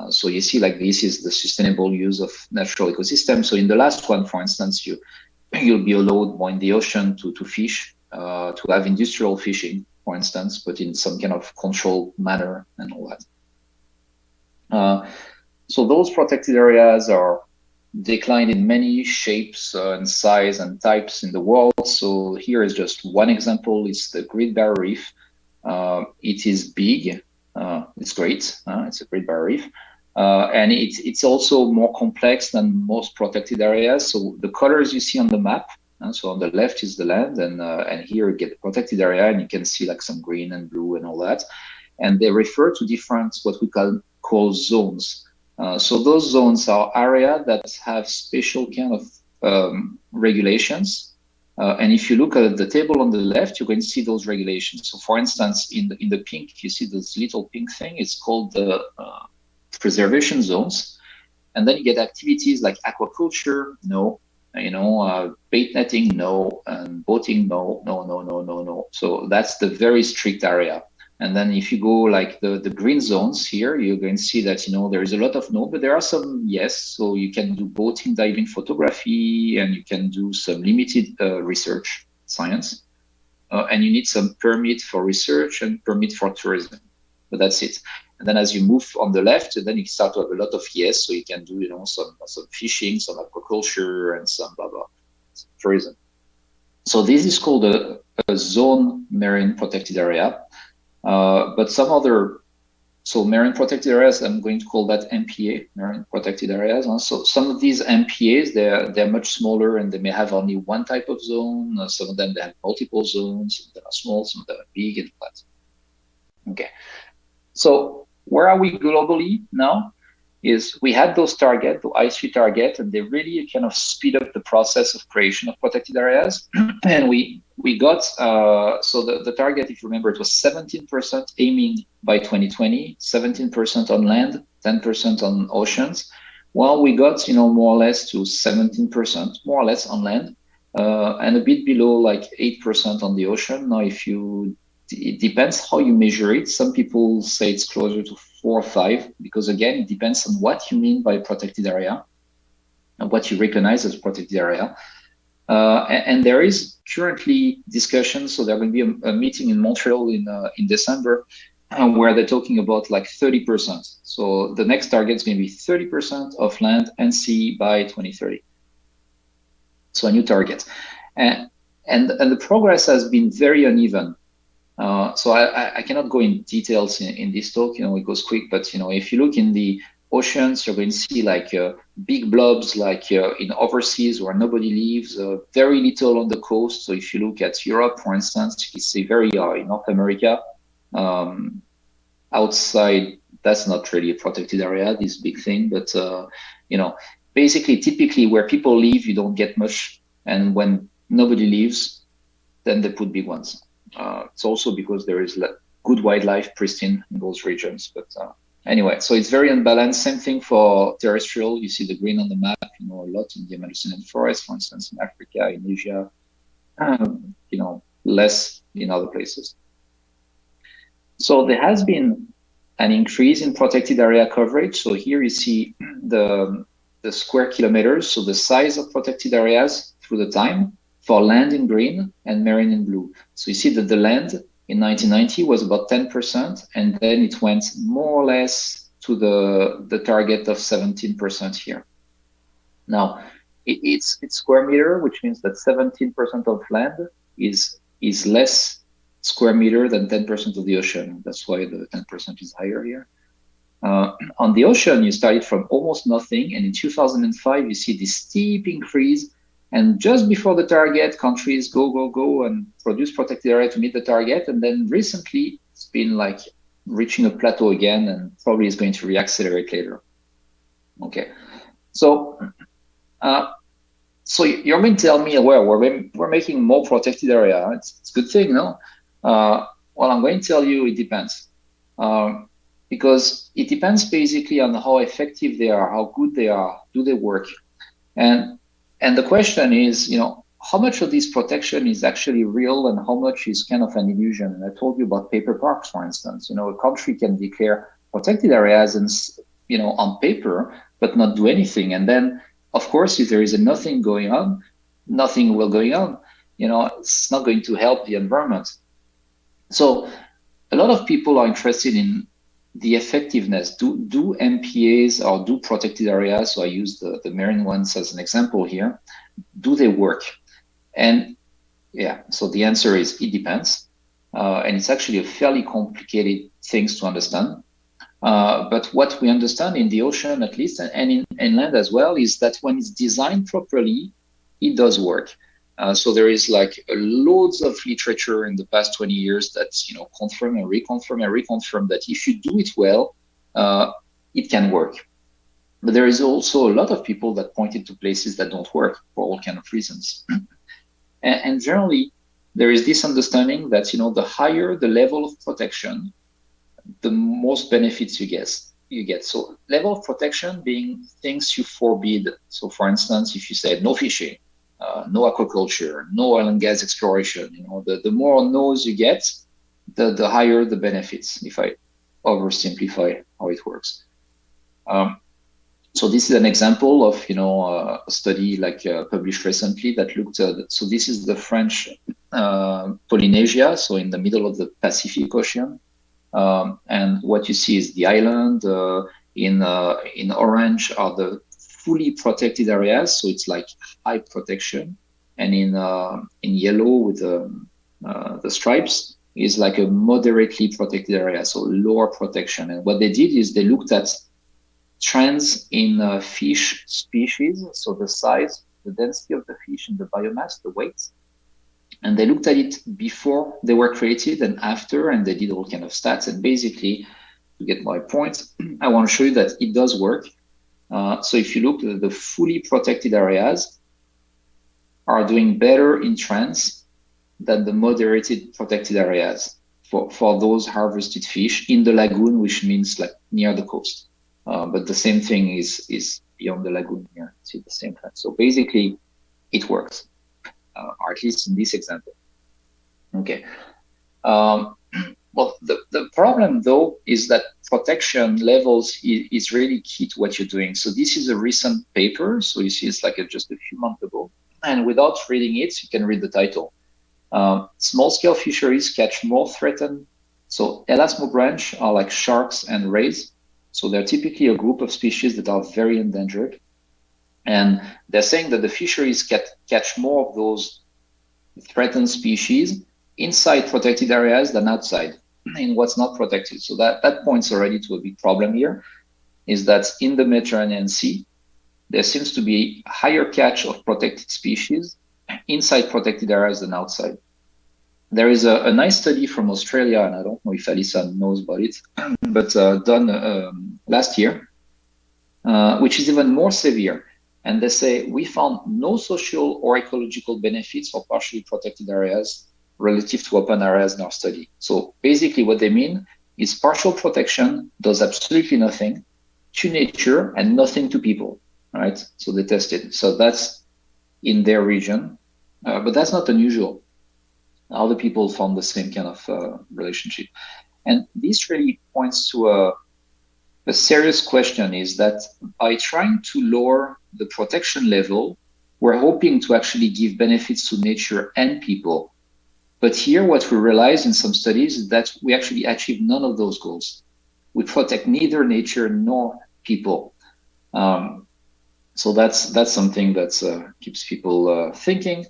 So you see, like, this is the sustainable use of natural ecosystem. So in the last one, for instance, you'll be allowed more in the ocean to fish, to have industrial fishing, for instance, but in some kind of controlled manner and all that. So those protected areas are declined in many shapes and size and types in the world. So here is just one example. It's the Great Barrier Reef. It is big. It's great. It's a Great Barrier Reef. And it's also more complex than most protected areas. So the colors you see on the map, so on the left is the land, and here you get the protected area, and you can see like some green and blue and all that. And they refer to different, what we call zones. So those zones are areas that have special kind of regulations. And if you look at the table on the left, you're going to see those regulations. So for instance, in the pink, you see this little pink thing, it's called the preservation zones. And then you get activities like aquaculture, no, bait netting, no, and boating, no. So that's the very strict area. And then if you go like the green zones here, you're going to see that, there is a lot of no, but there are some yes. So you can do boating, diving, photography, and you can do some limited research science. And you need some permit for research and permit for tourism, but that's it. And then as you move on the left, then you start to have a lot of yes. So you can do, some fishing, some aquaculture, and some blah, blah, tourism. So this is called a zone marine protected area. But some other, so marine protected areas, I'm going to call that MPA, marine protected areas. So some of these MPAs, they're much smaller, and they may have only one type of zone. Some of them, they have multiple zones. Some of them are small, some of them are big and flat. Okay, so where are we globally now? Is we had those targets, the I3 target, and they really kind of speed up the process of creation of protected areas. And we got, so the target, if you remember, it was 17% aiming by 2020, 17% on land, 10% on oceans. Well, we got, more or less to 17%, more or less on land, and a bit below like 8% on the ocean. Now, it depends how you measure it. Some people say it's closer to 4 or 5, because again, it depends on what you mean by protected area and what you recognize as protected area. And there is currently discussion. So there will be a meeting in Montreal in December where they're talking about like 30%. So the next target is going to be 30% of land and sea by 2030. So a new target. And the progress has been very uneven. So I cannot go in details in this talk, it goes quick, but if you look in the oceans, you're going to see like big blobs, like in overseas where nobody lives, very little on the coast. So if you look at Europe, for instance, you see very in North America, outside, that's not really a protected area, this big thing, but basically, typically where people live, you don't get much, and when nobody lives, then they put big ones. It's also because there is good wildlife, pristine in those regions. But anyway, so it's very unbalanced. Same thing for terrestrial. You see the green on the map, a lot in the Amazonian forest, for instance, in Africa, in Asia, less in other places. So there has been an increase in protected area coverage. So here you see the square kilometers, so the size of protected areas through the time, for land in green and marine in blue. So you see that the land in 1990 was about 10%, and then it went more or less to the target of 17% here. Now, it's square meter, which means that 17% of land is less square meter than 10% of the ocean. That's why the 10% is higher here. On the ocean, you started from almost nothing, and in 2005, you see this steep increase. And just before the target, countries go and produce protected area to meet the target. And then recently, it's been like reaching a plateau again, and probably is going to reaccelerate later. Okay, so you're going to tell me, well, we're making more protected area. It's a good thing, no? Well, I'm going to tell you it depends. Because it depends basically on how effective they are, how good they are, do they work? And the question is, how much of this protection is actually real and how much is kind of an illusion? And I told you about paper parks, for instance. You know, a country can declare protected areas and, you know, on paper, but not do anything. And then, of course, if there is nothing going on, nothing will going on. You know, it's not going to help the environment. So a lot of people are interested in the effectiveness. Do MPAs or do protected areas, so I use the marine ones as an example here, do they work? And yeah, so the answer is it depends. And it's actually a fairly complicated things to understand. But what we understand in the ocean, at least, and in land as well, is that when it's designed properly, it does work. So there is like loads of literature in the past 20 years that's, you know, confirm and reconfirm that if you do it well, it can work. But there is also a lot of people that pointed to places that don't work for all kinds of reasons. And generally, there is this understanding that, you know, the higher the level of protection, the most benefits you get. So level of protection being things you forbid. So for instance, if you say no fishing, no aquaculture, no oil and gas exploration, you know, the more no's you get, the higher the benefits, if I oversimplify how it works. So this is an example of, you know, a study like published recently that looked at, so this is the French Polynesia, so in the middle of the Pacific Ocean. And what you see is the island. In orange are the fully protected areas, so it's like high protection. And in yellow with the stripes is like a moderately protected area, so lower protection. And what they did is they looked at trends in fish species, so the size, the density of the fish and the biomass, the weight. And they looked at it before they were created and after, and they did all kind of stats. And basically, to get my point, I want to show you that it does work. So if you look at the fully protected areas are doing better in trends than the moderated protected areas for those harvested fish in the lagoon, which means like near the coast. But the same thing is beyond the lagoon here. See the same trend. So basically, it works, or at least in this example. Okay. Well, the problem though is that protection levels is really key to what you're doing. So this is a recent paper. So you see it's like just a few months ago. And without reading it, you can read the title. Small-scale fisheries catch more threatened. So elasmobranch are like sharks and rays. So they're typically a group of species that are very endangered. And they're saying that the fisheries catch more of those threatened species inside protected areas than outside in what's not protected. So that points already to a big problem here, is that in the Mediterranean Sea, there seems to be higher catch of protected species inside protected areas than outside. There is a nice study from Australia, and I don't know if Alisa knows about it, but done last year, which is even more severe. And they say, we found no social or ecological benefits for partially protected areas relative to open areas in our study. So basically what they mean is partial protection does absolutely nothing to nature and nothing to people, right? So they tested. So that's in their region, but that's not unusual. Other people found the same kind of relationship. And this really points to a serious question, is that by trying to lower the protection level, we're hoping to actually give benefits to nature and people. But here, what we realize in some studies is that we actually achieve none of those goals. We protect neither nature nor people. So that's something that keeps people thinking.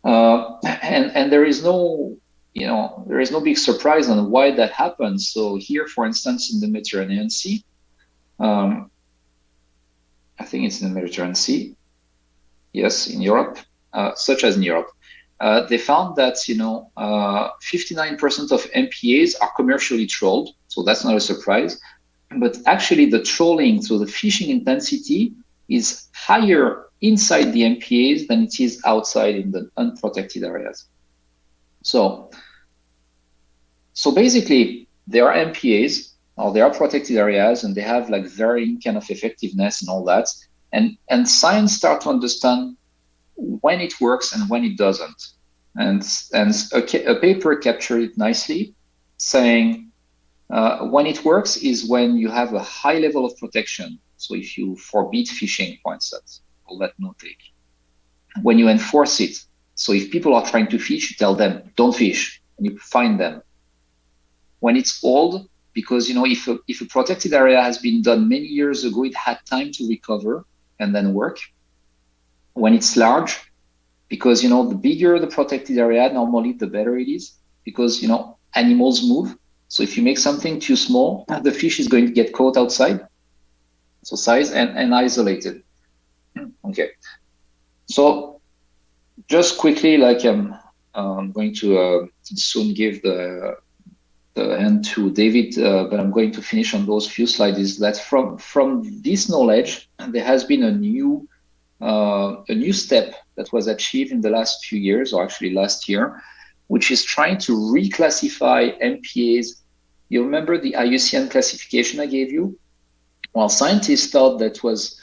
And there is no, there is no big surprise on why that happens. So here, for instance, in the Mediterranean Sea, I think it's in the Mediterranean Sea. Yes, in Europe, such as in Europe. They found that 59% of MPAs are commercially trolled, so that's not a surprise. But actually, the trolling, so the fishing intensity, is higher inside the MPAs than it is outside in the unprotected areas. So basically, there are MPAs or there are protected areas, and they have like varying kind of effectiveness and all that. And science start to understand when it works and when it doesn't. And a paper captured it nicely, saying when it works is when you have a high level of protection. So if you forbid fishing, for instance, call that no take. When you enforce it, so if people are trying to fish, you tell them, don't fish, and you fine them. When it's old, because if a protected area has been done many years ago, it had time to recover and then work. When it's large, because the bigger the protected area, normally the better it is, because animals move. So if you make something too small, the fish is going to get caught outside. So size and isolated. Okay. So just quickly, like I'm going to soon give the hand to David, but I'm going to finish on those few slides. Is that from this knowledge, there has been a new step that was achieved in the last few years, or actually last year, which is trying to reclassify MPAs. You remember the IUCN classification I gave you? Well, scientists thought that was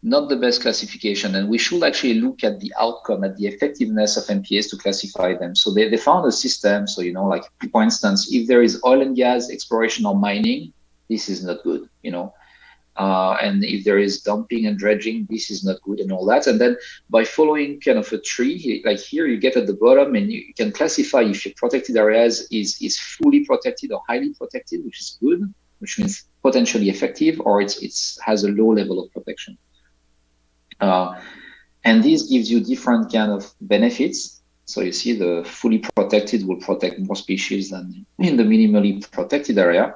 not the best classification, and we should actually look at the outcome, at the effectiveness of MPAs to classify them. So they found a system. So, like, for instance, if there is oil and gas exploration or mining, this is not good, and if there is dumping and dredging, this is not good, and all that. And then by following kind of a tree, like here, you get at the bottom and you can classify if your protected areas is fully protected or highly protected, which is good, which means potentially effective, or it has a low level of protection. And this gives you different kind of benefits. So you see the fully protected will protect more species than in the minimally protected area.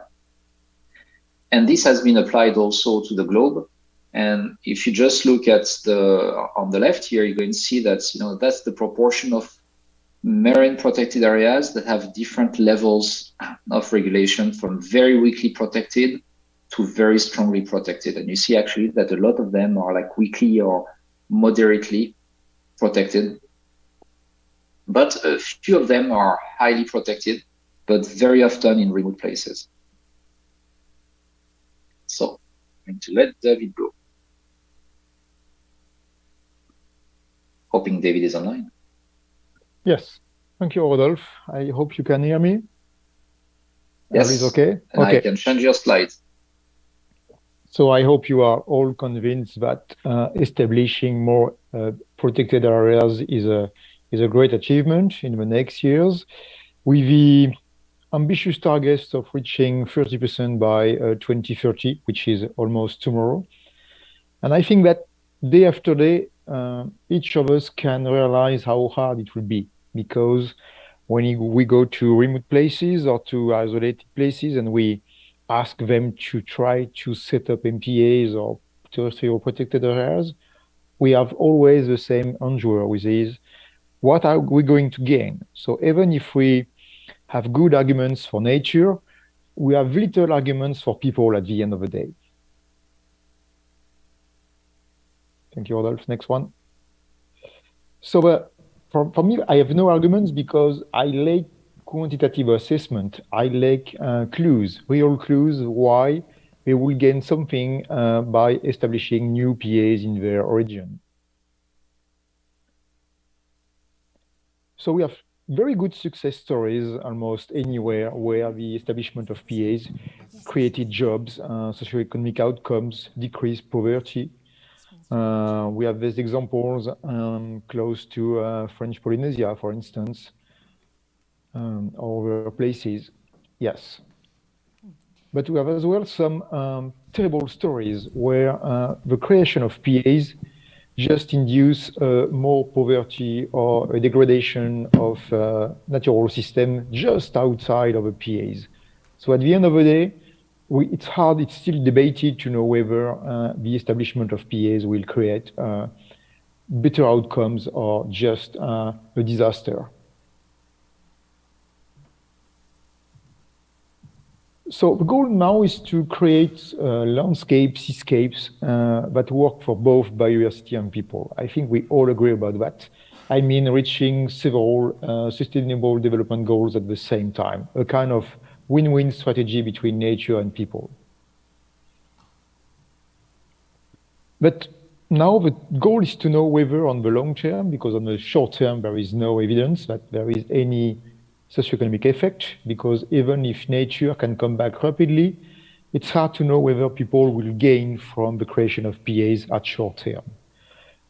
And this has been applied also to the globe. And if you just look at on the left here, you're going to see that, that's the proportion of marine protected areas that have different levels of regulation, from very weakly protected to very strongly protected. And you see actually that a lot of them are like weakly or moderately protected, but a few of them are highly protected, but very often in remote places. So I'm going to let David go. Hoping David is online. Yes, thank you, Rodolphe. I hope you can hear me. Yes, is okay. And okay. I can change your slides. So I hope you are all convinced that establishing more protected areas is a great achievement in the next years, with the ambitious targets of reaching 30% by 2030, which is almost tomorrow. And I think that day after day, each of us can realize how hard it will be, because when we go to remote places or to isolated places and we ask them to try to set up MPAs or terrestrial protected areas, we have always the same answer, which is, what are we going to gain? So even if we have good arguments for nature, we have little arguments for people at the end of the day. Thank you, Rodolphe. Next one. So for me, I have no arguments because I lack quantitative assessment. I lack clues, real clues, why we will gain something by establishing new PAs in their origin. So we have very good success stories almost anywhere where the establishment of PAs created jobs, socioeconomic outcomes, decreased poverty. We have these examples close to French Polynesia, for instance, or other places. Yes. But we have as well some terrible stories where the creation of PAs just induce more poverty or a degradation of natural system just outside of the PAs. So at the end of the day, it's still debated to know whether the establishment of PAs will create better outcomes or just a disaster. So the goal now is to create landscapes, seascapes that work for both biodiversity and people. I think we all agree about that. I mean, reaching several sustainable development goals at the same time, a kind of win-win strategy between nature and people. But now the goal is to know whether on the long term, because on the short term there is no evidence that there is any socioeconomic effect, because even if nature can come back rapidly, it's hard to know whether people will gain from the creation of PAs at short term.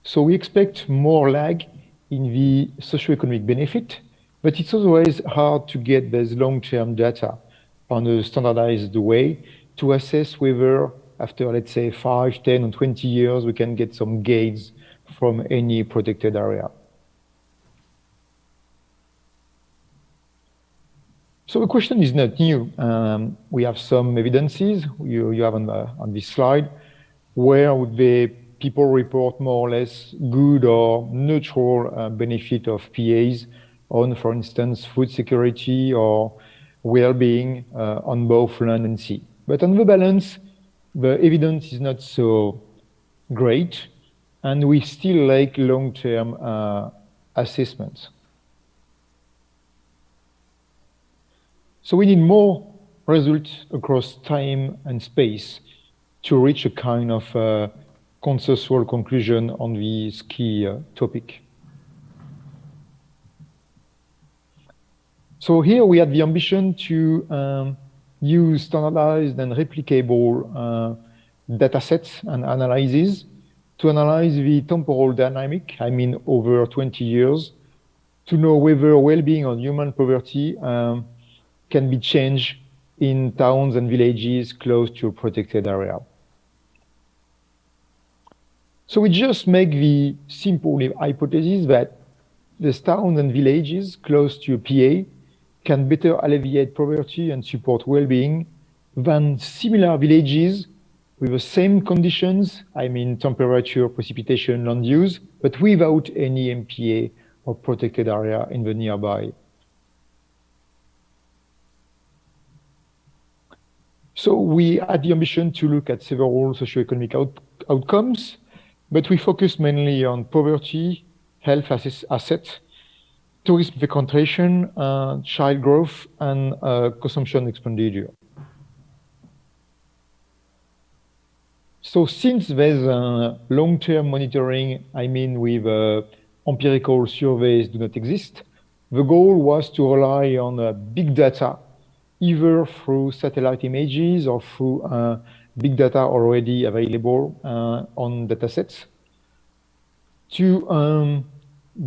So we expect more lag in the socioeconomic benefit, but it's always hard to get these long-term data on a standardized way to assess whether after, let's say, 5, 10, or 20 years, we can get some gains from any protected area. So the question is not new. We have some evidences you have on this slide. Where would the people report more or less good or neutral benefit of PAs on, for instance, food security or well-being on both land and sea? But on the balance, the evidence is not so great, and we still like long-term assessments. So we need more results across time and space to reach a kind of consensual conclusion on this key topic. So here we had the ambition to use standardized and replicable data sets and analyses to analyze the temporal dynamic, I mean over 20 years, to know whether well-being or human poverty can be changed in towns and villages close to a protected area. So we just make the simple hypothesis that the towns and villages close to a PA can better alleviate poverty and support well-being than similar villages with the same conditions, I mean temperature, precipitation, land use, but without any MPA or protected area in the nearby. So we had the ambition to look at several socioeconomic outcomes, but we focus mainly on poverty, health assets, tourism concentration, child growth, and consumption expenditure. So since there's long-term monitoring, I mean with empirical surveys do not exist, the goal was to rely on big data, either through satellite images or through big data already available on datasets, to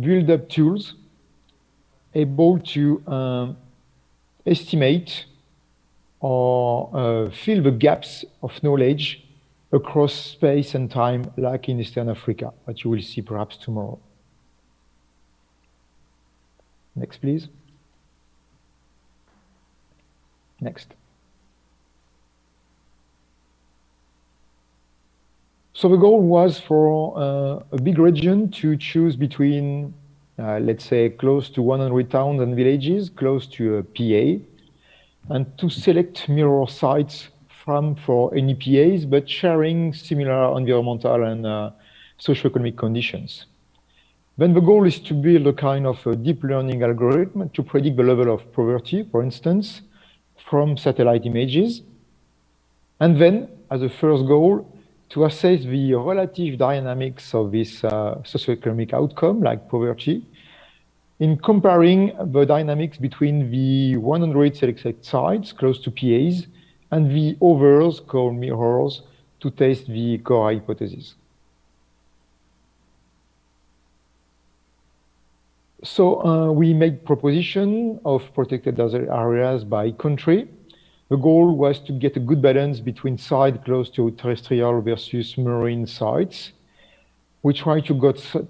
build up tools able to estimate or fill the gaps of knowledge across space and time, like in Eastern Africa, that you will see perhaps tomorrow. Next, please. Next. So the goal was for a big region to choose between, let's say, close to 100 towns and villages, close to a PA, and to select mirror sites for any PAs, but sharing similar environmental and socioeconomic conditions. Then the goal is to build a kind of a deep learning algorithm to predict the level of poverty, for instance, from satellite images. And then, as a first goal, to assess the relative dynamics of this socioeconomic outcome, like poverty, in comparing the dynamics between the 100 selected sites close to PAs and the others called mirrors to test the core hypothesis. So we made proposition of protected areas by country. The goal was to get a good balance between sites close to terrestrial versus marine sites. We try to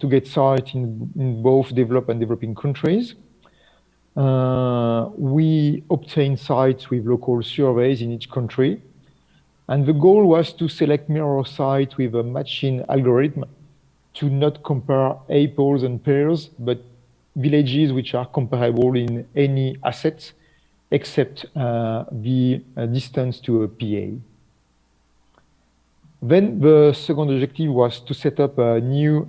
get sites in both developed and developing countries. We obtain sites with local surveys in each country. And the goal was to select mirror sites with a matching algorithm to not compare apples and pears, but villages which are comparable in any assets except the distance to a PA. Then the second objective was to set up a new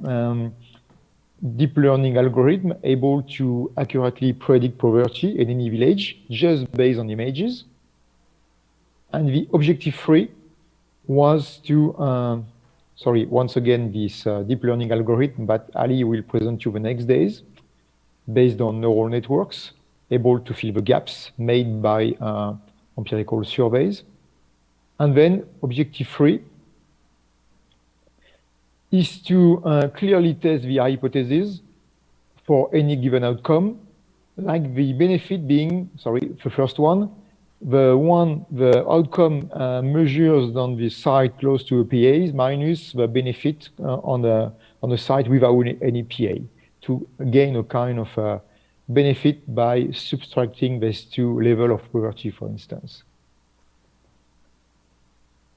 deep learning algorithm able to accurately predict poverty in any village just based on images. And the objective 3 was to once again, this deep learning algorithm that Ali will present you the next days, based on neural networks, able to fill the gaps made by empirical surveys. And then objective 3 is to clearly test the hypothesis for any given outcome, like the benefit being, the first one, the outcome measures on the site close to a PAs minus the benefit on the site without any PA, to gain a kind of benefit by subtracting these two levels of poverty, for instance.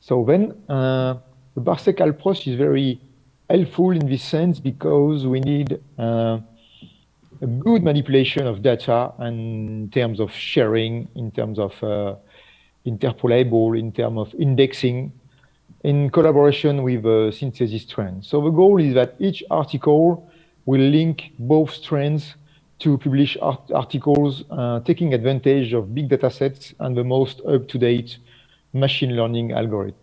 So then the PARSEC approach is very helpful in this sense because we need a good manipulation of data and in terms of sharing, in terms of interpolable, in terms of indexing, in collaboration with synthesis trends. So the goal is that each article will link both strands to publish articles taking advantage of big data sets and the most up-to-date machine learning algorithm.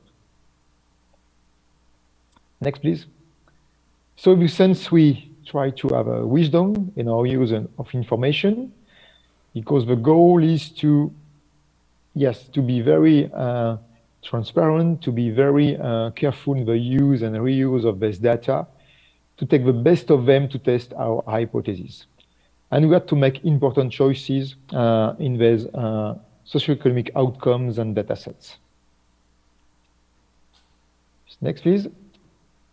Next, please. So in this sense, we try to have a wisdom in our use of information, because the goal is to, yes, to be very transparent, to be very careful in the use and reuse of this data, to take the best of them to test our hypothesis. And we have to make important choices in these socioeconomic outcomes and data sets. Next, please.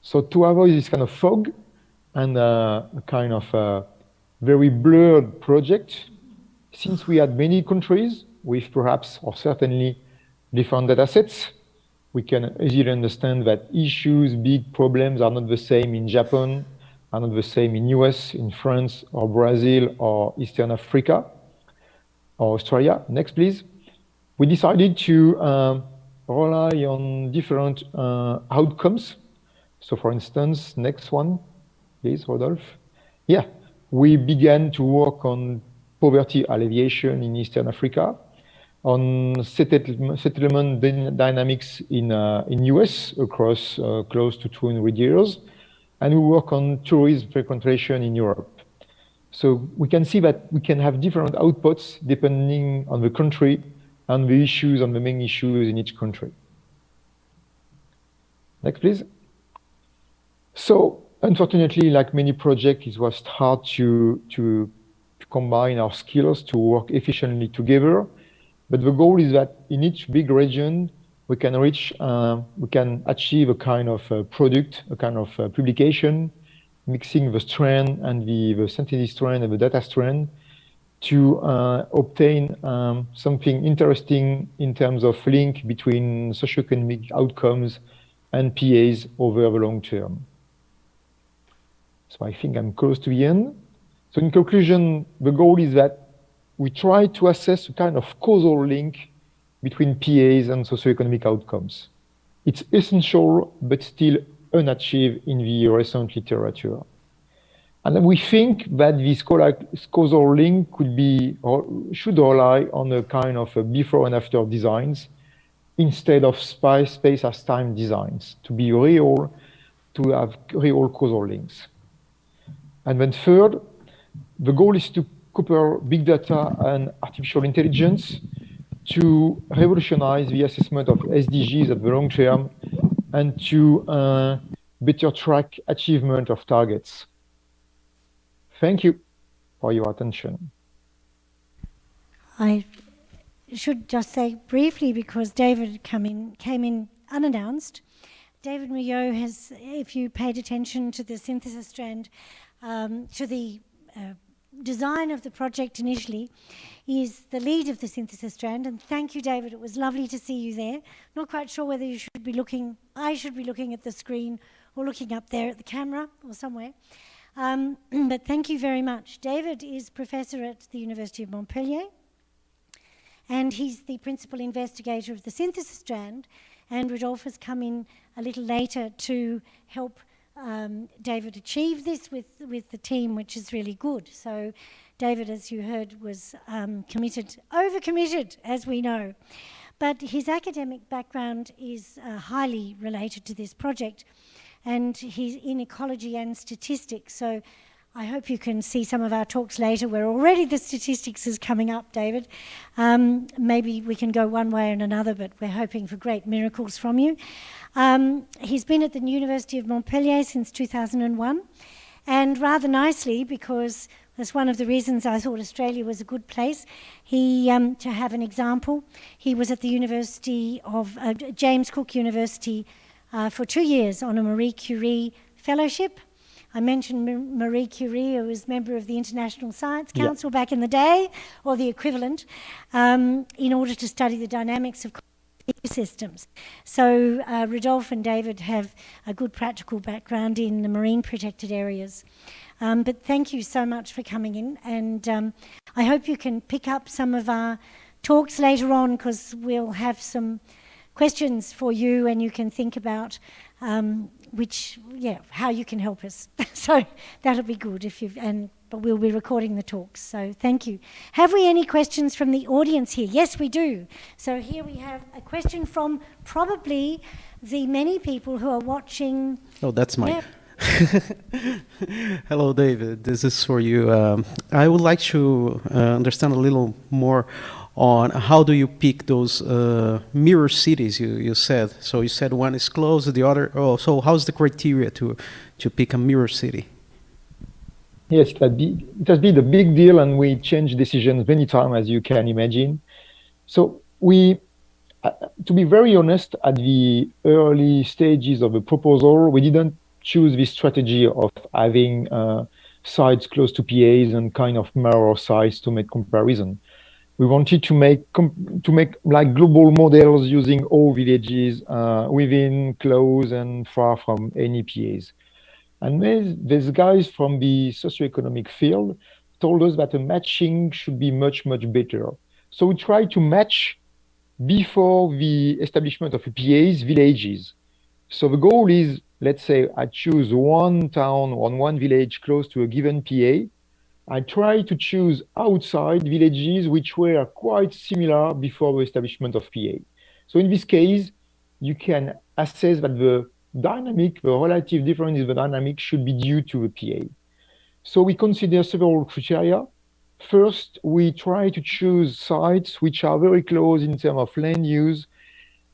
So to avoid this kind of fog and a kind of very blurred project, since we had many countries with perhaps or certainly different data sets, we can easily understand that issues, big problems are not the same in Japan, are not the same in US, in France, or Brazil, or Eastern Africa, or Australia. Next, please. We decided to rely on different outcomes. So for instance, next one, please, Rodolphe. Yeah, we began to work on poverty alleviation in Eastern Africa, on settlement dynamics in US across close to 200 years, and we work on tourism frequentation in Europe. So we can see that we can have different outputs depending on the country and the issues, on the main issues in each country. Next, please. So unfortunately, like many projects, it was hard to combine our skills to work efficiently together. But the goal is that in each big region, we can reach, we can achieve a kind of product, a kind of publication, mixing the strand and the synthesis strand and the data strand to obtain something interesting in terms of link between socioeconomic outcomes and PAs over the long term. So I think I'm close to the end. So in conclusion, the goal is that we try to assess a kind of causal link between PAs and socioeconomic outcomes. It's essential, but still unachieved in the recent literature. And we think that this causal link could be, or should rely on a kind of a before and after designs instead of space as time designs, to be real, to have real causal links. And then third, the goal is to couple big data and artificial intelligence to revolutionize the assessment of SDGs at the long term and to better track achievement of targets. Thank you for your attention. I should just say briefly, because David came in unannounced. David Romeu has, if you paid attention to the synthesis strand, to the design of the project initially, is the lead of the synthesis strand. And thank you, David. It was lovely to see you there. Not quite sure whether you should be looking, I should be looking at the screen or looking up there at the camera or somewhere. But thank you very much. David is professor at the University of Montpellier, and he's the principal investigator of the synthesis strand. And Rodolphe has come in a little later to help David achieve this with the team, which is really good. So David, as you heard, was overcommitted, as we know. But his academic background is highly related to this project. and he's in ecology and statistics. So I hope you can see some of our talks later where already the statistics is coming up, David. Maybe we can go one way or another, but we're hoping for great miracles from you. He's been at the University of Montpellier since 2001, and rather nicely, because that's one of the reasons I thought Australia was a good place, to have an example. He was at the University of James Cook University for 2 years on a Marie Curie fellowship. I mentioned Marie Curie, who was member of the International Science Council back in the day, or the equivalent, in order to study the dynamics of ecosystems. So Rodolphe and David have a good practical background in the marine protected areas. But thank you so much for coming in, and I hope you can pick up some of our talks later on, because we'll have some questions for you, and you can think about how you can help us. So that'll be good but we'll be recording the talks. So thank you. Have we any questions from the audience here? Yes, we do. So here we have a question from probably the many people who are watching. Oh, that's mine. Hello, David. This is for you. I would like to understand a little more on how do you pick those mirror cities you said. So you said one is close to the other. Oh, so how's the criteria to pick a mirror city? Yes, it has been a big deal, and we change decisions many times, as you can imagine. So we, to be very honest, at the early stages of the proposal, we didn't choose this strategy of having sites close to PAs and kind of mirror sites to make comparison. We wanted to make like global models using all villages within, close, and far from any PAs. And these guys from the socioeconomic field told us that a matching should be much, much better. So we tried to match before the establishment of PAs villages. So the goal is, let's say I choose one town or one village close to a given PA. I try to choose outside villages which were quite similar before the establishment of PA. So in this case, you can assess that the relative difference in the dynamic should be due to the PA. So we consider several criteria. First, we try to choose sites which are very close in terms of land use,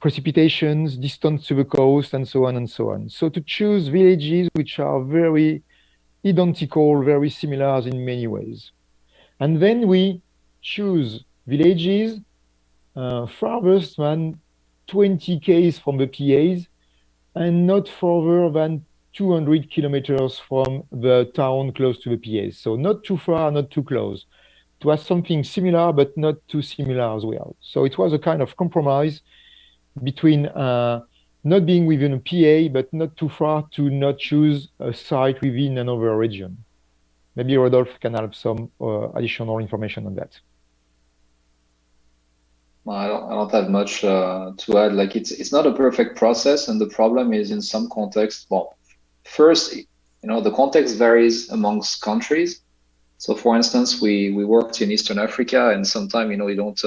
precipitations, distance to the coast, and so on and so on. So to choose villages which are very identical, very similar in many ways. And then we choose villages farthest than 20 km from the PAs and not further than 200 kilometers from the town close to the PAs. So not too far, not too close. To have something similar, but not too similar as well. So it was a kind of compromise between not being within a PA, but not too far to not choose a site within another region. Maybe Rodolphe can have some additional information on that. I don't have much to add. Like it's not a perfect process, and the problem is in some contexts. Well, first, the context varies amongst countries. So, for instance, we worked in Eastern Africa, and sometimes you don't.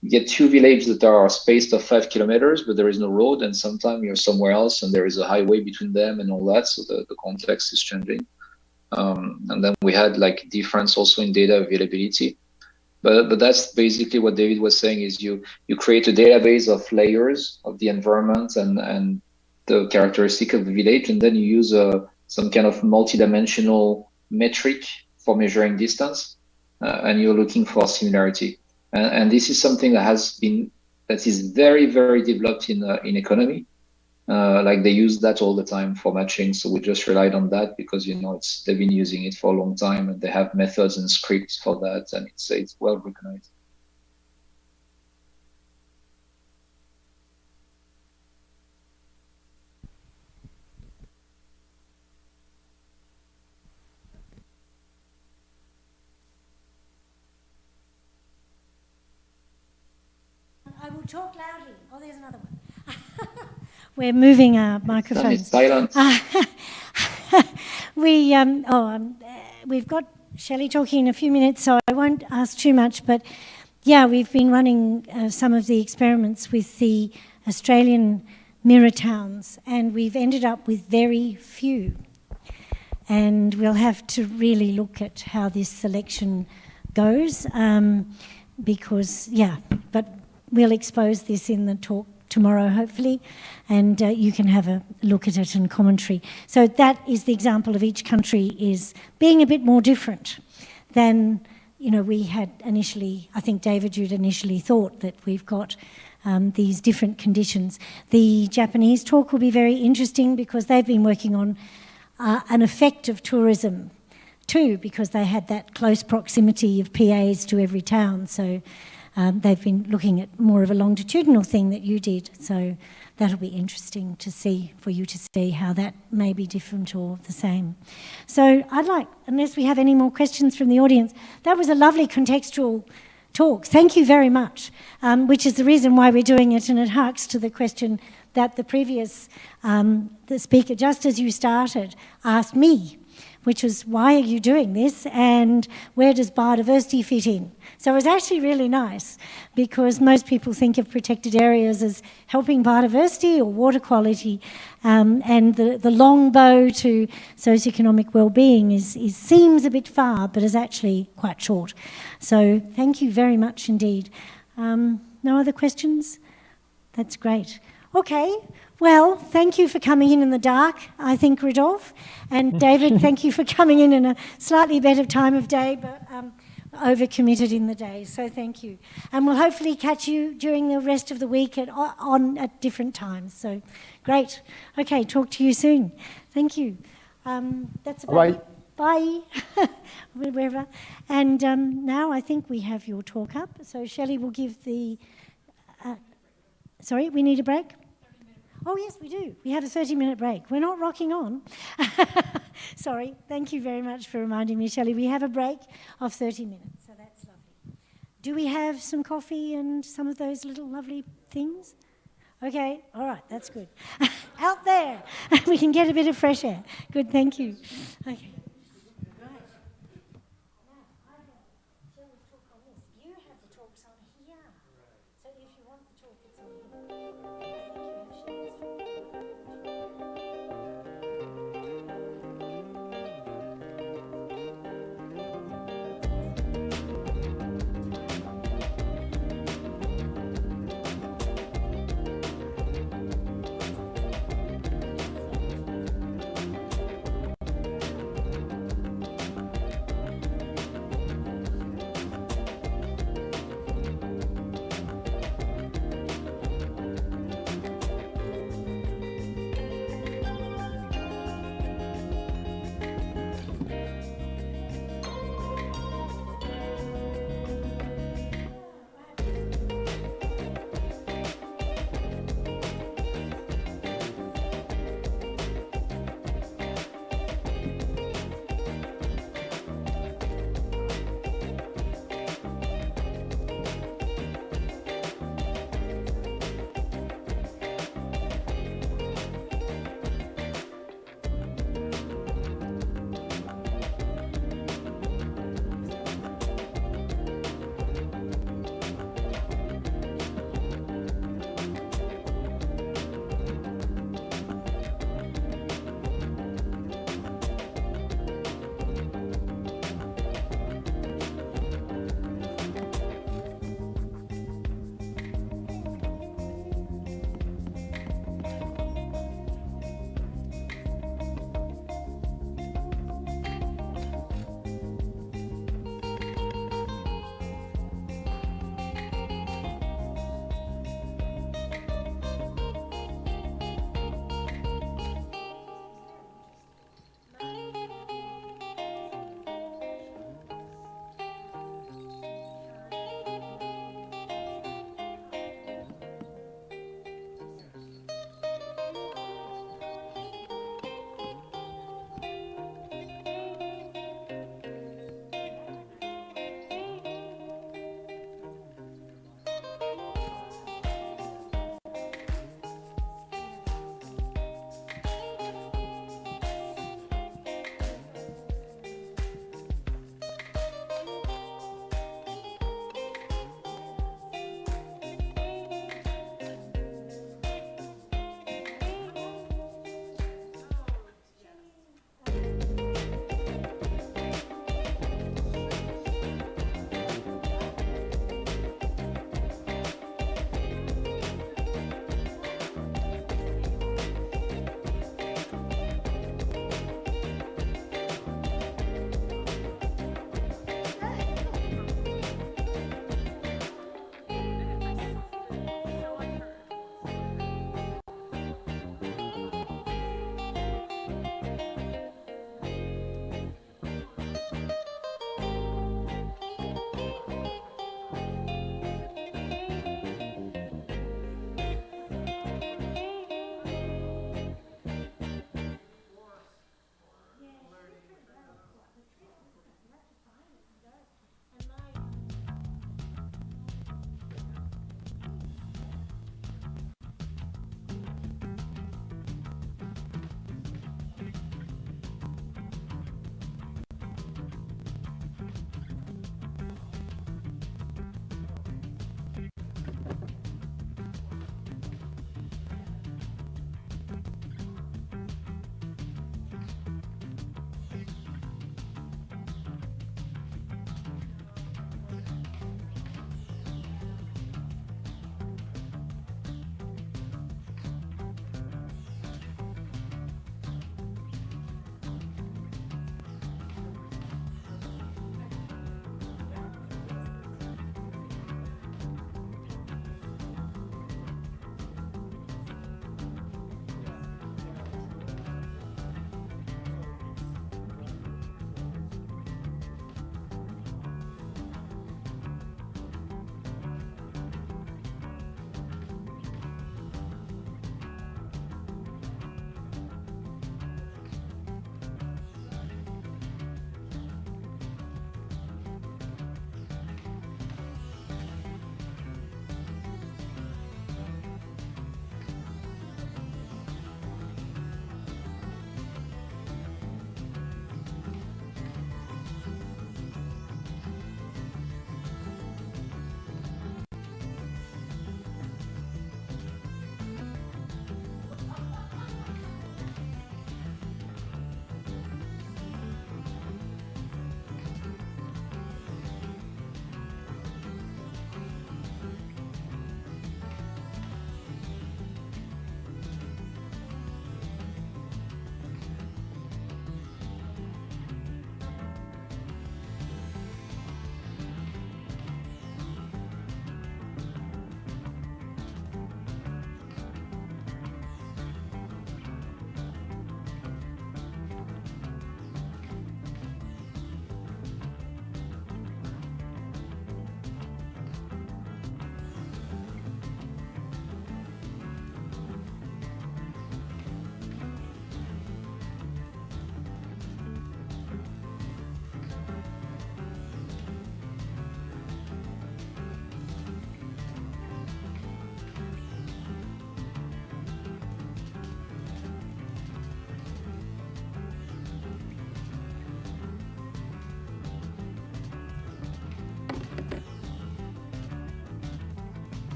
You get two villages that are spaced of 5 kilometers, but there is no road, and sometimes you're somewhere else and there is a highway between them and all that, so the context is changing. And then we had like difference also in data availability. But that's basically what David was saying, is you create a database of layers of the environment and the characteristic of the village, and then you use some kind of multidimensional metric for measuring distance, and you're looking for similarity. And this is something that is very, very developed in economy. Like they use that all the time for matching. So we just relied on that because they've been using it for a long time, and they have methods and scripts for that, and it's well recognized. I will talk loudly. Oh, there's another one. We're moving our microphones. Silence. We've got Shelley talking in a few minutes, so I won't ask too much. But yeah, we've been running some of the experiments with the Australian mirror towns, and we've ended up with very few. And we'll have to really look at how this selection goes, because, but we'll expose this in the talk tomorrow, hopefully, and you can have a look at it and commentary. So that is the example of each country is being a bit more different than, we had initially, I think, David, you'd initially thought that we've got these different conditions. The Japanese talk will be very interesting because they've been working on an effect of tourism too, because they had that close proximity of PAs to every town. So they've been looking at more of a longitudinal thing that you did. So that'll be interesting to see, for you to see how that may be different or the same. So I'd like, unless we have any more questions from the audience, that was a lovely contextual talk. Thank you very much, which is the reason why we're doing it, and it harks to the question that the previous the speaker, just as you started, asked me, which was, why are you doing this and where does biodiversity fit in? So it was actually really nice because most people think of protected areas as helping biodiversity or water quality, and the long bow to socioeconomic well-being seems a bit far, but is actually quite short. So thank you very much indeed. No other questions? That's great. Okay. Well, thank you for coming in the dark, I think, Rodolphe. And David, thank you for coming in a slightly better time of day, but overcommitted in the day. So thank you. And we'll hopefully catch you during the rest of the week at different times. So great. Okay, talk to you soon. Thank you. That's about it. Bye. Wherever. And now I think we have your talk up. So Shelley will give the... sorry, we need a break? Oh, yes, we do. We have a 30-minute break. We're not rocking on. Sorry. Thank you very much for reminding me, Shelley. We have a break of 30 minutes, so that's lovely. Do we have some coffee and some of those little lovely things? Okay. All right. That's good. Out there. We can get a bit of fresh air. Good. Thank you. Okay.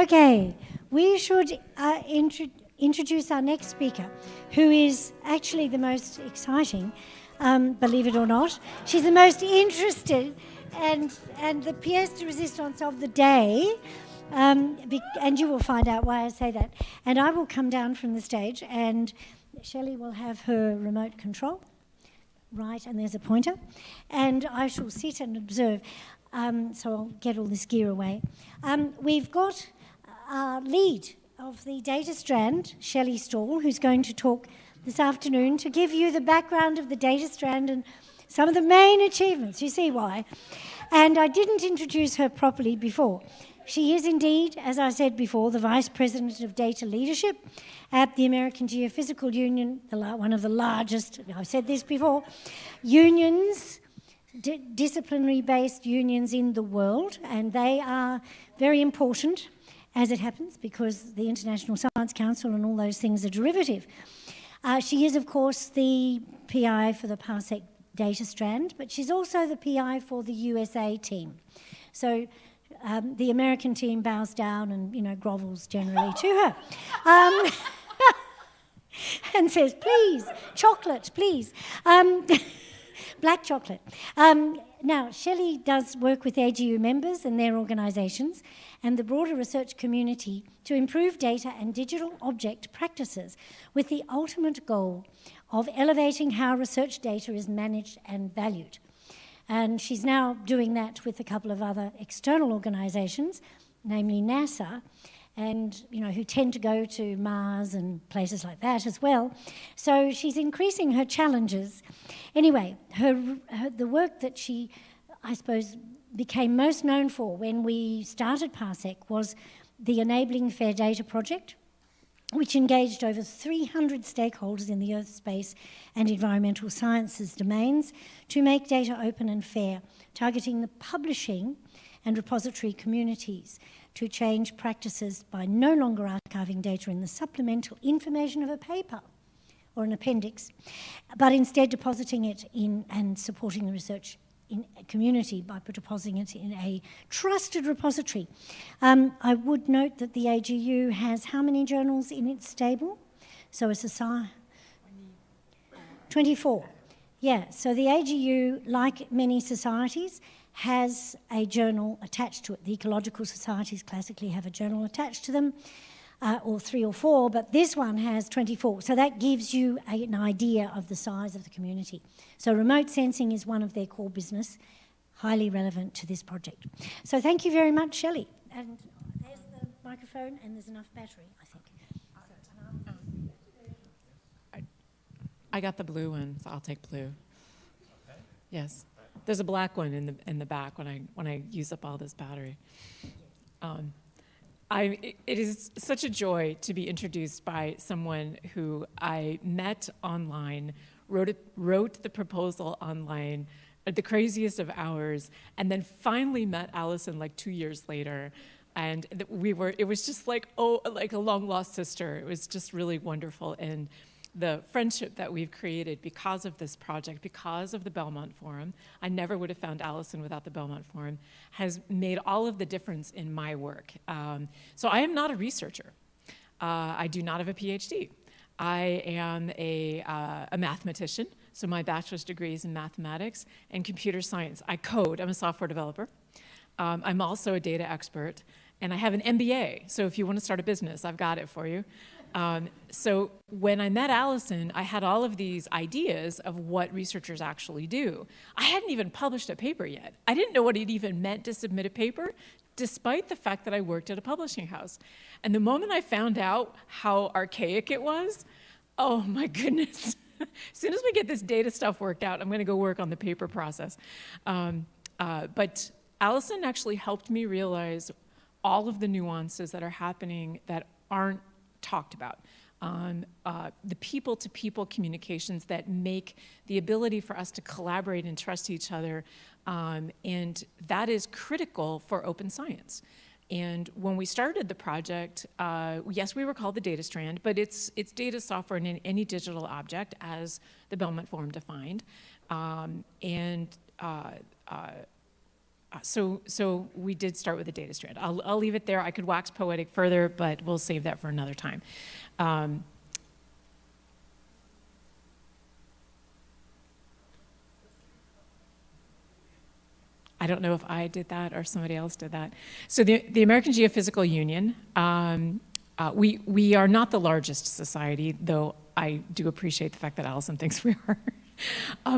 Okay, we should introduce our next speaker, who is actually the most exciting, believe it or not. She's the most interested and the pièce de résistance of the day, and you will find out why I say that. And I will come down from the stage, and Shelley will have her remote control, right, and there's a pointer, and I shall sit and observe. So I'll get all this gear away. We've got our lead of the data strand, Shelley Stall, who's going to talk this afternoon to give you the background of the data strand and some of the main achievements. You see why. And I didn't introduce her properly before. She is indeed, as I said before, the Vice President of Data Leadership at the American Geophysical Union, one of the largest, I've said this before, unions, disciplinary-based unions in the world, and they are very important, as it happens, because the International Science Council and all those things are derivative. She is, of course, the PI for the PARSEC data strand, but she's also the PI for the USA team. So the American team bows down and, you know, grovels generally to her. And says, please, chocolate, please. Black chocolate. Now, Shelley does work with AGU members and their organisations and the broader research community to improve data and digital object practices with the ultimate goal of elevating how research data is managed and valued. And she's now doing that with a couple of other external organisations, namely NASA, and you know, who tend to go to Mars and places like that as well. So she's increasing her challenges. Anyway, the work that she, I suppose, became most known for when we started PARSEC was the Enabling Fair Data project, which engaged over 300 stakeholders in the Earth, space and environmental sciences domains to make data open and fair, targeting the publishing and repository communities to change practices by no longer archiving data in the supplemental information of a paper or an appendix, but instead depositing it in and supporting the research in a community by depositing it in a trusted repository. I would note that the AGU has how many journals in its stable? So a society... 24. Yeah, so the AGU, like many societies, has a journal attached to it. The ecological societies classically have a journal attached to them, or 3 or 4, but this one has 24. So that gives you an idea of the size of the community. So remote sensing is one of their core business, highly relevant to this project. So thank you very much, Shelley. And there's the microphone, and there's enough battery, I think. I got the blue one, so I'll take blue. Okay. Yes. There's a black one in the back when I use up all this battery. It is such a joy to be introduced by someone who I met online, wrote the proposal online at the craziest of hours, and then finally met Allison like 2 years later. And it was just like, oh, like a long lost sister. It was just really wonderful. And the friendship that we've created because of this project, because of the Belmont Forum, I never would have found Allison without the Belmont Forum, has made all of the difference in my work. So I am not a researcher. I do not have a PhD. I am a mathematician, so my bachelor's degree is in mathematics and computer science. I code, I'm a software developer. I'm also a data expert, and I have an MBA, so if you want to start a business, I've got it for you. So when I met Allison, I had all of these ideas of what researchers actually do. I hadn't even published a paper yet. I didn't know what it even meant to submit a paper, despite the fact that I worked at a publishing house. And the moment I found out how archaic it was, oh my goodness. As soon as we get this data stuff worked out, I'm gonna go work on the paper process. But Allison actually helped me realize all of the nuances that are happening that aren't talked about, the people-to-people communications that make the ability for us to collaborate and trust each other, and that is critical for open science. And when we started the project, yes, we were called the data strand, but it's data software in any digital object as the Belmont Forum defined. So we did start with the data strand. I'll leave it there. I could wax poetic further, but we'll save that for another time. I don't know if I did that or somebody else did that. So the American Geophysical Union, we are not the largest society, though I do appreciate the fact that Allison thinks we are.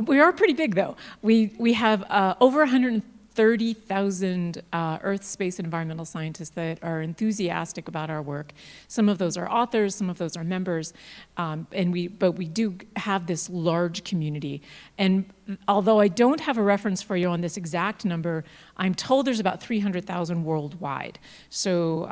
We are pretty big, though. We have over 130,000 Earth, space, and environmental scientists that are enthusiastic about our work. Some of those are authors, some of those are members, but we do have this large community. And although I don't have a reference for you on this exact number, I'm told there's about 300,000 worldwide. So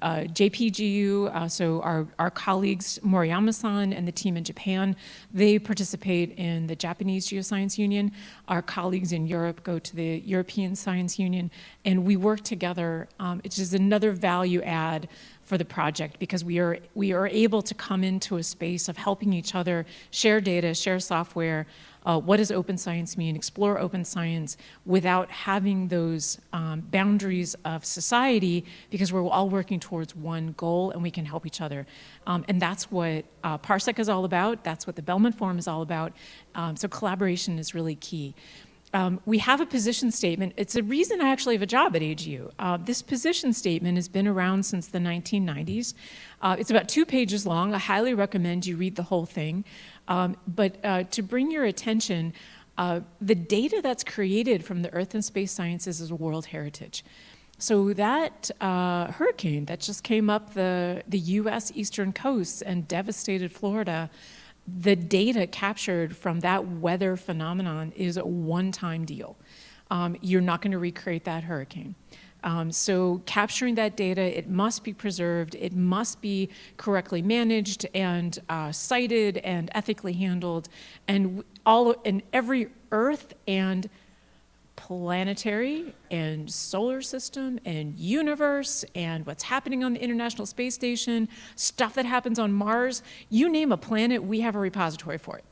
JPGU, so our colleagues Moriyama-san and the team in Japan, they participate in the Japanese Geoscience Union. Our colleagues in Europe go to the European Science Union, and we work together. It's just another value add for the project, because we are able to come into a space of helping each other share data, share software. What does open science mean? Explore open science without having those boundaries of society, because we're all working towards one goal and we can help each other. And that's what PARSEC is all about. That's what the Belmont Forum is all about. So collaboration is really key. We have a position statement. It's a reason I actually have a job at AGU. This position statement has been around since the 1990s. It's about 2 pages long. I highly recommend you read the whole thing. But to bring your attention, the data that's created from the Earth and Space Sciences is a World Heritage. So that hurricane that just came up the US eastern coast and devastated Florida, the data captured from that weather phenomenon is a one-time deal. You're not going to recreate that hurricane. So capturing that data, it must be preserved, it must be correctly managed and cited and ethically handled, and every Earth and planetary and solar system and universe and what's happening on the International Space Station, stuff that happens on Mars, you name a planet, we have a repository for it.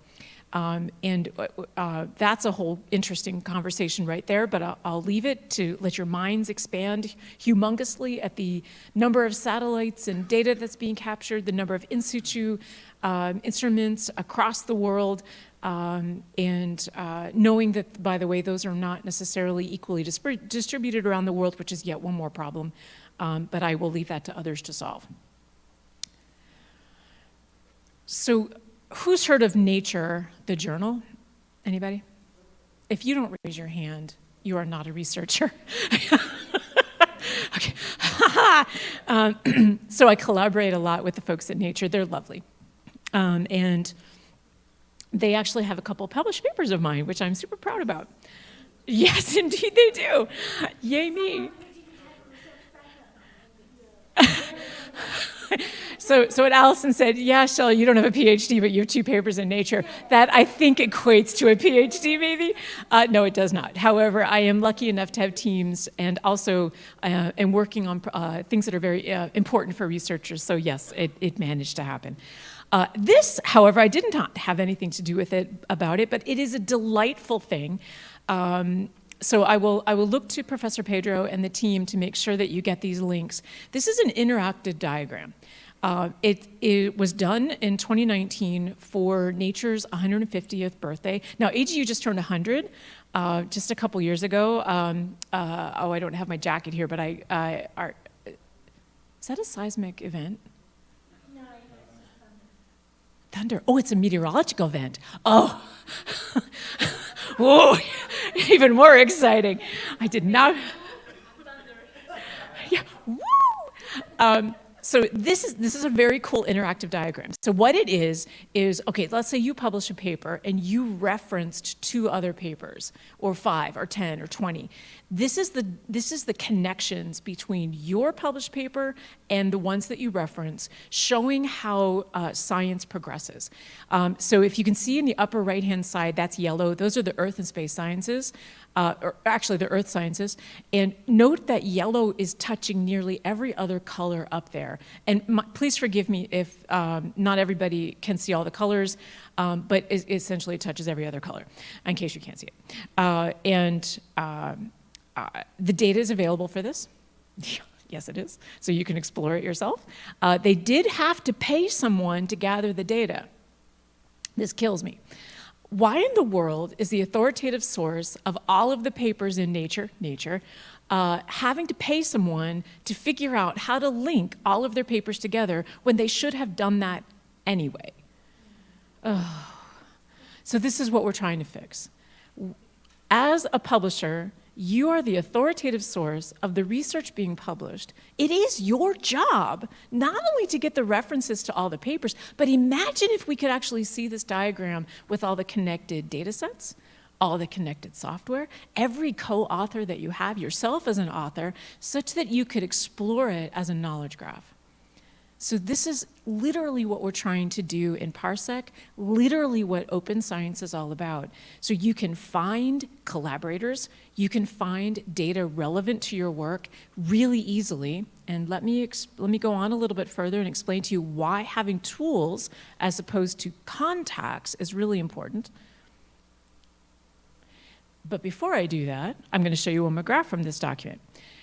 That's a whole interesting conversation right there, but I'll leave it to let your minds expand humongously at the number of satellites and data that's being captured, the number of in situ instruments across the world, and knowing that, by the way, those are not necessarily equally distributed around the world, which is yet one more problem, but I will leave that to others to solve. So, who's heard of Nature, the journal? Anybody? If you don't raise your hand, you are not a researcher. Okay. So I collaborate a lot with the folks at Nature. They're lovely. And they actually have a couple of published papers of mine, which I'm super proud about. Yes, indeed they do. Yay me. So what Allison said, yeah, Shelley, you don't have a PhD, but you have 2 papers in Nature. That, I think, equates to a PhD, maybe? No, it does not. However, I am lucky enough to have teams and also am working on things that are very important for researchers. So yes, it managed to happen. This, however, I did not have anything to do with it about it, but it is a delightful thing. So I will look to Professor Pedro and the team to make sure that you get these links. This is an interactive diagram. It was done in 2019 for Nature's 150th birthday. Now, AGU just turned 100 just a couple years ago. Oh, I don't have my jacket here, but is that a seismic event? No, thunder. Oh, it's a meteorological event. Oh, whoa, even more exciting. I did not. Yeah, woo! So this is a very cool interactive diagram. So what it is, okay, let's say you publish a paper and you referenced 2 other papers, or 5, or 10, or 20. This is the connections between your published paper and the ones that you reference, showing how science progresses. So if you can see in the upper right-hand side, that's yellow. Those are the Earth and Space Sciences. Or actually the Earth Sciences, and note that yellow is touching nearly every other color up there. And please forgive me if not everybody can see all the colors, but essentially it touches every other color, in case you can't see it. The data is available for this. Yes, it is. So you can explore it yourself. They did have to pay someone to gather the data. This kills me. Why in the world is the authoritative source of all of the papers in Nature, having to pay someone to figure out how to link all of their papers together when they should have done that anyway? Oh. So this is what we're trying to fix. As a publisher, you are the authoritative source of the research being published. It is your job not only to get the references to all the papers, but imagine if we could actually see this diagram with all the connected data sets, all the connected software, every co-author that you have, yourself as an author, such that you could explore it as a knowledge graph. So this is literally what we're trying to do in PARSEC, literally what open science is all about. So you can find collaborators, you can find data relevant to your work really easily. And let me go on a little bit further and explain to you why having tools as opposed to contacts is really important. But before I do that, I'm going to show you a graph from this document.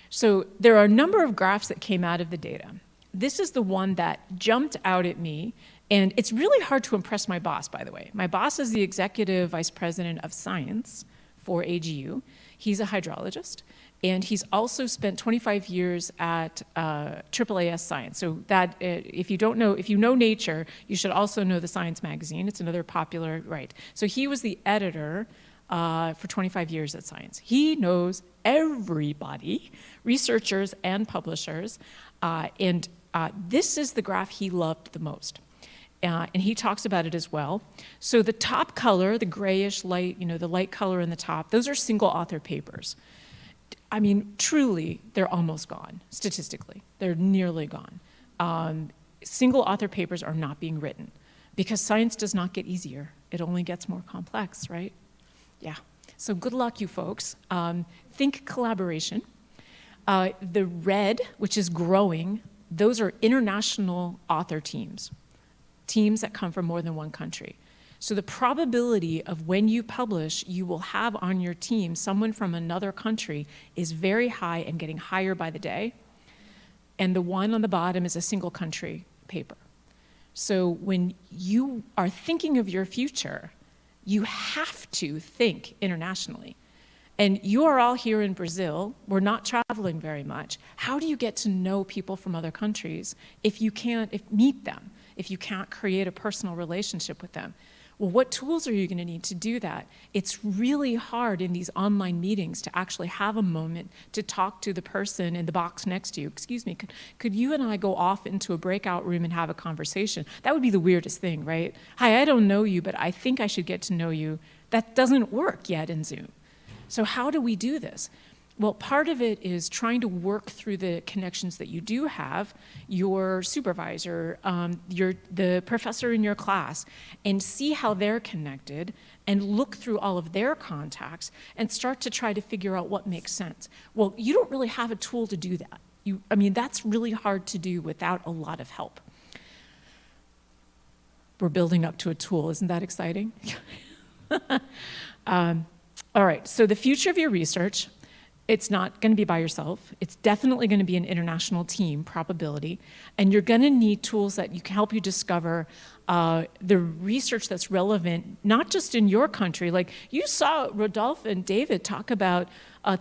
So there are a number of graphs that came out of the data. This is the one that jumped out at me, and it's really hard to impress my boss, by the way. My boss is the Executive Vice President of Science for AGU. He's a hydrologist, and he's also spent 25 years at AAAS Science. So that, if you know Nature, you should also know the Science magazine. It's another popular, right. So he was the editor for 25 years at Science. He knows everybody, researchers and publishers, this is the graph he loved the most. And he talks about it as well. So the top color, the grayish light, the light color in the top, those are single author papers. I mean, truly, they're almost gone, statistically. They're nearly gone. Single author papers are not being written because science does not get easier. It only gets more complex, right? Yeah. So good luck, you folks. Think collaboration. The red, which is growing, those are international author teams that come from more than one country. So the probability of when you publish, you will have on your team someone from another country is very high and getting higher by the day. And the one on the bottom is a single country paper. So when you are thinking of your future, you have to think internationally. And you are all here in Brazil. We're not traveling very much. How do you get to know people from other countries if you can't meet them, if you can't create a personal relationship with them? Well, what tools are you going to need to do that? It's really hard in these online meetings to actually have a moment to talk to the person in the box next to you. Excuse me, could you and I go off into a breakout room and have a conversation? That would be the weirdest thing, right? Hi, I don't know you, but I think I should get to know you. That doesn't work yet in Zoom. So how do we do this? Well, part of it is trying to work through the connections that you do have, your supervisor, the professor in your class, and see how they're connected, and look through all of their contacts, and start to try to figure out what makes sense. Well, you don't really have a tool to do that. That's really hard to do without a lot of help. We're building up to a tool. Isn't that exciting? All right, so the future of your research, it's not going to be by yourself. It's definitely going to be an international team, probability, and you're going to need tools that can help you discover the research that's relevant, not just in your country. Like you saw Rodolphe and David talk about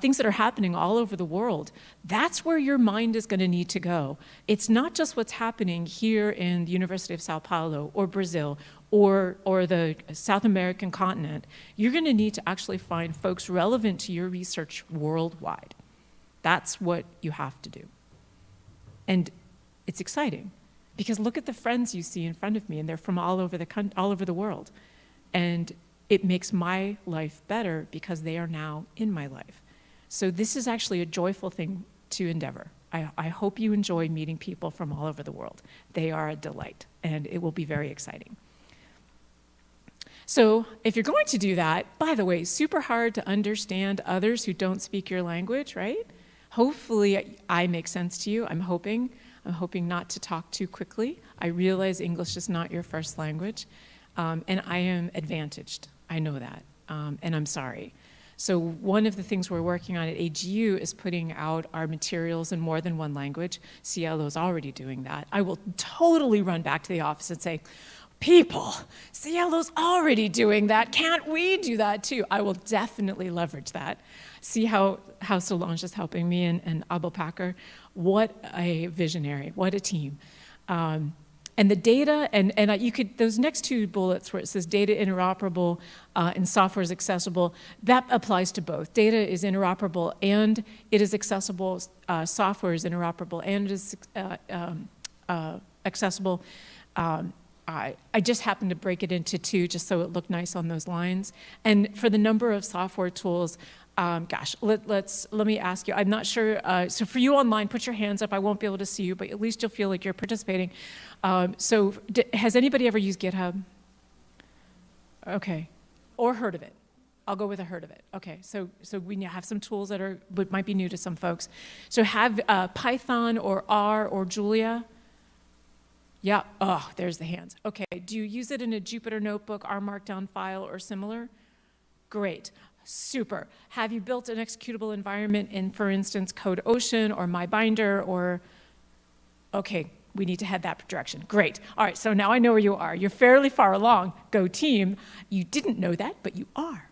things that are happening all over the world. That's where your mind is going to need to go. It's not just what's happening here in the University of Sao Paulo or Brazil or the South American continent. You're going to need to actually find folks relevant to your research worldwide. That's what you have to do. And it's exciting because look at the friends you see in front of me, and they're from all over the world. And it makes my life better because they are now in my life. So this is actually a joyful thing to endeavor. I hope you enjoy meeting people from all over the world. They are a delight, and it will be very exciting. So if you're going to do that, by the way, super hard to understand others who don't speak your language, right? Hopefully I make sense to you. I'm hoping not to talk too quickly. I realize English is not your first language, and I am advantaged. I know that, and I'm sorry. So one of the things we're working on at AGU is putting out our materials in more than one language. Cielo is already doing that. I will totally run back to the office and say, people, Cielo's already doing that. Can't we do that too? I will definitely leverage that. See how Solange is helping me and Abel Packer. What a visionary, what a team. And the data, and you could, those next two bullets where it says data interoperable and software is accessible, that applies to both. Data is interoperable and it is accessible. Software is interoperable and it is accessible. I just happened to break it into two just so it looked nice on those lines. And for the number of software tools, gosh, let me ask you, I'm not sure, so for you online, put your hands up. I won't be able to see you, but at least you'll feel like you're participating. So has anybody ever used GitHub? Okay, or heard of it? I'll go with a heard of it. Okay, so we have some tools that might be new to some folks. So have Python or R or Julia? Yeah, oh, there's the hands. Okay, do you use it in a Jupyter notebook, R Markdown file, or similar? Great, super. Have you built an executable environment in, for instance, CodeOcean or MyBinder or, okay, we need to head that direction. Great, all right, so now I know where you are. You're fairly far along, go team. You didn't know that, but you are.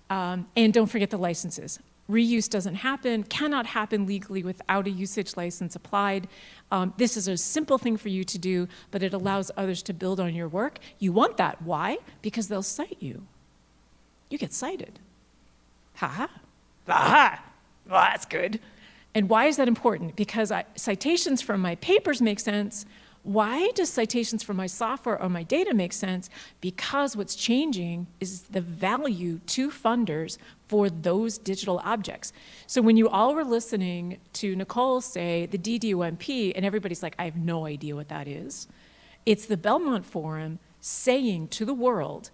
And don't forget the licenses. Reuse doesn't happen, cannot happen legally without a usage license applied. This is a simple thing for you to do, but it allows others to build on your work. You want that, why? Because they'll cite you. You get cited. Ha-ha, ha-ha, well, that's good. And why is that important? Because citations from my papers make sense. Why does citations from my software or my data make sense? Because what's changing is the value to funders for those digital objects. So when you all were listening to Nicole say the DDOMP, and everybody's like, I have no idea what that is, it's the Belmont Forum saying to the world,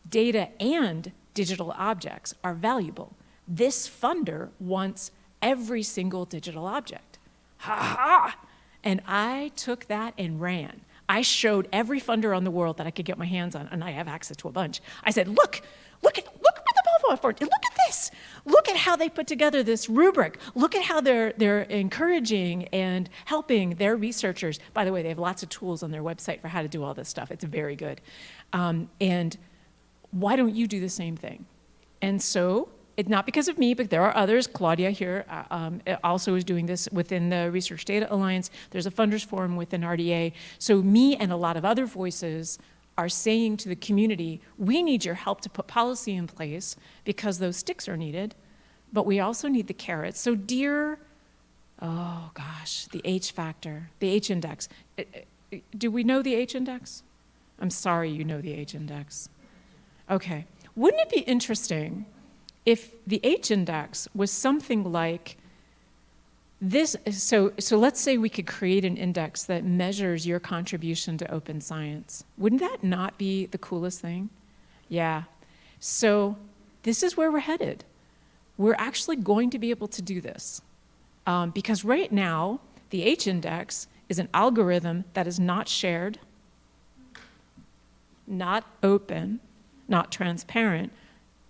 data and digital objects are valuable. This funder wants every single digital object. Ha ha! And I took that and ran. I showed every funder on the world that I could get my hands on, and I have access to a bunch. I said, look at the Belmont Forum. Look at this. Look at how they put together this rubric. Look at how they're encouraging and helping their researchers. By the way, they have lots of tools on their website for how to do all this stuff. It's very good. And why don't you do the same thing? And so, it's not because of me, but there are others. Claudia here also is doing this within the Research Data Alliance. There's a funders forum within RDA. So me and a lot of other voices are saying to the community, we need your help to put policy in place because those sticks are needed, but we also need the carrots. So dear, oh gosh, the H factor, the H index. Do we know the H index? I'm sorry you know the H index. Okay, wouldn't it be interesting if the H index was something like this? So let's say we could create an index that measures your contribution to open science. Wouldn't that not be the coolest thing? Yeah. So this is where we're headed. We're actually going to be able to do this. Because right now, the H index is an algorithm that is not shared, not open, not transparent.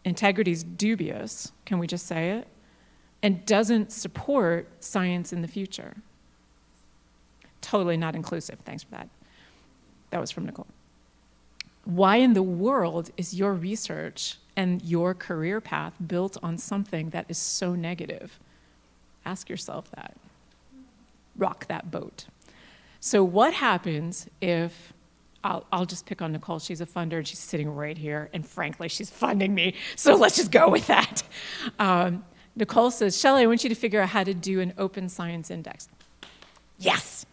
Integrity is dubious, can we just say it? And doesn't support science in the future. Totally not inclusive, thanks for that. That was from Nicole. Why in the world is your research and your career path built on something that is so negative? Ask yourself that. Rock that boat. So what happens if, I'll just pick on Nicole. She's a funder, and she's sitting right here, and frankly, she's funding me, so let's just go with that. Nicole says, Shelley, I want you to figure out how to do an open science index. Yes,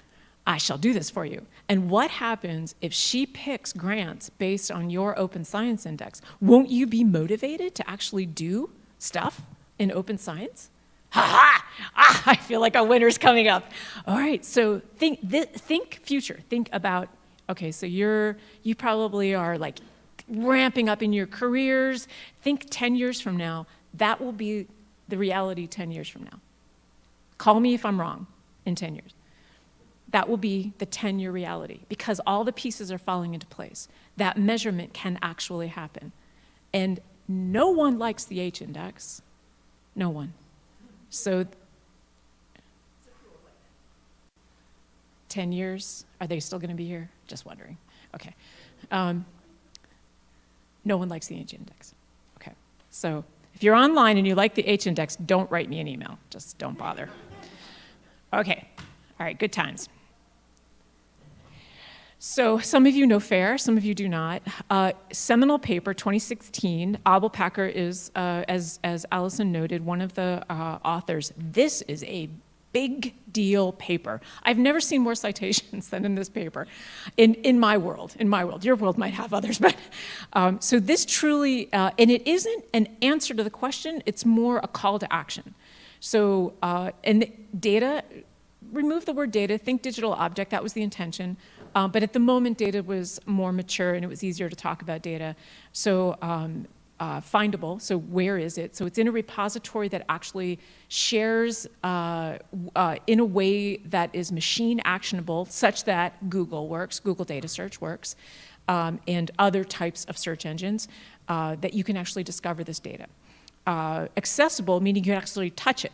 I shall do this for you. And what happens if she picks grants based on your open science index? Won't you be motivated to actually do stuff in open science? Ha ha! I feel like a winner's coming up. All right, so think future. Think about, okay, so you probably are like ramping up in your careers. Think 10 years from now, that will be the reality 10 years from now. Call me if I'm wrong in 10 years. That will be the 10-year reality because all the pieces are falling into place. That measurement can actually happen. And no one likes the H index. No one. So 10 years, are they still going to be here? Just wondering. Okay. No one likes the H index. Okay. So if you're online and you like the H index, don't write me an email. Just don't bother. Okay. All right, good times. So some of you know FAIR, some of you do not. Seminal paper 2016, Abel Packer is, as Allison noted, one of the authors. This is a big deal paper. I've never seen more citations than in this paper, in my world. Your world might have others, but so this truly, and it isn't an answer to the question, it's more a call to action. So, and data, remove the word data, think digital object, that was the intention. But at the moment, data was more mature and it was easier to talk about data. So findable, so where is it? So it's in a repository that actually shares in a way that is machine actionable, such that Google works, Google data search works, and other types of search engines that you can actually discover this data. Accessible, meaning you can actually touch it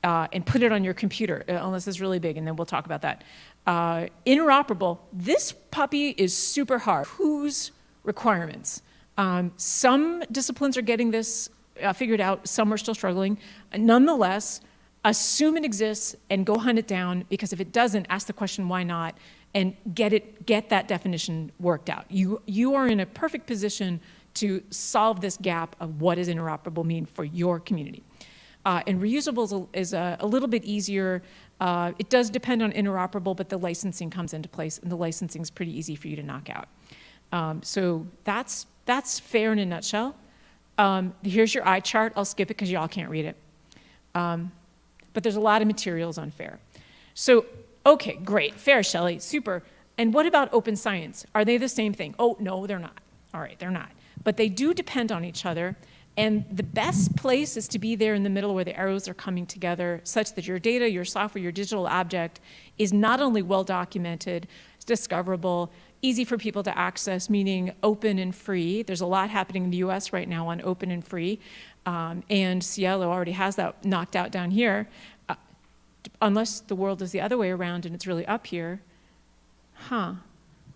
and put it on your computer, unless it's really big, and then we'll talk about that. Interoperable, this puppy is super hard. Whose requirements? Some disciplines are getting this figured out, some are still struggling. Nonetheless, assume it exists and go hunt it down, because if it doesn't, ask the question, why not? And get that definition worked out. You are in a perfect position to solve this gap of what does interoperable mean for your community. And reusable is a little bit easier. It does depend on interoperable, but the licensing comes into place, and the licensing is pretty easy for you to knock out. So that's FAIR in a nutshell. Here's your eye chart. I'll skip it because y'all can't read it. But there's a lot of materials on FAIR. So, okay, great. FAIR, Shelley, super. And what about open science? Are they the same thing? Oh, no, they're not. All right, they're not. But they do depend on each other. And the best place is to be there in the middle where the arrows are coming together, such that your data, your software, your digital object is not only well documented, it's discoverable, easy for people to access, meaning open and free. There's a lot happening in the US right now on open and free. And Cielo already has that knocked out down here. Unless the world is the other way around and it's really up here.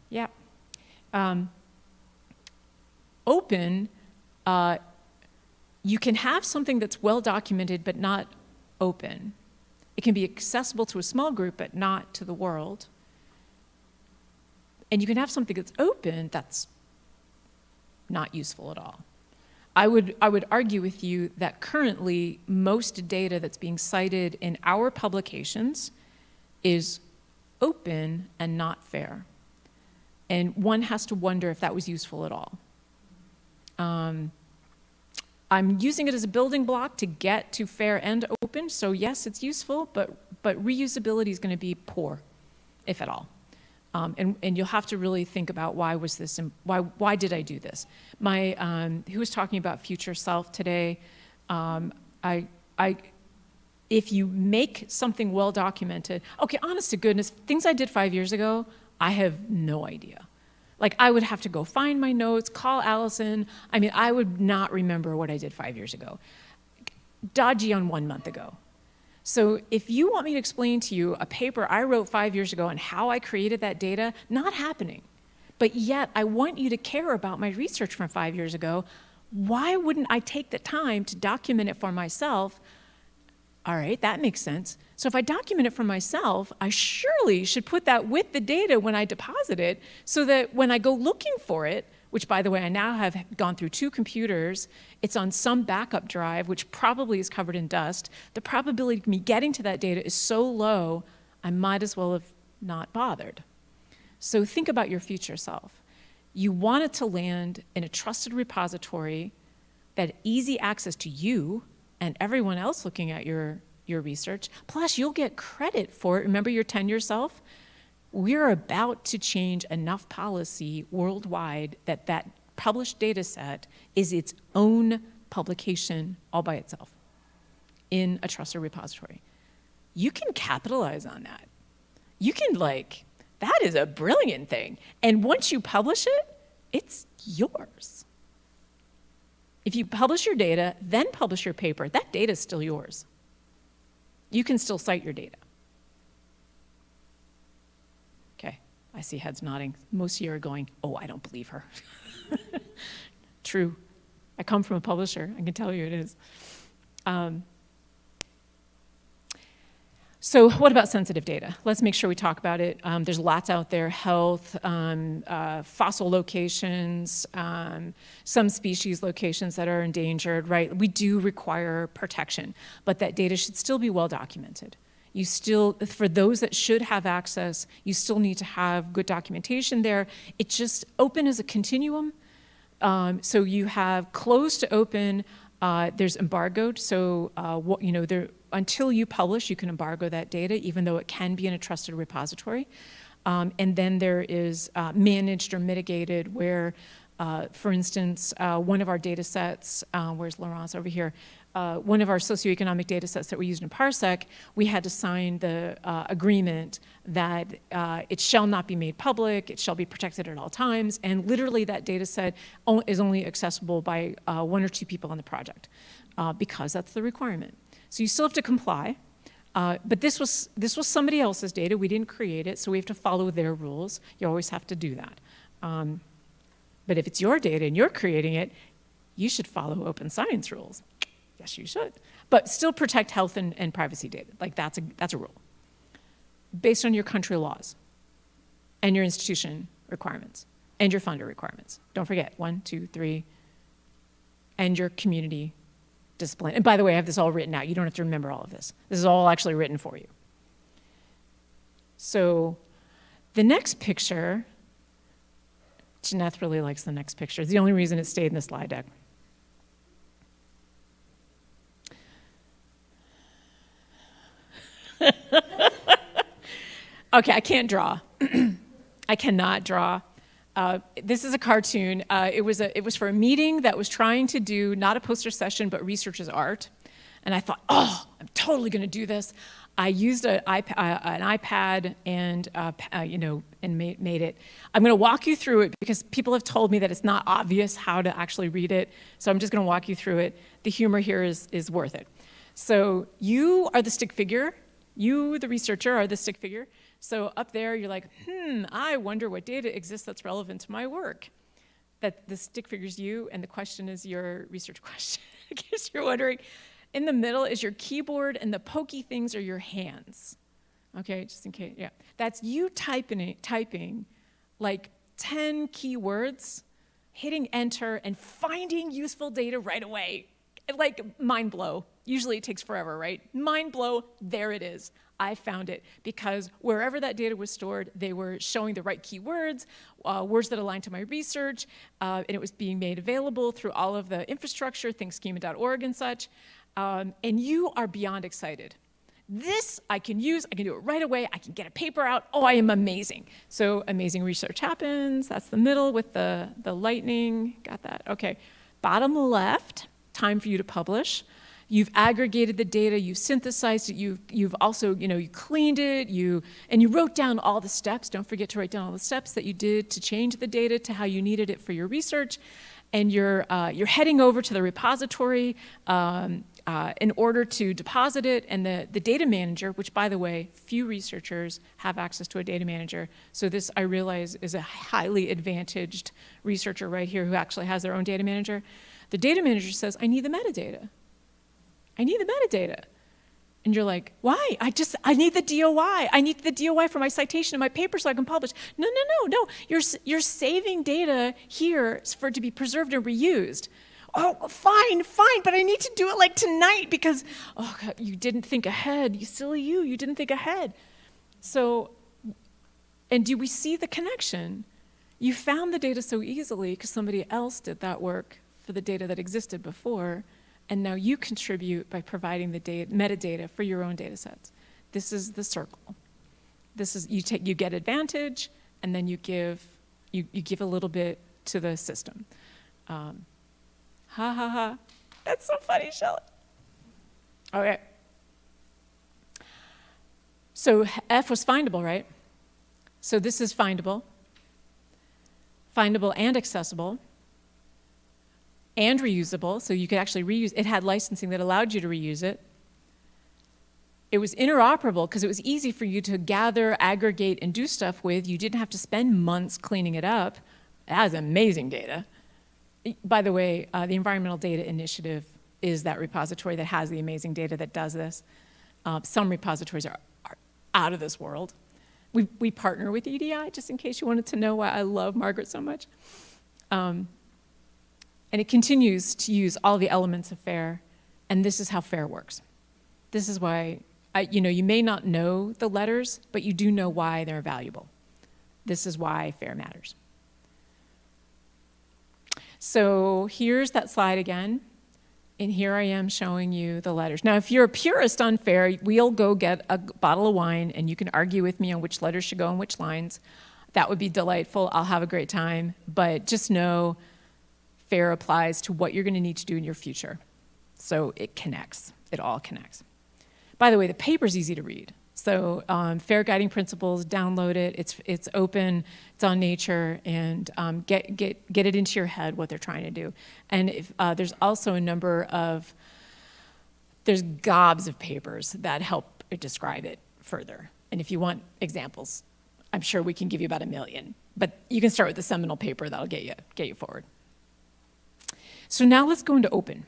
Yeah. Open, you can have something that's well documented but not open. It can be accessible to a small group but not to the world. And you can have something that's open that's not useful at all. I would argue with you that currently most data that's being cited in our publications is open and not FAIR. And one has to wonder if that was useful at all. I'm using it as a building block to get to FAIR and open, so yes, it's useful, but reusability is going to be poor, if at all. And you'll have to really think about why was this, why did I do this? Who was talking about future self today? If you make something well documented, okay, honest to goodness, things I did 5 years ago, I have no idea. Like, I would have to go find my notes, call Allison. I mean, I would not remember what I did 5 years ago. Dodgy on 1 month ago. So if you want me to explain to you a paper I wrote 5 years ago and how I created that data, not happening. But yet, I want you to care about my research from 5 years ago. Why wouldn't I take the time to document it for myself? All right, that makes sense. So if I document it for myself, I surely should put that with the data when I deposit it, so that when I go looking for it, which, by the way, I now have gone through 2 computers, it's on some backup drive, which probably is covered in dust. The probability of me getting to that data is so low, I might as well have not bothered. So think about your future self. You want it to land in a trusted repository that easy access to you and everyone else looking at your research. Plus, you'll get credit for it. Remember your tenure self? We're about to change enough policy worldwide that that published data set is its own publication all by itself in a trusted repository. You can capitalize on that. You can, that is a brilliant thing. And once you publish it, it's yours. If you publish your data, then publish your paper, that data is still yours. You can still cite your data. Okay, I see heads nodding. Most of you are going, oh, I don't believe her. True. I come from a publisher. I can tell you it is. So what about sensitive data? Let's make sure we talk about it. There's lots out there: health, fossil locations, some species locations that are endangered, right? We do require protection, but that data should still be well documented. You still, for those that should have access, you still need to have good documentation there. It's just open as a continuum. So you have closed to open, there's embargoed. So, until you publish, you can embargo that data, even though it can be in a trusted repository. And then there is managed or mitigated, where, for instance, one of our data sets, where's Laurence over here? One of our socioeconomic data sets that we used in PARSEC, we had to sign the agreement that it shall not be made public, it shall be protected at all times, and literally that data set is only accessible by 1 or 2 people on the project, because that's the requirement. So you still have to comply, but this was somebody else's data. We didn't create it, so we have to follow their rules. You always have to do that. But if it's your data and you're creating it, you should follow open science rules. Yes, you should. But still protect health and privacy data. Like that's a rule. Based on your country laws and your institution requirements and your funder requirements. Don't forget, 1, 2, 3, and your community discipline. And by the way, I have this all written out. You don't have to remember all of this. This is all actually written for you. So the next picture, Jeanette really likes the next picture. It's the only reason it stayed in the slide deck. Okay, I can't draw. I cannot draw. This is a cartoon. It was for a meeting that was trying to do not a poster session, but research as art. And I thought, oh, I'm totally going to do this. I used an iPad and and made it. I'm going to walk you through it because people have told me that it's not obvious how to actually read it. So I'm just going to walk you through it. The humor here is worth it. So you are the stick figure. You, the researcher, are the stick figure. So up there, you're like, I wonder what data exists that's relevant to my work. That the stick figure's you, and the question is your research question, in case you're wondering. In the middle is your keyboard, and the pokey things are your hands. Okay, just in case, yeah. That's you typing like 10 keywords, hitting enter, and finding useful data right away. Like mind blow. Usually it takes forever, right? Mind blow, there it is. I found it because wherever that data was stored, they were showing the right keywords, words that aligned to my research, and it was being made available through all of the infrastructure, think schema.org and such, and you are beyond excited. This I can use, I can do it right away, I can get a paper out, oh, I am amazing. So amazing research happens, that's the middle with the lightning, got that, okay. Bottom left, time for you to publish. You've aggregated the data, you've synthesized it, you've also, you cleaned it, and you wrote down all the steps. Don't forget to write down all the steps that you did to change the data to how you needed it for your research. And you're heading over to the repository in order to deposit it. And the data manager, which by the way, few researchers have access to a data manager. So this, I realize, is a highly advantaged researcher right here who actually has their own data manager. The data manager says, I need the metadata. I need the metadata. And you're like, why? I need the DOI. I need the DOI for my citation in my paper so I can publish. No. You're saving data here for it to be preserved and reused. Oh, fine, but I need to do it like tonight because, oh God, you didn't think ahead. You silly you didn't think ahead. So, and do we see the connection? You found the data so easily because somebody else did that work for the data that existed before. And now you contribute by providing the metadata for your own data sets. This is the circle. This is, you get advantage, and then you give a little bit to the system. That's so funny, Shelley. Okay. So F was findable, right? So this is findable and accessible. and reusable, so you could actually reuse. It had licensing that allowed you to reuse it. It was interoperable because it was easy for you to gather, aggregate, and do stuff with. You didn't have to spend months cleaning it up. It has amazing data. By the way, the Environmental Data Initiative is that repository that has the amazing data that does this. Some repositories are out of this world. We partner with EDI, just in case you wanted to know why I love Margaret so much. And it continues to use all the elements of FAIR, and this is how FAIR works. This is why, you may not know the letters, but you do know why they're valuable. This is why FAIR matters. So here's that slide again, and here I am showing you the letters. Now, if you're a purist on FAIR, we'll go get a bottle of wine, and you can argue with me on which letters should go on which lines. That would be delightful. I'll have a great time, but just know FAIR applies to what you're going to need to do in your future. So it connects. It all connects. By the way, the paper's easy to read. So FAIR Guiding Principles, download it. It's open. It's on Nature, and get it into your head what they're trying to do. And if, there's also a number of, there's gobs of papers that help describe it further. And if you want examples, I'm sure we can give you about 1 million. But you can start with the seminal paper that'll get you forward. So now let's go into open.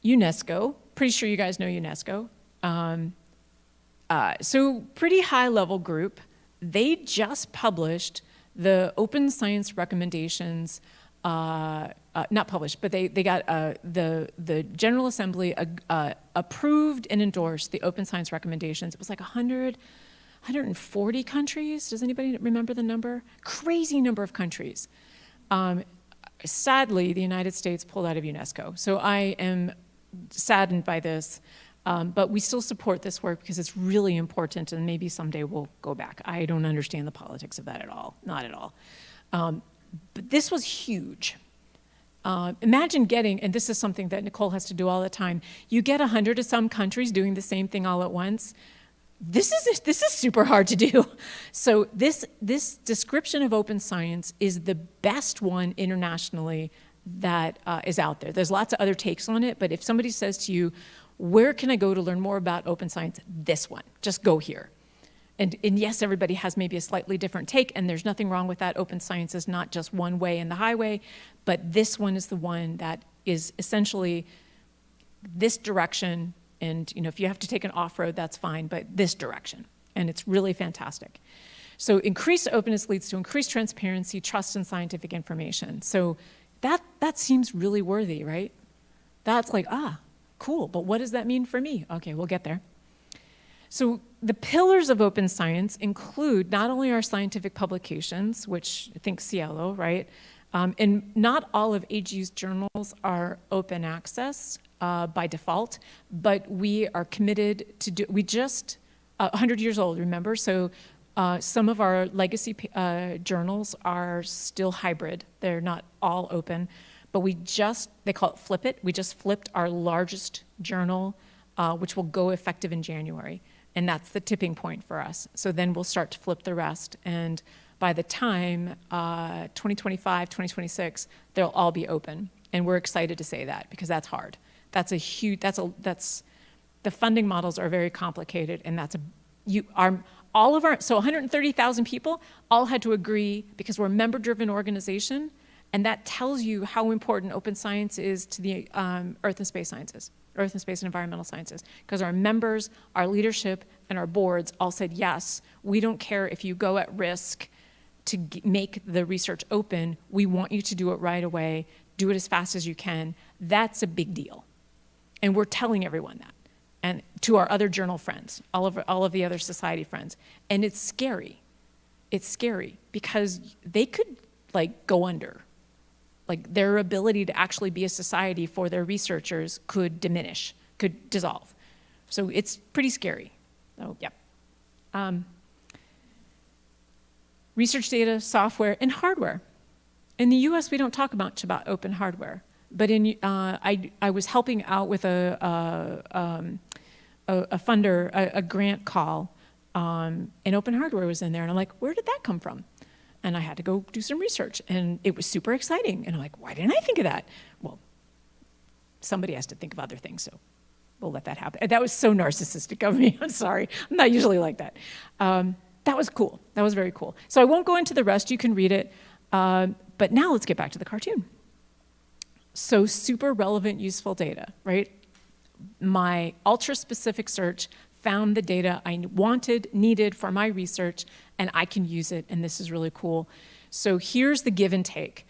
UNESCO, pretty sure you guys know UNESCO. So pretty high level group, they just published the open science recommendations, not published, but they got the General Assembly approved and endorsed the open science recommendations. It was like 140 countries. Does anybody remember the number? Crazy number of countries. Sadly, the United States pulled out of UNESCO. So I am saddened by this. But we still support this work because it's really important, and maybe someday we'll go back. I don't understand the politics of that at all, not at all. But this was huge. Imagine getting, and this is something that Nicole has to do all the time, you get 100 of some countries doing the same thing all at once. This is super hard to do. So this description of open science is the best one internationally that is out there. There's lots of other takes on it, but if somebody says to you, where can I go to learn more about open science? This one, just go here. And yes, everybody has maybe a slightly different take, and there's nothing wrong with that. Open science is not just one way in the highway, but this one is the one that is essentially this direction. And if you have to take an off-road, that's fine, but this direction. And it's really fantastic. So increased openness leads to increased transparency, trust in scientific information. So that seems really worthy, right? That's like, cool, but what does that mean for me? Okay, we'll get there. So the pillars of open science include not only our scientific publications, which I think Cielo, right? And not all of AGU's journals are open access by default, but we are committed to do, 100 years old, remember? So some of our legacy journals are still hybrid. They're not all open. But they call it Flip It. We just flipped our largest journal, which will go effective in January. And that's the tipping point for us. So then we'll start to flip the rest. And by the time 2025, 2026, they'll all be open. And we're excited to say that because that's hard. That's the funding models are very complicated, and so 130,000 people all had to agree because we're a member-driven organization. And that tells you how important open science is to the earth and space sciences, earth and space and environmental sciences, because our members, our leadership, and our boards all said, yes, we don't care if you go at risk to make the research open. We want you to do it right away, do it as fast as you can. That's a big deal. And we're telling everyone that, and to our other journal friends, all of the other society friends. And it's scary. It's scary because they could go under. Their ability to actually be a society for their researchers could diminish, could dissolve. So it's pretty scary. So, yeah. Research data, software, and hardware. In the US, we don't talk much about open hardware, but I was helping out with a funder, a grant call, and open hardware was in there, and I'm like, where did that come from? and I had to go do some research, and it was super exciting. And I'm like, why didn't I think of that? Well, somebody has to think of other things, so we'll let that happen. That was so narcissistic of me. I'm sorry. I'm not usually like that. That was cool. That was very cool. So I won't go into the rest. You can read it. But now let's get back to the cartoon. So super relevant, useful data, right? My ultra-specific search found the data I wanted, needed for my research, and I can use it, and this is really cool. So here's the give and take.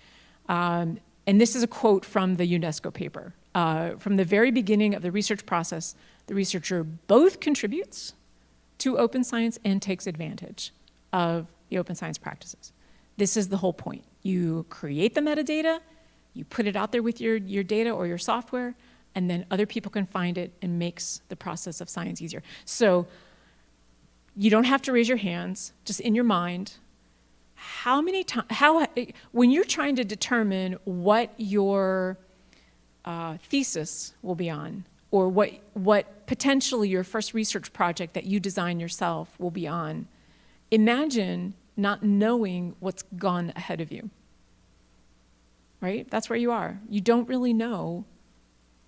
And this is a quote from the UNESCO paper. From the very beginning of the research process, the researcher both contributes to open science and takes advantage of the open science practices. This is the whole point. You create the metadata, you put it out there with your data or your software, and then other people can find it and makes the process of science easier. So you don't have to raise your hands, just in your mind. How many times, when you're trying to determine what your thesis will be on, or what potentially your first research project that you design yourself will be on, imagine not knowing what's gone ahead of you, right? That's where you are. You don't really know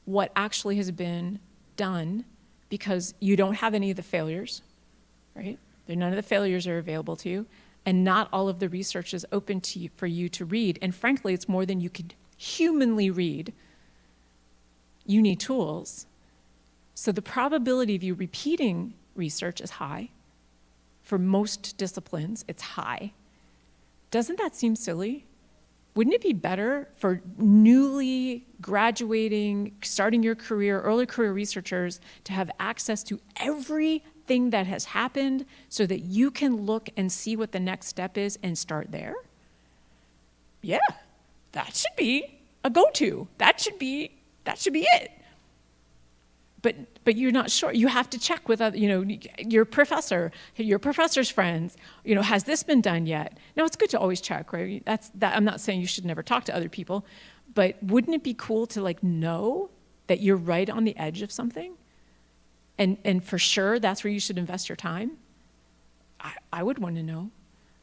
what actually has been done because you don't have any of the failures, right? None of the failures are available to you, and not all of the research is open to you, for you to read. And frankly, it's more than you could humanly read. You need tools. So the probability of you repeating research is high. For most disciplines, it's high. Doesn't that seem silly? Wouldn't it be better for newly graduating, starting your career, early career researchers to have access to everything that has happened so that you can look and see what the next step is and start there? Yeah, that should be a go-to. That should be it. But you're not sure. You have to check with other, your professor, your professor's friends. Has this been done yet? Now it's good to always check, right? I'm not saying you should never talk to other people, but wouldn't it be cool to know that you're right on the edge of something, and for sure that's where you should invest your time? I would want to know.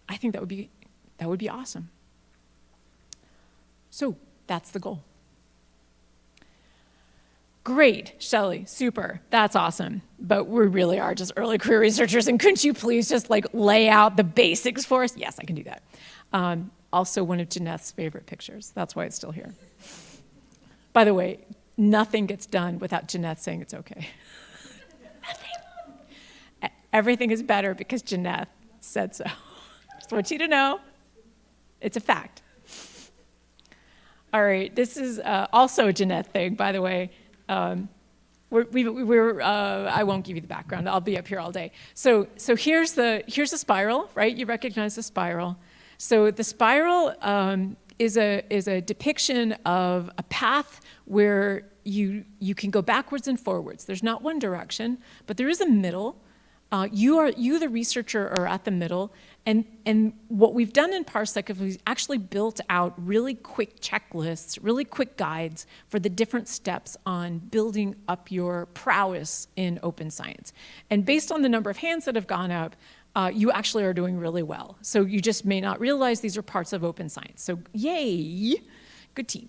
I think that would be awesome. So that's the goal. Great, Shelley, super, that's awesome. But we really are just early career researchers, and couldn't you please just lay out the basics for us? Yes, I can do that. Also one of Jeanette's favorite pictures. That's why it's still here. By the way, nothing gets done without Jeanette saying it's okay. Nothing. Everything is better because Jeanette said so. Just want you to know, it's a fact. All right, this is also a Jeanette thing, by the way. I won't give you the background. I'll be up here all day. So here's the spiral, right? You recognize the spiral. So the spiral is a depiction of a path where you can go backwards and forwards. There's not one direction, but there is a middle. You, the researcher, are at the middle, and what we've done in PARSEC is we've actually built out really quick checklists, really quick guides for the different steps on building up your prowess in open science. And based on the number of hands that have gone up, you actually are doing really well. So you just may not realize these are parts of open science. So yay, good team.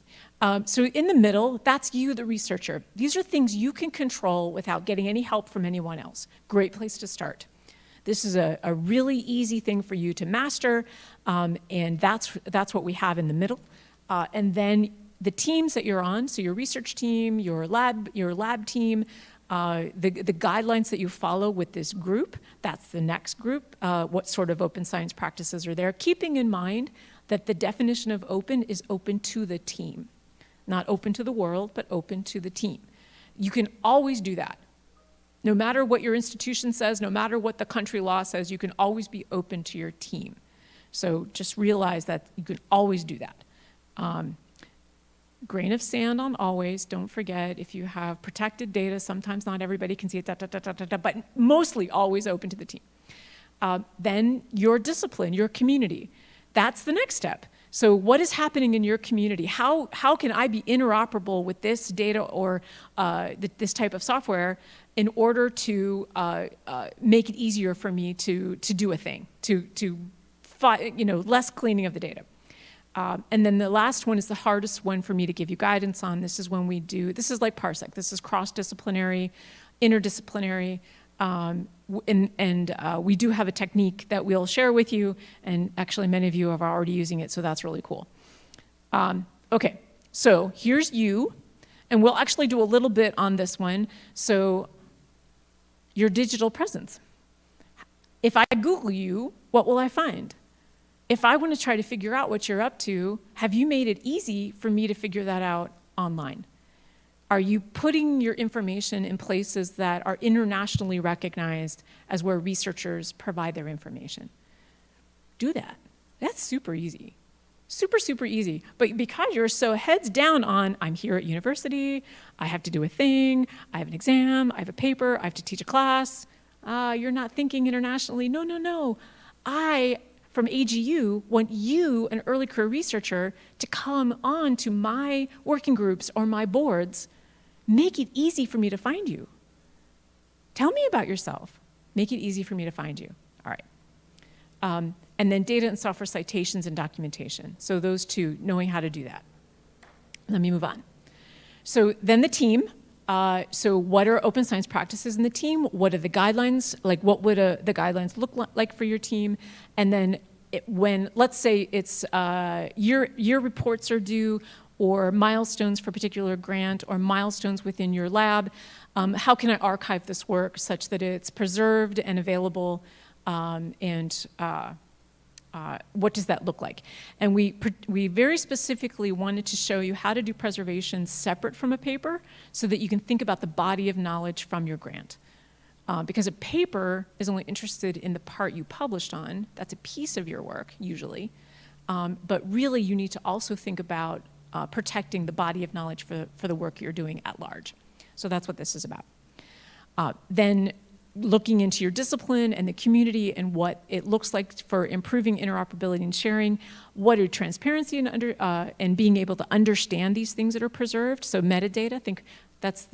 So in the middle, that's you, the researcher. These are things you can control without getting any help from anyone else. Great place to start. This is a really easy thing for you to master, and that's what we have in the middle. And then the teams that you're on, so your research team, your lab team, the guidelines that you follow with this group, that's the next group. What sort of open science practices are there? Keeping in mind that the definition of open is open to the team. Not open to the world, but open to the team. You can always do that. No matter what your institution says, no matter what the country law says, you can always be open to your team. So just realize that you can always do that. Grain of sand on always. Don't forget, if you have protected data, sometimes not everybody can see it, but mostly always open to the team. Then your discipline, your community. That's the next step. So what is happening in your community? How can I be interoperable with this data or this type of software in order to make it easier for me to do a thing, to less cleaning of the data. And then the last one is the hardest one for me to give you guidance on. This is when this is like PARSEC. This is cross-disciplinary, interdisciplinary, we do have a technique that we'll share with you, and actually many of you are already using it, so that's really cool. Okay, so here's you, and we'll actually do a little bit on this one. So your digital presence. If I Google you, what will I find? If I want to try to figure out what you're up to, have you made it easy for me to figure that out online? Are you putting your information in places that are internationally recognized as where researchers provide their information? Do that. That's super easy. Super, super easy. But because you're so heads down on, I'm here at university, I have to do a thing, I have an exam, I have a paper, I have to teach a class, you're not thinking internationally. No, no, no. I, from AGU, want you, an early career researcher, to come on to my working groups or my boards. Make it easy for me to find you. Tell me about yourself. Make it easy for me to find you. All right. And then data and software citations and documentation. So those two, knowing how to do that. Let me move on. So then the team. So what are open science practices in the team? What are the guidelines? Like what would the guidelines look like for your team? And then when, let's say it's year reports are due, or milestones for a particular grant, or milestones within your lab, how can I archive this work such that it's preserved and available, what does that look like? And we very specifically wanted to show you how to do preservation separate from a paper so that you can think about the body of knowledge from your grant. Because a paper is only interested in the part you published on. That's a piece of your work, usually. But really, you need to also think about protecting the body of knowledge for the work you're doing at large. So that's what this is about. Then looking into your discipline and the community and what it looks like for improving interoperability and sharing, what are transparency and being able to understand these things that are preserved. So metadata, I think that's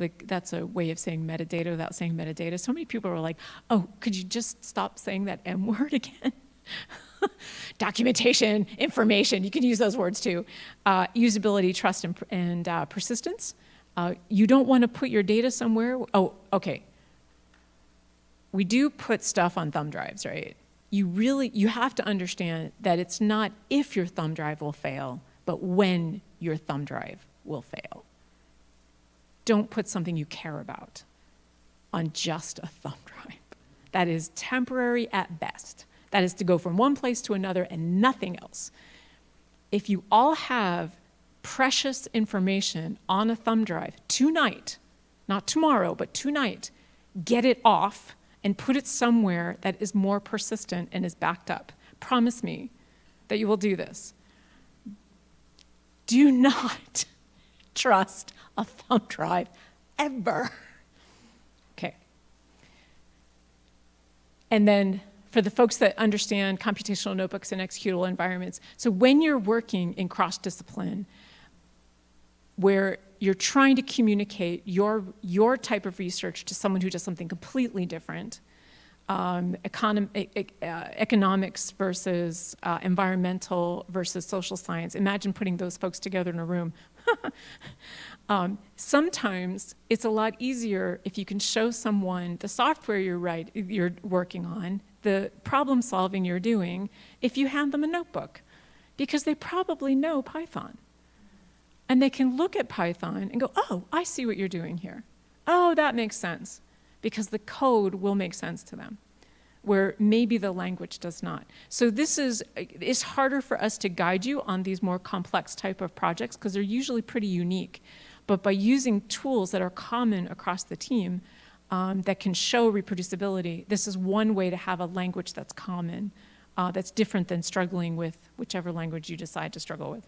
a way of saying metadata without saying metadata. So many people are like, oh, could you just stop saying that M word again? Documentation, information, you can use those words too. Usability, trust, and persistence. You don't want to put your data somewhere. Oh, okay. We do put stuff on thumb drives, right? You have to understand that it's not if your thumb drive will fail, but when your thumb drive will fail. Don't put something you care about on just a thumb drive. That is temporary at best. That is to go from one place to another and nothing else. If you all have precious information on a thumb drive tonight, not tomorrow, but tonight, get it off and put it somewhere that is more persistent and is backed up. Promise me that you will do this. Do not trust a thumb drive ever. Okay. And then for the folks that understand computational notebooks and executable environments, so when you're working in cross-discipline, where you're trying to communicate your type of research to someone who does something completely different, economics versus environmental versus social science. Imagine putting those folks together in a room. Sometimes it's a lot easier if you can show someone the software you're working on, the problem solving you're doing, if you hand them a notebook, because they probably know Python. And they can look at Python and go, oh, I see what you're doing here. Oh, that makes sense, because the code will make sense to them, where maybe the language does not. So it's harder for us to guide you on these more complex type of projects because they're usually pretty unique. But by using tools that are common across the team that can show reproducibility, this is one way to have a language that's common, that's different than struggling with whichever language you decide to struggle with.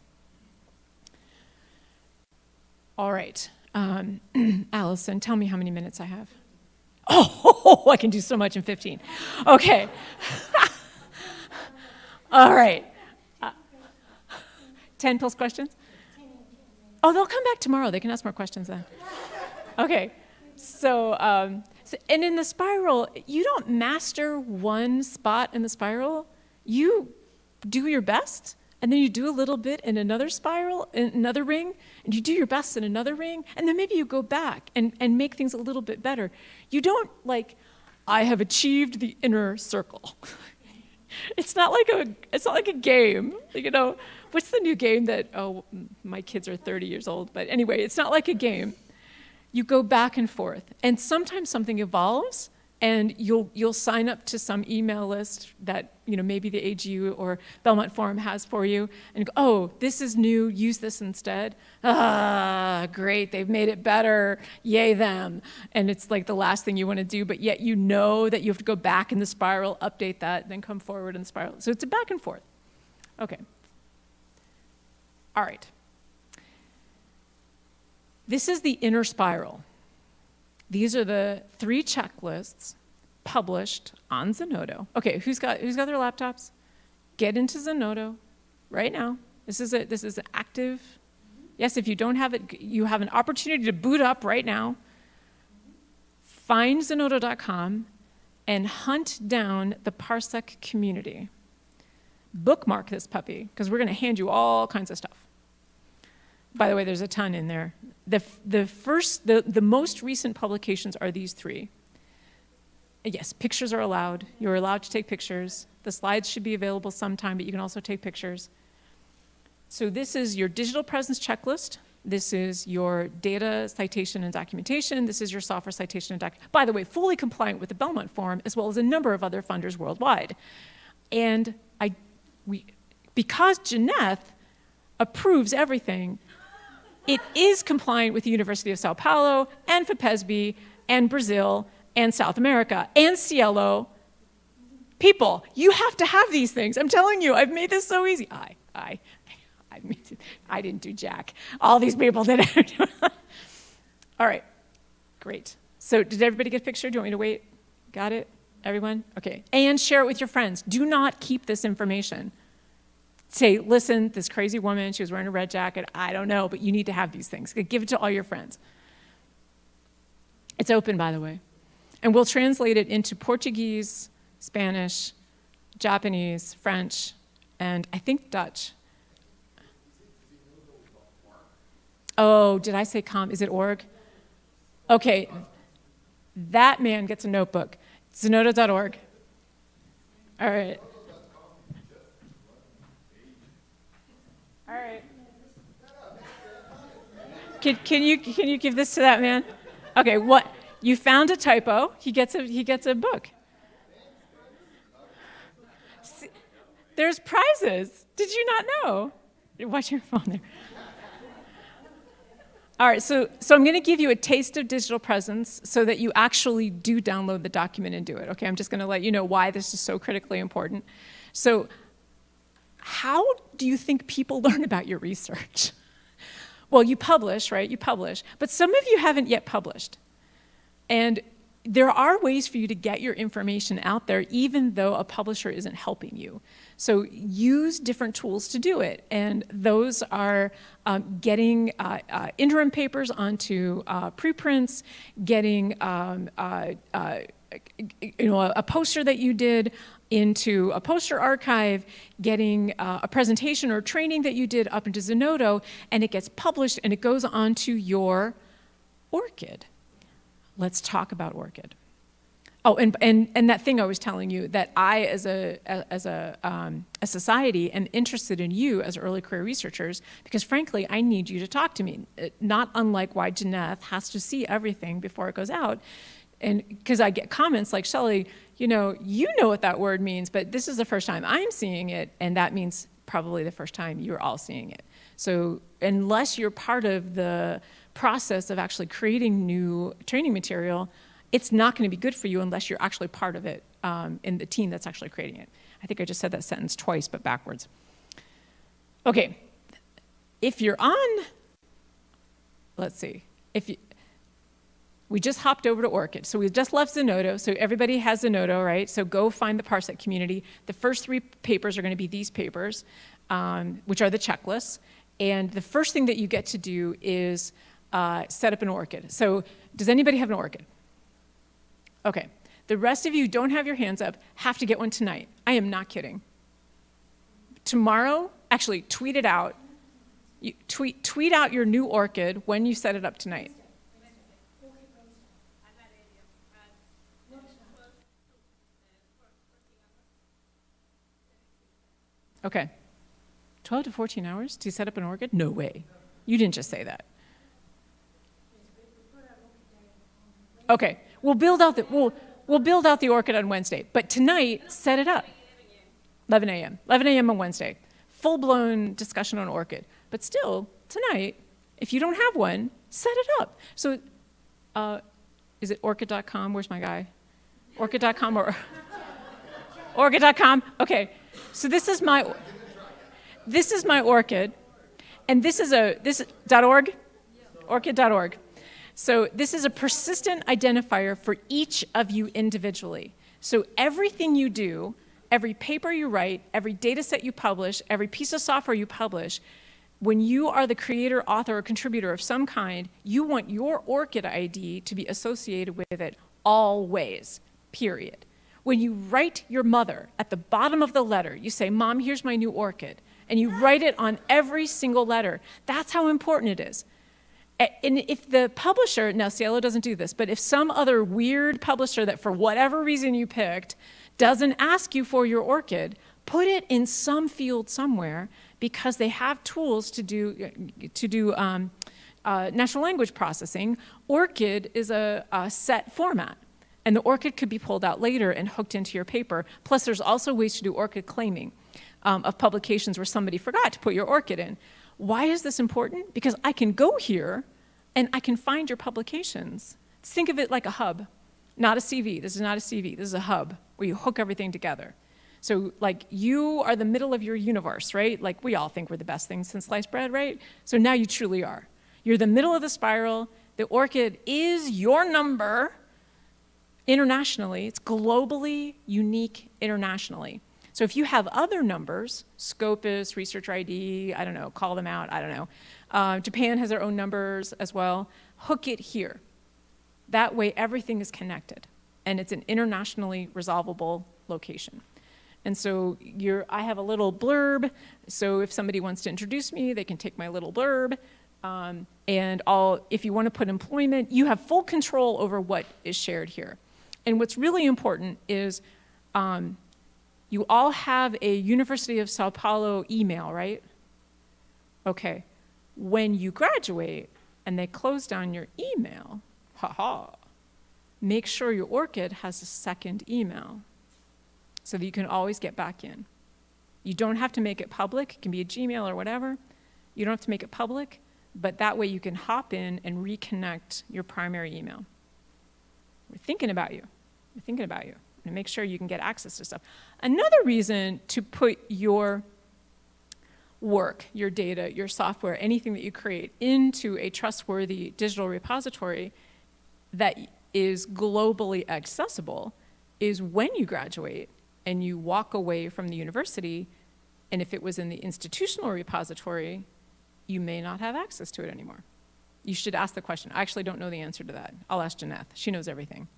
All right, Allison, tell me how many minutes I have. Oh, I can do so much in 15. Okay. All right. 10 plus questions? Oh, they'll come back tomorrow. They can ask more questions then. Okay. So and in the spiral, you don't master one spot in the spiral. You do your best, and then you do a little bit in another spiral, in another ring, and you do your best in another ring, and then maybe you go back and make things a little bit better. You don't like, I have achieved the inner circle. It's not like a game, you know. What's the new game that, oh, my kids are 30 years old, but anyway, it's not like a game. You go back and forth, and sometimes something evolves, and you'll sign up to some email list that, you know, maybe the AGU or Belmont Forum has for you, and go, oh, this is new, use this instead. Ah, great, they've made it better, yay them. And it's like the last thing you want to do, but yet you know that you have to go back in the spiral, update that, then come forward in the spiral. So it's a back and forth. Okay. All right. This is the inner spiral. These are the 3 checklists published on Zenodo. Okay, who's got their laptops? Get into Zenodo right now. This is active. Yes, if you don't have it, you have an opportunity to boot up right now. Find Zenodo.com and hunt down the PARSEC community. Bookmark this puppy, because we're going to hand you all kinds of stuff. By the way, there's a ton in there. The most recent publications are these 3. Yes, pictures are allowed. You're allowed to take pictures. The slides should be available sometime, but you can also take pictures. So this is your digital presence checklist. This is your data citation and documentation. This is your software citation and documentation. By the way, fully compliant with the Belmont Forum, as well as a number of other funders worldwide. And because Jeanette approves everything, it is compliant with the University of Sao Paulo and FAPESP and Brazil and South America and Cielo. People, you have to have these things. I'm telling you, I've made this so easy. I didn't do jack. All these people did it. All right, great. So did everybody get a picture? Do you want me to wait? Got it, everyone? Okay, and share it with your friends. Do not keep this information. Say, listen, this crazy woman, she was wearing a red jacket, I don't know, but you need to have these things. Give it to all your friends. It's open, by the way. And we'll translate it into Portuguese, Spanish, Japanese, French, and I think Dutch. Oh, did I say com? Is it org? Okay, that man gets a notebook. Zenodo.org. All right. All right. Can you give this to that man? Okay, what? You found a typo. He gets a book. See, there's prizes. Did you not know? Watch your phone there. All right, so I'm going to give you a taste of digital presence so that you actually do download the document and do it. Okay, I'm just going to let you know why this is so critically important. So, how do you think people learn about your research? Well, you publish, right? You publish, but some of you haven't yet published. And there are ways for you to get your information out there even though a publisher isn't helping you. So use different tools to do it. And those are getting interim papers onto preprints, getting a poster that you did into a poster archive, getting a presentation or training that you did up into Zenodo, and it gets published and it goes onto your ORCID. Let's talk about ORCID. Oh, and that thing I was telling you, that I, as a society, am interested in you as early career researchers, because frankly, I need you to talk to me. Not unlike why Jeanette has to see everything before it goes out. And because I get comments like, Shelley, you know what that word means, but this is the first time I'm seeing it, and that means probably the first time you're all seeing it. So unless you're part of the process of actually creating new training material, it's not going to be good for you unless you're actually part of it in the team that's actually creating it. I think I just said that sentence twice, but backwards. Okay, if you're on, let's see, we just hopped over to ORCID. So we just left Zenodo, so everybody has Zenodo, right? So go find the PARSEC community. The first 3 papers are going to be these papers, which are the checklists. And the first thing that you get to do is set up an ORCID. So does anybody have an ORCID? Okay. The rest of you who don't have your hands up have to get one tonight. I am not kidding. tomorrow, actually tweet it out. You tweet out your new orchid when you set it up tonight. Okay. 12 to 14 hours to set up an orchid? No way. You didn't just say that. Okay. We'll build out the orchid on Wednesday, but tonight set it up. 11 a.m. 11 a.m. on Wednesday. Full-blown discussion on orchid. But still, tonight, if you don't have one, set it up. So, is it orchid.com? Where's my guy? Orchid.com or orchid.com? Okay. So this is my orchid, and this is .org, orchid.org. So this is a persistent identifier for each of you individually. So everything you do, every paper you write, every data set you publish, every piece of software you publish, when you are the creator, author, or contributor of some kind, you want your ORCID ID to be associated with it always, period. When you write your mother, at the bottom of the letter, you say, Mom, here's my new orchid. And you write it on every single letter. That's how important it is. And if the publisher, now Cielo doesn't do this, but if some other weird publisher that for whatever reason you picked doesn't ask you for your orchid, put it in some field somewhere because they have tools to do natural language processing. ORCID is a set format. And the ORCID could be pulled out later and hooked into your paper. Plus, there's also ways to do ORCID claiming of publications where somebody forgot to put your ORCID in. Why is this important? Because I can go here and I can find your publications. Think of it like a hub, not a CV. This is not a CV. This is a hub where you hook everything together. So like you are the middle of your universe, right? Like we all think we're the best thing since sliced bread, right? So now you truly are. You're the middle of the spiral. The ORCID is your number internationally. It's globally unique internationally. So if you have other numbers, Scopus, Research ID, I don't know, call them out, I don't know. Japan has their own numbers as well. Hook it here. That way everything is connected and it's an internationally resolvable location. And so I have a little blurb, so if somebody wants to introduce me, they can take my little blurb. And if you want to put employment, you have full control over what is shared here. And what's really important is you all have a University of Sao Paulo email, right? Okay. When you graduate and they close down your email, make sure your ORCID has a second email so that you can always get back in. You don't have to make it public. It can be a Gmail or whatever. You don't have to make it public, but that way you can hop in and reconnect your primary email. We're thinking about you. We're thinking about you. And make sure you can get access to stuff. Another reason to put your work, your data, your software, anything that you create into a trustworthy digital repository that is globally accessible is when you graduate and you walk away from the university, and if it was in the institutional repository, you may not have access to it anymore. You should ask the question. I actually don't know the answer to that. I'll ask Janeth. She knows everything.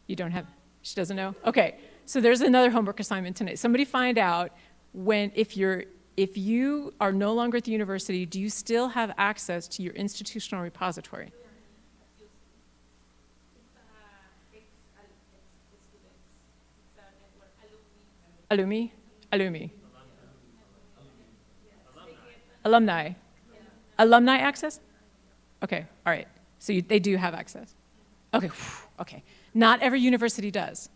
You don't have, she doesn't know? Okay, so there's another homework assignment tonight. Somebody find out if you are no longer at the university, do you still have access to your institutional repository? Alumni? Alumni. Alumni access? Okay, all right. So they do have access. Okay, okay. Not every university does.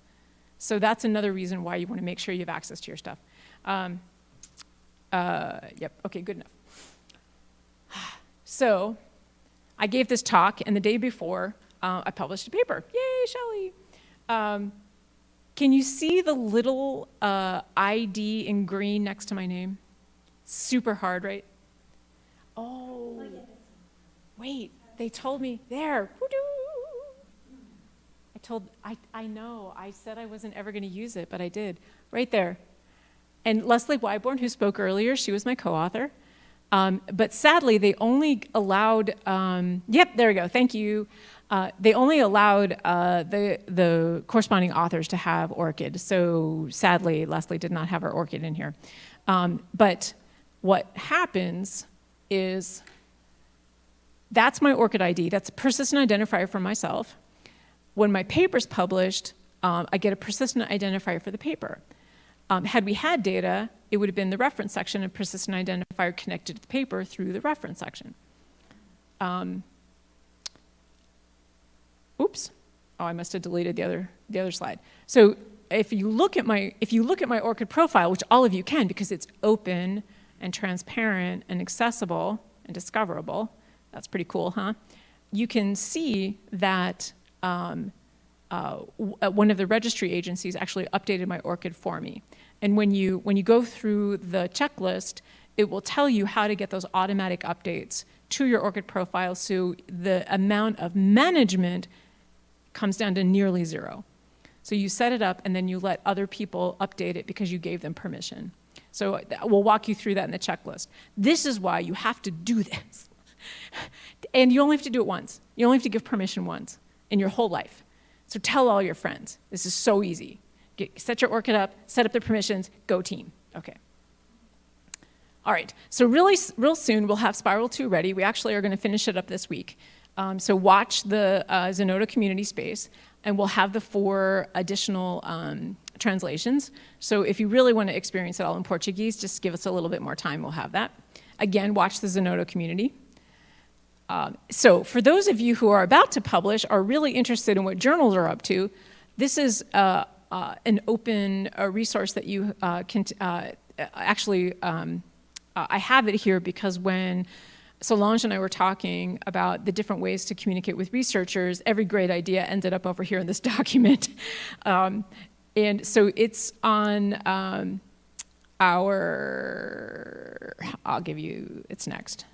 So that's another reason why you want to make sure you have access to your stuff. Yep, okay, good enough. So I gave this talk, and the day before, I published a paper. Yay, Shelley. Can you see the little ID in green next to my name? Super hard, right? Oh, wait, they told me, there, I know, I said I wasn't ever gonna use it, but I did, right there. And Leslie Wyborn, who spoke earlier, she was my co-author. But sadly, they only allowed, yep, there we go, thank you. They only allowed the corresponding authors to have ORCID. So sadly, Leslie did not have her ORCID in here. But what happens is that's my ORCID ID. That's a persistent identifier for myself. When my paper's published, I get a persistent identifier for the paper. Had we had data, it would have been the reference section and persistent identifier connected to the paper through the reference section. Oops. Oh, I must have deleted the other slide. So if you look at my ORCID profile, which all of you can because it's open and transparent and accessible and discoverable, that's pretty cool, huh? You can see that one of the registry agencies actually updated my ORCID for me. And when you go through the checklist, it will tell you how to get those automatic updates to your ORCID profile so the amount of management comes down to nearly zero. So you set it up and then you let other people update it because you gave them permission. So we'll walk you through that in the checklist. This is why you have to do this. And you only have to do it once. You only have to give permission once in your whole life. So tell all your friends. This is so easy. Set your ORCID up, set up the permissions, go team. Okay. All right, so real soon we'll have Spiral 2 ready. We actually are gonna finish it up this week. So watch the Zenodo community space, and we'll have the 4 additional translations. So if you really want to experience it all in Portuguese, just give us a little bit more time, we'll have that. Again, watch the Zenodo community. So for those of you who are about to publish, are really interested in what journals are up to, this is an open resource that you can actually, I have it here because when Solange and I were talking about the different ways to communicate with researchers, every great idea ended up over here in this document. And so it's on I'll give you, it's next.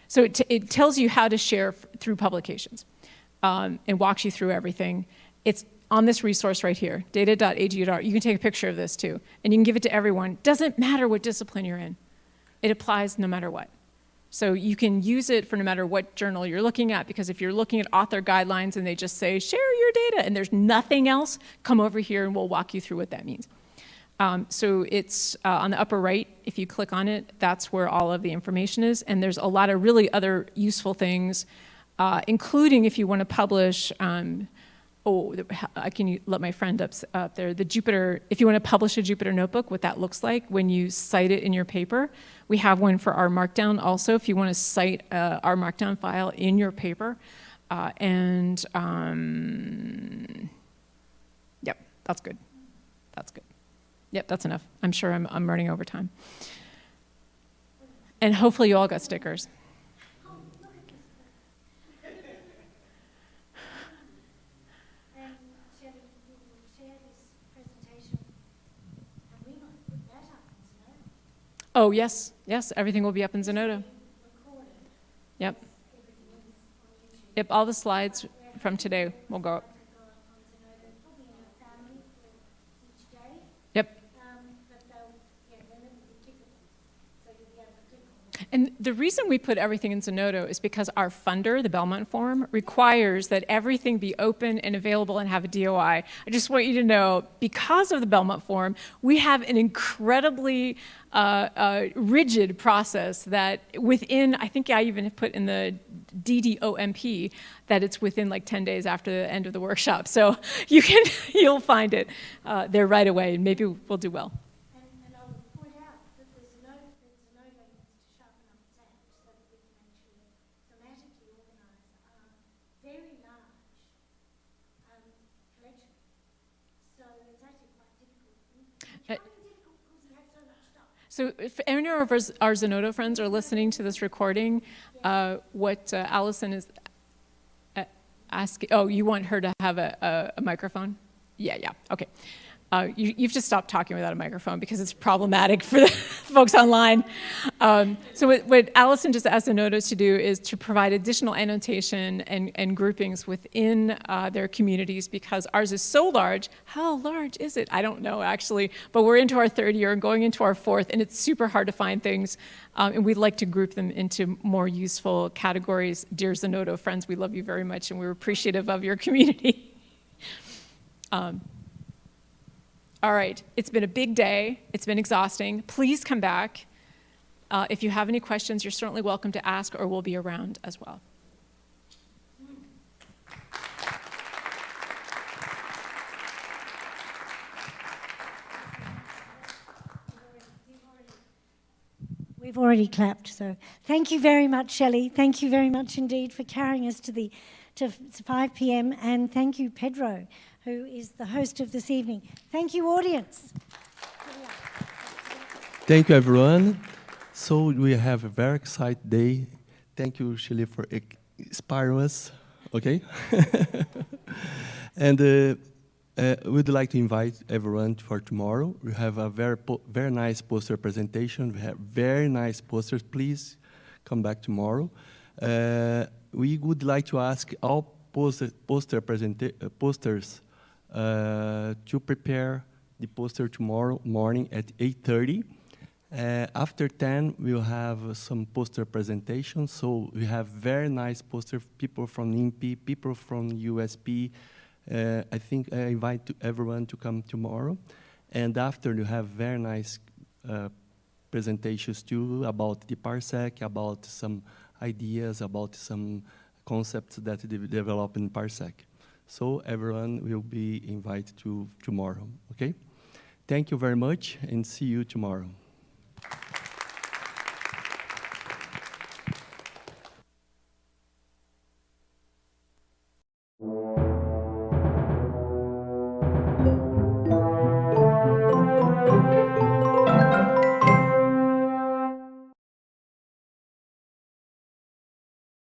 So it tells you how to share through publications and walks you through everything. It's on this resource right here, data.ag.art. You can take a picture of this too, and you can give it to everyone. Doesn't matter what discipline you're in. It applies no matter what. So you can use it for no matter what journal you're looking at, because if you're looking at author guidelines and they just say, share your data, and there's nothing else, come over here and we'll walk you through what that means. So it's on the upper right, if you click on it, that's where all of the information is. And there's a lot of really other useful things, including if you want to publish, I can let my friend up there, the Jupyter, if you want to publish a Jupyter notebook, what that looks like when you cite it in your paper. We have one for our Markdown also, if you want to cite our Markdown file in your paper. Yep, that's good. That's good. Yep, that's enough. I'm sure I'm running over time. And hopefully you all got stickers. Oh, yes, yes, everything will be up in Zenodo. Yep. Yep, all the slides from today will go up. Yep. And the reason we put everything in Zenodo is because our funder, the Belmont Forum, requires that everything be open and available and have a DOI. I just want you to know, because of the Belmont Forum, we have an incredibly rigid process that within, I think I even put in the DDOMP that it's within like 10 days after the end of the workshop. So you'll find it there right away, and maybe we'll do well. So if any of our Zenodo friends are listening to this recording, what Allison is asking, oh, you want her to have a microphone? Yeah, okay. You've just stopped talking without a microphone because it's problematic for the folks online. So what Allison just asked the notos to do is to provide additional annotation and groupings within their communities, because ours is so large. How large is it? I don't know, actually. But we're into our third year and going into our fourth, and it's super hard to find things. And we'd like to group them into more useful categories. Dear Zenodo friends, we love you very much, and we're appreciative of your community. All right, it's been a big day. It's been exhausting. Please come back. If you have any questions, you're certainly welcome to ask, or we'll be around as well. We've already clapped, so thank you very much, Shelley. Thank you very much indeed for carrying us to 5 p.m. And thank you, Pedro, who is the host of this evening. Thank you, audience. Thank you, everyone. So we have a very exciting day. Thank you, Shelley, for inspiring us. Okay? And we'd like to invite everyone for tomorrow. We have a very nice poster presentation. We have very nice posters. Please come back tomorrow. We would like to ask all posters to prepare the poster tomorrow morning at 8:30. After 10, we'll have some poster presentations. So we have very nice poster, people from NIMP, people from USP. I think I invite everyone to come tomorrow. And after, you have very nice presentations too about the PARSEC, about some ideas, about some concepts that they develop in PARSEC. So everyone will be invited to tomorrow, okay? Thank you very much, and see you tomorrow.